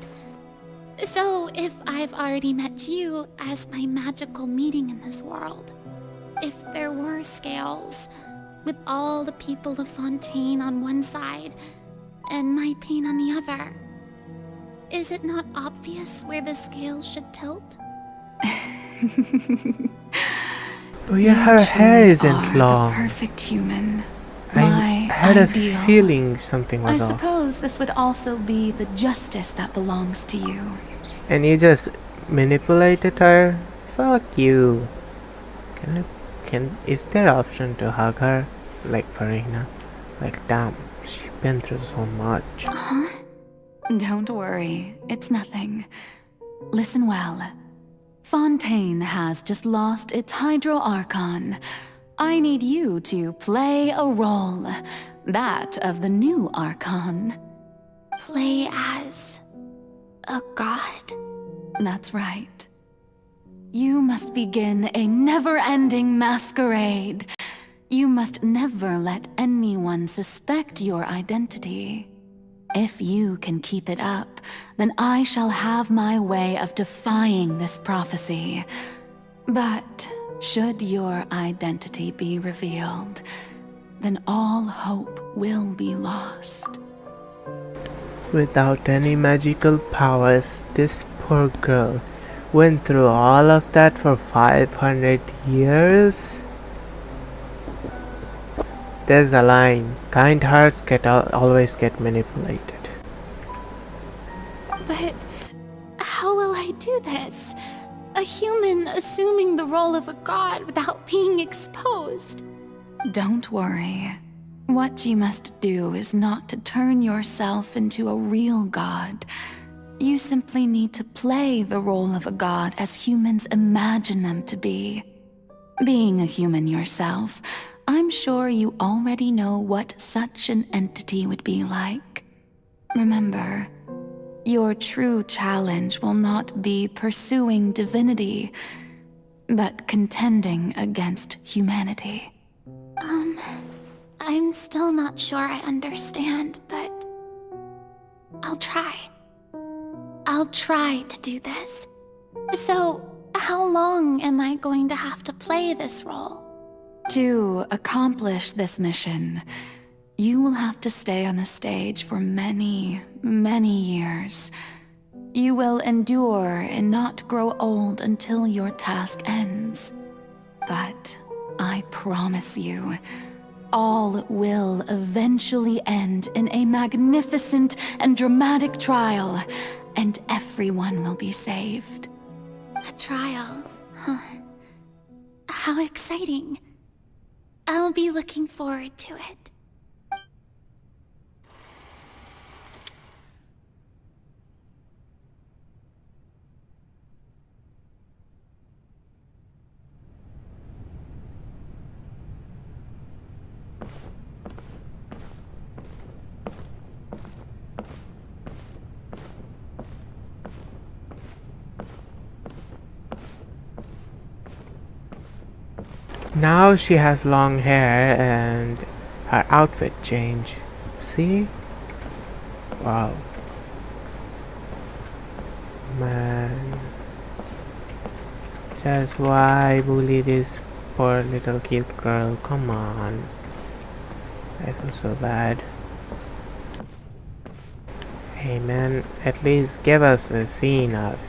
So if I've already met you as my magical meeting in this world, if there were scales, with all the people of Fontaine on one side, and my pain on the other, is it not obvious where the scales should tilt? Oh yeah, her hair isn't long. The perfect human. I had ideal. a feeling something was I off. suppose this would also be the justice that belongs to you. And you just manipulated her? Fuck you. Is there option to hug her? Like Furina? Like damn, she's been through so much. Huh? Don't worry, it's nothing. Listen well. Fontaine has just lost its Hydro Archon. I need you to play a role. That of the new Archon. Play as a god? That's right. You must begin a never-ending masquerade. You must never let anyone suspect your identity. If you can keep it up, then I shall have my way of defying this prophecy. But should your identity be revealed, then all hope will be lost. Without any magical powers, this poor girl went through all of that for 500 years? There's a line, kind hearts always get manipulated. But how will I do this? A human assuming the role of a god without being exposed. Don't worry. What you must do is not to turn yourself into a real god. You simply need to play the role of a god as humans imagine them to be. Being a human yourself, I'm sure you already know what such an entity would be like. Remember, your true challenge will not be pursuing divinity, but contending against humanity. I'm still not sure I understand, but I'll try. I'll try to do this. So, how long am I going to have to play this role? To accomplish this mission, you will have to stay on the stage for many, many years. You will endure and not grow old until your task ends. But I promise you, all will eventually end in a magnificent and dramatic trial, and everyone will be saved. A trial? Huh. How exciting. I'll be looking forward to it. Now she has long hair and her outfit change. See? Wow. Man. Just why bully this poor little cute girl? Come on. I feel so bad. Hey man, at least give us a scene of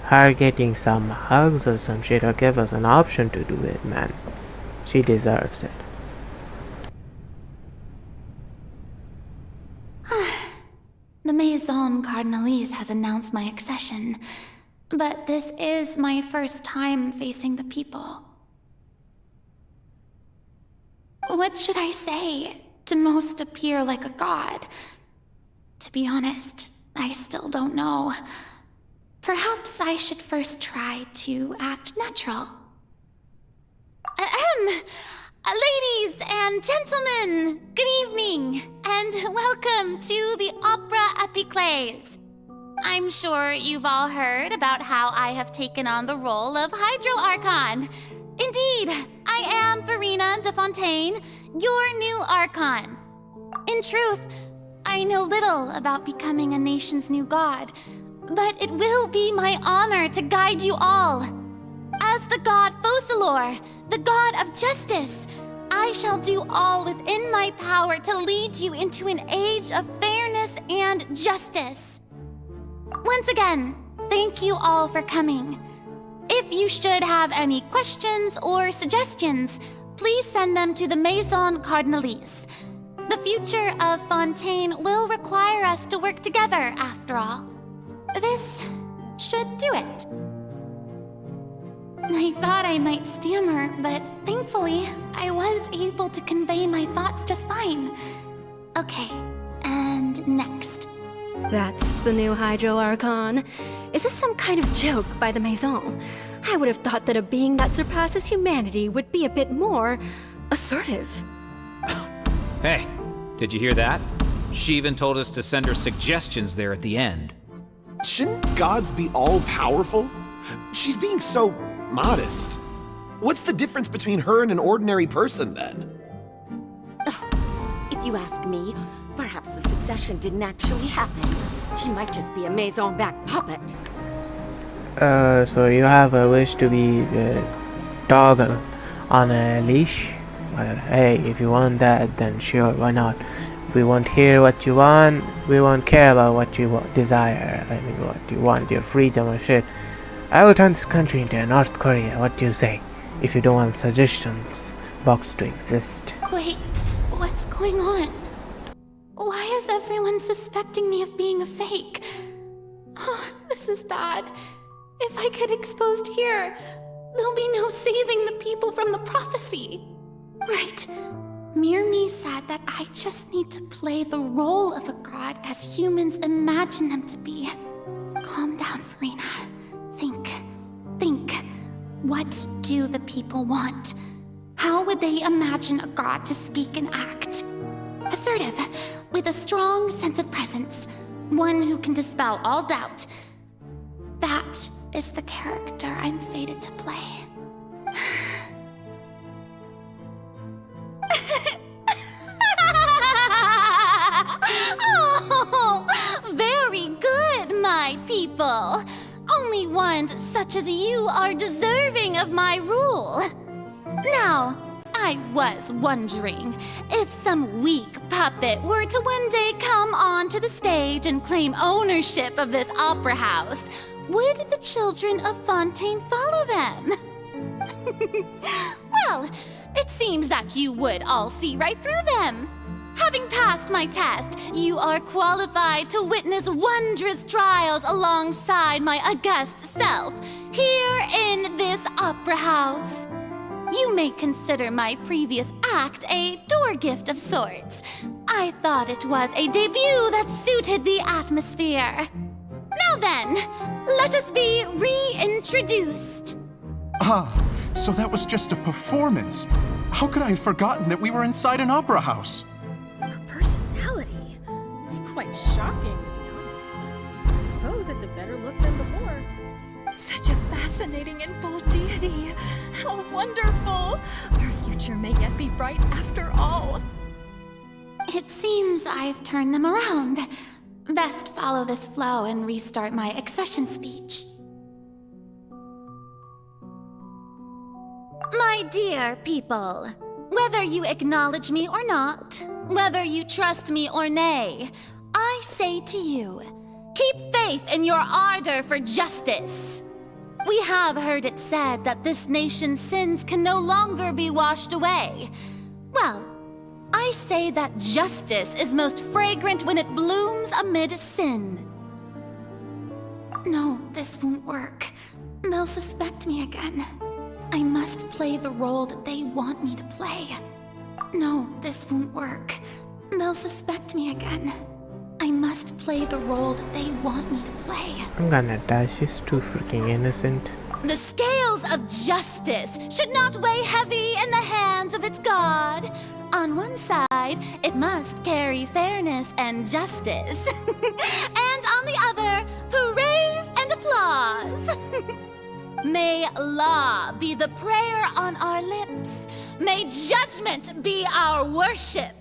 her getting some hugs or some shit, or give us an option to do it, man. She deserves it. The Maison Cardinalise has announced my accession, but this is my first time facing the people. What should I say to most appear like a god? To be honest, I still don't know. Perhaps I should first try to act natural. Ladies and gentlemen, good evening, and welcome to the Opera Epiclese. I'm sure you've all heard about how I have taken on the role of Hydro Archon. Indeed, I am Furina de Fontaine, your new Archon. In truth, I know little about becoming a nation's new god, but it will be my honor to guide you all. As the god Focalor, the god of justice, I shall do all within my power to lead you into an age of fairness and justice. Once again, thank you all for coming. If you should have any questions or suggestions, please send them to the Maison Cardinalise. The future of Fontaine will require us to work together, after all. This should do it. I thought I might stammer, but thankfully, I was able to convey my thoughts just fine. Okay, and next. That's the new Hydro Archon. Is this some kind of joke by the Maison? I would have thought that a being that surpasses humanity would be a bit more assertive. Hey, did you hear that? She even told us to send her suggestions there at the end. Shouldn't gods be all-powerful? She's being so modest. What's the difference between her and an ordinary person, then? If you ask me, perhaps the succession didn't actually happen. She might just be a maison back puppet. So you have a wish to be a dog on a leash? Well, hey, if you want that, then sure, why not? We won't hear what you want, we won't care about what you desire. I mean, what you want, your freedom or shit. I will turn this country into North Korea, what do you say? If you don't want suggestions box to exist. Wait, what's going on? Why is everyone suspecting me of being a fake? Oh, this is bad. If I get exposed here, there'll be no saving the people from the prophecy. Right. Mirmi said that I just need to play the role of a god as humans imagine them to be. Calm down, Furina. Think. What do the people want? How would they imagine a god to speak and act? Assertive, with a strong sense of presence. One who can dispel all doubt. That is the character I'm fated to play. Oh, very good, my people. Only ones such as you are deserving of my rule. Now, I was wondering if some weak puppet were to one day come onto the stage and claim ownership of this opera house, would the children of Fontaine follow them? Well, it seems that you would all see right through them. Having passed my test, you are qualified to witness wondrous trials alongside my august self, here in this opera house. You may consider my previous act a door gift of sorts. I thought it was a debut that suited the atmosphere. Now then, let us be reintroduced. Ah, so that was just a performance. How could I have forgotten that we were inside an opera house? Her personality. It's quite shocking, to be honest, but I suppose it's a better look than before. Such a fascinating and bold deity. How wonderful! Our future may yet be bright after all. It seems I've turned them around. Best follow this flow and restart my accession speech. My dear people, whether you acknowledge me or not, whether you trust me or nay, I say to you, keep faith in your ardor for justice. We have heard it said that this nation's sins can no longer be washed away. Well, I say that justice is most fragrant when it blooms amid sin. No, this won't work. They'll suspect me again. I must play the role that they want me to play. No, this won't work. They'll suspect me again. I must play the role that they want me to play. I'm gonna die, she's too freaking innocent. The scales of justice should not weigh heavy in the hands of its god. On one side, it must carry fairness and justice. And on the other, praise and applause. May law be the prayer on our lips. May judgment be our worship.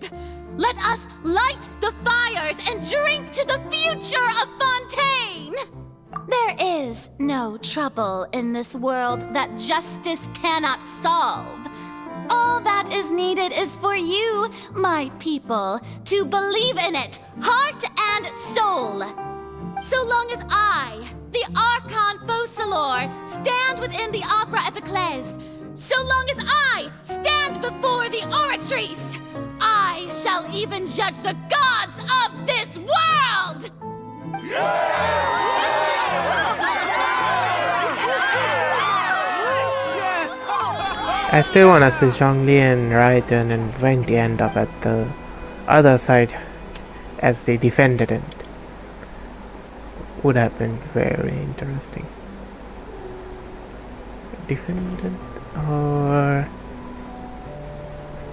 Let us light the fires and drink to the future of Fontaine. There is no trouble in this world that justice cannot solve. All that is needed is for you, my people, to believe in it, heart and soul. So long as I, the archon Focalor, stand within the opera epiclese, so long as I stand before the oratrice, I shall even judge the gods of this world! I still wanna see Zhongli and Raiden and Venti end up at the other side as they defended it. Would have been very interesting. Defended or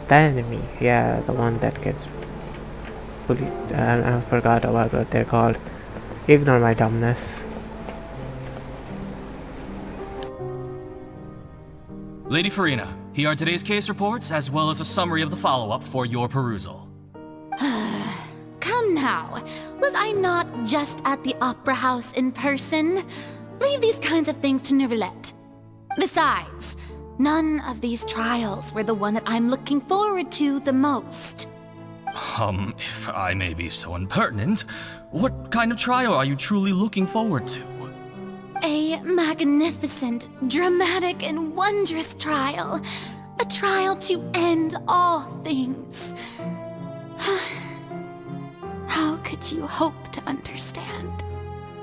the enemy? Yeah, the one that gets bullied. I forgot about what they're called. Ignore my dumbness. Lady Furina, here are today's case reports, as well as a summary of the follow-up for your perusal. Come now. Was I not just at the Opera House in person? Leave these kinds of things to Neuvillette. Besides, none of these trials were the one that I'm looking forward to the most. If I may be so impertinent, what kind of trial are you truly looking forward to? A magnificent, dramatic, and wondrous trial. A trial to end all things. How could you hope to understand?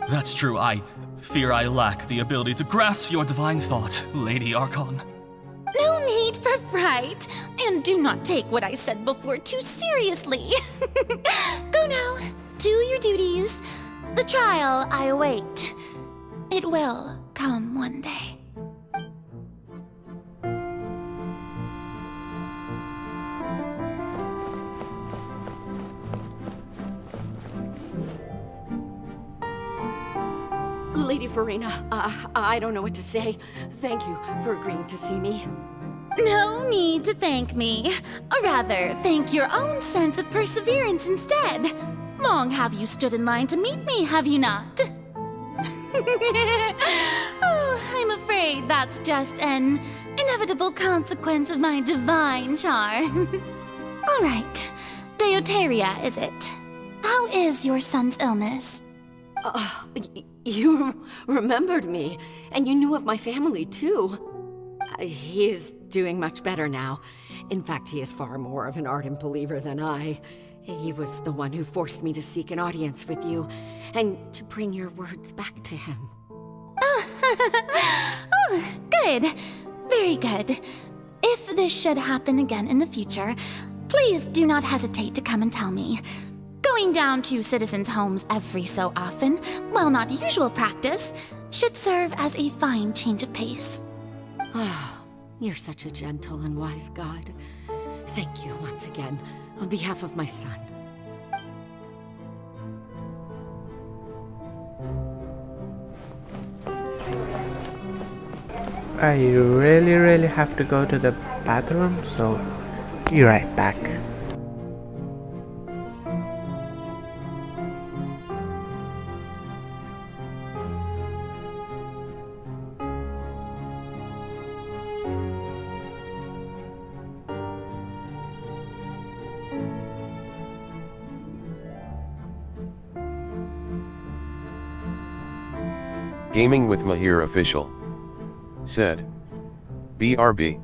That's true. I fear I lack the ability to grasp your divine thought, Lady Archon. No need for fright, and do not take what I said before too seriously. Go now, do your duties. The trial I await. It will come one day. Lady Furina, I don't know what to say. Thank you for agreeing to see me. No need to thank me. Or rather, thank your own sense of perseverance instead. Long have you stood in line to meet me, have you not? Oh, I'm afraid that's just an inevitable consequence of my divine charm. All right, Deoteria, is it? How is your son's illness? You remembered me, and you knew of my family, too. He is doing much better now. In fact, he is far more of an ardent believer than I. He was the one who forced me to seek an audience with you, and to bring your words back to him. Oh, good. Very good. If this should happen again in the future, please do not hesitate to come and tell me. Going down to citizens' homes every so often, while not usual practice, should serve as a fine change of pace. Ah, you're such a gentle and wise god. Thank you once again, on behalf of my son. I really have to go to the bathroom, so be right back. Gaming with Mahir official. Said. BRB.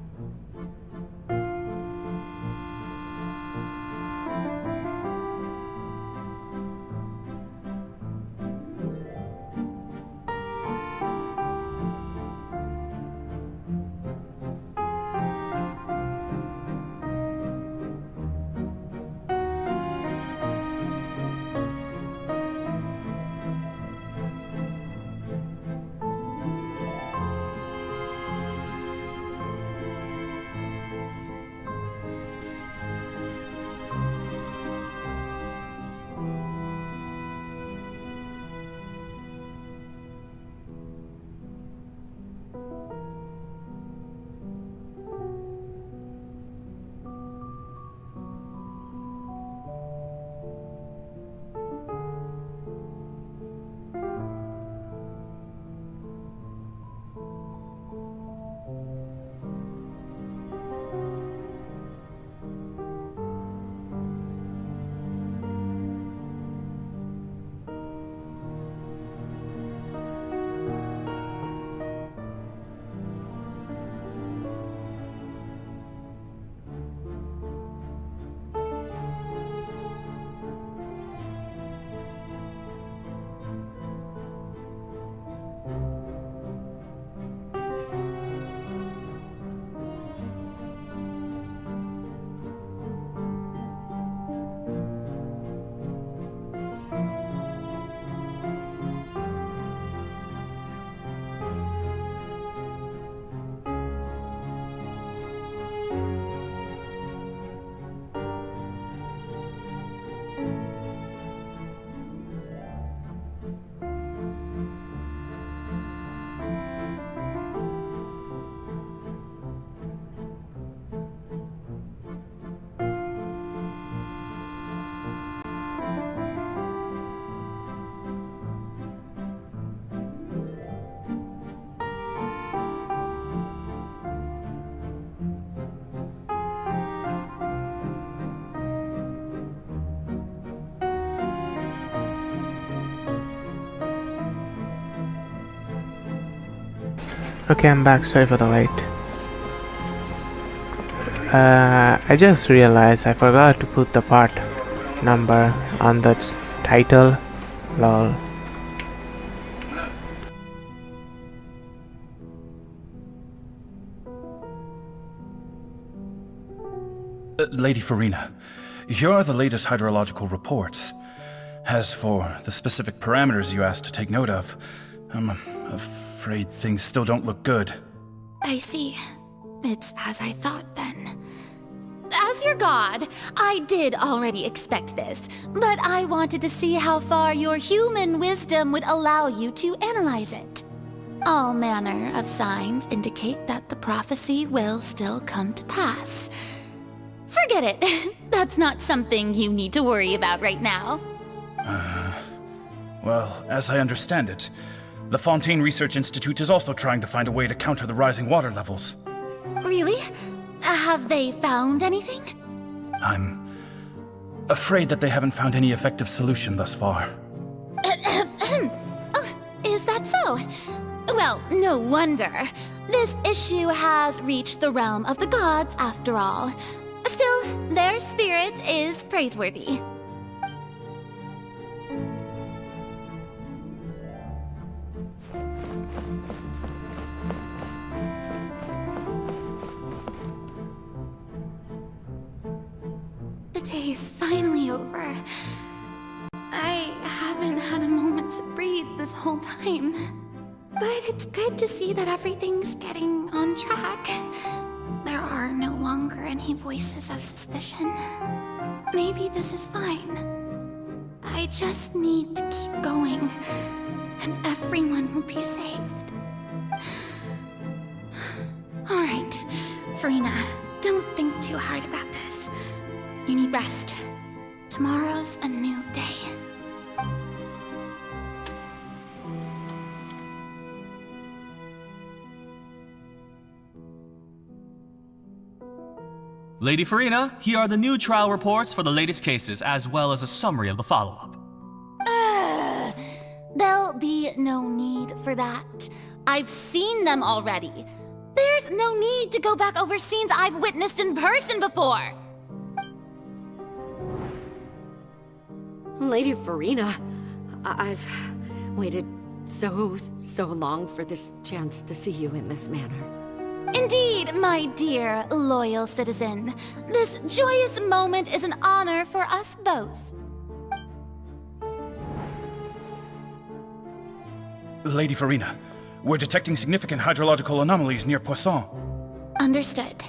Okay, I'm back. Sorry for the wait. I just realized I forgot to put the part number on the title. Lol. Lady Furina, here are the latest hydrological reports. As for the specific parameters you asked to take note of, I'm afraid things still don't look good. I see. It's as I thought then. As your god, I did already expect this, but I wanted to see how far your human wisdom would allow you to analyze it. All manner of signs indicate that the prophecy will still come to pass. Forget it. That's not something you need to worry about right now. Well, as I understand it, the Fontaine Research Institute is also trying to find a way to counter the rising water levels. Really? Have they found anything? I'm afraid that they haven't found any effective solution thus far. Oh, is that so? Well, no wonder. This issue has reached the realm of the gods after all. Still, their spirit is praiseworthy. The day is finally over. I haven't had a moment to breathe this whole time. But it's good to see that everything's getting on track. There are no longer any voices of suspicion. Maybe this is fine. I just need to keep going, and everyone will be saved. Alright, Furina, don't think too hard about this. You need rest. Tomorrow's a new day. Lady Furina, here are the new trial reports for the latest cases, as well as a summary of the follow-up. There'll be no need for that. I've seen them already. There's no need to go back over scenes I've witnessed in person before. Lady Furina, I've waited so long for this chance to see you in this manner. Indeed, my dear, loyal citizen. This joyous moment is an honor for us both. Lady Furina, we're detecting significant hydrological anomalies near Poisson. Understood.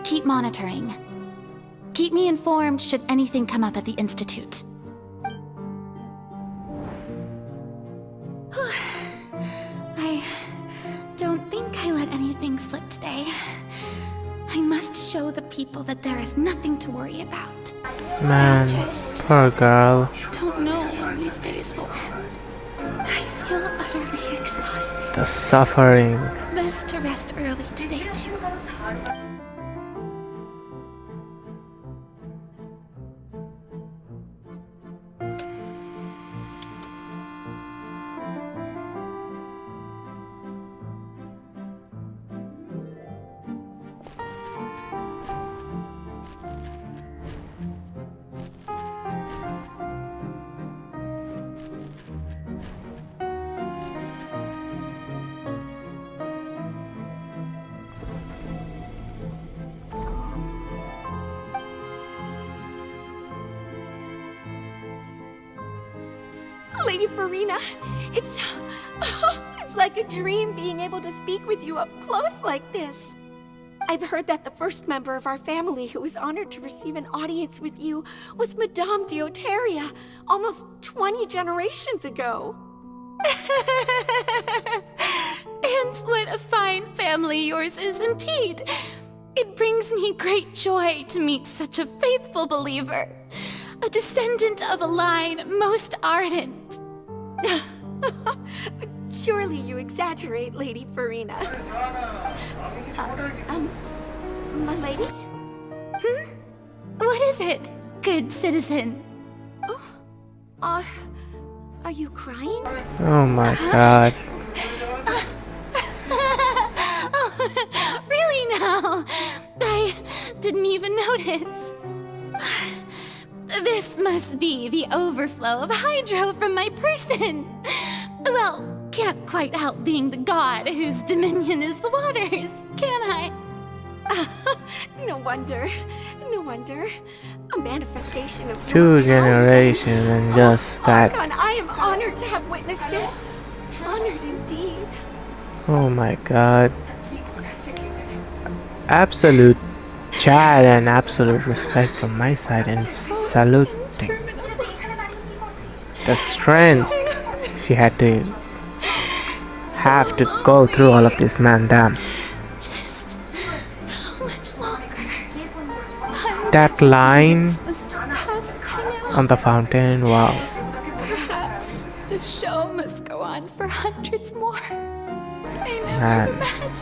Keep monitoring. Keep me informed should anything come up at the Institute. I don't think I let anything slip today. I must show the people that there is nothing to worry about. Man, poor girl. Don't know when these days will end. I feel utterly exhausted. The suffering. Best to rest early today, too. Lady Furina, it's like a dream being able to speak with you up close like this. I've heard that the first member of our family who was honored to receive an audience with you was Madame Deoteria, almost 20 generations ago. And what a fine family yours is indeed. It brings me great joy to meet such a faithful believer. A descendant of a line most ardent. Surely you exaggerate, Lady Furina. My lady? What is it, good citizen? Oh, are you crying? Oh my god. didn't even notice. This must be the overflow of hydro from my person. Well, can't quite help being the god whose dominion is the waters, can I? No wonder. No wonder. A manifestation of 2 generations and just that. Archon, I am honored to have witnessed it. Honored indeed. Oh my god. Absolute chat and absolute respect from my side and saluting. The strength she had to have to go through all of this, man, damn. Just how much longer? That line on the fountain, wow. Perhaps the show must go on for hundreds more. I never Man. imagined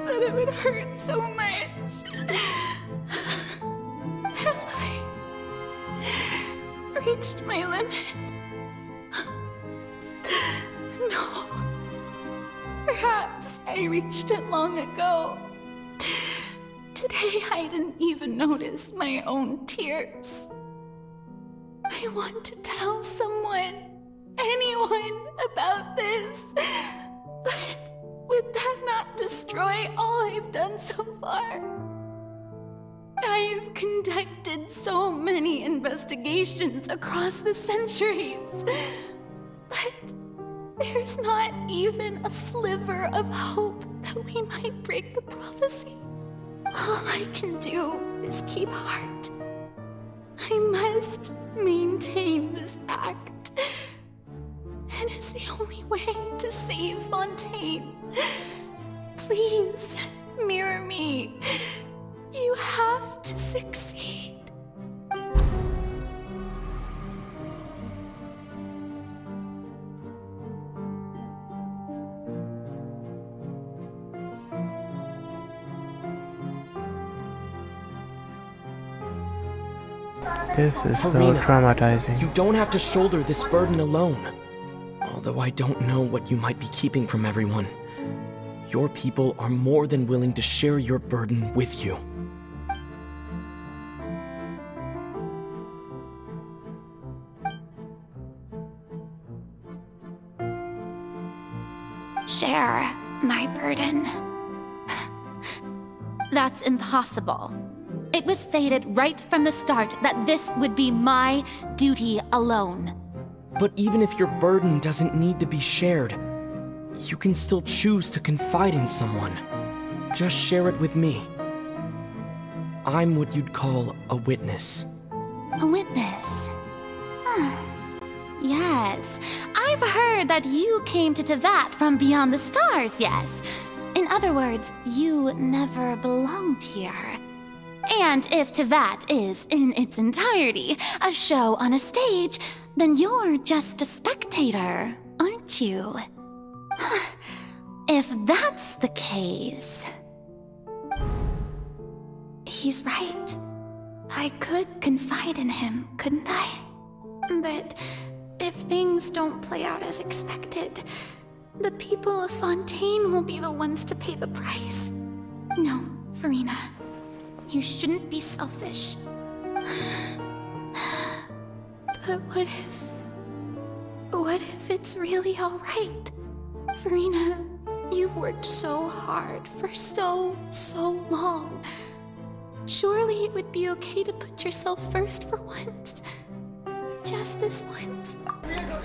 that it would hurt so much. Have I reached my limit? No. Perhaps I reached it long ago. Today I didn't even notice my own tears. I want to tell someone, anyone, about this. But would that not destroy all I've done so far? I've conducted so many investigations across the centuries. But there's not even a sliver of hope that we might break the prophecy. All I can do is keep heart. I must maintain this act. It is the only way to save Fontaine. Please, mirror me. You have to succeed. This is so Furina, traumatizing. You don't have to shoulder this burden alone. Although I don't know what you might be keeping from everyone. Your people are more than willing to share your burden with you. Share my burden. That's impossible. It was fated right from the start that this would be my duty alone. But even if your burden doesn't need to be shared, you can still choose to confide in someone. Just share it with me. I'm what you'd call a witness. A witness? Yes, I've heard that you came to Tevat from beyond the stars, yes. In other words, you never belonged here. And if Tevat is, in its entirety, a show on a stage, then you're just a spectator, aren't you? If that's the case... He's right. I could confide in him, couldn't I? But if things don't play out as expected, the people of Fontaine will be the ones to pay the price. No, Furina. You shouldn't be selfish. But what if it's really alright? Furina, you've worked so hard for so long. Surely it would be okay to put yourself first for once. Just this once.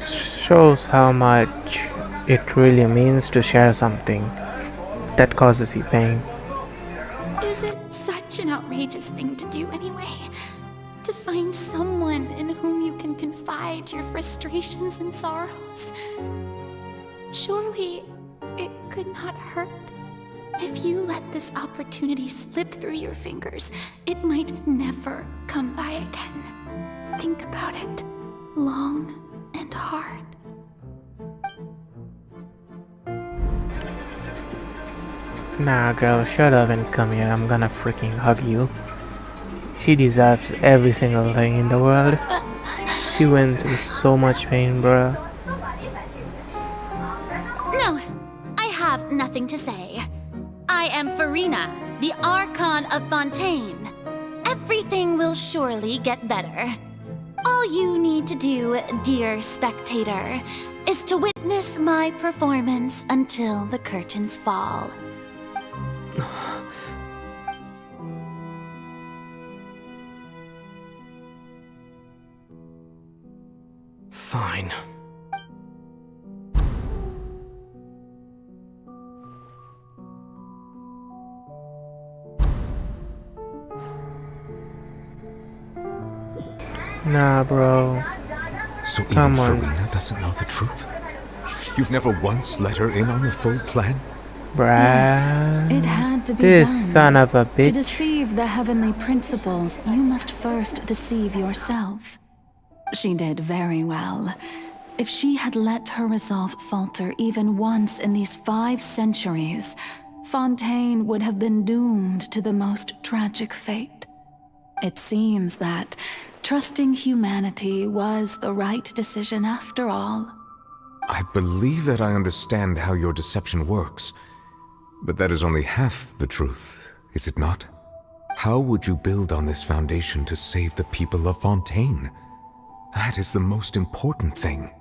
Shows how much it really means to share something that causes you pain. Is it such an outrageous thing to do anyway? To find someone in whom you can confide your frustrations and sorrows? Surely it could not hurt. If you let this opportunity slip through your fingers, it might never come by again. Think about it long and hard. Nah, girl, shut up and come here. I'm gonna freaking hug you. She deserves every single thing in the world. She went through so much pain, bruh. No, I have nothing to say. I am Furina, the Archon of Fontaine. Everything will surely get better. All you need to do, dear spectator, is to witness my performance until the curtains fall. Fine. Nah, bro. So even Come on. Furina doesn't know the truth? You've never once let her in on the full plan? Bruh. It had to be This done. son of a To bitch. deceive the heavenly principles, you must first deceive yourself. She did very well. If she had let her resolve falter even once in these 5 centuries, Fontaine would have been doomed to the most tragic fate. It seems that trusting humanity was the right decision after all. I believe that I understand how your deception works, but that is only half the truth, is it not? How would you build on this foundation to save the people of Fontaine? That is the most important thing.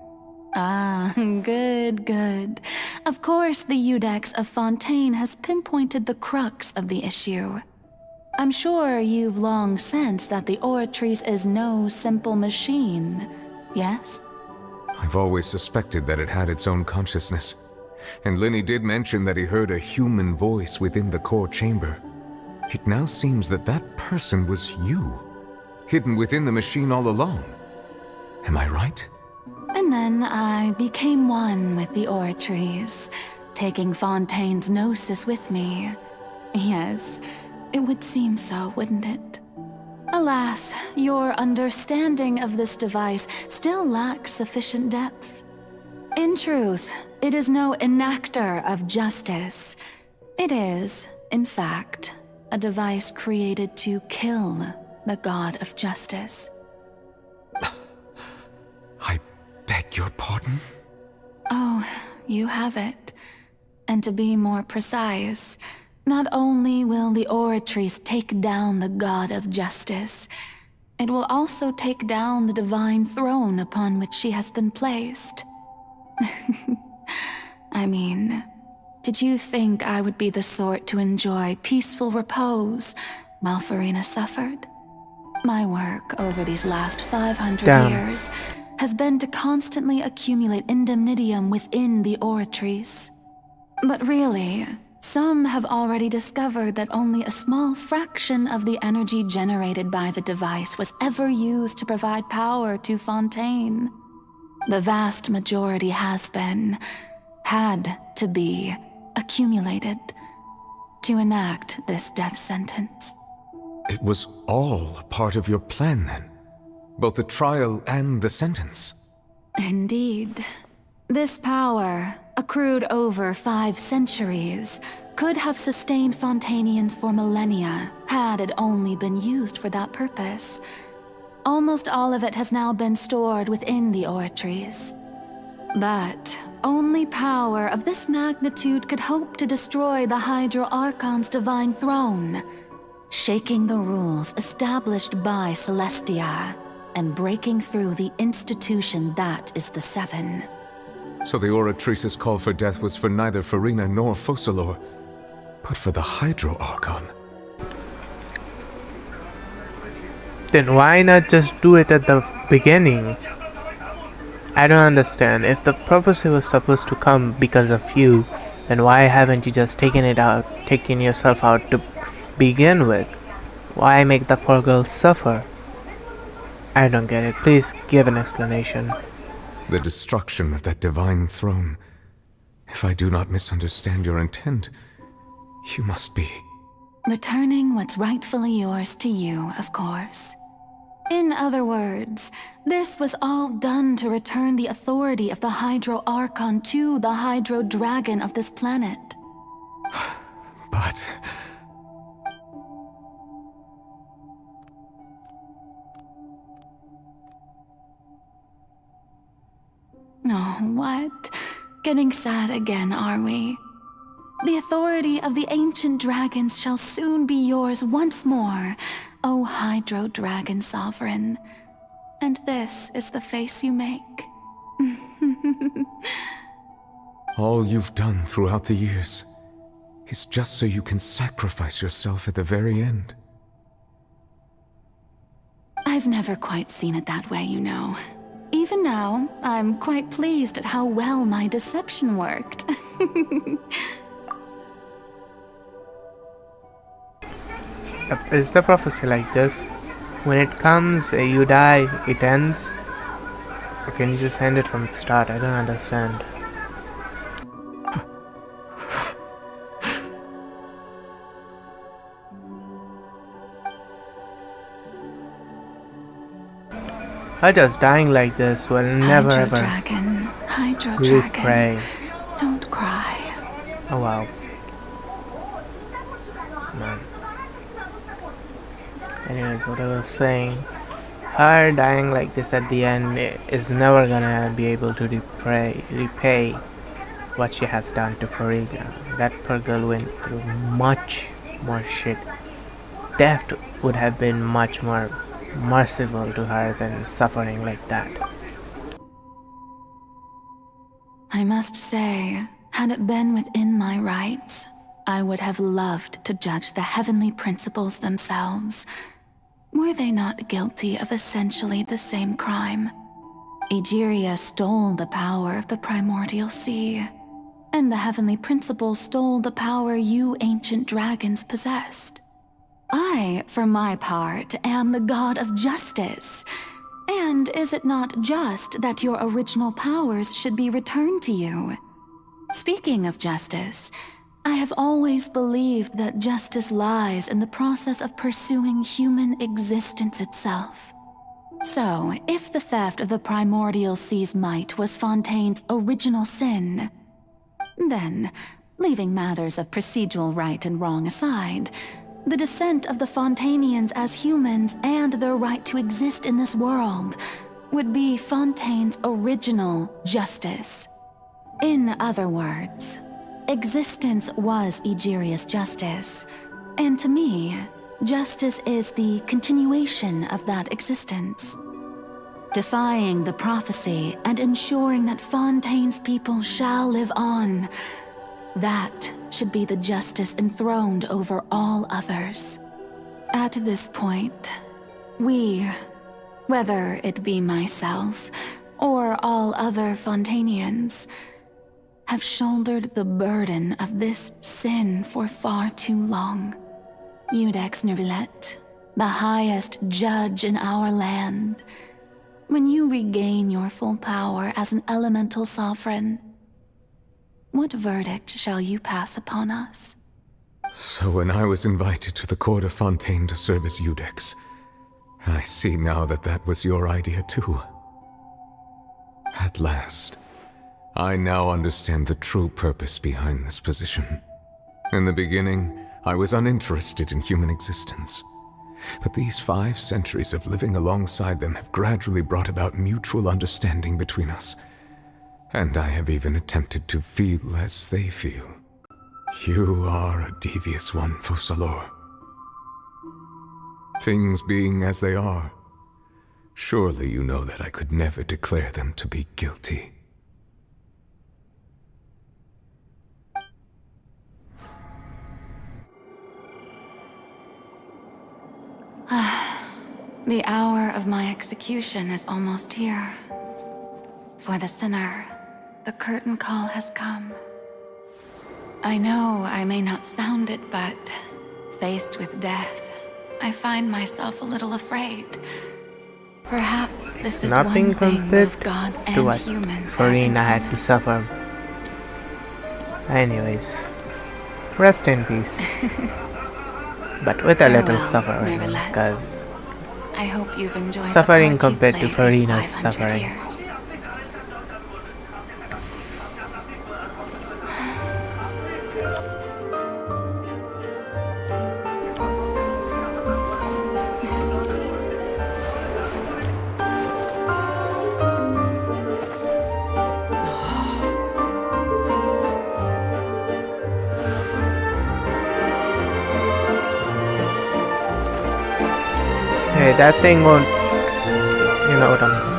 Ah, good. Of course, the Iudex of Fontaine has pinpointed the crux of the issue. I'm sure you've long sensed that the Oratrice is no simple machine, yes? I've always suspected that it had its own consciousness, and Lenny did mention that he heard a human voice within the core chamber. It now seems that that person was you, hidden within the machine all along. Am I right? And then I became one with the Oratrice, taking Fontaine's gnosis with me. Yes, it would seem so, wouldn't it? Alas, your understanding of this device still lacks sufficient depth. In truth, it is no enactor of justice. It is, in fact, a device created to kill the god of justice. I beg your pardon? Oh, you have it. And to be more precise, not only will the Oratrice take down the god of justice, it will also take down the divine throne upon which she has been placed. I mean, did you think I would be the sort to enjoy peaceful repose while Furina suffered? My work over these last 500 Damn. years has been to constantly accumulate indemnitium within the Oratrice. But really, some have already discovered that only a small fraction of the energy generated by the device was ever used to provide power to Fontaine. The vast majority had to be, accumulated to enact this death sentence. It was all part of your plan then? Both the trial and the sentence? Indeed. This power, accrued over 5 centuries, could have sustained Fontainians for millennia had it only been used for that purpose. Almost all of it has now been stored within the Oratrice. But only power of this magnitude could hope to destroy the Hydro Archon's divine throne, shaking the rules established by Celestia and breaking through the institution that is the Seven. So the Oratrice's call for death was for neither Furina nor Focalor, but for the Hydro Archon. Then why not just do it at the beginning? I don't understand. If the prophecy was supposed to come because of you, then why haven't you just taken yourself out to begin with? Why make the poor girl suffer? I don't get it. Please give an explanation. The destruction of that divine throne. If I do not misunderstand your intent, you must be... Returning what's rightfully yours to you, of course. In other words, this was all done to return the authority of the Hydro Archon to the Hydro Dragon of this planet. But... Oh, what? Getting sad again, are we? The authority of the ancient dragons shall soon be yours once more, O Hydro Dragon Sovereign. And this is the face you make. All you've done throughout the years is just so you can sacrifice yourself at the very end. I've never quite seen it that way, you know. Even now, I'm quite pleased at how well my deception worked. Is the prophecy like this? When it comes, you die, it ends? Or can you just end it from the start? I don't understand. I just dying like this will never ever Hydro really Dragon, pray. don't cry. Oh wow. Man. Anyways, what I was saying, her dying like this at the end is never gonna be able to repay what she has done to Furina. That poor girl went through much more shit. Death would have been much more merciful to her than suffering like that. I must say, had it been within my rights, I would have loved to judge the heavenly principles themselves. Were they not guilty of essentially the same crime? Egeria stole the power of the primordial sea, and the heavenly principles stole the power you ancient dragons possessed. I, for my part, am the god of justice. And is it not just that your original powers should be returned to you? Speaking of justice, I have always believed that justice lies in the process of pursuing human existence itself. So, if the theft of the primordial sea's might was Fontaine's original sin, then, leaving matters of procedural right and wrong aside, the descent of the Fontanians as humans and their right to exist in this world would be Fontaine's original justice. In other words, existence was Egeria's justice, and to me, justice is the continuation of that existence. Defying the prophecy and ensuring that Fontaine's people shall live on, that should be the justice enthroned over all others. At this point, we, whether it be myself or all other Fontanians, have shouldered the burden of this sin for far too long. Iudex Neuvillette, the highest judge in our land, when you regain your full power as an elemental sovereign, what verdict shall you pass upon us? So when I was invited to the court of Fontaine to serve as Iudex, I see now that that was your idea too. At last, I now understand the true purpose behind this position. In the beginning, I was uninterested in human existence. But these 5 centuries of living alongside them have gradually brought about mutual understanding between us. And I have even attempted to feel as they feel. You are a devious one, Focalors. Things being as they are, surely you know that I could never declare them to be guilty. The hour of my execution is almost here. For the sinner, the curtain call has come. I know I may not sound it, but faced with death, I find myself a little afraid. Perhaps this is nothing one thing compared both gods to and what humans Furina had to suffer. Anyways, rest in peace. But with a little suffering, because I hope you've enjoyed suffering the part compared you to played these Furina's 500 suffering. years. Hey, that thing won't. You know what I mean.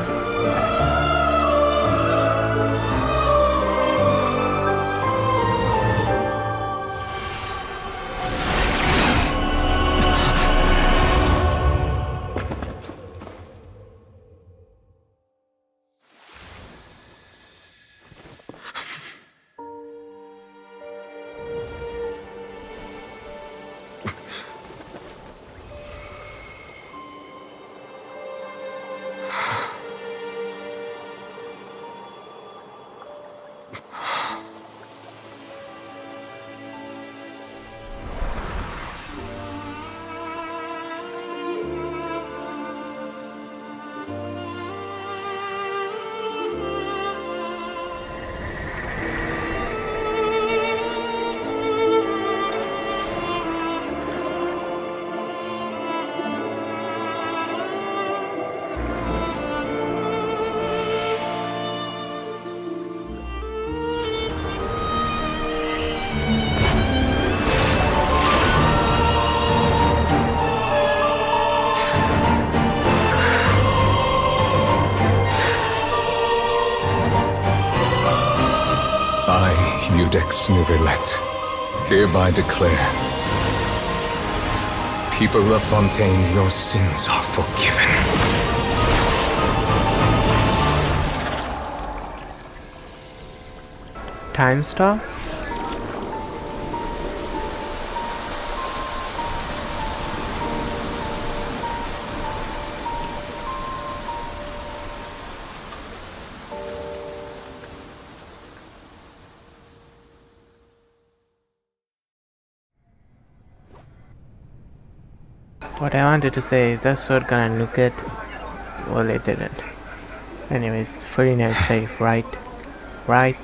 I, Eudex Nivelet, hereby declare, people of Fontaine, your sins are forgiven. Time stop? What I wanted to say is that sword gonna nuke it. Well, it didn't. Anyways, furina is safe, right? Right?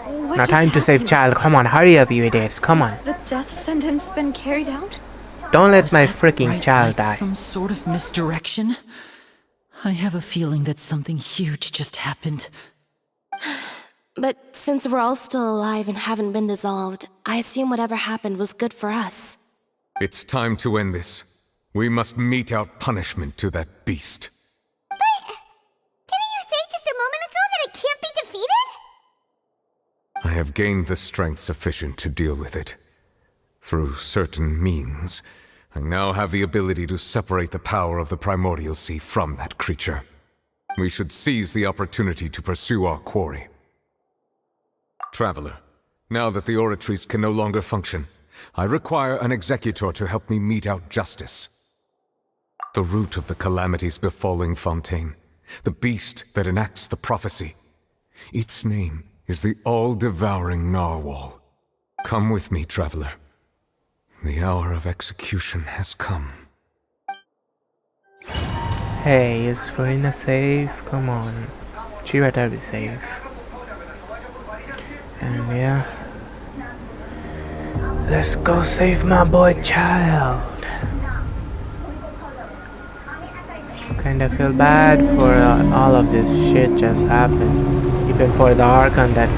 Now time to save child. Come on, hurry up, you idiots. Come on. Has the death sentence been carried out? Don't let my freaking child die. Some sort of misdirection? I have a feeling that something huge just happened. But since we're all still alive and haven't been dissolved, I assume whatever happened was good for us. It's time to end this. We must mete out punishment to that beast. Didn't you say just a moment ago that it can't be defeated? I have gained the strength sufficient to deal with it. Through certain means, I now have the ability to separate the power of the Primordial Sea from that creature. We should seize the opportunity to pursue our quarry. Traveler, now that the oratories can no longer function, I require an executor to help me mete out justice. The root of the calamities befalling Fontaine, the beast that enacts the prophecy. Its name is the all-devouring narwhal. Come with me, traveler. The hour of execution has come. Hey, is Furina safe? Come on. She better be safe. And yeah. Let's go save my boy child. Kinda feel bad for all of this shit just happened. Even for the archon that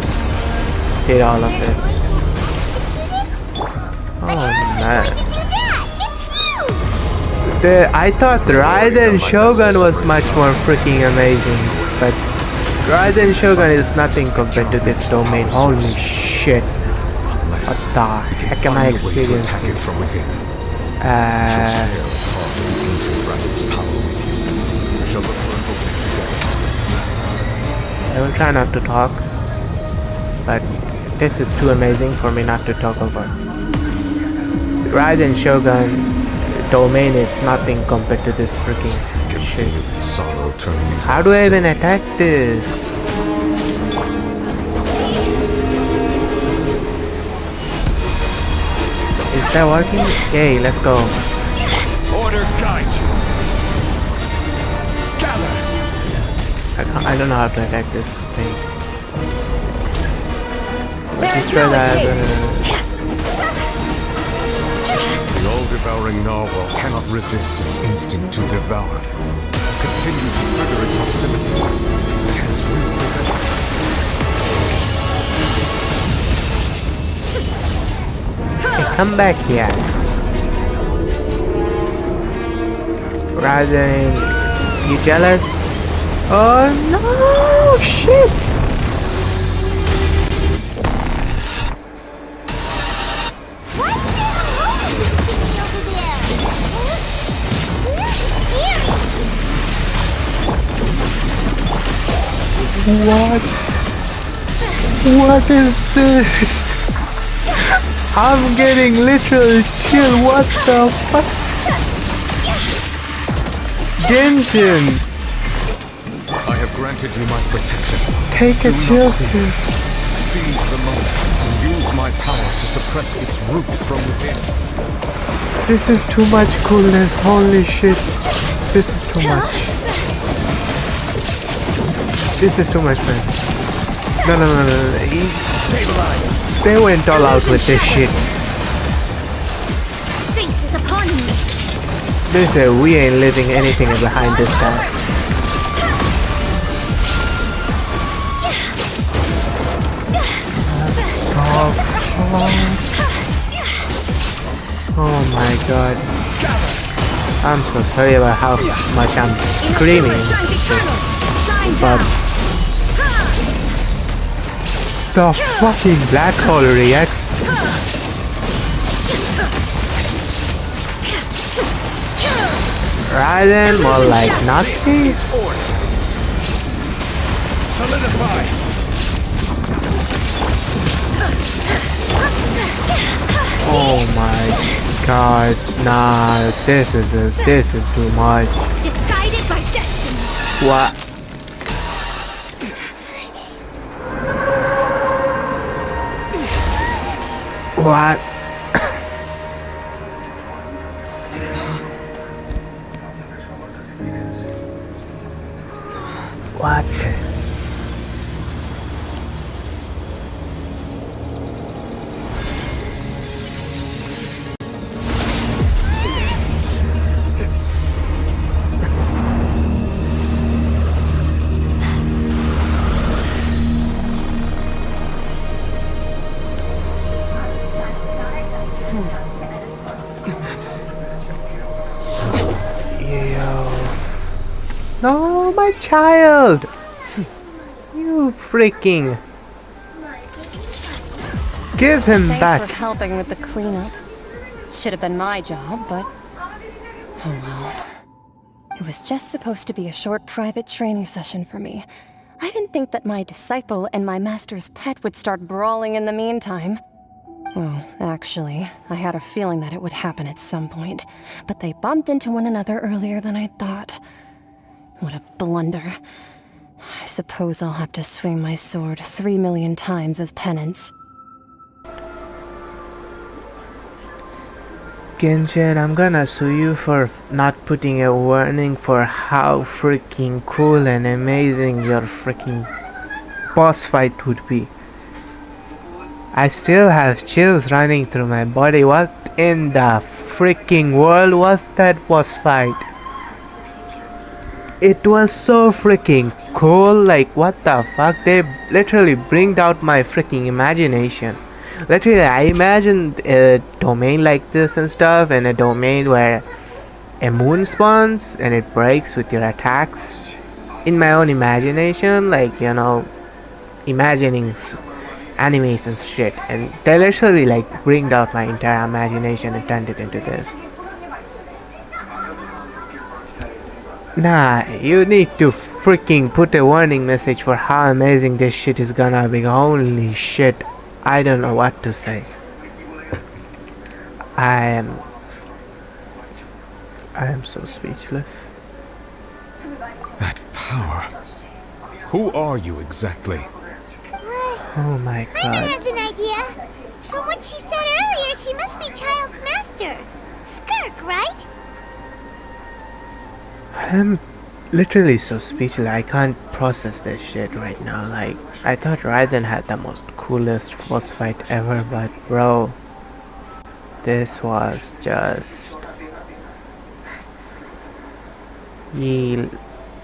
did all of this. Oh man. I thought Raiden Shogun was much more freaking amazing, but Raiden Shogun is nothing compared to this domain. Holy shit. What the heck am I experiencing? I will try not to talk, but this is too amazing for me not to talk over. Raiden Shogun domain is nothing compared to this freaking shit. How do I even attack this? Is that working? Yay, let's go. Order guide you. Gather. I don't know how to attack this thing. Destroy that. The all-devouring narwhal cannot resist its instinct to devour. Continue to trigger its hostility. Chance will present itself. Hey, come back here. Raiden, you jealous? Oh no! Shit! What? What is this? I'm getting literal chill. What the fuck? Genshin! I have granted you my protection. Take a chill pill. Seize the moment and use my power to suppress its root from within. This is too much coolness. Holy shit. This is too much. This is too much, man. No. Stabilize. They went all out with this shit. Fate is upon me. They said we ain't leaving anything behind this time. Oh my god. I'm so sorry about how much I'm screaming. But the fucking black hole reacts. Raiden, more like Nazi. Solidify. Oh my god, nah, this is too much. Decided by destiny. What? What? What? No, my child! You freaking... Give him back! Thanks for helping with the cleanup. Should have been my job, but... oh well. It was just supposed to be a short private training session for me. I didn't think that my disciple and my master's pet would start brawling in the meantime. Well, actually, I had a feeling that it would happen at some point, but they bumped into one another earlier than I thought. What a blunder. I suppose I'll have to swing my sword 3 million times as penance. Genshin, I'm gonna sue you for not putting a warning for how freaking cool and amazing your freaking boss fight would be. I still have chills running through my body. What in the freaking world was that boss fight? It was so freaking cool. Like, what the fuck? They literally bring out my freaking imagination. Literally, I imagined a domain like this and stuff, and a domain where a moon spawns and it breaks with your attacks. In my own imagination, like, you know, imagining animes and shit, and they literally like bring out my entire imagination and turned it into this. Nah, you need to freaking put a warning message for how amazing this shit is gonna be. Holy shit, I don't know what to say. I am so speechless. That power. Who are you exactly? Oh my god. Paimon has an idea. From what she said earlier, she must be Child's master. Skirk, right? I'm literally so speechless. I can't process this shit right now. Like, I thought Raiden had the most coolest boss fight ever, but bro, this was just...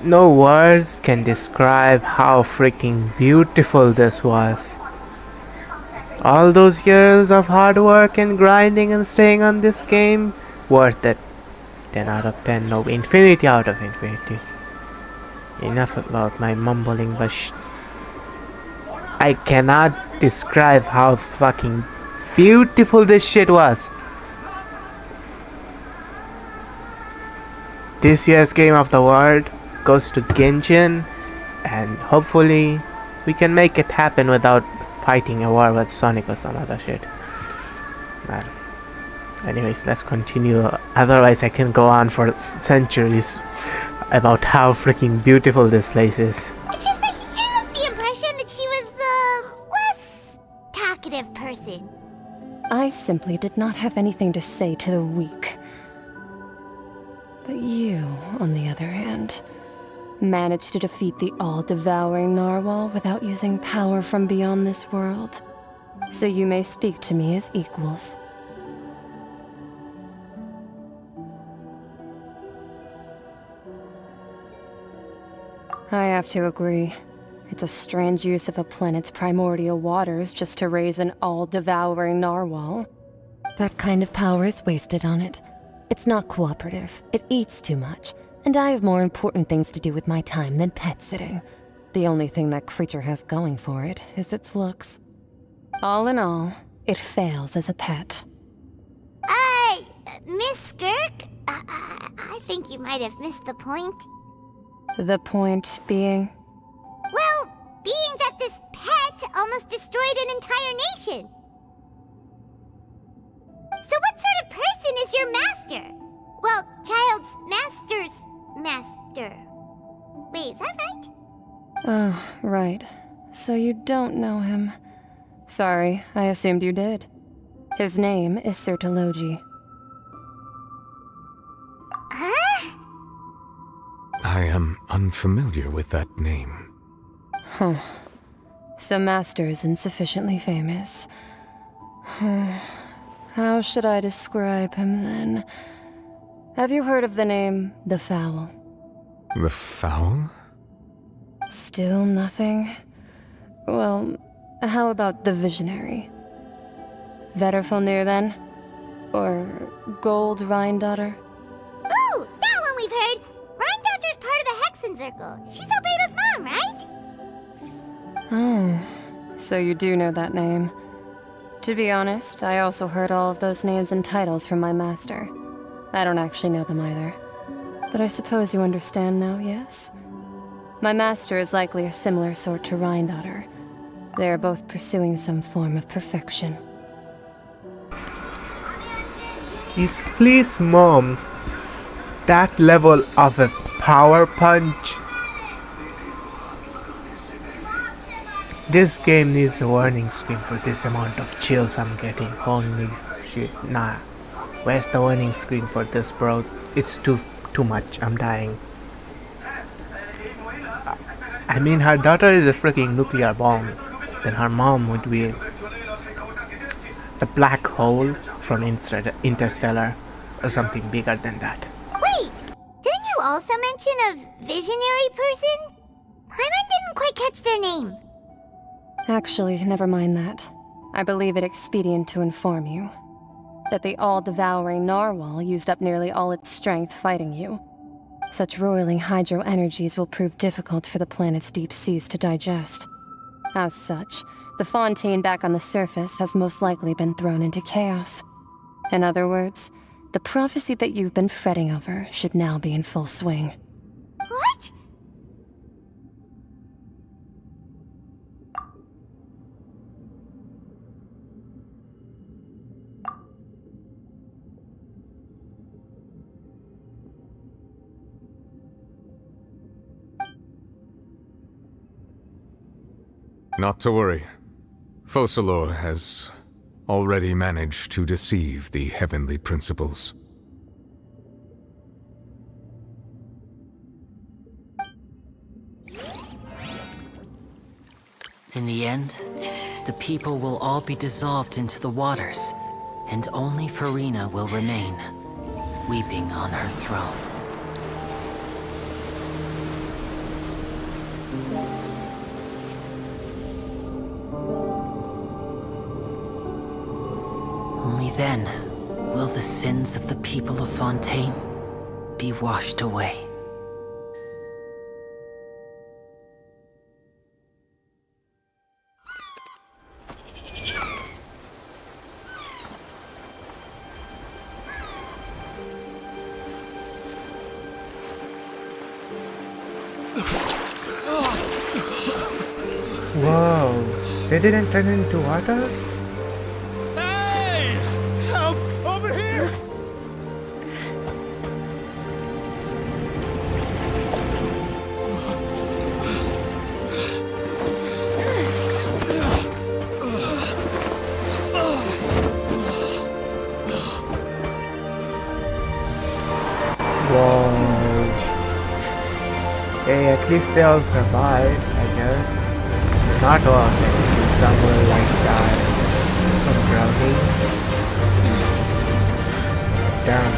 no words can describe how freaking beautiful this was. All those years of hard work and grinding and staying on this game, worth it. 10 out of 10. No, infinity out of infinity. Enough about my mumbling, but I cannot describe how fucking beautiful this shit was. This year's Game of the World goes to Genshin, and hopefully we can make it happen without fighting a war with Sonic or some other shit. But anyways, let's continue. Otherwise I can go on for centuries about how freaking beautiful this place is. It's just that he gave us the impression that she was the less talkative person. I simply did not have anything to say to the weak. But you, on the other hand, managed to defeat the all-devouring narwhal without using power from beyond this world. So you may speak to me as equals. I have to agree. It's a strange use of a planet's primordial waters just to raise an all-devouring narwhal. That kind of power is wasted on it. It's not cooperative. It eats too much. And I have more important things to do with my time than pet sitting. The only thing that creature has going for it is its looks. All in all, it fails as a pet. Miss Skirk? I think you might have missed the point. The point being? Well, being that this pet almost destroyed an entire nation. So what sort of person is your master? Well, child's master's master. Wait, is that right? Oh, right. So you don't know him. Sorry, I assumed you did. His name is Sertologi. Huh? I am unfamiliar with that name. Huh. So Master isn't sufficiently famous. How should I describe him then? Have you heard of the name The Fowl? The Fowl? Still nothing? Well, how about the Visionary? Vetterfulnir then? Or Gold Rhindaughter? Ooh, that one we've heard! Rhindaughter's part of the Hexen Circle. She's Albedo's mom, right? Oh, so you do know that name. To be honest, I also heard all of those names and titles from my master. I don't actually know them either. But I suppose you understand now, yes? My master is likely a similar sort to Rhindaughter. They are both pursuing some form of perfection. Is Klee's mom that level of a power punch? This game needs a warning screen for this amount of chills I'm getting. Holy shit, nah. Where's the warning screen for this, bro? It's too much. I'm dying. I mean, her daughter is a freaking nuclear bomb. Then her mom would be the black hole from Interstellar, or something bigger than that. Wait! Didn't you also mention a visionary person? Hyman didn't quite catch their name. Actually, never mind that. I believe it expedient to inform you that the all-devouring narwhal used up nearly all its strength fighting you. Such roiling hydro energies will prove difficult for the planet's deep seas to digest. As such, the fontaine back on the surface has most likely been thrown into chaos. In other words, the prophecy that you've been fretting over should now be in full swing. What? Not to worry. Focalor has already managed to deceive the heavenly principles. In the end, the people will all be dissolved into the waters, and only Furina will remain, weeping on her throne. Only then will the sins of the people of Fontaine be washed away. Whoa, they didn't turn into water? Hey! Help! Over here! Whoa. Hey, at least they all survived, I guess. Not all of them. Some will like die from drowning. Damn.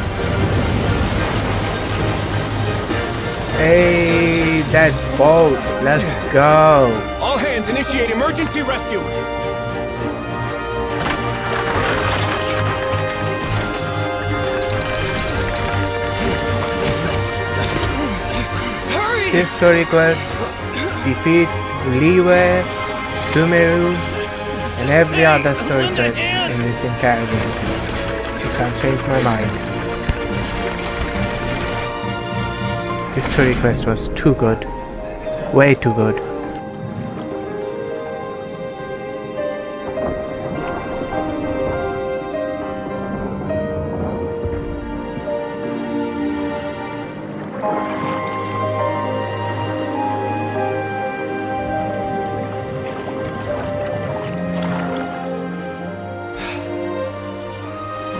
Hey, that boat. Let's go. All hands initiate emergency rescue! This story quest defeats Leeway, Sumeru, and every other story quest in this entire game. You can't change my mind. This story quest was too good. Way too good.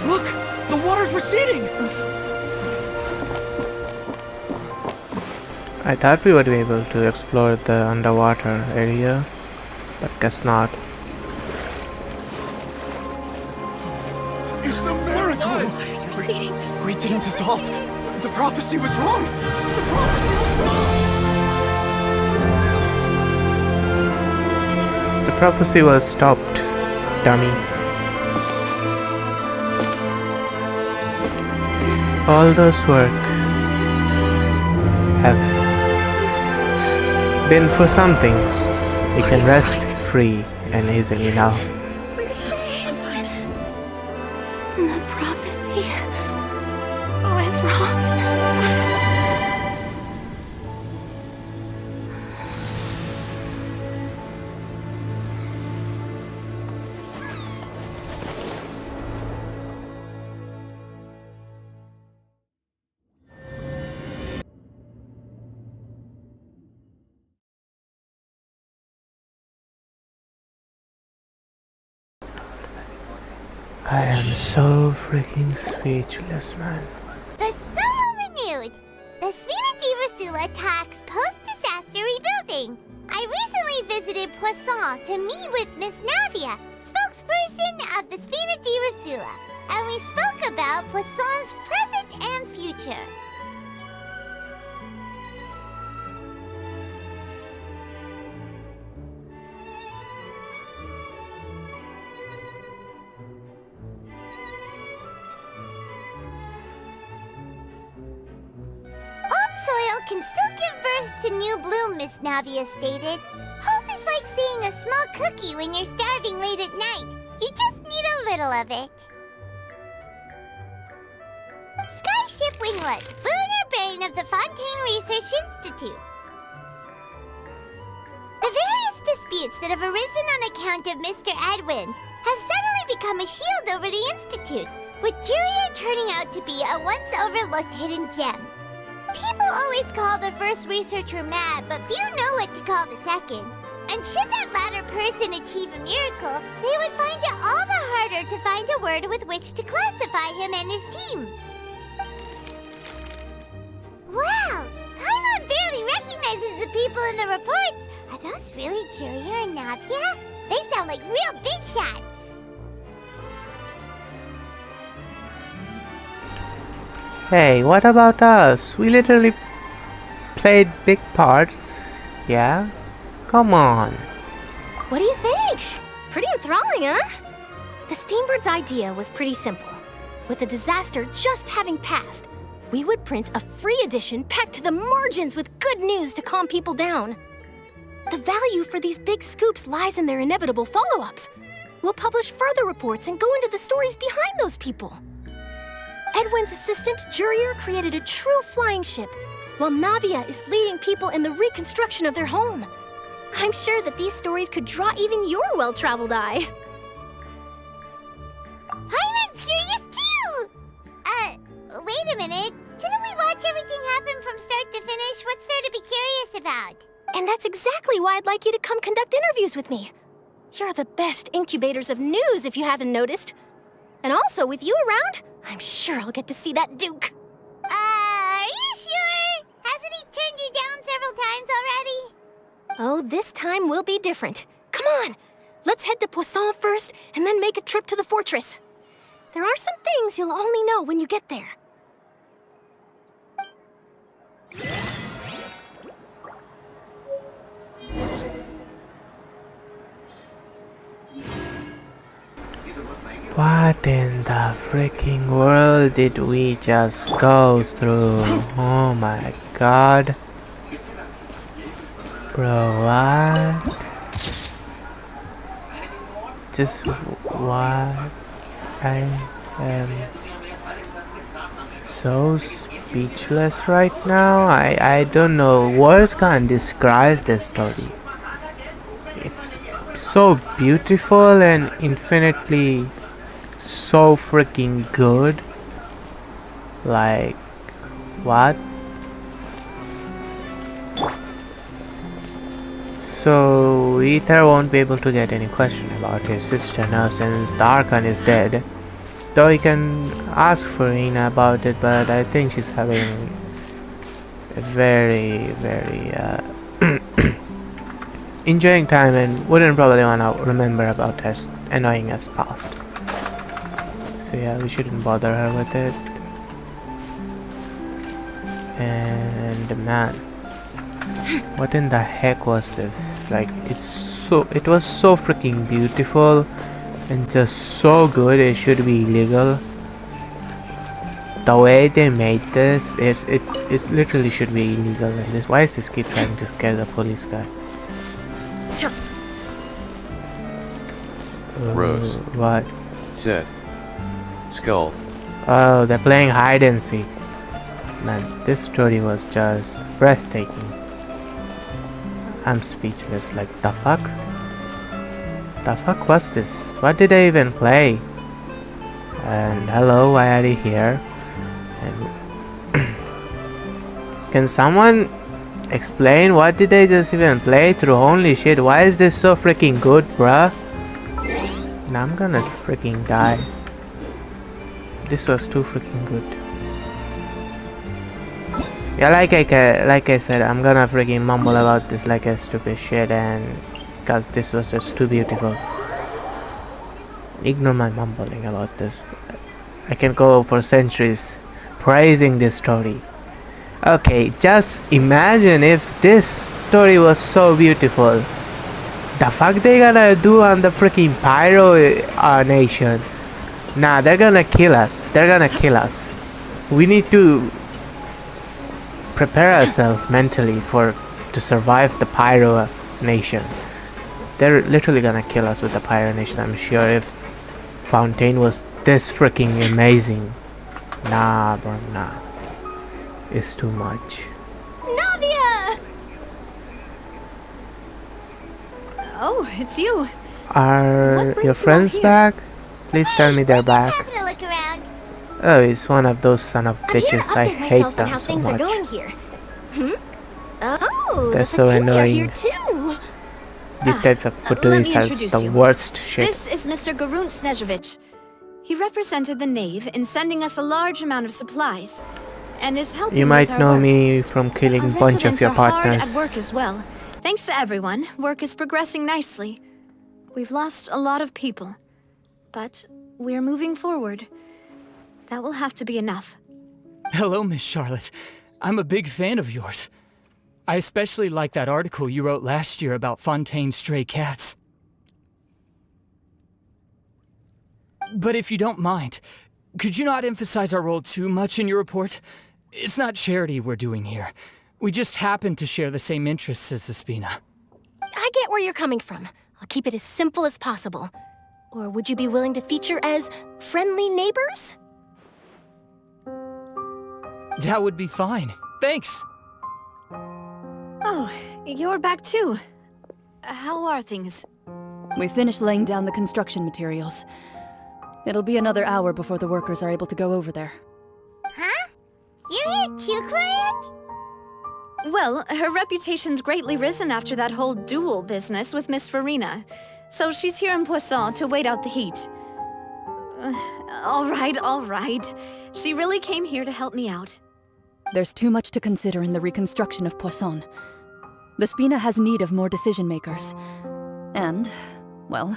Look! The water's receding! I thought we would be able to explore the underwater area, but guess not. It's a miracle! The water's receding. We didn't dissolve. The prophecy was wrong. The prophecy was wrong. The prophecy was stopped, dummy. All those work have been for something. You can rest free and easily now. We're saved. The prophecy was wrong. I am so freaking speechless, man. The Solo renewed! The Spina di Rosula attacks post-disaster rebuilding. I recently visited Poisson to meet with Miss Navia, spokesperson of the Spina di Rosula, and we spoke about Poisson's present and future. Soil can still give birth to new bloom, Miss Navia stated. Hope is like seeing a small cookie when you're starving late at night. You just need a little of it. Skyship Winglet, lunar brain of the Fontaine Research Institute. The various disputes that have arisen on account of Mr. Edwin have suddenly become a shield over the Institute, with Jurier turning out to be a once overlooked hidden gem. People always call the first researcher mad, but few know what to call the second. And should that latter person achieve a miracle, they would find it all the harder to find a word with which to classify him and his team. Wow! Paimon barely recognizes the people in the reports. Are those really Jurier and Navia? They sound like real big shots. Hey, what about us? We literally played big parts. Yeah? Come on. What do you think? Pretty enthralling, huh? The Steambird's idea was pretty simple. With the disaster just having passed, We would print a free edition packed to the margins with good news to calm people down. The value for these big scoops lies in their inevitable follow-ups. We'll publish further reports and go into the stories behind those people. Edwin's assistant, Jurier, created a true flying ship, while Navia is leading people in the reconstruction of their home. I'm sure that these stories could draw even your well-traveled eye. Pyron's curious too! Wait a minute. Didn't we watch everything happen from start to finish? What's there to be curious about? And that's exactly why I'd like you to come conduct interviews with me. You're the best incubators of news, if you haven't noticed. And also, with you around, I'm sure I'll get to see that Duke. Are you sure? Hasn't he turned you down several times already? Oh, this time will be different. Come on, let's head to Poisson first, and then make a trip to the fortress. There are some things you'll only know when you get there. What in the freaking world did we just go through? Oh my god. Bro, what? Just what? I am so speechless right now. I don't know. Words can't describe this story. It's so beautiful and infinitely so freaking good. Like, what? So Ether won't be able to get any question about his sister now since the Archon is dead. Though he can ask furina about it, but I think she's having a very enjoying time and wouldn't probably want to remember about her annoying us past. So yeah, we shouldn't bother her with it. And man, what in the heck was this? Like, it was so freaking beautiful and just so good. It should be illegal. The way they made this, it literally should be illegal. And this, why is this kid trying to scare the police guy? Rose. What? Said. Skull. Oh, they're playing hide and seek. Man, this story was just breathtaking. I'm speechless. Like, the fuck? The fuck was this? What did I even play? And hello, why are you here? And can someone explain what did I just even play through? Holy shit, why is this so freaking good, bruh? Now I'm gonna freaking die. This was too freaking good. Yeah, like I said, I'm gonna freaking mumble about this like a stupid shit, and because this was just too beautiful. Ignore my mumbling about this. I can go for centuries praising this story. Okay, just imagine if this story was so beautiful. The fuck they gonna do on the freaking Pyro nation? Nah, they're gonna kill us. They're gonna kill us. We need to prepare ourselves mentally to survive the Pyro nation. They're literally gonna kill us with the Pyro nation, I'm sure, if Fontaine was this freaking amazing. Nah, bro, nah. It's too much. Navia! Oh, it's you. Are your friends back? Please tell me they're back. Oh, it's one of those son of bitches. I hate them so much. Oh, they're so annoying. These types of futuris are the worst shit. This is Mr. Garun Snezhevich. He represented the Knave in sending us a large amount of supplies, and is helping. You might know me from killing a bunch of your partners. Hard at work as well. Thanks to everyone, work is progressing nicely. We've lost a lot of people, but we're moving forward. That will have to be enough. Hello, Miss Charlotte. I'm a big fan of yours. I especially like that article you wrote last year about Fontaine's stray cats. But if you don't mind, could you not emphasize our role too much in your report? It's not charity we're doing here. We just happen to share the same interests as the Spina. I get where you're coming from. I'll keep it as simple as possible. Or would you be willing to feature as friendly neighbors? That would be fine. Thanks. Oh, you're back too. How are things? We finished laying down the construction materials. It'll be another hour before the workers are able to go over there. Huh? You're here too, Clorinde? Well, her reputation's greatly risen after that whole duel business with Miss Furina. So she's here in Poisson to wait out the heat. All right. She really came here to help me out. There's too much to consider in the reconstruction of Poisson. The Spina has need of more decision-makers. And, well,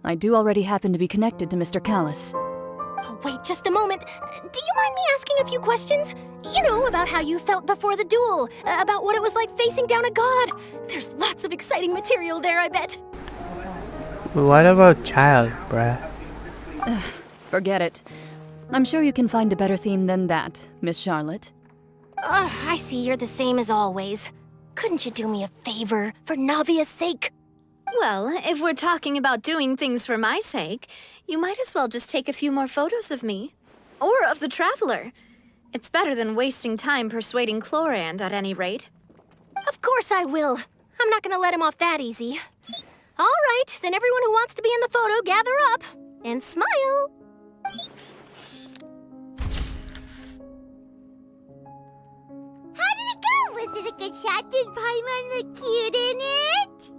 I do already happen to be connected to Mr. Callis. Oh, wait just a moment. Do you mind me asking a few questions? You know, about how you felt before the duel, about what it was like facing down a god. There's lots of exciting material there, I bet. What about child, bruh? Forget it. I'm sure you can find a better theme than that, Miss Charlotte. I see you're the same as always. Couldn't you do me a favor, for Navia's sake? Well, if we're talking about doing things for my sake, you might as well just take a few more photos of me. Or of the Traveler. It's better than wasting time persuading Clorinde, at any rate. Of course I will. I'm not gonna let him off that easy. All right, then everyone who wants to be in the photo, gather up. And smile. How did it go? Was it a good shot? Did Paimon look cute in it?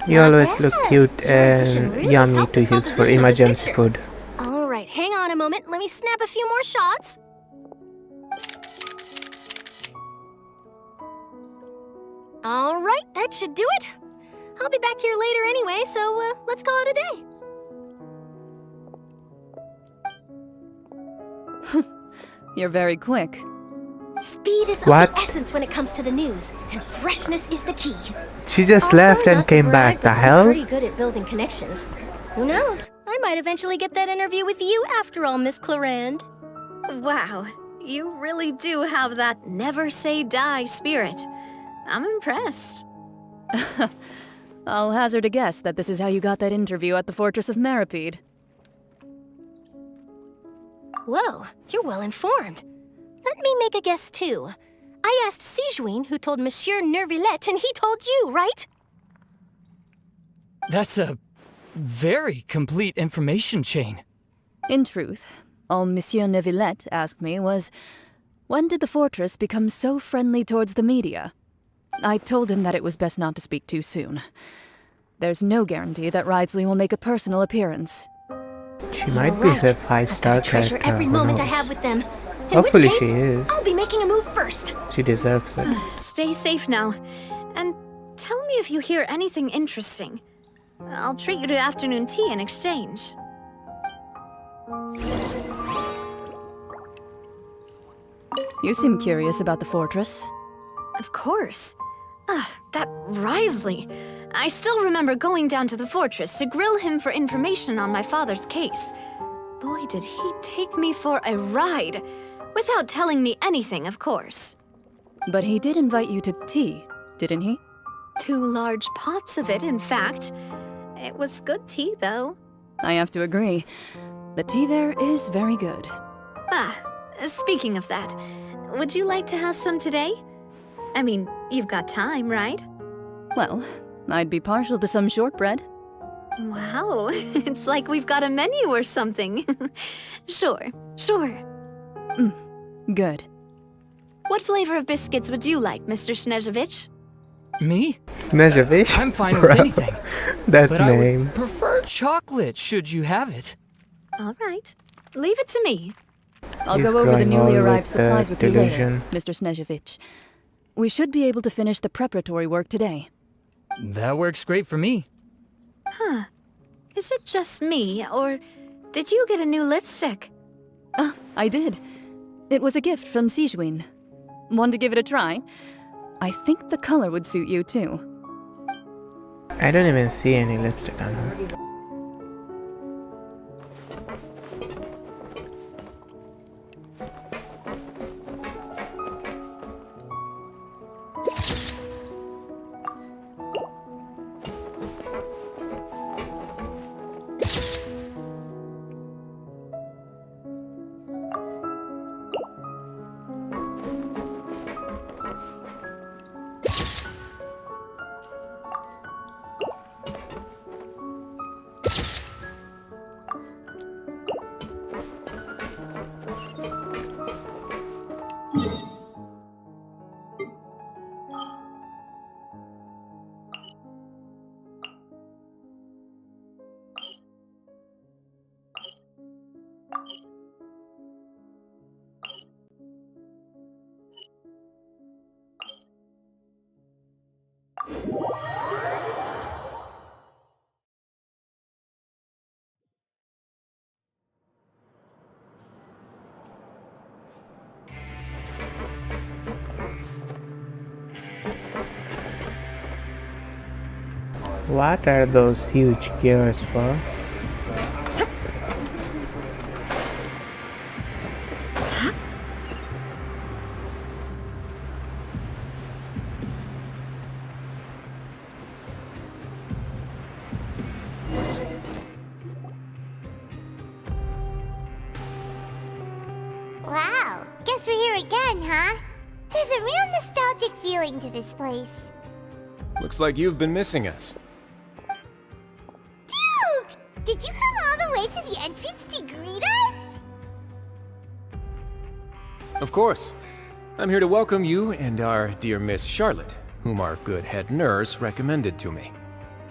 You always look cute and yummy to use for emergency food. All right, hang on a moment. Let me snap a few more shots. All right, that should do it. I'll be back here later anyway, so let's call it a day. You're very quick. Speed is of What? the essence when it comes to the news, and freshness is the key. She just left and came back. The I'm hell? pretty good at building connections. Who knows? I might eventually get that interview with you after all, Miss Clorinde. Wow, you really do have that never say die spirit. I'm impressed. I'll hazard a guess that this is how you got that interview at the Fortress of Meripede. Whoa, you're well informed. Let me make a guess too. I asked Sijuin, who told Monsieur Nervillet, and he told you, right? That's a very complete information chain. In truth, all Monsieur Neuvillette asked me was, when did the fortress become so friendly towards the media? I told him that it was best not to speak too soon. There's no guarantee that Ridsley will make a personal appearance. She might be the 5-star Treasure character. every Who moment knows? I have with them. In Hopefully which case, she is. I'll be making a move first. She deserves it. Stay safe now. And tell me if you hear anything interesting. I'll treat you to afternoon tea in exchange. You seem curious about the fortress. Of course. That Risley. I still remember going down to the fortress to grill him for information on my father's case. Boy, did he take me for a ride. Without telling me anything, of course. But he did invite you to tea, didn't he? 2 large pots of it, in fact. It was good tea, though. I have to agree. The tea there is very good. Speaking of that, would you like to have some today? I mean, you've got time, right? Well, I'd be partial to some shortbread. Wow, it's like we've got a menu or something. Sure. Good. What flavor of biscuits would you like, Mr. Snezhevich? Me? Snezhevich? I'm fine with anything. That but name. I would prefer chocolate, should you have it. All right. Leave it to me. I'll He's go over the growing newly old arrived with supplies with you later, delusion. Mr. Snezhevich. We should be able to finish the preparatory work today. That works great for me. Huh. Is it just me, or did you get a new lipstick? I did. It was a gift from Sijuin. Want to give it a try? I think the color would suit you too. I don't even see any lipstick on her. What are those huge gears for? Wow, guess we're here again, huh? There's a real nostalgic feeling to this place. Looks like you've been missing us. Duke! Did you come all the way to the entrance to greet us? Of course. I'm here to welcome you and our dear Miss Charlotte, whom our good head nurse recommended to me.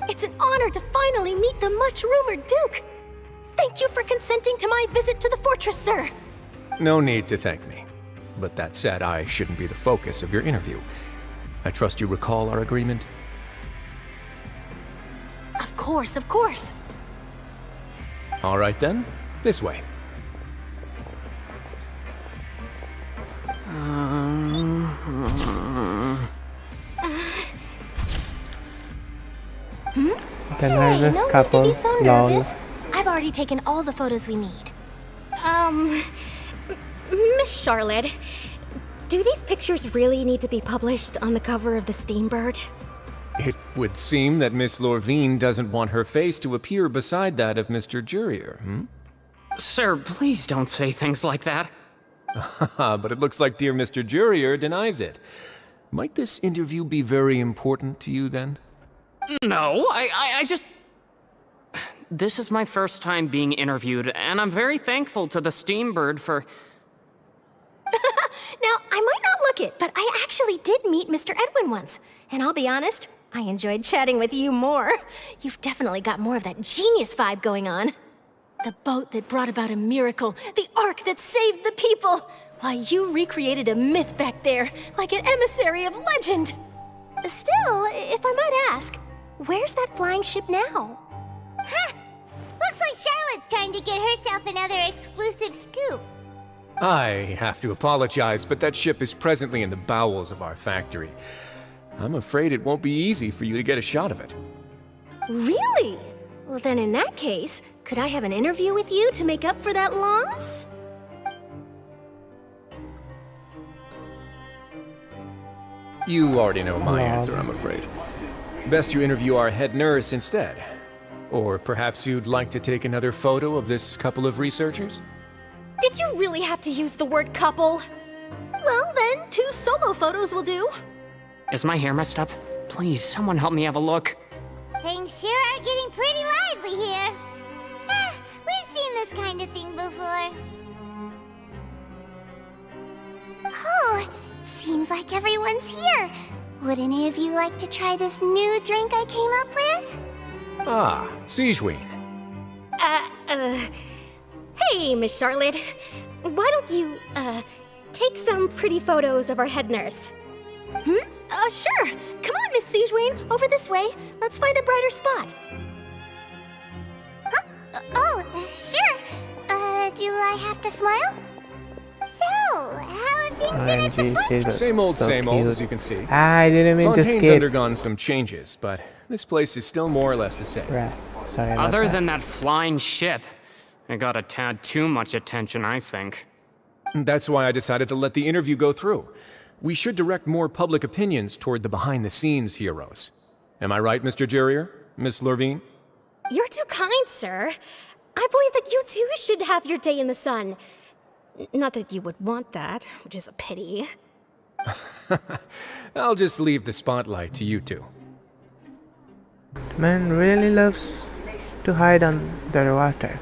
It's an honor to finally meet the much-rumored Duke. Thank you for consenting to my visit to the fortress, sir. No need to thank me. But that said, I shouldn't be the focus of your interview. I trust you recall our agreement? Of course, of course. All right then, this way. The nervous no couple. need to be so Lol. nervous. I've already taken all the photos we need. Miss Charlotte, do these pictures really need to be published on the cover of the Steambird? It would seem that Miss Lorvine doesn't want her face to appear beside that of Mr. Jurier, hmm? Sir, please don't say things like that. But it looks like dear Mr. Jurier denies it. Might this interview be very important to you then? No, I just... This is my first time being interviewed, and I'm very thankful to the Steambird for... Now, I might not look it, but I actually did meet Mr. Edwin once. And I'll be honest, I enjoyed chatting with you more. You've definitely got more of that genius vibe going on. The boat that brought about a miracle, the ark that saved the people. Why, you recreated a myth back there, like an emissary of legend. Still, if I might ask, where's that flying ship now? Huh! Looks like Charlotte's trying to get herself another exclusive scoop. I have to apologize, but that ship is presently in the bowels of our factory. I'm afraid it won't be easy for you to get a shot of it. Really? Well, then in that case, could I have an interview with you to make up for that loss? You already know my answer, I'm afraid. Best you interview our head nurse instead. Or perhaps you'd like to take another photo of this couple of researchers? Did you really have to use the word couple? Well, then, 2 solo photos will do. Is my hair messed up? Please, someone help me have a look. Things sure are getting pretty lively here. We've seen this kind of thing before. Oh, seems like everyone's here. Would any of you like to try this new drink I came up with? Ah, Siegeween. Hey, Miss Charlotte. Why don't you, take some pretty photos of our head nurse? Sure. Come on, Miss Siegeween. Over this way. Let's find a brighter spot. Sure. Do I have to smile? So, how have things been at the OMG, she's Same old, so same old, cute. as you can see. I didn't mean to Fontaine's skip. undergone some changes, but this place is still more or less the same. Right. Sorry about Other that. than that flying ship, it got a tad too much attention, I think. That's why I decided to let the interview go through. We should direct more public opinions toward the behind-the-scenes heroes. Am I right, Mr. Jurier? Miss Lorvine? You're too kind, sir. I believe that you too should have your day in the sun. Not that you would want that, which is a pity. I'll just leave the spotlight to you two. Man really loves to hide under water.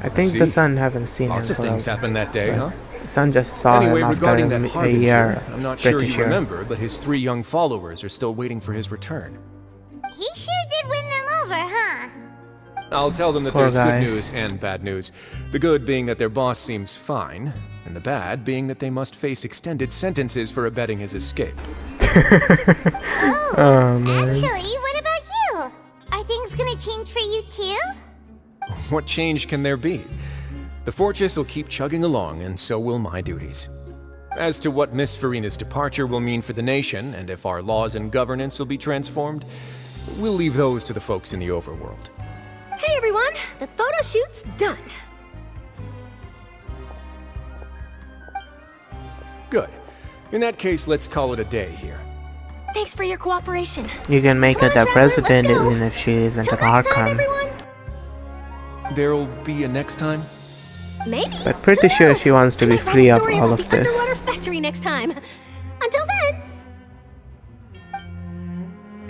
I think the See? sun haven't seen Lots him of for things a happened that day, huh? The sun just saw Anyway, him after regarding that a Harbinger, year. I'm not sure pretty you sure. remember, but his 3 young followers are still waiting for his return. He sure did win them over, huh? I'll tell them that Poor there's guys. good news and bad news. The good being that their boss seems fine, and the bad being that they must face extended sentences for abetting his escape. Oh, man. Actually, what about you? Are things gonna change for you too? What change can there be? The fortress will keep chugging along, and so will my duties. As to what Miss Furina's departure will mean for the nation, and if our laws and governance will be transformed, We'll leave those to the folks in the overworld. Hey everyone, the photo shoot's done. Good. In that case, let's call it a day here. Thanks for your cooperation. You can make her the president even if she isn't an archon. There'll be a next time? Maybe. But pretty sure she wants to be free of all of this. Underwater factory next time. Until then.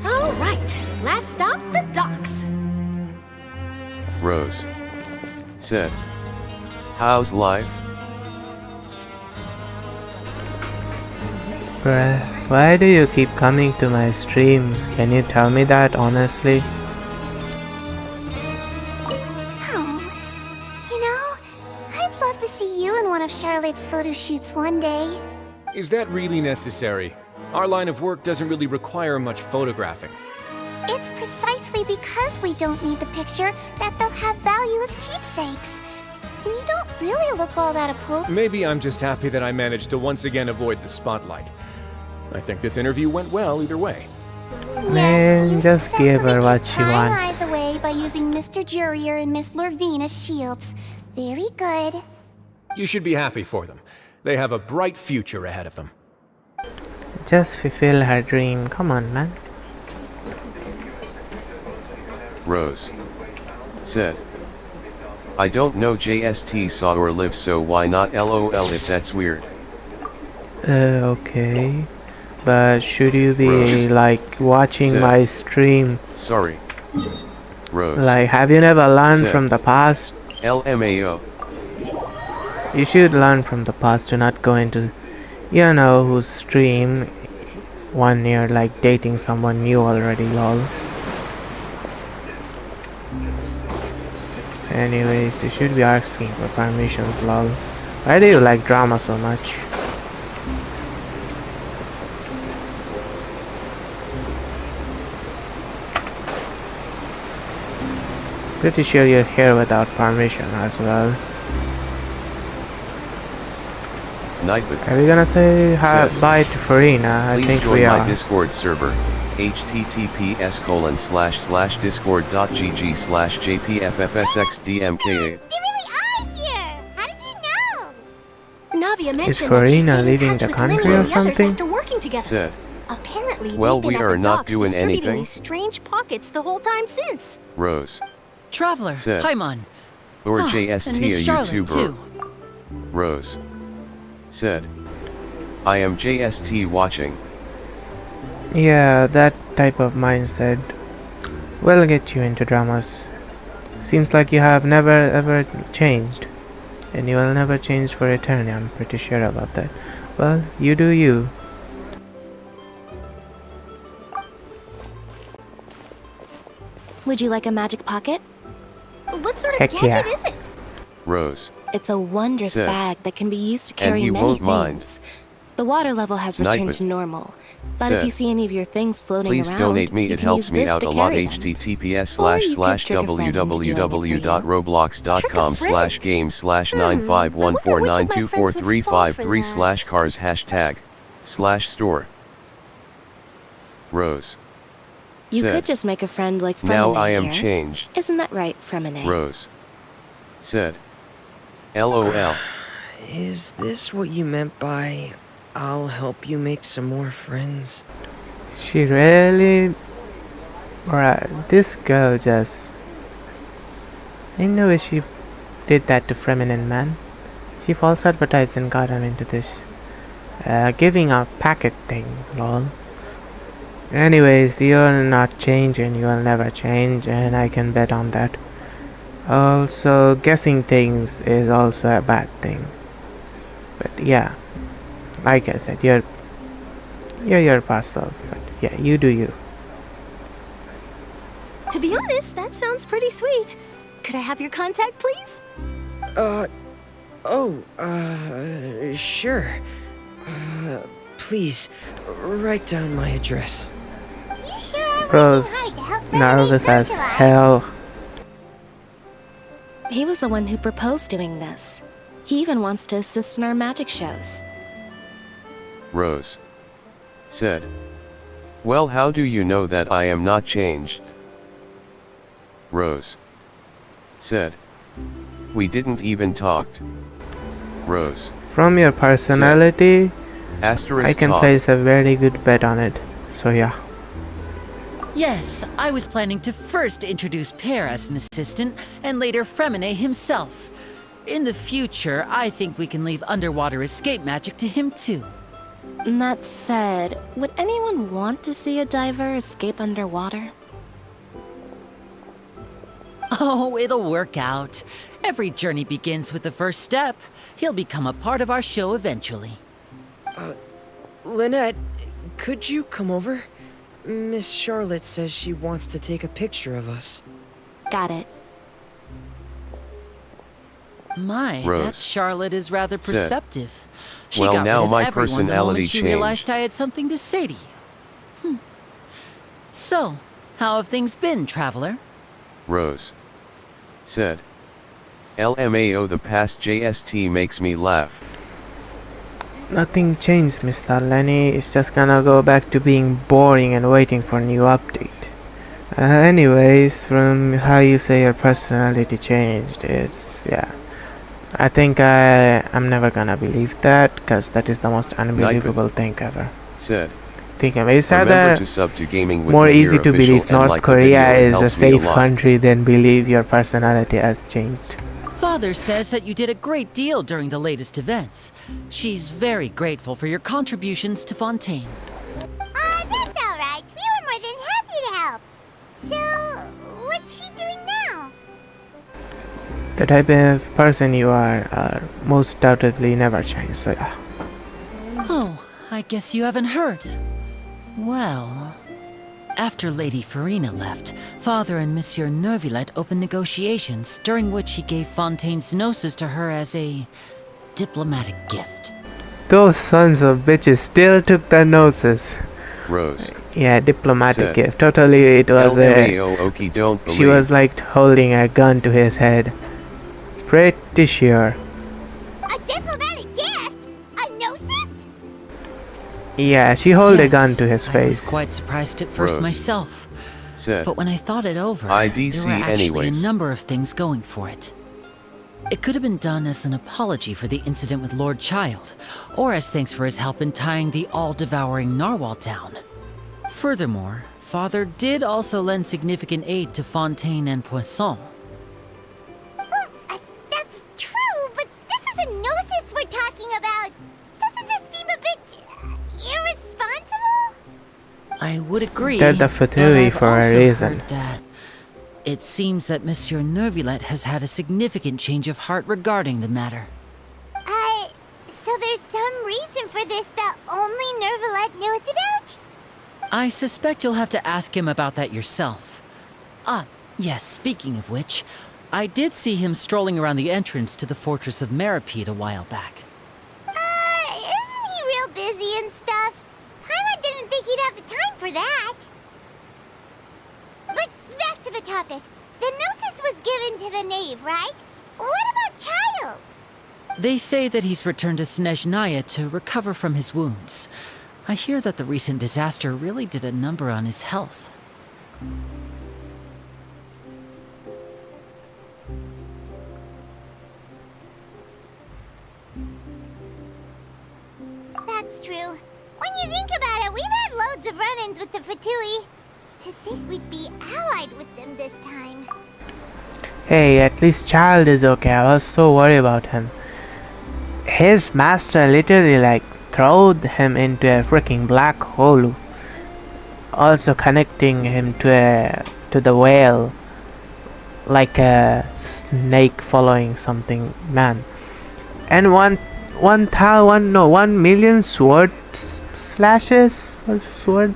All right, last stop, the docks. Rose said, "How's life?" Bruh, why do you keep coming to my streams? Can you tell me that honestly? I'd love to see you in one of Charlotte's photo shoots one day. Is that really necessary? Our line of work doesn't really require much photographing. It's precisely because we don't need the picture that they'll have value as keepsakes. And you don't really look all that appropriate. Maybe I'm just happy that I managed to once again avoid the spotlight. I think this interview went well either way. Man, just give her what she Eyes wants. away by using Mr. Jurier and Miss Lorvine as shields. Very good. You should be happy for them. They have a bright future ahead of them. Just fulfill her dream. Come on, man. Rose said, "I don't know JST saw or live, so why not LOL if that's weird." Okay. But should you be Rose like watching said, my stream? "Sorry." Rose Like, have you never learned said, from the past? LMAO. You should learn from the past to not go into, you know, whose stream when you're like dating someone new already, lol. Anyways, you should be asking for permissions, lol. Why do you like drama so much? Pretty sure you're here without permission as well. Nightwood Are we gonna say hi, said, bye to Furina? I "Please think join we my are. Discord server, https://discord.gg/jpffsxdmka." Navia Is mentioned that she Furina stayed in leaving touch the with country Lily or and the others something? after working together. Said, Apparently, "Well, they've been we at are the not docks doing distributing anything." these strange pockets the whole time since. Rose Traveler, said, Paimon. "Or And JST Miss a Charlotte, YouTuber." too. Rose said, "I am JST watching." Yeah, that type of mindset will get you into dramas. Seems like you have never ever changed. And you will never change for eternity, I'm pretty sure about that. Well, you do you. Would you like a magic pocket? What sort of Heck gadget yeah. is it? Rose It's a wondrous said, bag that can be used to "And carry you many won't things. mind." The water level has returned Nightwood to normal. But if said, you see any of your things floating "Please around, donate me, you it can helps use me this out to a lot." carry them. Rose You said, could just make a friend like Fremine "Now I am here. changed." Isn't that right, Fremine? Rose said, "LOL." Is this what you meant by, "I'll help you make some more friends"? She really... Right, this girl just... I know she did that to feminine man. She false advertised and got him into this giving a packet thing, lol. Anyways, you're not changing, you will never change, and I can bet on that. Also, guessing things is also a bad thing. But yeah, like I said, you're past off. But yeah, you do you. To be honest, that sounds pretty sweet. Could I have your contact, please? Sure. Please, write down my address. Bro's nervous as hell. He was the one who proposed doing this. He even wants to assist in our magic shows. Rose said, Well, how do you know that I am not changed? Rose said. We didn't even talked. Rose. From your personality, I can talk. place a very good bet on it. So yeah. Yes, I was planning to first introduce Pear as an assistant, and later Fremine himself. In the future, I think we can leave underwater escape magic to him too. That said, would anyone want to see a diver escape underwater? Oh, it'll work out. Every journey begins with the first step. He'll become a part of our show eventually. Lynette, could you come over? Miss Charlotte says she wants to take a picture of us. Got it. My, Rose that Charlotte is rather said, perceptive. She well, got now rid of my everyone the personality moment she changed. realized I had something to say to you. So, how have things been, traveler? Rose said. LMAO, the past JST makes me laugh. Nothing changed, Mr. Lenny. It's just gonna go back to being boring and waiting for new update. Anyways, from how you say your personality changed, it's, yeah. I think I'm never gonna believe that, because that is the most unbelievable thing ever. Said. It's Remember rather to sub to gaming with more me easy here to official, believe and North like the Korea video, it is a helps me safe lot. country than believe your personality has changed. Father says that you did a great deal during the latest events. She's very grateful for your contributions to Fontaine. That's alright. We were more than happy to help. So, what's she doing now? The type of person you are most doubtedly never change, so yeah. Oh, I guess you haven't heard. Well, after Lady Furina left, Father and Monsieur Neuvillette opened negotiations, during which he gave Fontaine's gnosis to her as a diplomatic gift. Those sons of bitches still took the gnosis. Rose Yeah, diplomatic said, gift. Totally, it was LMAO, Oki, don't she believe. was like holding a gun to his head. Pretty sure. A diplomatic gift? A gnosis? Yeah, she held a Yes, gun to his I was face. quite surprised at first Rose myself. said. But when I thought it over, IDC there were actually anyways. a number of things going for it. It could have been done as an apology for the incident with Lord Child, or as thanks for his help in tying the all-devouring narwhal down. Furthermore, Father did also lend significant aid to Fontaine and Poisson. That's true, but this is a gnosis we're talking about. Doesn't this seem a bit irresponsible? I would agree. They're the but Fatui I've for a also reason. heard that it seems that Monsieur Neuvillette has had a significant change of heart regarding the matter. So there's some reason for this that only Neuvillette knows about? I suspect you'll have to ask him about that yourself. Ah, yes, speaking of which, I did see him strolling around the entrance to the Fortress of Meripede a while back. Isn't he real busy and stuff? Paimon didn't think he'd have the time for that. But back to the topic. The gnosis was given to the knave, right? What about Child? They say that he's returned to Snezhnaya to recover from his wounds. I hear that the recent disaster really did a number on his health. That's true. When you think about it, we've had loads of run-ins with the Fatui. To think we'd be allied with them this time. Hey, at least Child is okay. I was so worried about him. His master literally like throwed him into a freaking black hole, also connecting him to the whale, like a snake following something, man. And 1 million sword slashes or sword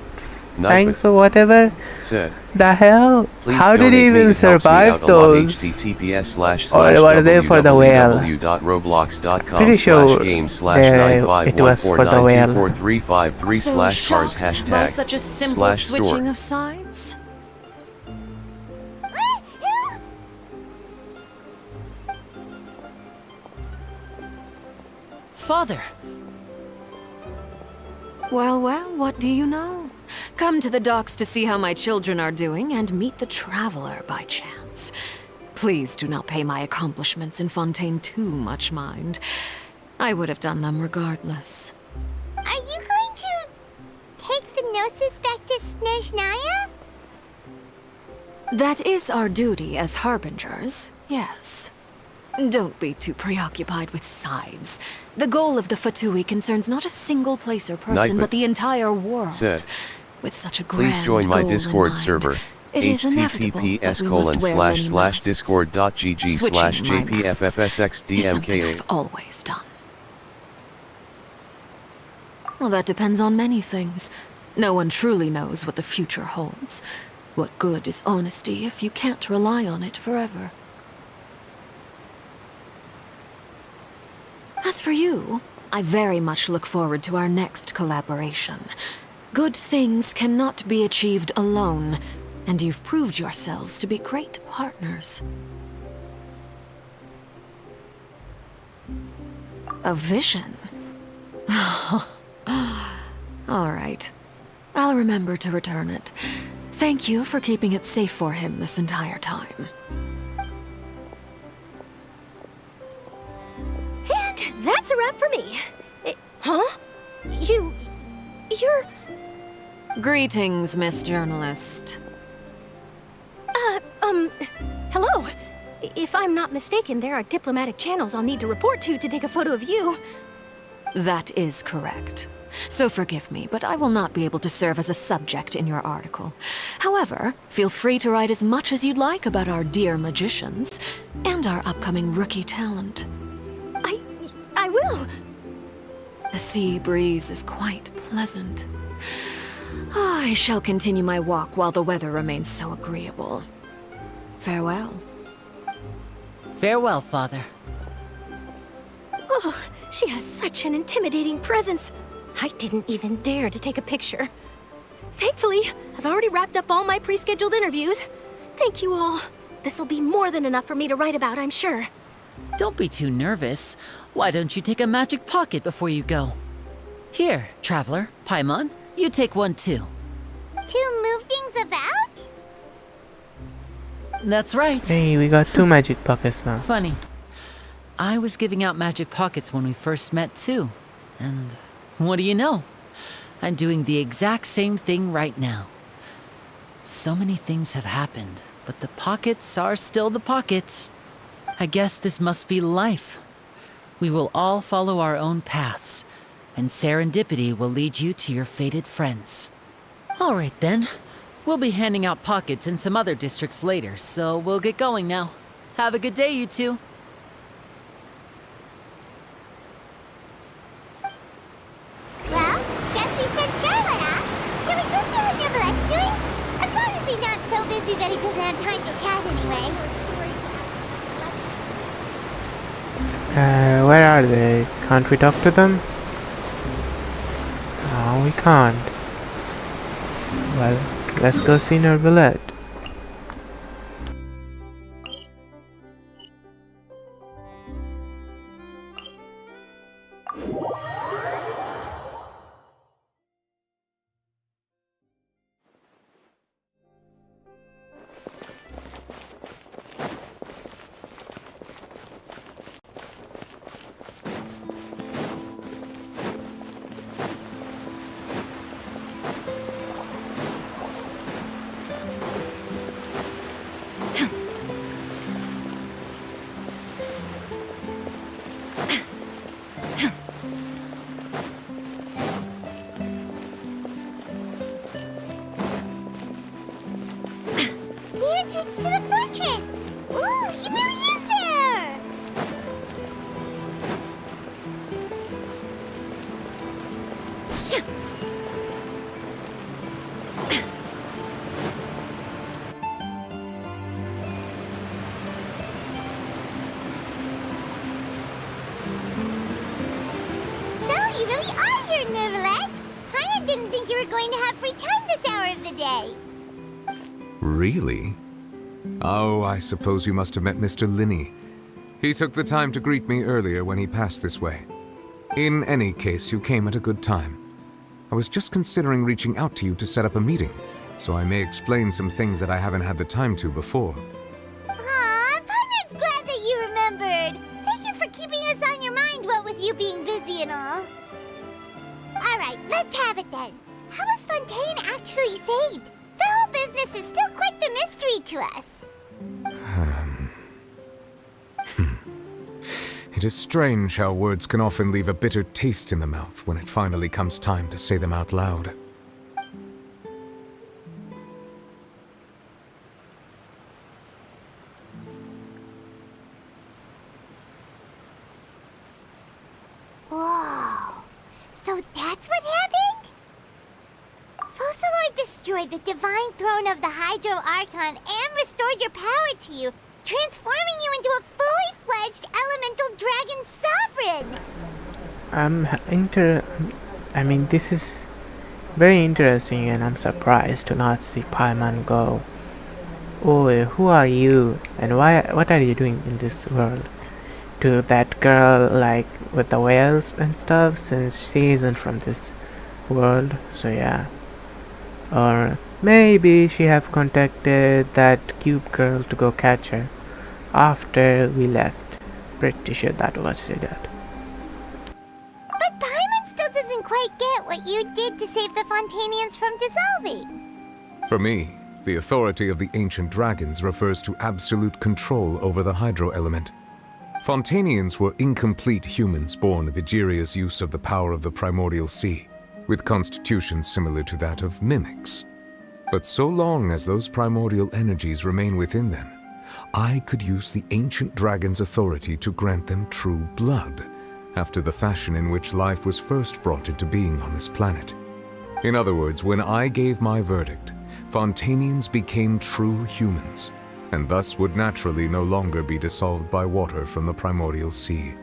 bangs or whatever. Said. The hell? Please How did he donate me, even it helps me survive out a lot. those? https:// Or were they for the whale? www.roblox.com Pretty sure game it was for the whale. /cars hashtag such a simple / switching store. of sides? Father! Well, well, what do you know? Come to the docks to see how my children are doing and meet the Traveler by chance. Please do not pay my accomplishments in Fontaine too much mind. I would have done them regardless. Are you going to take the Gnosis back to Snezhnaya? That is our duty as Harbingers, yes. Don't be too preoccupied with sides. The goal of the Fatui concerns not a single place or person, Nightbot but the entire world. said, With such a grand please join my goal in Discord mind, server, it is inevitable that we must wear many masks. discord.gg/jpffsxdmka. I've always done. Well, that depends on many things. No one truly knows what the future holds. What good is honesty if you can't rely on it forever? As for you, I very much look forward to our next collaboration. Good things cannot be achieved alone, and you've proved yourselves to be great partners. A vision? All right. I'll remember to return it. Thank you for keeping it safe for him this entire time. And that's a wrap for me. Huh? You're... Greetings, Miss Journalist. Hello. If I'm not mistaken, there are diplomatic channels I'll need to report to take a photo of you. That is correct. So forgive me, but I will not be able to serve as a subject in your article. However, feel free to write as much as you'd like about our dear magicians and our upcoming rookie talent. I will. The sea breeze is quite pleasant. I shall continue my walk while the weather remains so agreeable. Farewell. Farewell, Father. Oh, she has such an intimidating presence. I didn't even dare to take a picture. Thankfully, I've already wrapped up all my pre-scheduled interviews. Thank you all. This'll be more than enough for me to write about, I'm sure. Don't be too nervous. Why don't you take a magic pocket before you go? Here, Traveler, Paimon, you take one too. To move things about? That's right. Hey, we got 2 magic pockets now. Funny. I was giving out magic pockets when we first met too. And what do you know? I'm doing the exact same thing right now. So many things have happened, but the pockets are still the pockets. I guess this must be life. We will all follow our own paths, and serendipity will lead you to your fated friends. All right then. We'll be handing out pockets in some other districts later, so we'll get going now. Have a good day, you two. Well, guess we sent Charlotte, huh? Shall we go see what Neverlette's doing? As long as he's not so busy that he doesn't have time to chat anyway. Where are they? Can't we talk to them? No, we can't. Well, let's go see Neverlette. The entrance to the fortress! Ooh, he really is there! So, you really are here, Neverlette! Paimon didn't think you were going to have free time this hour of the day. Really? Oh, I suppose you must have met Mr. Linney. He took the time to greet me earlier when he passed this way. In any case, you came at a good time. I was just considering reaching out to you to set up a meeting, so I may explain some things that I haven't had the time to before. Aw, Paimon's glad that you remembered. Thank you for keeping us on your mind, what with you being busy and all. Alright, let's have it then. How was Fontaine actually saved? The whole business is still quite the mystery to us. It is strange how words can often leave a bitter taste in the mouth when it finally comes time to say them out loud. Whoa. So that's what happened? Focalor destroyed the divine throne of the Hydro Archon and restored your power to you, transforming you into a fully fledged elemental dragon sovereign! This is very interesting, and I'm surprised to not see Paimon go. Oh, who are you? And what are you doing in this world? To that girl, like, with the whales and stuff, since she isn't from this world, so yeah. Or maybe she have contacted that cube girl to go catch her after we left. Pretty sure that was it. But Paimon still doesn't quite get what you did to save the Fontainians from dissolving. For me, the authority of the ancient dragons refers to absolute control over the hydro element. Fontainians were incomplete humans born of Egeria's use of the power of the primordial sea, with constitutions similar to that of mimics. But so long as those primordial energies remain within them, I could use the ancient dragon's authority to grant them true blood, after the fashion in which life was first brought into being on this planet. In other words, when I gave my verdict, Fontainians became true humans, and thus would naturally no longer be dissolved by water from the primordial sea.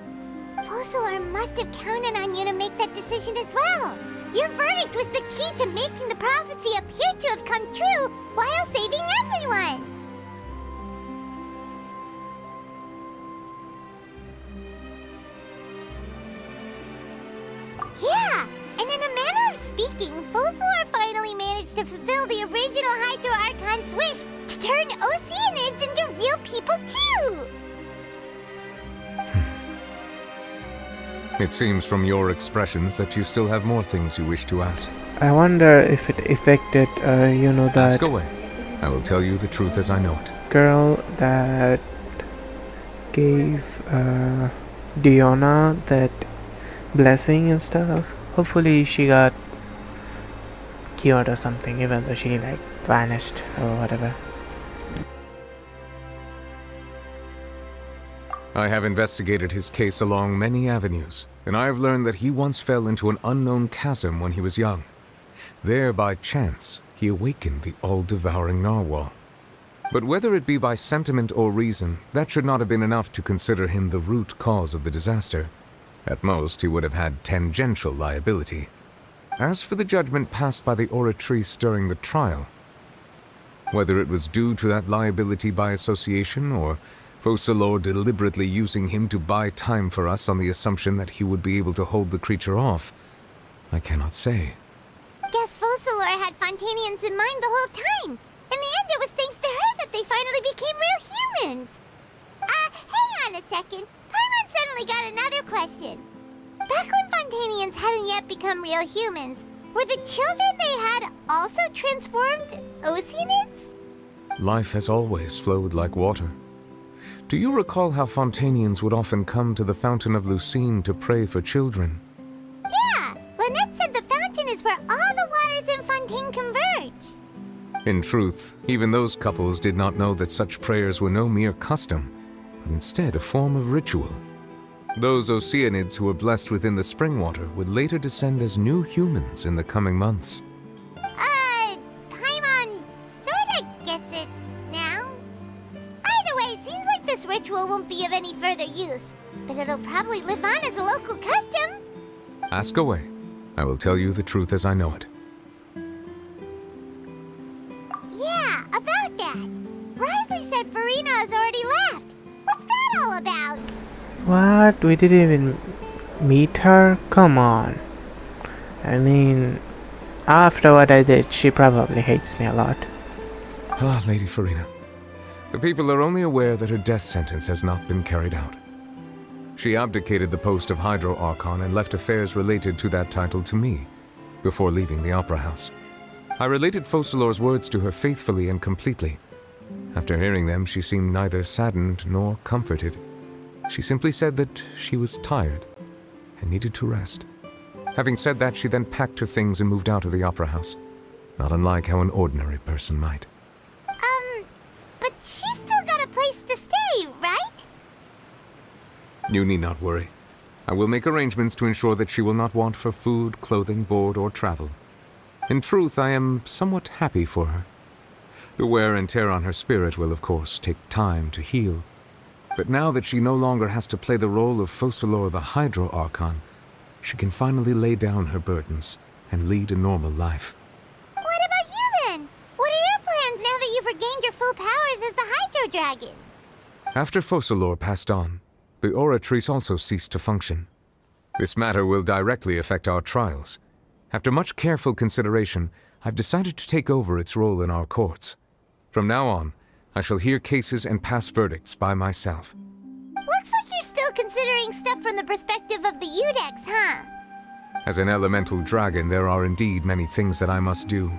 Focalor must have counted on you to make that decision as well. Your verdict was the key to making the prophecy appear to have come true while saving everyone. Yeah, and in a manner of speaking, Focalor finally managed to fulfill the original Hydro Archon's wish to turn Oceanids into real people too! It seems from your expressions that you still have more things you wish to ask. I wonder if it affected, that Ask away. I will tell you the truth as I know it. girl that gave Diona that blessing and stuff. Hopefully she got cured or something, even though she vanished or whatever. I have investigated his case along many avenues, and I have learned that he once fell into an unknown chasm when he was young. There, by chance, he awakened the all-devouring narwhal. But whether it be by sentiment or reason, that should not have been enough to consider him the root cause of the disaster. At most, he would have had tangential liability. As for the judgment passed by the oratrice during the trial, whether it was due to that liability by association, or Focalor deliberately using him to buy time for us on the assumption that he would be able to hold the creature off, I cannot say. Guess Focalor had Fontainians in mind the whole time. In the end, it was thanks to her that they finally became real humans. Hang on a second. Paimon suddenly got another question. Back when Fontainians hadn't yet become real humans, were the children they had also transformed Oceanids? Life has always flowed like water. Do you recall how Fontainians would often come to the Fountain of Lucine to pray for children? Yeah, Lynette said the fountain is where all the waters in Fontaine converge. In truth, even those couples did not know that such prayers were no mere custom, but instead a form of ritual. Those Oceanids who were blessed within the spring water would later descend as new humans in the coming months. Paimon sorta gets it now. Either way, seems like this ritual won't be of any further use, but it'll probably live on as a local custom. Ask away. I will tell you the truth as I know it. Yeah, about that. Risley said Furina has already left. What's that all about? What? We didn't even meet her? Come on. After what I did, she probably hates me a lot. Ah, Lady Furina. The people are only aware that her death sentence has not been carried out. She abdicated the post of Hydro Archon and left affairs related to that title to me, before leaving the Opera House. I related Focalor's words to her faithfully and completely. After hearing them, she seemed neither saddened nor comforted. She simply said that she was tired and needed to rest. Having said that, she then packed her things and moved out of the Opera House, not unlike how an ordinary person might. But she's still got a place to stay, right? You need not worry. I will make arrangements to ensure that she will not want for food, clothing, board, or travel. In truth, I am somewhat happy for her. The wear and tear on her spirit will, of course, take time to heal. But now that she no longer has to play the role of Focalor the Hydro Archon, she can finally lay down her burdens and lead a normal life. What about you then? What are your plans now that you've regained your full powers as the Hydro Dragon? After Focalor passed on, the Oratrice also ceased to function. This matter will directly affect our trials. After much careful consideration, I've decided to take over its role in our courts. From now on, I shall hear cases and pass verdicts by myself. Looks like you're still considering stuff from the perspective of the Udex, huh? As an elemental dragon, there are indeed many things that I must do.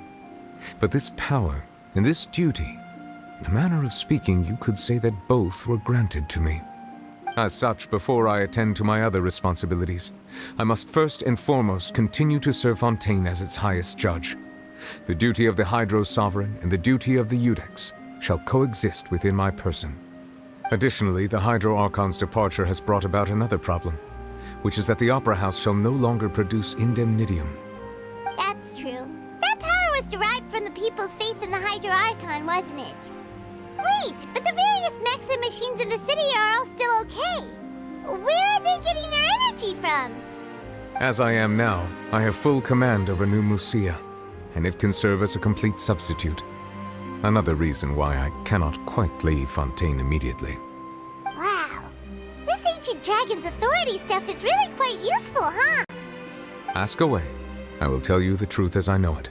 But this power and this duty, in a manner of speaking, you could say that both were granted to me. As such, before I attend to my other responsibilities, I must first and foremost continue to serve Fontaine as its highest judge. The duty of the Hydro Sovereign and the duty of the Udex shall coexist within my person. Additionally, the Hydro Archon's departure has brought about another problem, which is that the Opera House shall no longer produce indemnitium. That's true. That power was derived from the people's faith in the Hydro Archon, wasn't it? Wait, but the various mechs and machines in the city are all still okay. Where are they getting their energy from? As I am now, I have full command over New Musia, and it can serve as a complete substitute. Another reason why I cannot quite leave Fontaine immediately. Wow. This ancient dragon's authority stuff is really quite useful, huh? Ask away. I will tell you the truth as I know it.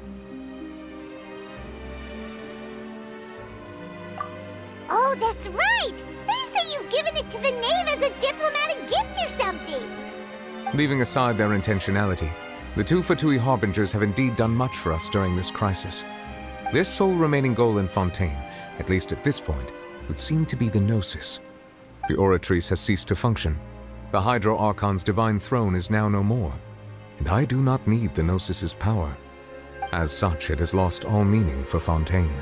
Oh, that's right! They say you've given it to the knave as a diplomatic gift or something! Leaving aside their intentionality, the two Fatui Harbingers have indeed done much for us during this crisis. Their sole remaining goal in Fontaine, at least at this point, would seem to be the Gnosis. The Oratrice has ceased to function. The Hydro Archon's divine throne is now no more, and I do not need the Gnosis's power. As such, it has lost all meaning for Fontaine.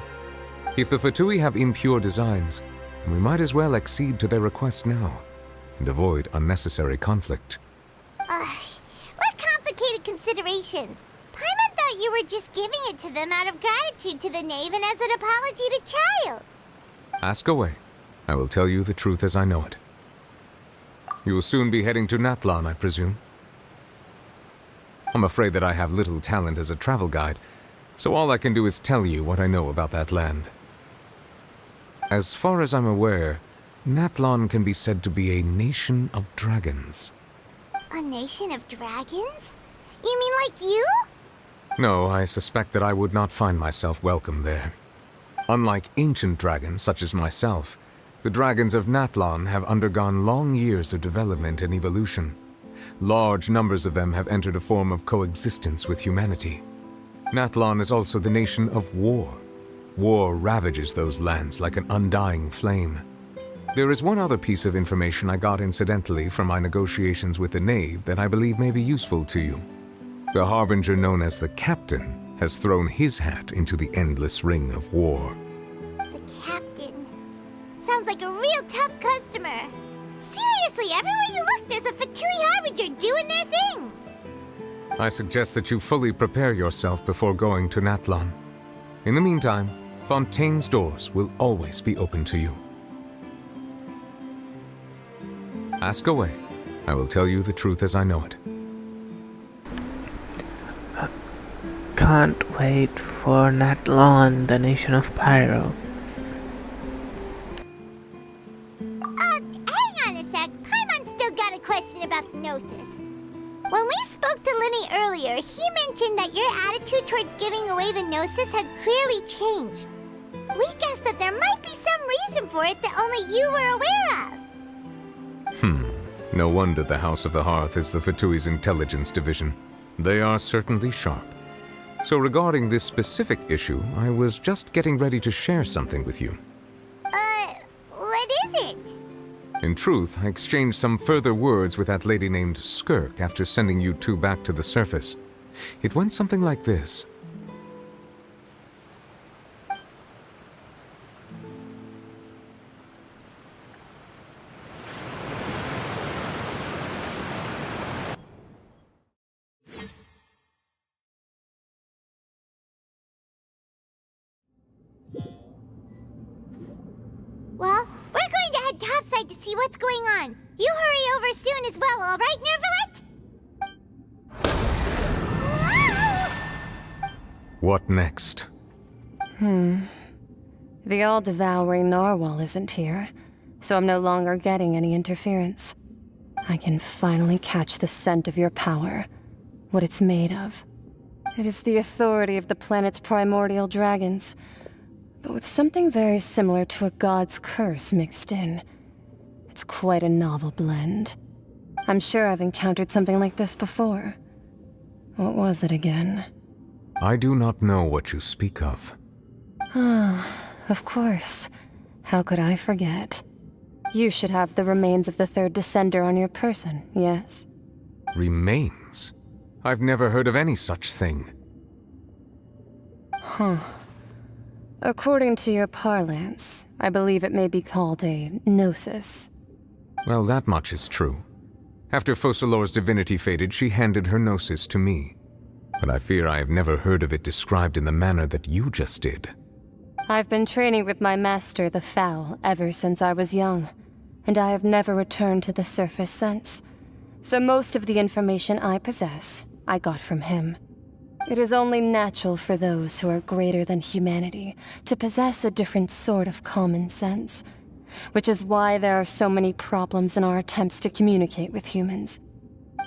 If the Fatui have impure designs, then we might as well accede to their request now, and avoid unnecessary conflict. What complicated considerations! Paimon thought you were just giving it to them out of gratitude to the knave and as an apology to Child. Ask away. I will tell you the truth as I know it. You will soon be heading to Natlan, I presume? I'm afraid that I have little talent as a travel guide, so all I can do is tell you what I know about that land. As far as I'm aware, Natlan can be said to be a nation of dragons. A nation of dragons? You mean like you? No, I suspect that I would not find myself welcome there. Unlike ancient dragons such as myself, the dragons of Natlan have undergone long years of development and evolution. Large numbers of them have entered a form of coexistence with humanity. Natlan is also the nation of war. War ravages those lands like an undying flame. There is one other piece of information I got incidentally from my negotiations with the Knave that I believe may be useful to you. The Harbinger known as the Captain has thrown his hat into the endless ring of war. The Captain. Sounds like a real tough customer. Seriously, everywhere you look, there's a Fatui Harbinger doing their thing. I suggest that you fully prepare yourself before going to Natlan. In the meantime, Fontaine's doors will always be open to you. Ask away. I will tell you the truth as I know it. Can't wait for Natlan, the nation of Pyro. Hang on a sec. Paimon's still got a question about Gnosis. When we spoke to Linny earlier, he mentioned that your attitude towards giving away the Gnosis had clearly changed. We guessed that there might be some reason for it that only you were aware of. No wonder the House of the Hearth is the Fatui's intelligence division. They are certainly sharp. So regarding this specific issue, I was just getting ready to share something with you. What is it? In truth, I exchanged some further words with that lady named Skirk after sending you two back to the surface. It went something like this. Well, we're going to head topside to see what's going on. You hurry over soon as well, all right, Nervalet? What next? The all-devouring narwhal isn't here, so I'm no longer getting any interference. I can finally catch the scent of your power, what it's made of. It is the authority of the planet's primordial dragons, but with something very similar to a god's curse mixed in. It's quite a novel blend. I'm sure I've encountered something like this before. What was it again? I do not know what you speak of. Of course. How could I forget? You should have the remains of the third descender on your person, yes? Remains? I've never heard of any such thing. According to your parlance, I believe it may be called a gnosis. Well, that much is true. After Focalor's divinity faded, she handed her gnosis to me. But I fear I have never heard of it described in the manner that you just did. I've been training with my master, the Foul, ever since I was young, and I have never returned to the surface since. So most of the information I possess, I got from him. It is only natural for those who are greater than humanity to possess a different sort of common sense, which is why there are so many problems in our attempts to communicate with humans.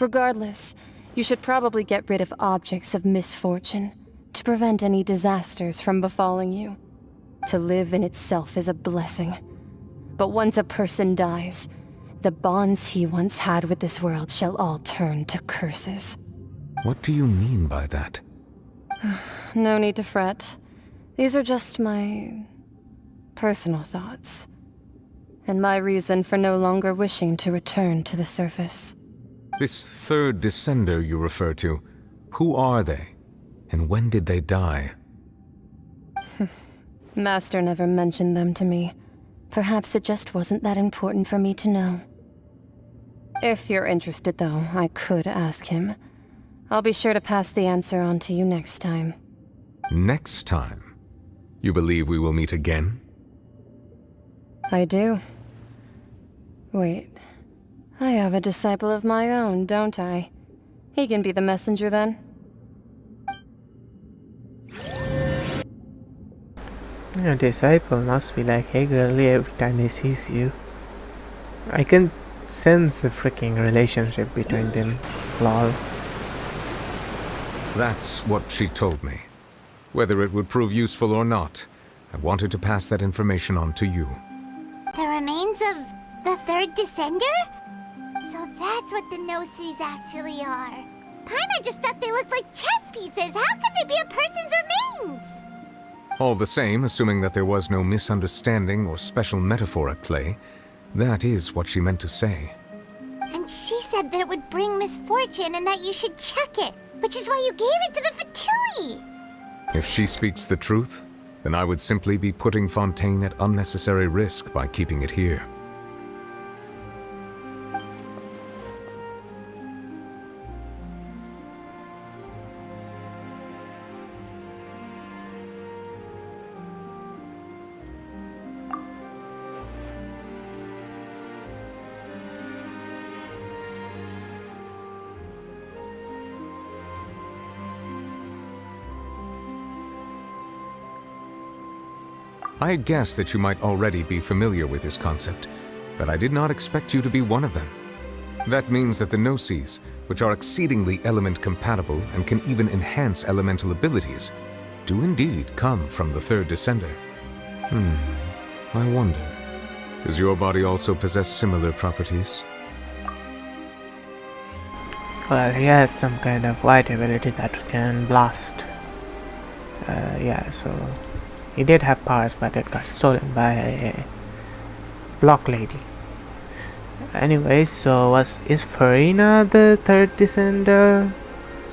Regardless, you should probably get rid of objects of misfortune to prevent any disasters from befalling you. To live in itself is a blessing. But once a person dies, the bonds he once had with this world shall all turn to curses. What do you mean by that? No need to fret. These are just my personal thoughts, and my reason for no longer wishing to return to the surface. This third descender you refer to, who are they? And when did they die? Master never mentioned them to me. Perhaps it just wasn't that important for me to know. If you're interested, though, I could ask him. I'll be sure to pass the answer on to you next time. Next time? You believe we will meet again? I do. Wait. I have a disciple of my own, don't I? He can be the messenger then. Your disciple must be like, hey girlie, every time he sees you. I can sense a freaking relationship between them. Lol. That's what she told me. Whether it would prove useful or not, I wanted to pass that information on to you. The remains of the third descender? So that's what the Gnosis actually are. Paimon just thought they looked like chess pieces. How could they be a person's remains? All the same, assuming that there was no misunderstanding or special metaphor at play, that is what she meant to say. And she said that it would bring misfortune and that you should check it, which is why you gave it to the Fatui. If she speaks the truth, then I would simply be putting Fontaine at unnecessary risk by keeping it here. I had guessed that you might already be familiar with this concept, but I did not expect you to be one of them. That means that the Gnosis, which are exceedingly element compatible and can even enhance elemental abilities, do indeed come from the third descender. I wonder, does your body also possess similar properties? Well, he had some kind of white ability that can blast. Yeah, so he did have powers, but it got stolen by a block lady. Anyways, so is Furina the third descender?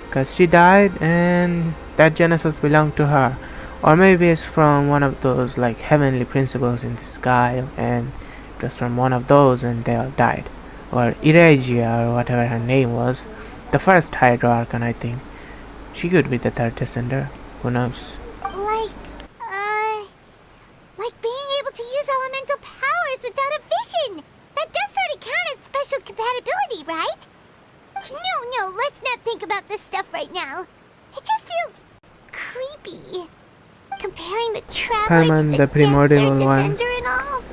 Because she died and that Genesis belonged to her. Or maybe it's from one of those like heavenly principles in the sky, and it was from one of those and they all died. Or Iragia, or whatever her name was. The first Hydro Archon, I think. She could be the third descender. Who knows? Like being able to use elemental powers without a vision. That does sort of count as special compatibility, right? No, let's not think about this stuff right now. It just feels creepy. Comparing the Traveler to the primordial third one. descender and all.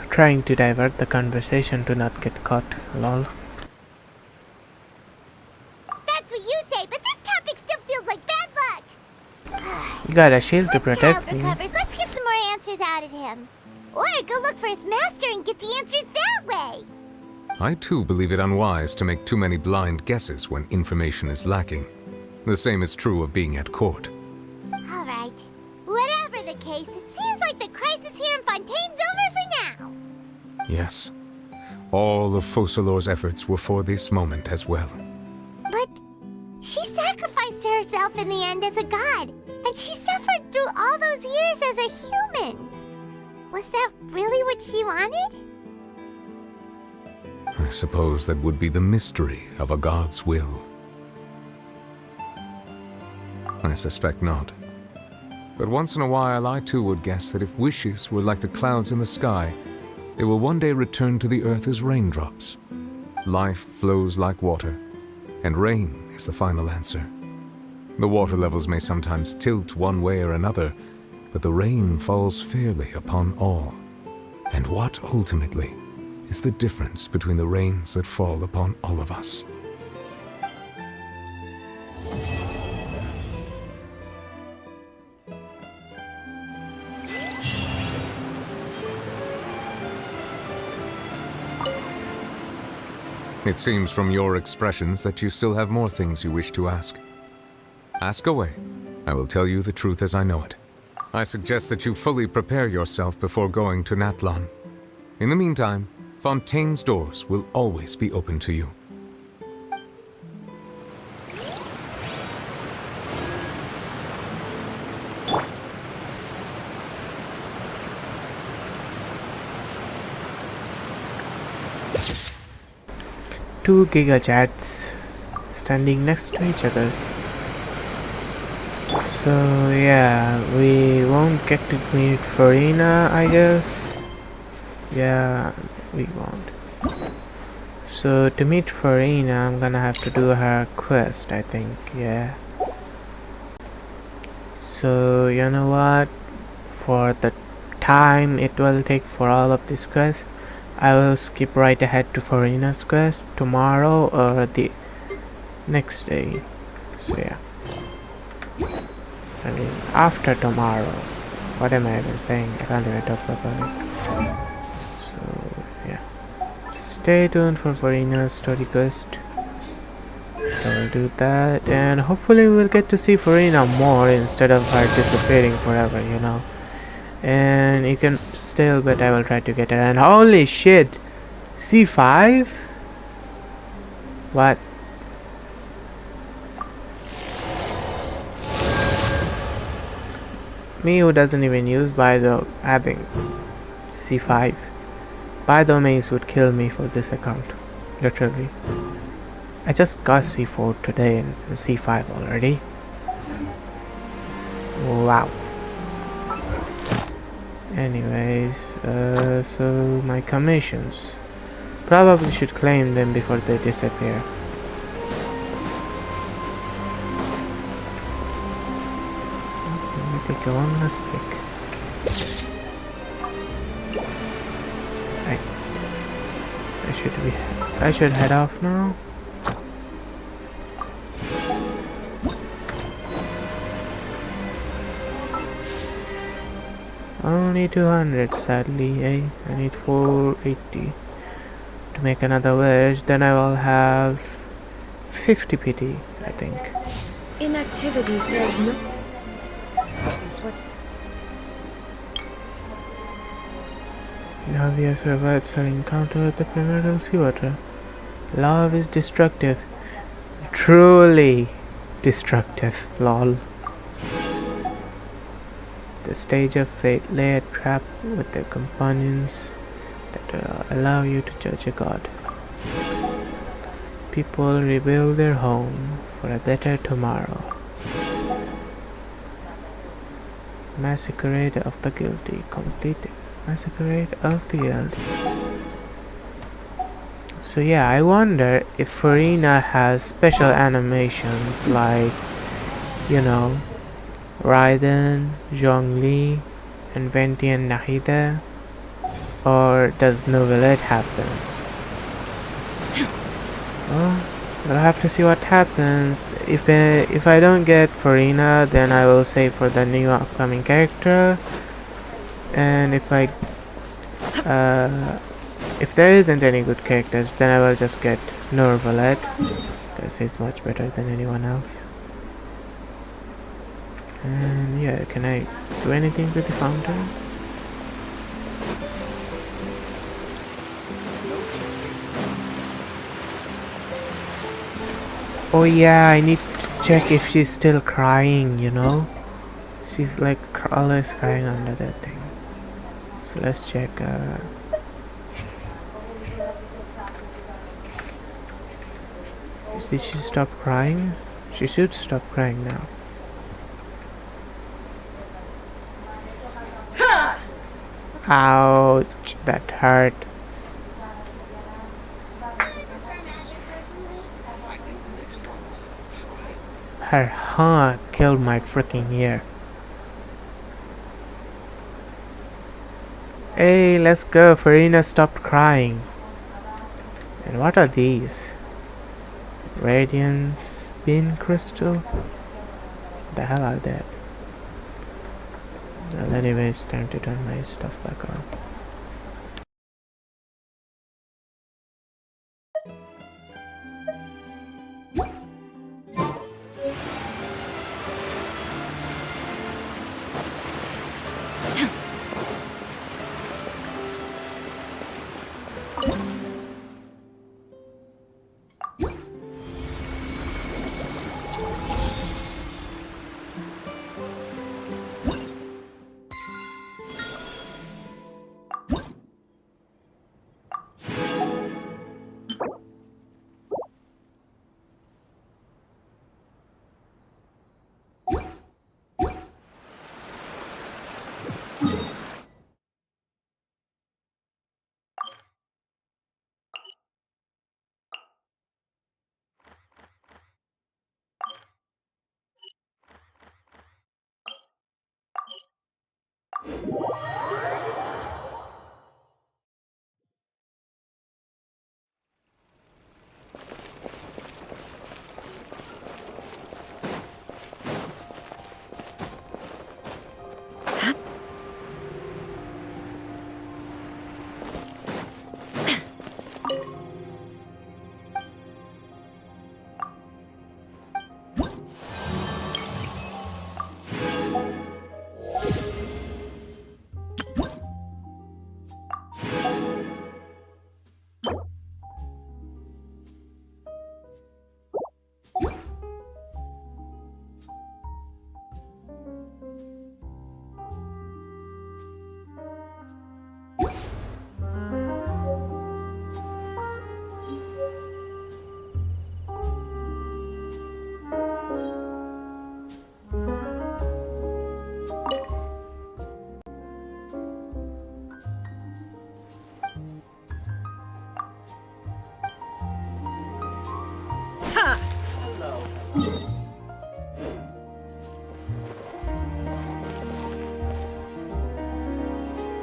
Trying to divert the conversation to not get caught. Lol. That's what you say, but this topic still feels like bad luck. You got a shield to protect me. Recovers. Let's get some more answers out of him. Or go look for his master and get the answers that way. I too believe it unwise to make too many blind guesses when information is lacking. The same is true of being at court. Alright. Whatever the case, it seems like the crisis here in Fontaine's over for now. Yes. All of Focalor's efforts were for this moment as well. But she sacrificed herself in the end as a god, and she suffered through all those years as a human. Was that really what she wanted? I suppose that would be the mystery of a god's will. I suspect not. But once in a while I too would guess that if wishes were like the clouds in the sky, they will one day return to the earth as raindrops. Life flows like water, and rain is the final answer. The water levels may sometimes tilt one way or another, but the rain falls fairly upon all. And what ultimately is the difference between the rains that fall upon all of us? It seems from your expressions that you still have more things you wish to ask. Ask away. I will tell you the truth as I know it. I suggest that you fully prepare yourself before going to Natlan. In the meantime, Fontaine's doors will always be open to you. Two gigajets standing next to each other. So yeah, we won't get to meet Furina, I guess. Yeah, we won't. So to meet Furina, I'm gonna have to do her quest, I think. Yeah. So you know what? For the time it will take for all of this quest, I will skip right ahead to Furina's quest tomorrow or the next day. So yeah. I mean, after tomorrow. What am I even saying? I can't even talk about it. So, yeah. Stay tuned for Furina's story quest. I will do that, and hopefully we'll get to see Furina more instead of her disappearing forever, you know. And you can still bet I will try to get her. And holy shit! C5? What? Me who doesn't even use Bido having C5. Bidomains would kill me for this account. Literally. I just got C4 today and C5 already. Wow. Anyways, so my commissions. Probably should claim them before they disappear. Take one last pick. I should head off now. Only 200, sadly, eh? I need 480 to make another wish. Then I will have 50 pity, I think. Inactivity serves no. Now we have survived our encounter with the primordial seawater. Love is destructive. Truly destructive, lol. The stage of fate lay a trap with their companions that allow you to judge a god. People rebuild their home for a better tomorrow. Massacre of the guilty completed. Massacre of the guilty. So yeah, I wonder if Furina has special animations like, you know, Raiden, Zhongli, and Venti and Nahida, or does Novelet have them? Well, we'll have to see what happens. If I don't get Furina, then I will save for the new upcoming character, and if there isn't any good characters, then I will just get Novelet, because he's much better than anyone else. And yeah, can I do anything with the fountain? Oh yeah, I need to check if she's still crying, you know? She's like always crying under that thing. So let's check. Did she stop crying? She should stop crying now. Ouch, that hurt. Her huh killed my freaking ear. Hey, let's go. Furina stopped crying. And what are these? Radiant spin crystal? The hell are that? Well, anyway, it's time to turn my stuff back on.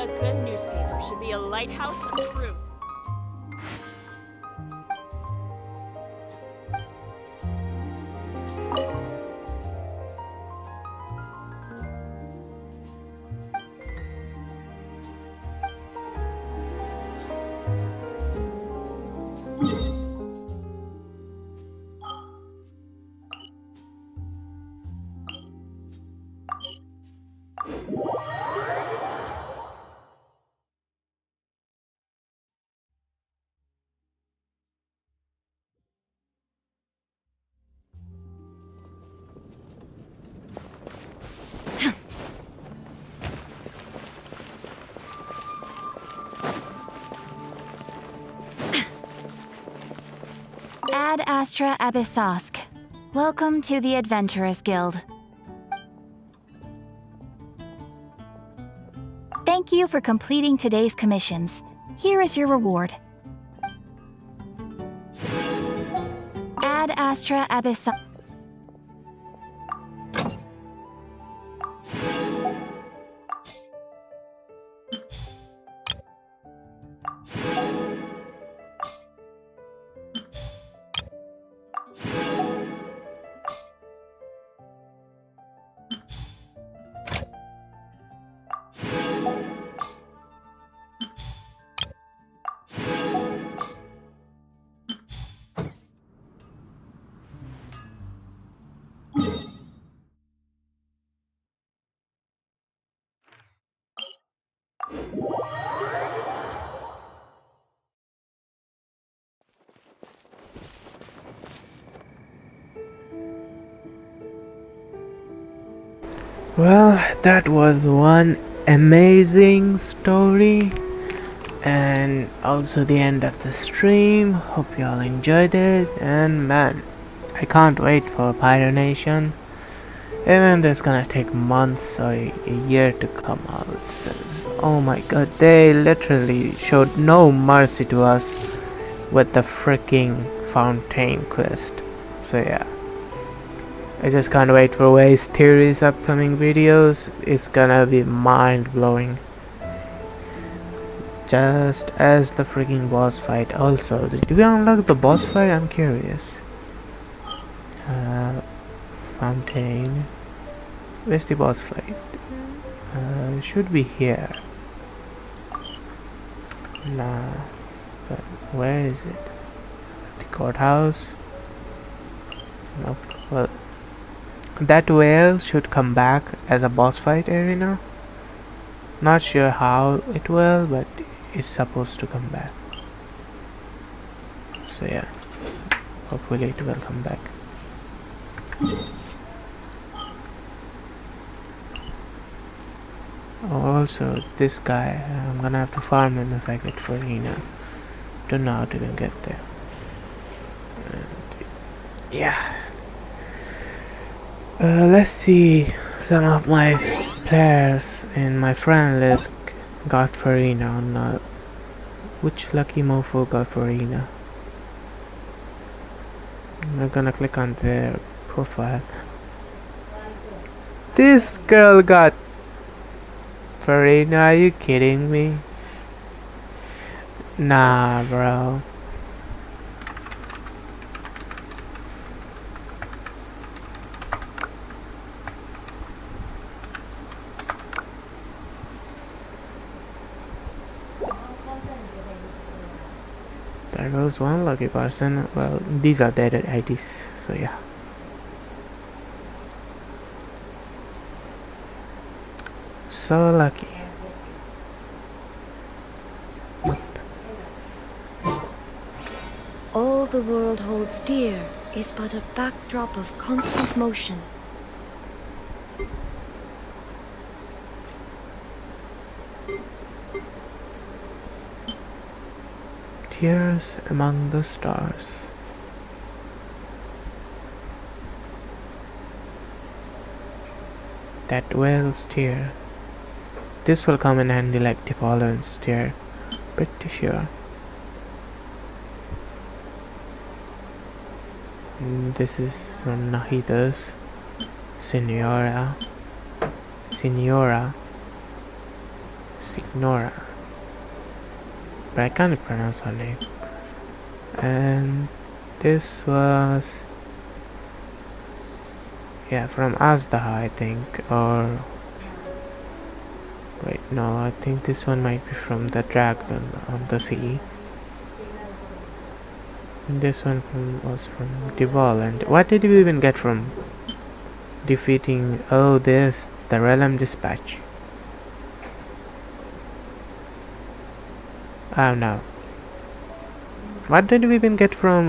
A good newspaper should be a lighthouse of truth. Ad Astra Abyssosk. Welcome to the Adventurers Guild. Thank you for completing today's commissions. Here is your reward. Ad Astra Abyssosk. Well, that was one amazing story, and also the end of the stream. Hope you all enjoyed it, and man, I can't wait for Pyro Nation. Even though it's gonna take months or a year to come out. Oh my god, they literally showed no mercy to us with the freaking Fountain quest. So yeah, I just can't wait for Wade's Theory's upcoming videos. It's gonna be mind-blowing. Just as the freaking boss fight. Also, did we unlock the boss fight? I'm curious. Fountain. Where's the boss fight? Should be here. Nah. But where is it? The courthouse? Nope. Well, that whale should come back as a boss fight arena. Not sure how it will, but it's supposed to come back. So yeah, hopefully it will come back. Also, this guy, I'm gonna have to farm him if I get furina. Don't know how to even get there. And yeah. Let's see. Some of my players in my friend list got furina on which lucky mofo got furina. I'm gonna click on their profile. This girl got furina, are you kidding me? Nah, bro. There goes one lucky person. Well, these are dead IDs, so yeah. So lucky. All the world holds dear is but a backdrop of constant motion. Tears among the stars. That whale's tear. This will come in handy like the fallen's tear. Pretty sure. This is from Nahida's Signora. But I can't pronounce her name. And this was, yeah, from Azdaha, I think. Or wait, no, I think this one might be from the dragon on the sea. This one was from Deval. And what did we even get from defeating, oh, this, the Realm Dispatch? Oh no. What did we even get from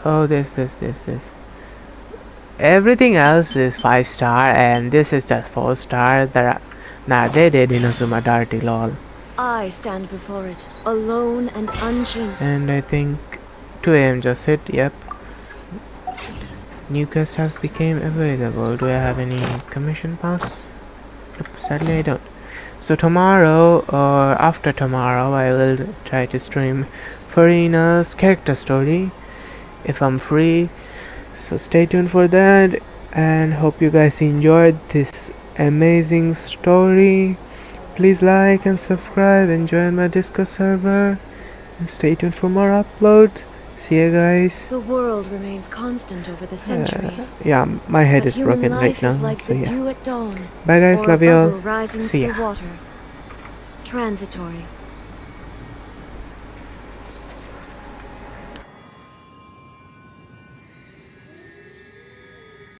oh, this. Everything else is 5-star and this is just 4-star. Nah, they did Inazuma Darty, lol. I stand before it, alone and unchanged. And I think 2 AM just hit. Yep. New quest has became available. Do I have any commission pass? Nope, sadly I don't. So tomorrow or after tomorrow I will try to stream Furina's character story if I'm free. So stay tuned for that, and hope you guys enjoyed this amazing story. Please like and subscribe and join my Discord server, and stay tuned for more uploads. See you guys. The world remains constant over the centuries. Yeah, my head But is human broken right life is now, like so the yeah. dew at dawn, Bye guys, or a love you all. bubble rising See to ya. the water. Transitory.